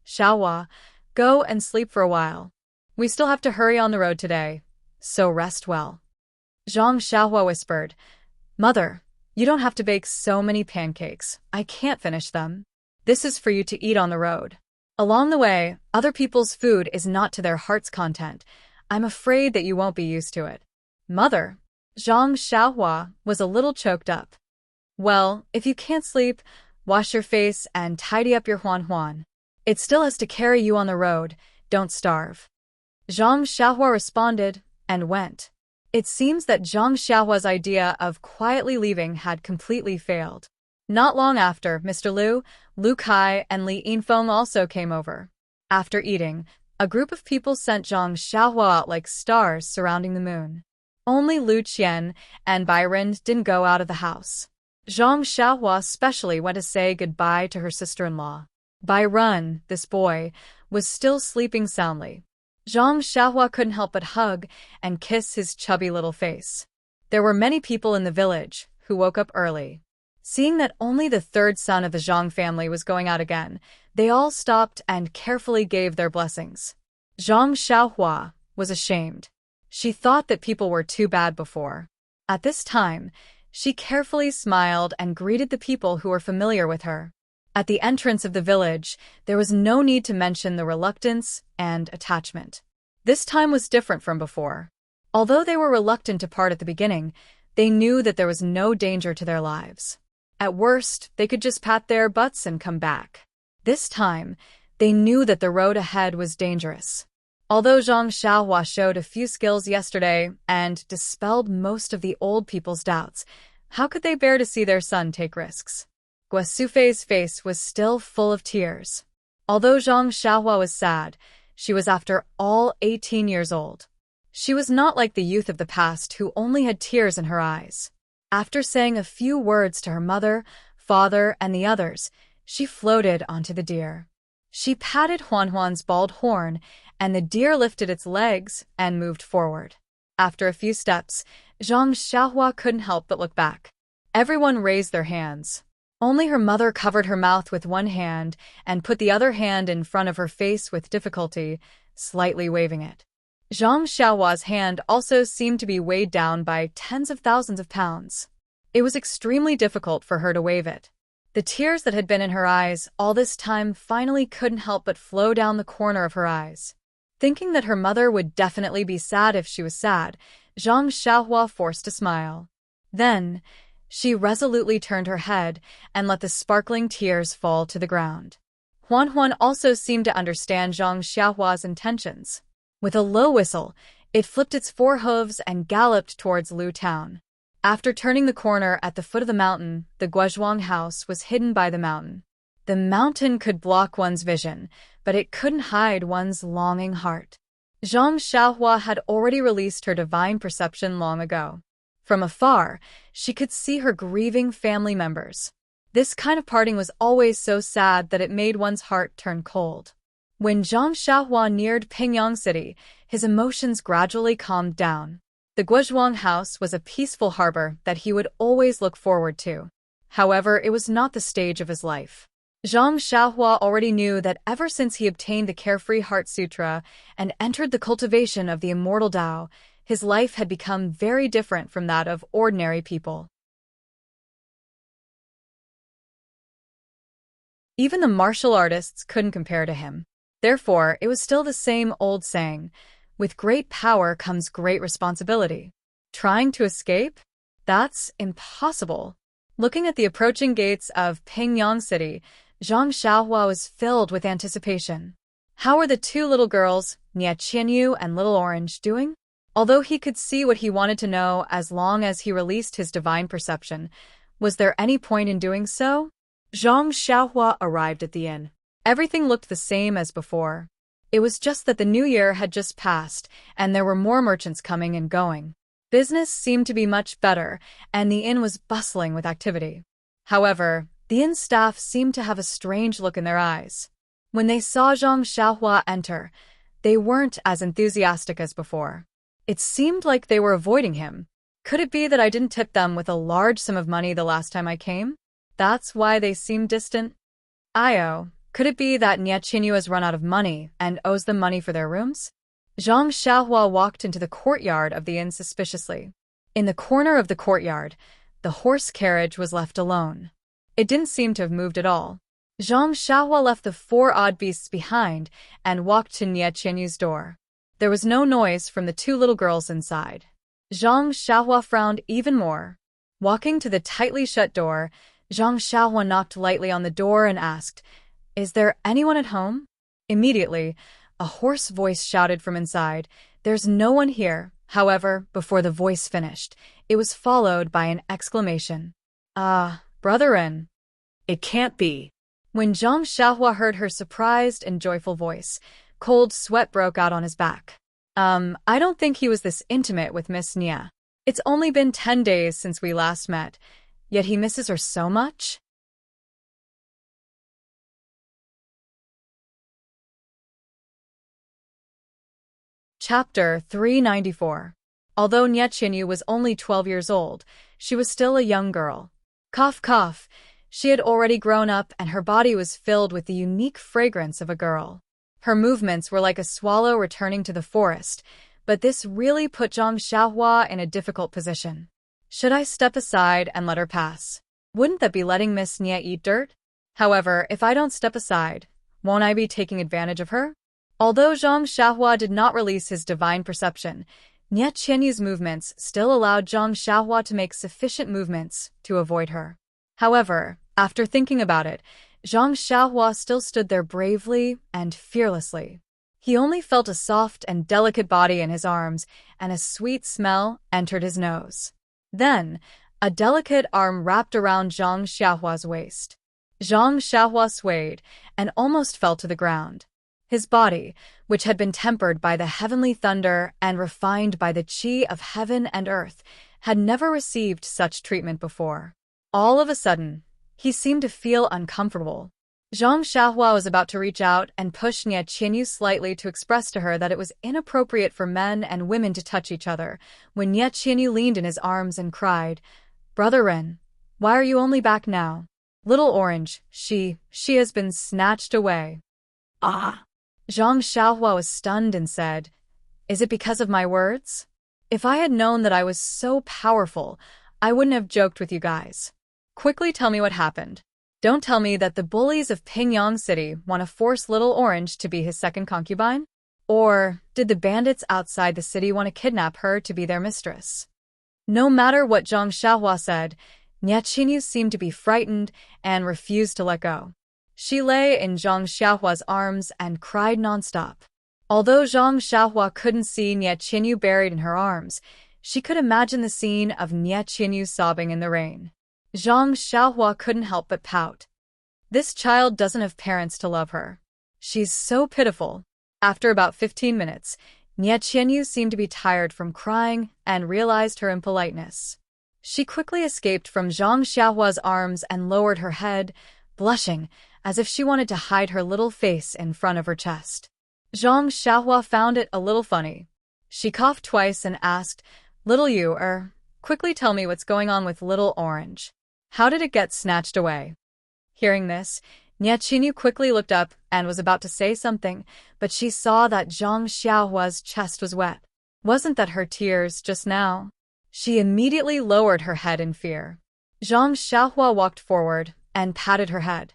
"Xiaohua, go and sleep for a while. We still have to hurry on the road today, so rest well." Zhang Xiaohua whispered, "Mother, you don't have to bake so many pancakes. I can't finish them. This is for you to eat on the road. Along the way, other people's food is not to their heart's content. I'm afraid that you won't be used to it." "Mother," Zhang Xiaohua was a little choked up. "Well, if you can't sleep, wash your face and tidy up your huan. It still has to carry you on the road. Don't starve." Zhang Xiaohua responded and went. It seems that Zhang Xiaohua's idea of quietly leaving had completely failed. Not long after, Mr. Liu, Lu Kai, and Li Yinfeng also came over. After eating, a group of people sent Zhang Xiaohua out like stars surrounding the moon. Only Lu Qian and Bai Ren didn't go out of the house. Zhang Xiaohua especially went to say goodbye to her sister-in-law. Bai Ren, this boy, was still sleeping soundly. Zhang Xiaohua couldn't help but hug and kiss his chubby little face. There were many people in the village who woke up early. Seeing that only the third son of the Zhang family was going out again, they all stopped and carefully gave their blessings. Zhang Xiaohua was ashamed. She thought that people were too bad before. At this time, she carefully smiled and greeted the people who were familiar with her. At the entrance of the village, there was no need to mention the reluctance and attachment. This time was different from before. Although they were reluctant to part at the beginning, they knew that there was no danger to their lives. At worst, they could just pat their butts and come back. This time, they knew that the road ahead was dangerous. Although Zhang Xiaohua showed a few skills yesterday and dispelled most of the old people's doubts, how could they bear to see their son take risks? Guosufei's face was still full of tears. Although Zhang Xiaohua was sad, she was after all 18 years old. She was not like the youth of the past who only had tears in her eyes. After saying a few words to her mother, father, and the others, she floated onto the deer. She patted Huan's bald horn, and the deer lifted its legs and moved forward. After a few steps, Zhang Xiaohua couldn't help but look back. Everyone raised their hands. Only her mother covered her mouth with one hand and put the other hand in front of her face with difficulty, slightly waving it. Zhang Xiaohua's hand also seemed to be weighed down by tens of thousands of pounds. It was extremely difficult for her to wave it. The tears that had been in her eyes all this time finally couldn't help but flow down the corner of her eyes. Thinking that her mother would definitely be sad if she was sad, Zhang Xiaohua forced a smile. Then, she resolutely turned her head and let the sparkling tears fall to the ground. Huan also seemed to understand Zhang Xiaohua's intentions. With a low whistle, it flipped its four hooves and galloped towards Lu Town. After turning the corner at the foot of the mountain, the Guozhuang house was hidden by the mountain. The mountain could block one's vision, but it couldn't hide one's longing heart. Zhang Xiaohua had already released her divine perception long ago. From afar, she could see her grieving family members. This kind of parting was always so sad that it made one's heart turn cold. When Zhang Xiaohua neared Pingyang City, his emotions gradually calmed down. The Guozhuang house was a peaceful harbor that he would always look forward to. However, it was not the stage of his life. Zhang Xiaohua already knew that ever since he obtained the Carefree Heart Sutra and entered the cultivation of the immortal Tao, his life had become very different from that of ordinary people. Even the martial artists couldn't compare to him. Therefore, it was still the same old saying, with great power comes great responsibility. Trying to escape? That's impossible. Looking at the approaching gates of Pingyang City, Zhang Xiaohua was filled with anticipation. How were the two little girls, Nie Qianyu and Little Orange, doing? Although he could see what he wanted to know as long as he released his divine perception, was there any point in doing so? Zhang Xiaohua arrived at the inn. Everything looked the same as before. It was just that the new year had just passed, and there were more merchants coming and going. Business seemed to be much better, and the inn was bustling with activity. However, the inn staff seemed to have a strange look in their eyes. When they saw Zhang Xiaohua enter, they weren't as enthusiastic as before. It seemed like they were avoiding him. Could it be that I didn't tip them with a large sum of money the last time I came? That's why they seemed distant? Could it be that Nie Qinyu has run out of money and owes them money for their rooms? Zhang Xiaohua walked into the courtyard of the inn suspiciously. In the corner of the courtyard, the horse carriage was left alone. It didn't seem to have moved at all. Zhang Xiaohua left the four odd beasts behind and walked to Nie Qianyu's door. There was no noise from the two little girls inside. Zhang Xiaohua frowned even more. Walking to the tightly shut door, Zhang Xiaohua knocked lightly on the door and asked, "Is there anyone at home?" Immediately, a hoarse voice shouted from inside, "There's no one here." However, before the voice finished, it was followed by an exclamation. "Ah, brother-in." It can't be. When Zhang Xiaohua heard her surprised and joyful voice, cold sweat broke out on his back. I don't think he was this intimate with Miss Nie. It's only been 10 days since we last met, yet he misses her so much? Chapter 394. Although Nie Qianyu was only 12 years old, she was still a young girl. Cough, cough. She had already grown up and her body was filled with the unique fragrance of a girl. Her movements were like a swallow returning to the forest, but this really put Zhang Xiaohua in a difficult position. Should I step aside and let her pass? Wouldn't that be letting Miss Nie eat dirt? However, if I don't step aside, won't I be taking advantage of her? Although Zhang Xiaohua did not release his divine perception, Nie Qianyu's movements still allowed Zhang Xiaohua to make sufficient movements to avoid her. However, after thinking about it, Zhang Xiaohua still stood there bravely and fearlessly. He only felt a soft and delicate body in his arms, and a sweet smell entered his nose. Then, a delicate arm wrapped around Zhang Xiaohua's waist. Zhang Xiaohua swayed and almost fell to the ground. His body, which had been tempered by the heavenly thunder and refined by the qi of heaven and earth, had never received such treatment before. All of a sudden, he seemed to feel uncomfortable. Zhang Xiaohua was about to reach out and push Nie Qianyu slightly to express to her that it was inappropriate for men and women to touch each other, when Nie Qianyu leaned in his arms and cried, "Brother Ren, why are you only back now? Little Orange, she has been snatched away." Ah! Zhang Xiaohua was stunned and said, "Is it because of my words? If I had known that I was so powerful, I wouldn't have joked with you guys. Quickly tell me what happened. Don't tell me that the bullies of Pingyang City want to force Little Orange to be his second concubine? Or did the bandits outside the city want to kidnap her to be their mistress?" No matter what Zhang Xiaohua said, Nie Qianyu seemed to be frightened and refused to let go. She lay in Zhang Xiaohua's arms and cried nonstop. Although Zhang Xiaohua couldn't see Nie Qianyu buried in her arms, She could imagine the scene of Nie Qianyu sobbing in the rain. Zhang Xiaohua couldn't help but pout. This child doesn't have parents to love her. She's so pitiful. After about 15 minutes, Nie Qianyu seemed to be tired from crying and realized her impoliteness. She quickly escaped from Zhang Xiaohua's arms and lowered her head, blushing as if she wanted to hide her little face in front of her chest. Zhang Xiaohua found it a little funny. She coughed twice and asked, "Little you, quickly tell me what's going on with Little Orange. How did it get snatched away?" Hearing this, Nie Qianyu quickly looked up and was about to say something, but she saw that Zhang Xiaohua's chest was wet. Wasn't that her tears just now? She immediately lowered her head in fear. Zhang Xiaohua walked forward and patted her head.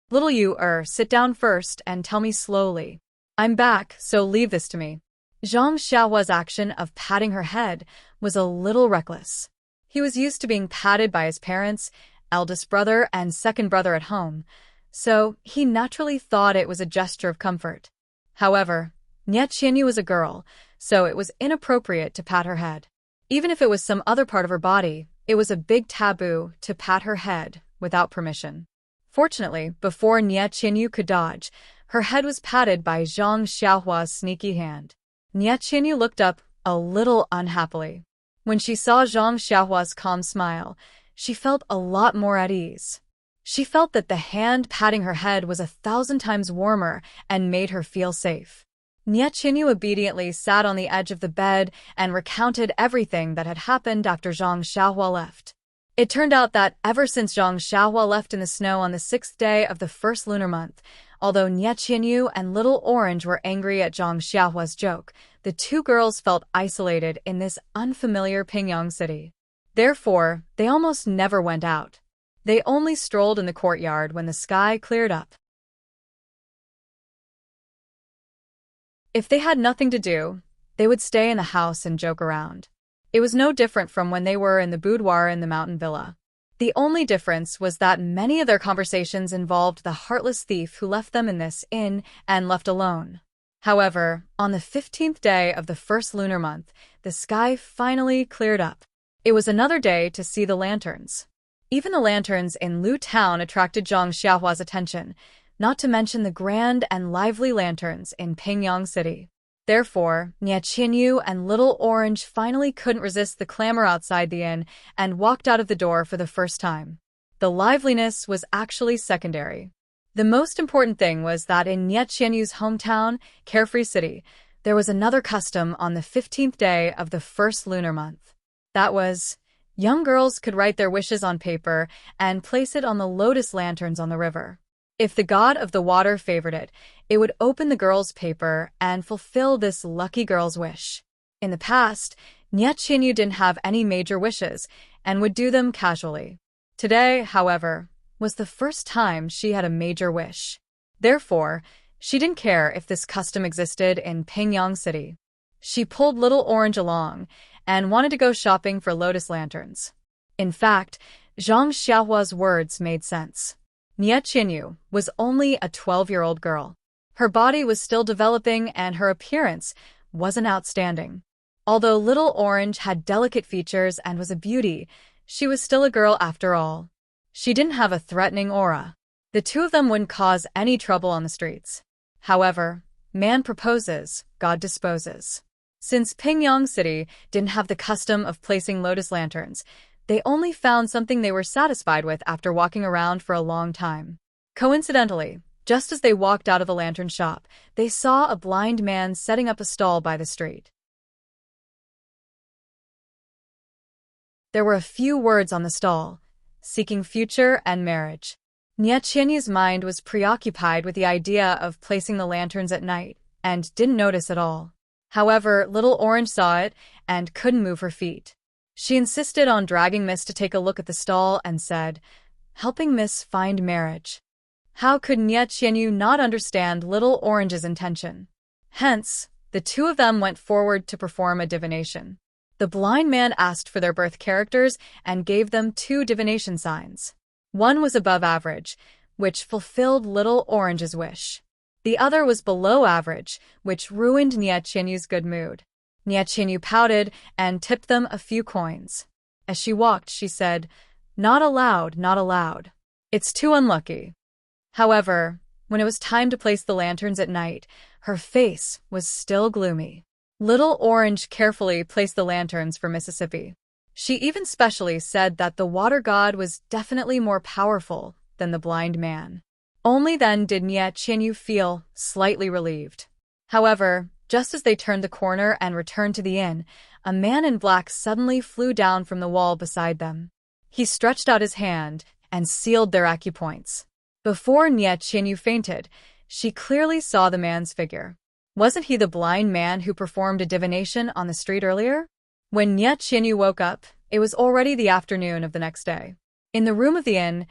"Little you, sit down first and tell me slowly. I'm back, so leave this to me." Zhang Xiaohua's action of patting her head was a little reckless. He was used to being patted by his parents, eldest brother and second brother at home, so he naturally thought it was a gesture of comfort. However, Nie Qianyu was a girl, so it was inappropriate to pat her head. Even if it was some other part of her body, it was a big taboo to pat her head without permission. Fortunately, before Nie Qianyu could dodge, her head was patted by Zhang Xiaohua's sneaky hand. Nie Qianyu looked up a little unhappily. When she saw Zhang Xiaohua's calm smile, she felt a lot more at ease. She felt that the hand patting her head was 1,000 times warmer and made her feel safe. Nie Qianyu obediently sat on the edge of the bed and recounted everything that had happened after Zhang Xiaohua left. It turned out that ever since Zhang Xiaohua left in the snow on the 6th day of the first lunar month, although Nie Qianyu and Little Orange were angry at Zhang Xiaohua's joke, the two girls felt isolated in this unfamiliar Pingyang city. Therefore, they almost never went out. They only strolled in the courtyard when the sky cleared up. If they had nothing to do, they would stay in the house and joke around. It was no different from when they were in the boudoir in the mountain villa. The only difference was that many of their conversations involved the heartless thief who left them in this inn and left alone. However, on the 15th day of the first lunar month, the sky finally cleared up. It was another day to see the lanterns. Even the lanterns in Lu Town attracted Zhang Xiaohua's attention, not to mention the grand and lively lanterns in Pingyang City. Therefore, Nie Qianyu and Little Orange finally couldn't resist the clamor outside the inn and walked out of the door for the first time. The liveliness was actually secondary. The most important thing was that in Nie Qianyu's hometown, Carefree City, there was another custom on the 15th day of the first lunar month. That was, young girls could write their wishes on paper and place it on the lotus lanterns on the river. If the god of the water favored it, it would open the girl's paper and fulfill this lucky girl's wish. In the past, Nie Qianyu didn't have any major wishes and would do them casually. Today, however, was the first time she had a major wish. Therefore, she didn't care if this custom existed in Pingyang City. She pulled Little Orange along and wanted to go shopping for lotus lanterns. In fact, Zhang Xiaohua's words made sense. Nie Qianyu was only a 12-year-old girl. Her body was still developing and her appearance wasn't outstanding. Although Little Orange had delicate features and was a beauty, she was still a girl after all. She didn't have a threatening aura. The two of them wouldn't cause any trouble on the streets. However, man proposes, God disposes. Since Pingyang City didn't have the custom of placing lotus lanterns, they only found something they were satisfied with after walking around for a long time. Coincidentally, just as they walked out of the lantern shop, they saw a blind man setting up a stall by the street. There were a few words on the stall: seeking future and marriage. Nie Qianyu's mind was preoccupied with the idea of placing the lanterns at night and didn't notice at all. However, Little Orange saw it and couldn't move her feet. She insisted on dragging Miss to take a look at the stall and said, "Helping Miss find marriage." How could Nie Qianyu not understand Little Orange's intention? Hence, the two of them went forward to perform a divination. The blind man asked for their birth characters and gave them 2 divination signs. One was above average, which fulfilled Little Orange's wish. The other was below average, which ruined Nie Qianyu's good mood. Nie Qinyu pouted and tipped them a few coins. As she walked, she said, "Not allowed, not allowed. It's too unlucky." However, when it was time to place the lanterns at night, her face was still gloomy. Little Orange carefully placed the lanterns for Mississippi. She even specially said that the water god was definitely more powerful than the blind man. Only then did Nie Qinyu feel slightly relieved. However, just as they turned the corner and returned to the inn, a man in black suddenly flew down from the wall beside them. He stretched out his hand and sealed their acupoints. Before Nie Qinyu fainted, she clearly saw the man's figure. Wasn't he the blind man who performed a divination on the street earlier? When Nie Qinyu woke up, it was already the afternoon of the next day. In the room of the inn,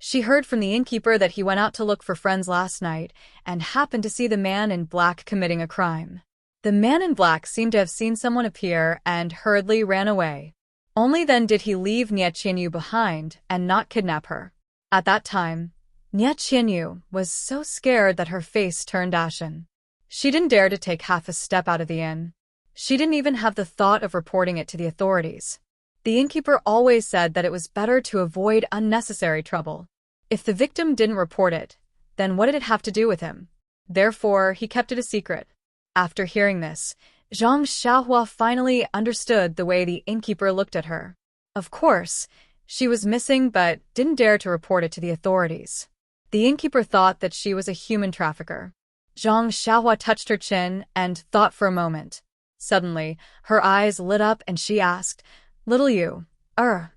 she heard from the innkeeper that he went out to look for friends last night and happened to see the man in black committing a crime. The man in black seemed to have seen someone appear and hurriedly ran away. Only then did he leave Nie Qinyu behind and not kidnap her. At that time, Nie Qinyu was so scared that her face turned ashen. She didn't dare to take half a step out of the inn. She didn't even have the thought of reporting it to the authorities. The innkeeper always said that it was better to avoid unnecessary trouble. If the victim didn't report it, then what did it have to do with him? Therefore, he kept it a secret. After hearing this, Zhang Xiaohua finally understood the way the innkeeper looked at her. Of course, she was missing but didn't dare to report it to the authorities. The innkeeper thought that she was a human trafficker. Zhang Xiaohua touched her chin and thought for a moment. Suddenly, her eyes lit up and she asked, "Little you,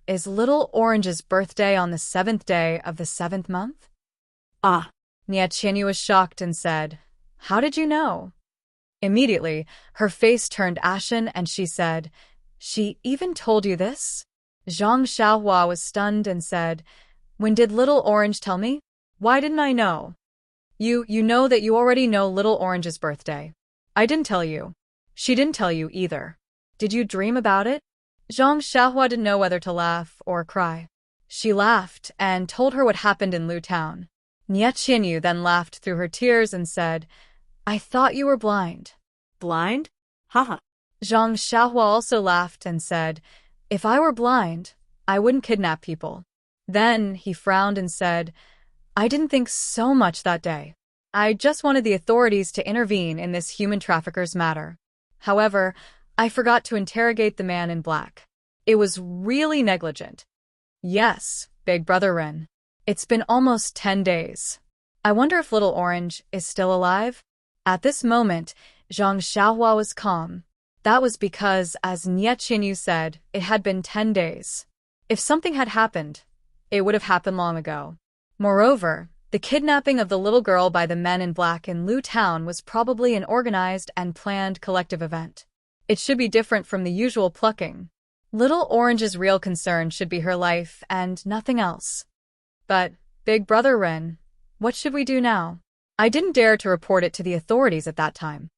is Little Orange's birthday on the 7th day of the 7th month?" Ah. Nie Qinyu was shocked and said, "How did you know?" Immediately, her face turned ashen and she said, "She even told you this?" Zhang Xiaohua was stunned and said, "When did Little Orange tell me? Why didn't I know?" You know that you already know Little Orange's birthday. I didn't tell you. She didn't tell you either. Did you dream about it?" Zhang Xiaohua didn't know whether to laugh or cry. She laughed and told her what happened in Lu Town. Nie Qinyu then laughed through her tears and said, "I thought you were blind." Blind? Haha. Zhang Xiaohua also laughed and said, "If I were blind, I wouldn't kidnap people." Then he frowned and said, "I didn't think so much that day. I just wanted the authorities to intervene in this human trafficker's matter. However, I forgot to interrogate the man in black. It was really negligent." "Yes, Big Brother Ren. It's been almost 10 days. I wonder if Little Orange is still alive?" At this moment, Zhang Xiaohua was calm. That was because, as Nie Qinyu said, it had been 10 days. If something had happened, it would have happened long ago. Moreover, the kidnapping of the little girl by the men in black in Lu Town was probably an organized and planned collective event. It should be different from the usual plucking. Little Orange's real concern should be her life and nothing else. But, Big Brother Ren, what should we do now? I didn't dare to report it to the authorities at that time.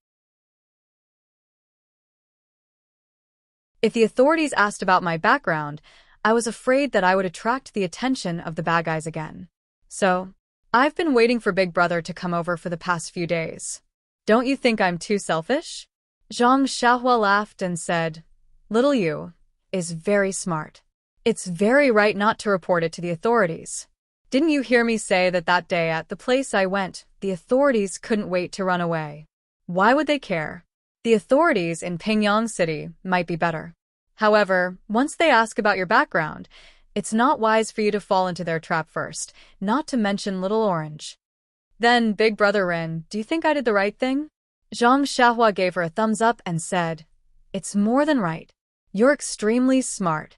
If the authorities asked about my background, I was afraid that I would attract the attention of the bad guys again. So, I've been waiting for Big Brother to come over for the past few days. Don't you think I'm too selfish?" Zhang Xiaohua laughed and said, "Little you is very smart. It's very right not to report it to the authorities. Didn't you hear me say that that day at the place I went, the authorities couldn't wait to run away? Why would they care? The authorities in Pingyang City might be better. However, once they ask about your background, it's not wise for you to fall into their trap first, not to mention Little Orange." "Then, Big Brother Rin, do you think I did the right thing?" Zhang Xiaohua gave her a thumbs up and said, "It's more than right. You're extremely smart."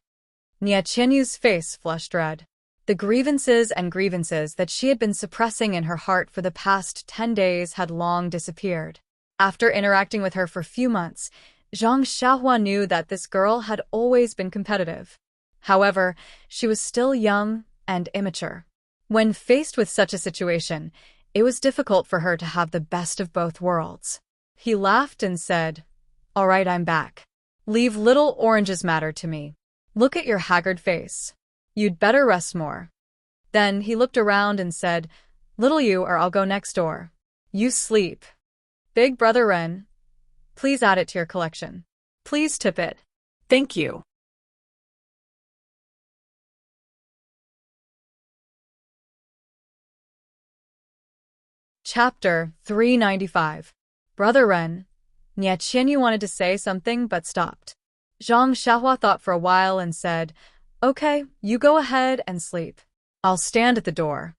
Nie Qinyu's face flushed red. The grievances that she had been suppressing in her heart for the past 10 days had long disappeared. After interacting with her for a few months, Zhang Xiaohua knew that this girl had always been competitive. However, she was still young and immature. When faced with such a situation, it was difficult for her to have the best of both worlds. He laughed and said, "All right, I'm back. Leave Little Orange's matter to me. Look at your haggard face. You'd better rest more." Then he looked around and said, "Little you, or I'll go next door. You sleep. Big Brother Ren, please add it to your collection." Please tip it. Thank you. Chapter 395. Brother Ren. Nye Qianyu wanted to say something but stopped. Zhang Xiaohua thought for a while and said, "Okay, you go ahead and sleep. I'll stand at the door."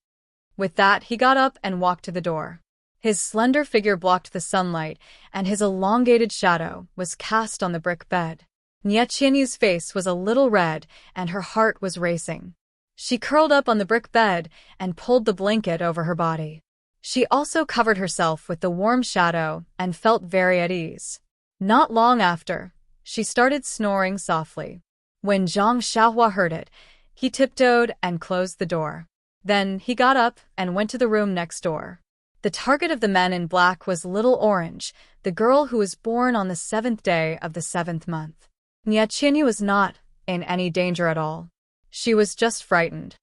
With that, he got up and walked to the door. His slender figure blocked the sunlight, and his elongated shadow was cast on the brick bed. Nye Qianyu's face was a little red, and her heart was racing. She curled up on the brick bed and pulled the blanket over her body. She also covered herself with the warm shadow and felt very at ease. Not long after, she started snoring softly. When Zhang Xiaohua heard it, he tiptoed and closed the door. Then he got up and went to the room next door. The target of the men in black was Little Orange, the girl who was born on the 7th day of the 7th month. Nye Qianyu was not in any danger at all. She was just frightened.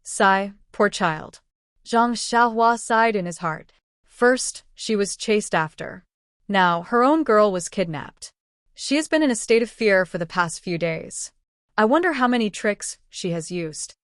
Sigh, poor child. Zhang Xiaohua sighed in his heart. First, she was chased after. Now, her own girl was kidnapped. She has been in a state of fear for the past few days. I wonder how many tricks she has used.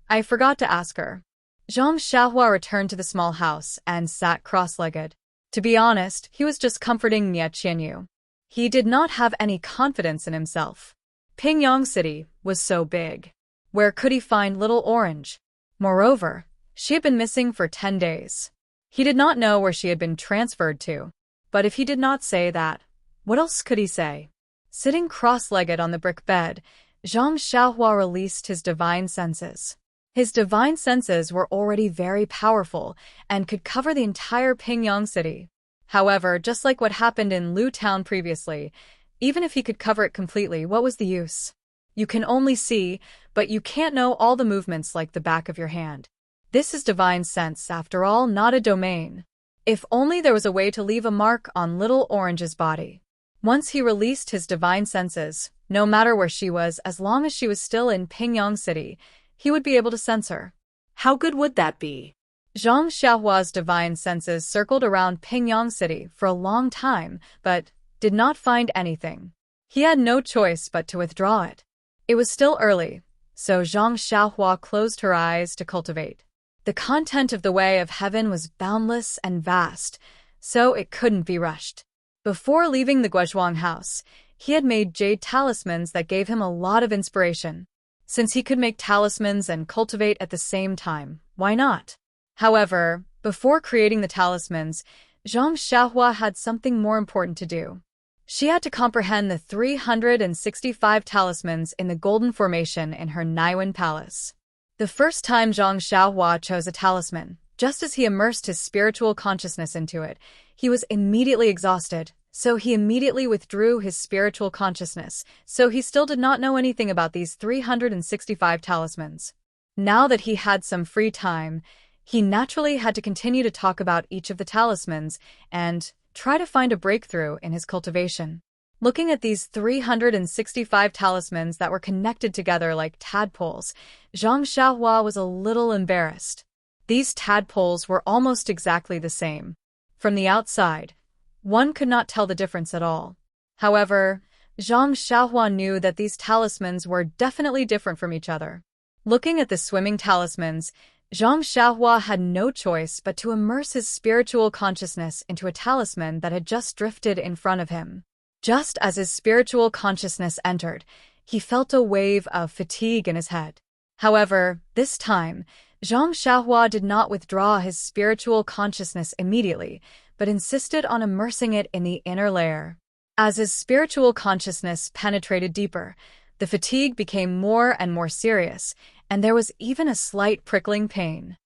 I forgot to ask her. Zhang Xiaohua returned to the small house and sat cross-legged. To be honest, he was just comforting Nye Qianyu. He did not have any confidence in himself. Pingyang City was so big. Where could he find Little Orange? Moreover, she had been missing for 10 days. He did not know where she had been transferred to. But if he did not say that, what else could he say? Sitting cross-legged on the brick bed, Zhang Xiaohua released his divine senses. His divine senses were already very powerful and could cover the entire Pingyang City. However, just like what happened in Lu Town previously, even if he could cover it completely, what was the use? You can only see, but you can't know all the movements like the back of your hand. This is divine sense, after all, not a domain. If only there was a way to leave a mark on Little Orange's body. Once he released his divine senses, no matter where she was, as long as she was still in Pingyang City, he would be able to sense her. How good would that be? Zhang Xiaohua's divine senses circled around Pingyang City for a long time, but did not find anything. He had no choice but to withdraw it. It was still early, so Zhang Xiaohua closed her eyes to cultivate. The content of the Way of Heaven was boundless and vast, so it couldn't be rushed. Before leaving the Guozhuang house, he had made jade talismans that gave him a lot of inspiration. Since he could make talismans and cultivate at the same time, why not? However, before creating the talismans, Zhang Xiaohua had something more important to do. She had to comprehend the 365 talismans in the Golden Formation in her Naiwen Palace. The first time Zhang Xiaohua chose a talisman, just as he immersed his spiritual consciousness into it, he was immediately exhausted, so he immediately withdrew his spiritual consciousness, so he still did not know anything about these 365 talismans. Now that he had some free time, he naturally had to continue to talk about each of the talismans and try to find a breakthrough in his cultivation. Looking at these 365 talismans that were connected together like tadpoles, Zhang Xiaohua was a little embarrassed. These tadpoles were almost exactly the same. From the outside, one could not tell the difference at all. However, Zhang Xiaohua knew that these talismans were definitely different from each other. Looking at the swimming talismans, Zhang Xiaohua had no choice but to immerse his spiritual consciousness into a talisman that had just drifted in front of him. Just as his spiritual consciousness entered, he felt a wave of fatigue in his head. However, this time, Zhang Xiaohua did not withdraw his spiritual consciousness immediately, but insisted on immersing it in the inner layer. As his spiritual consciousness penetrated deeper, the fatigue became more and more serious, and there was even a slight prickling pain.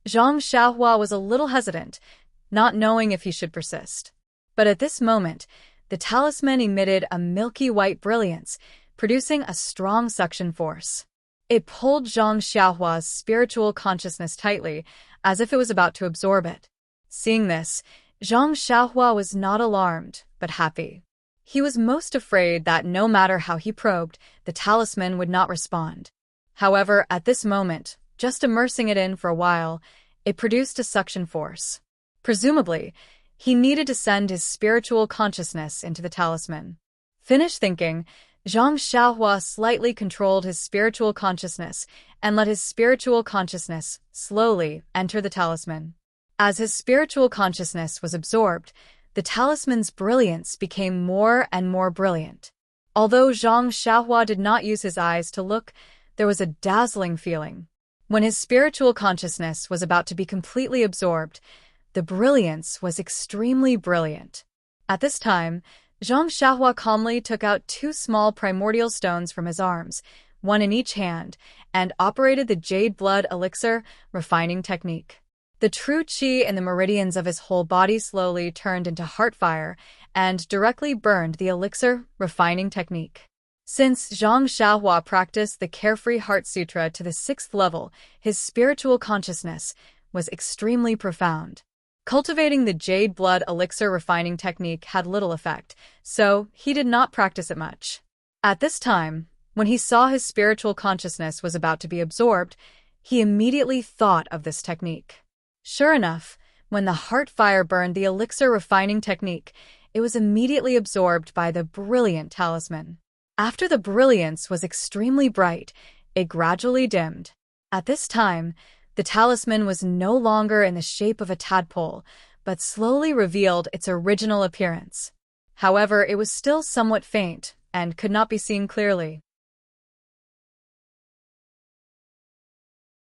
Zhang Xiaohua was a little hesitant, not knowing if he should persist. But at this moment, the talisman emitted a milky white brilliance, producing a strong suction force. It pulled Zhang Xiaohua's spiritual consciousness tightly, as if it was about to absorb it. Seeing this, Zhang Xiaohua was not alarmed, but happy. He was most afraid that no matter how he probed, the talisman would not respond. However, at this moment, just immersing it in for a while, it produced a suction force. Presumably, He needed to send his spiritual consciousness into the talisman. Finished thinking, Zhang Xiaohua slightly controlled his spiritual consciousness and let his spiritual consciousness slowly enter the talisman. As his spiritual consciousness was absorbed, the talisman's brilliance became more and more brilliant. Although Zhang Xiaohua did not use his eyes to look, there was a dazzling feeling. When his spiritual consciousness was about to be completely absorbed, the brilliance was extremely brilliant. At this time, Zhang Xiaohua calmly took out 2 small primordial stones from his arms, one in each hand, and operated the jade blood elixir refining technique. The true qi in the meridians of his whole body slowly turned into heart fire and directly burned the elixir refining technique. Since Zhang Xiaohua practiced the Carefree Heart Sutra to the 6th level, his spiritual consciousness was extremely profound. Cultivating the jade blood elixir refining technique had little effect, so he did not practice it much. At this time, when he saw his spiritual consciousness was about to be absorbed, he immediately thought of this technique. Sure enough, when the heart fire burned the elixir refining technique, it was immediately absorbed by the brilliant talisman. After the brilliance was extremely bright, it gradually dimmed. At this time, the talisman was no longer in the shape of a tadpole, but slowly revealed its original appearance. However, it was still somewhat faint and could not be seen clearly.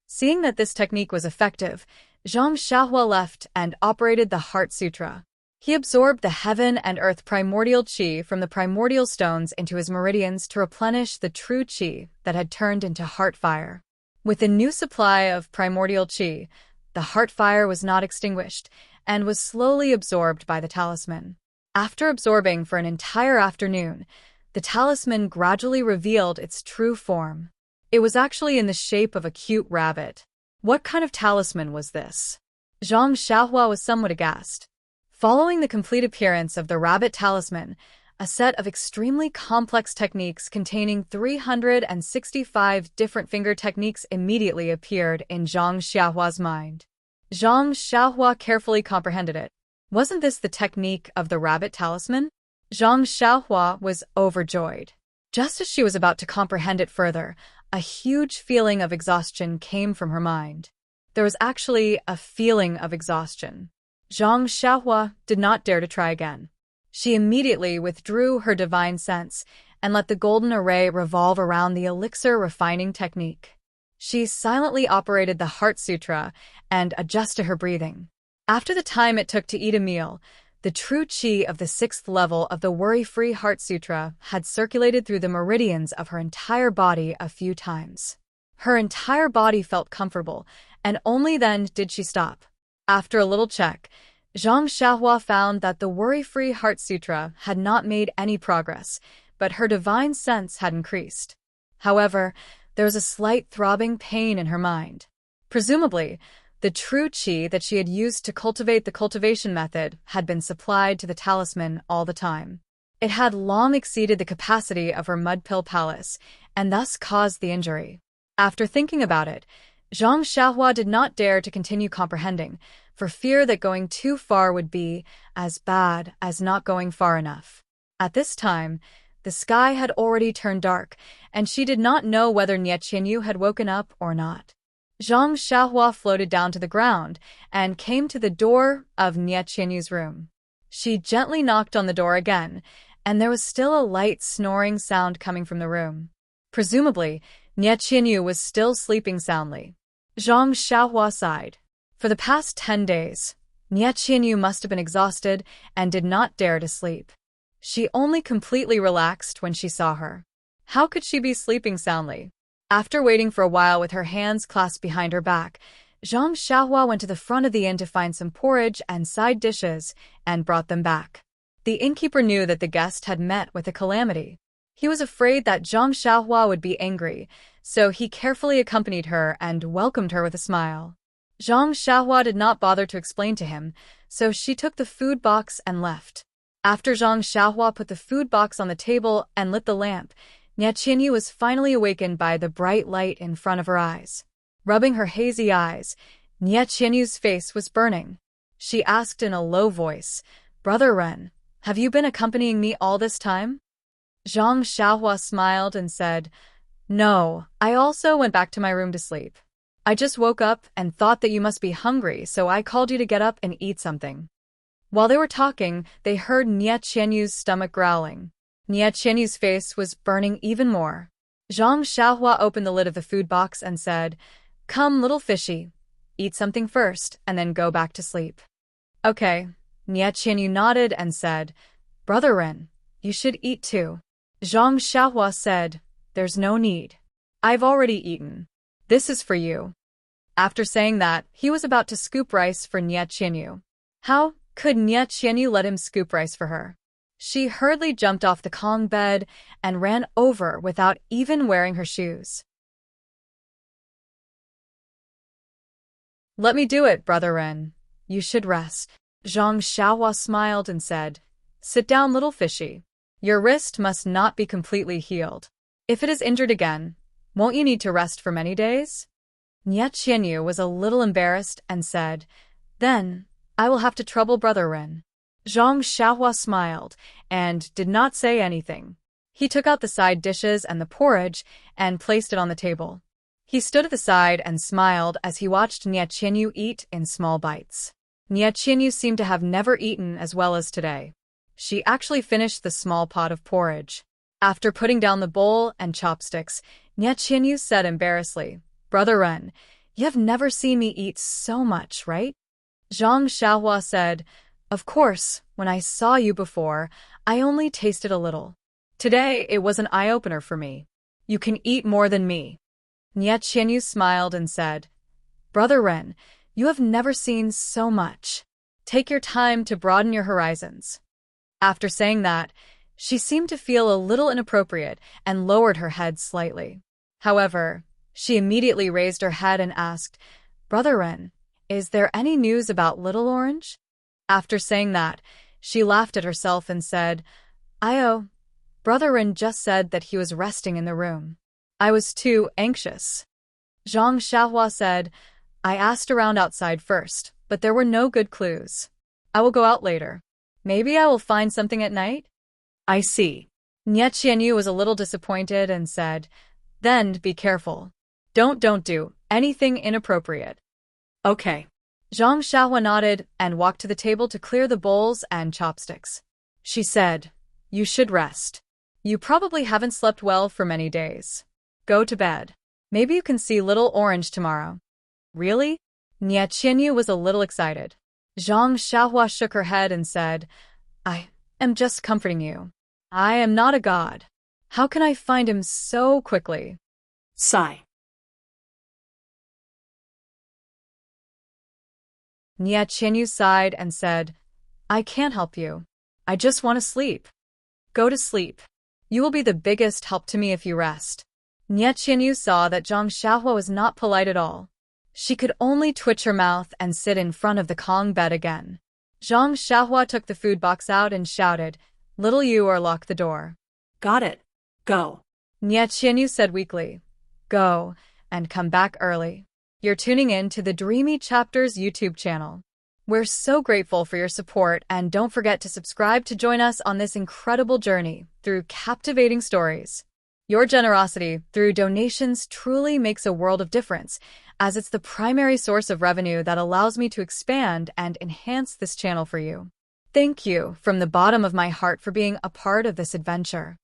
Seeing that this technique was effective, Zhang Xiaohua left and operated the Heart Sutra. He absorbed the heaven and earth primordial qi from the primordial stones into his meridians to replenish the true qi that had turned into heart fire. With a new supply of primordial qi, the heart fire was not extinguished and was slowly absorbed by the talisman. After absorbing for an entire afternoon, the talisman gradually revealed its true form. It was actually in the shape of a cute rabbit. What kind of talisman was this? Zhang Xiaohua was somewhat aghast. Following the complete appearance of the rabbit talisman, a set of extremely complex techniques containing 365 different finger techniques immediately appeared in Zhang Xiaohua's mind. Zhang Xiaohua carefully comprehended it. Wasn't this the technique of the rabbit talisman? Zhang Xiaohua was overjoyed. Just as she was about to comprehend it further, a huge feeling of exhaustion came from her mind. There was actually a feeling of exhaustion. Zhang Xiaohua did not dare to try again. She immediately withdrew her divine sense and let the golden array revolve around the elixir refining technique. She silently operated the Heart Sutra and adjusted her breathing. After the time it took to eat a meal, the true qi of the 6th level of the Worry-Free Heart Sutra had circulated through the meridians of her entire body a few times. Her entire body felt comfortable, and only then did she stop. After a little check, Zhang Xiaohua found that the Worry-Free Heart Sutra had not made any progress, but her divine sense had increased. However, there was a slight throbbing pain in her mind. Presumably, the true qi that she had used to cultivate the cultivation method had been supplied to the talisman all the time. It had long exceeded the capacity of her mud pill palace, and thus caused the injury. After thinking about it, Zhang Xiaohua did not dare to continue comprehending, for fear that going too far would be as bad as not going far enough. At this time, the sky had already turned dark, and she did not know whether Nie Qianyu had woken up or not. Zhang Xiaohua floated down to the ground and came to the door of Nie Qianyu's room. She gently knocked on the door again, and there was still a light snoring sound coming from the room. Presumably, Nie Qianyu was still sleeping soundly. Zhang Xiaohua sighed. For the past 10 days, Nie Qianyu must have been exhausted and did not dare to sleep. She only completely relaxed when she saw her. How could she be sleeping soundly? After waiting for a while with her hands clasped behind her back, Zhang Xiaohua went to the front of the inn to find some porridge and side dishes and brought them back. The innkeeper knew that the guest had met with a calamity. He was afraid that Zhang Xiaohua would be angry, so he carefully accompanied her and welcomed her with a smile. Zhang Xiaohua did not bother to explain to him, so she took the food box and left. After Zhang Xiaohua put the food box on the table and lit the lamp, Nie Qianyu was finally awakened by the bright light in front of her eyes. Rubbing her hazy eyes, Nie Qianyu's face was burning. She asked in a low voice, "Brother Ren, have you been accompanying me all this time?" Zhang Xiaohua smiled and said, "No, I also went back to my room to sleep. I just woke up and thought that you must be hungry, so I called you to get up and eat something." While they were talking, they heard Nie Qianyu's stomach growling. Nie Qianyu's face was burning even more. Zhang Xiaohua opened the lid of the food box and said, "Come, little fishy. Eat something first, and then go back to sleep." "Okay." Nie Qianyu nodded and said, "Brother Ren, you should eat too." Zhang Xiaohua said, "There's no need. I've already eaten. This is for you." After saying that, he was about to scoop rice for Nie Qianyu. How could Nie Qianyu let him scoop rice for her? She hurriedly jumped off the Kong bed and ran over without even wearing her shoes. "Let me do it, Brother Ren. You should rest." Zhang Xiaohua smiled and said, "Sit down, little fishy. Your wrist must not be completely healed. If it is injured again, won't you need to rest for many days?" Nie Qianyu was a little embarrassed and said, "Then, I will have to trouble Brother Ren." Zhang Xiaohua smiled and did not say anything. He took out the side dishes and the porridge and placed it on the table. He stood at the side and smiled as he watched Nie Qianyu eat in small bites. Nie Qianyu seemed to have never eaten as well as today. She actually finished the small pot of porridge. After putting down the bowl and chopsticks, Nie Qianyu said embarrassedly, "Brother Ren, you have never seen me eat so much, right?" Zhang Xiaohua said, "Of course, when I saw you before, I only tasted a little. Today, it was an eye-opener for me. You can eat more than me." Nie Qianyu smiled and said, "Brother Ren, you have never seen so much. Take your time to broaden your horizons." After saying that, she seemed to feel a little inappropriate and lowered her head slightly. However, she immediately raised her head and asked, "Brother Ren, is there any news about Little Orange?" After saying that, she laughed at herself and said, Brother Ren just said that he was resting in the room. I was too anxious." Zhang Xiaohua said, "I asked around outside first, but there were no good clues. I will go out later. Maybe I will find something at night?" I see. Nie Qianyu was a little disappointed and said, "Then be careful. Don't do anything inappropriate." Okay. Zhang Xiaohua nodded and walked to the table to clear the bowls and chopsticks. She said, "You should rest. You probably haven't slept well for many days. Go to bed. Maybe you can see Little Orange tomorrow." "Really?" Nie Qianyu was a little excited. Zhang Xiaohua shook her head and said, "I am just comforting you. I am not a god. How can I find him so quickly?" Sigh. Nie Qianyu sighed and said, "I can't help you. I just want to sleep." "Go to sleep. You will be the biggest help to me if you rest." Nie Qianyu saw that Zhang Xiaohua was not polite at all. She could only twitch her mouth and sit in front of the Kong bed again. Zhang Xiaohua took the food box out and shouted, "Little you, or lock the door." Got it. Go. Nie Qianyu said weakly, "Go, and come back early." You're tuning in to the Dreamy Chapters YouTube channel. We're so grateful for your support, and don't forget to subscribe to join us on this incredible journey through captivating stories. Your generosity through donations truly makes a world of difference, as it's the primary source of revenue that allows me to expand and enhance this channel for you. Thank you from the bottom of my heart for being a part of this adventure.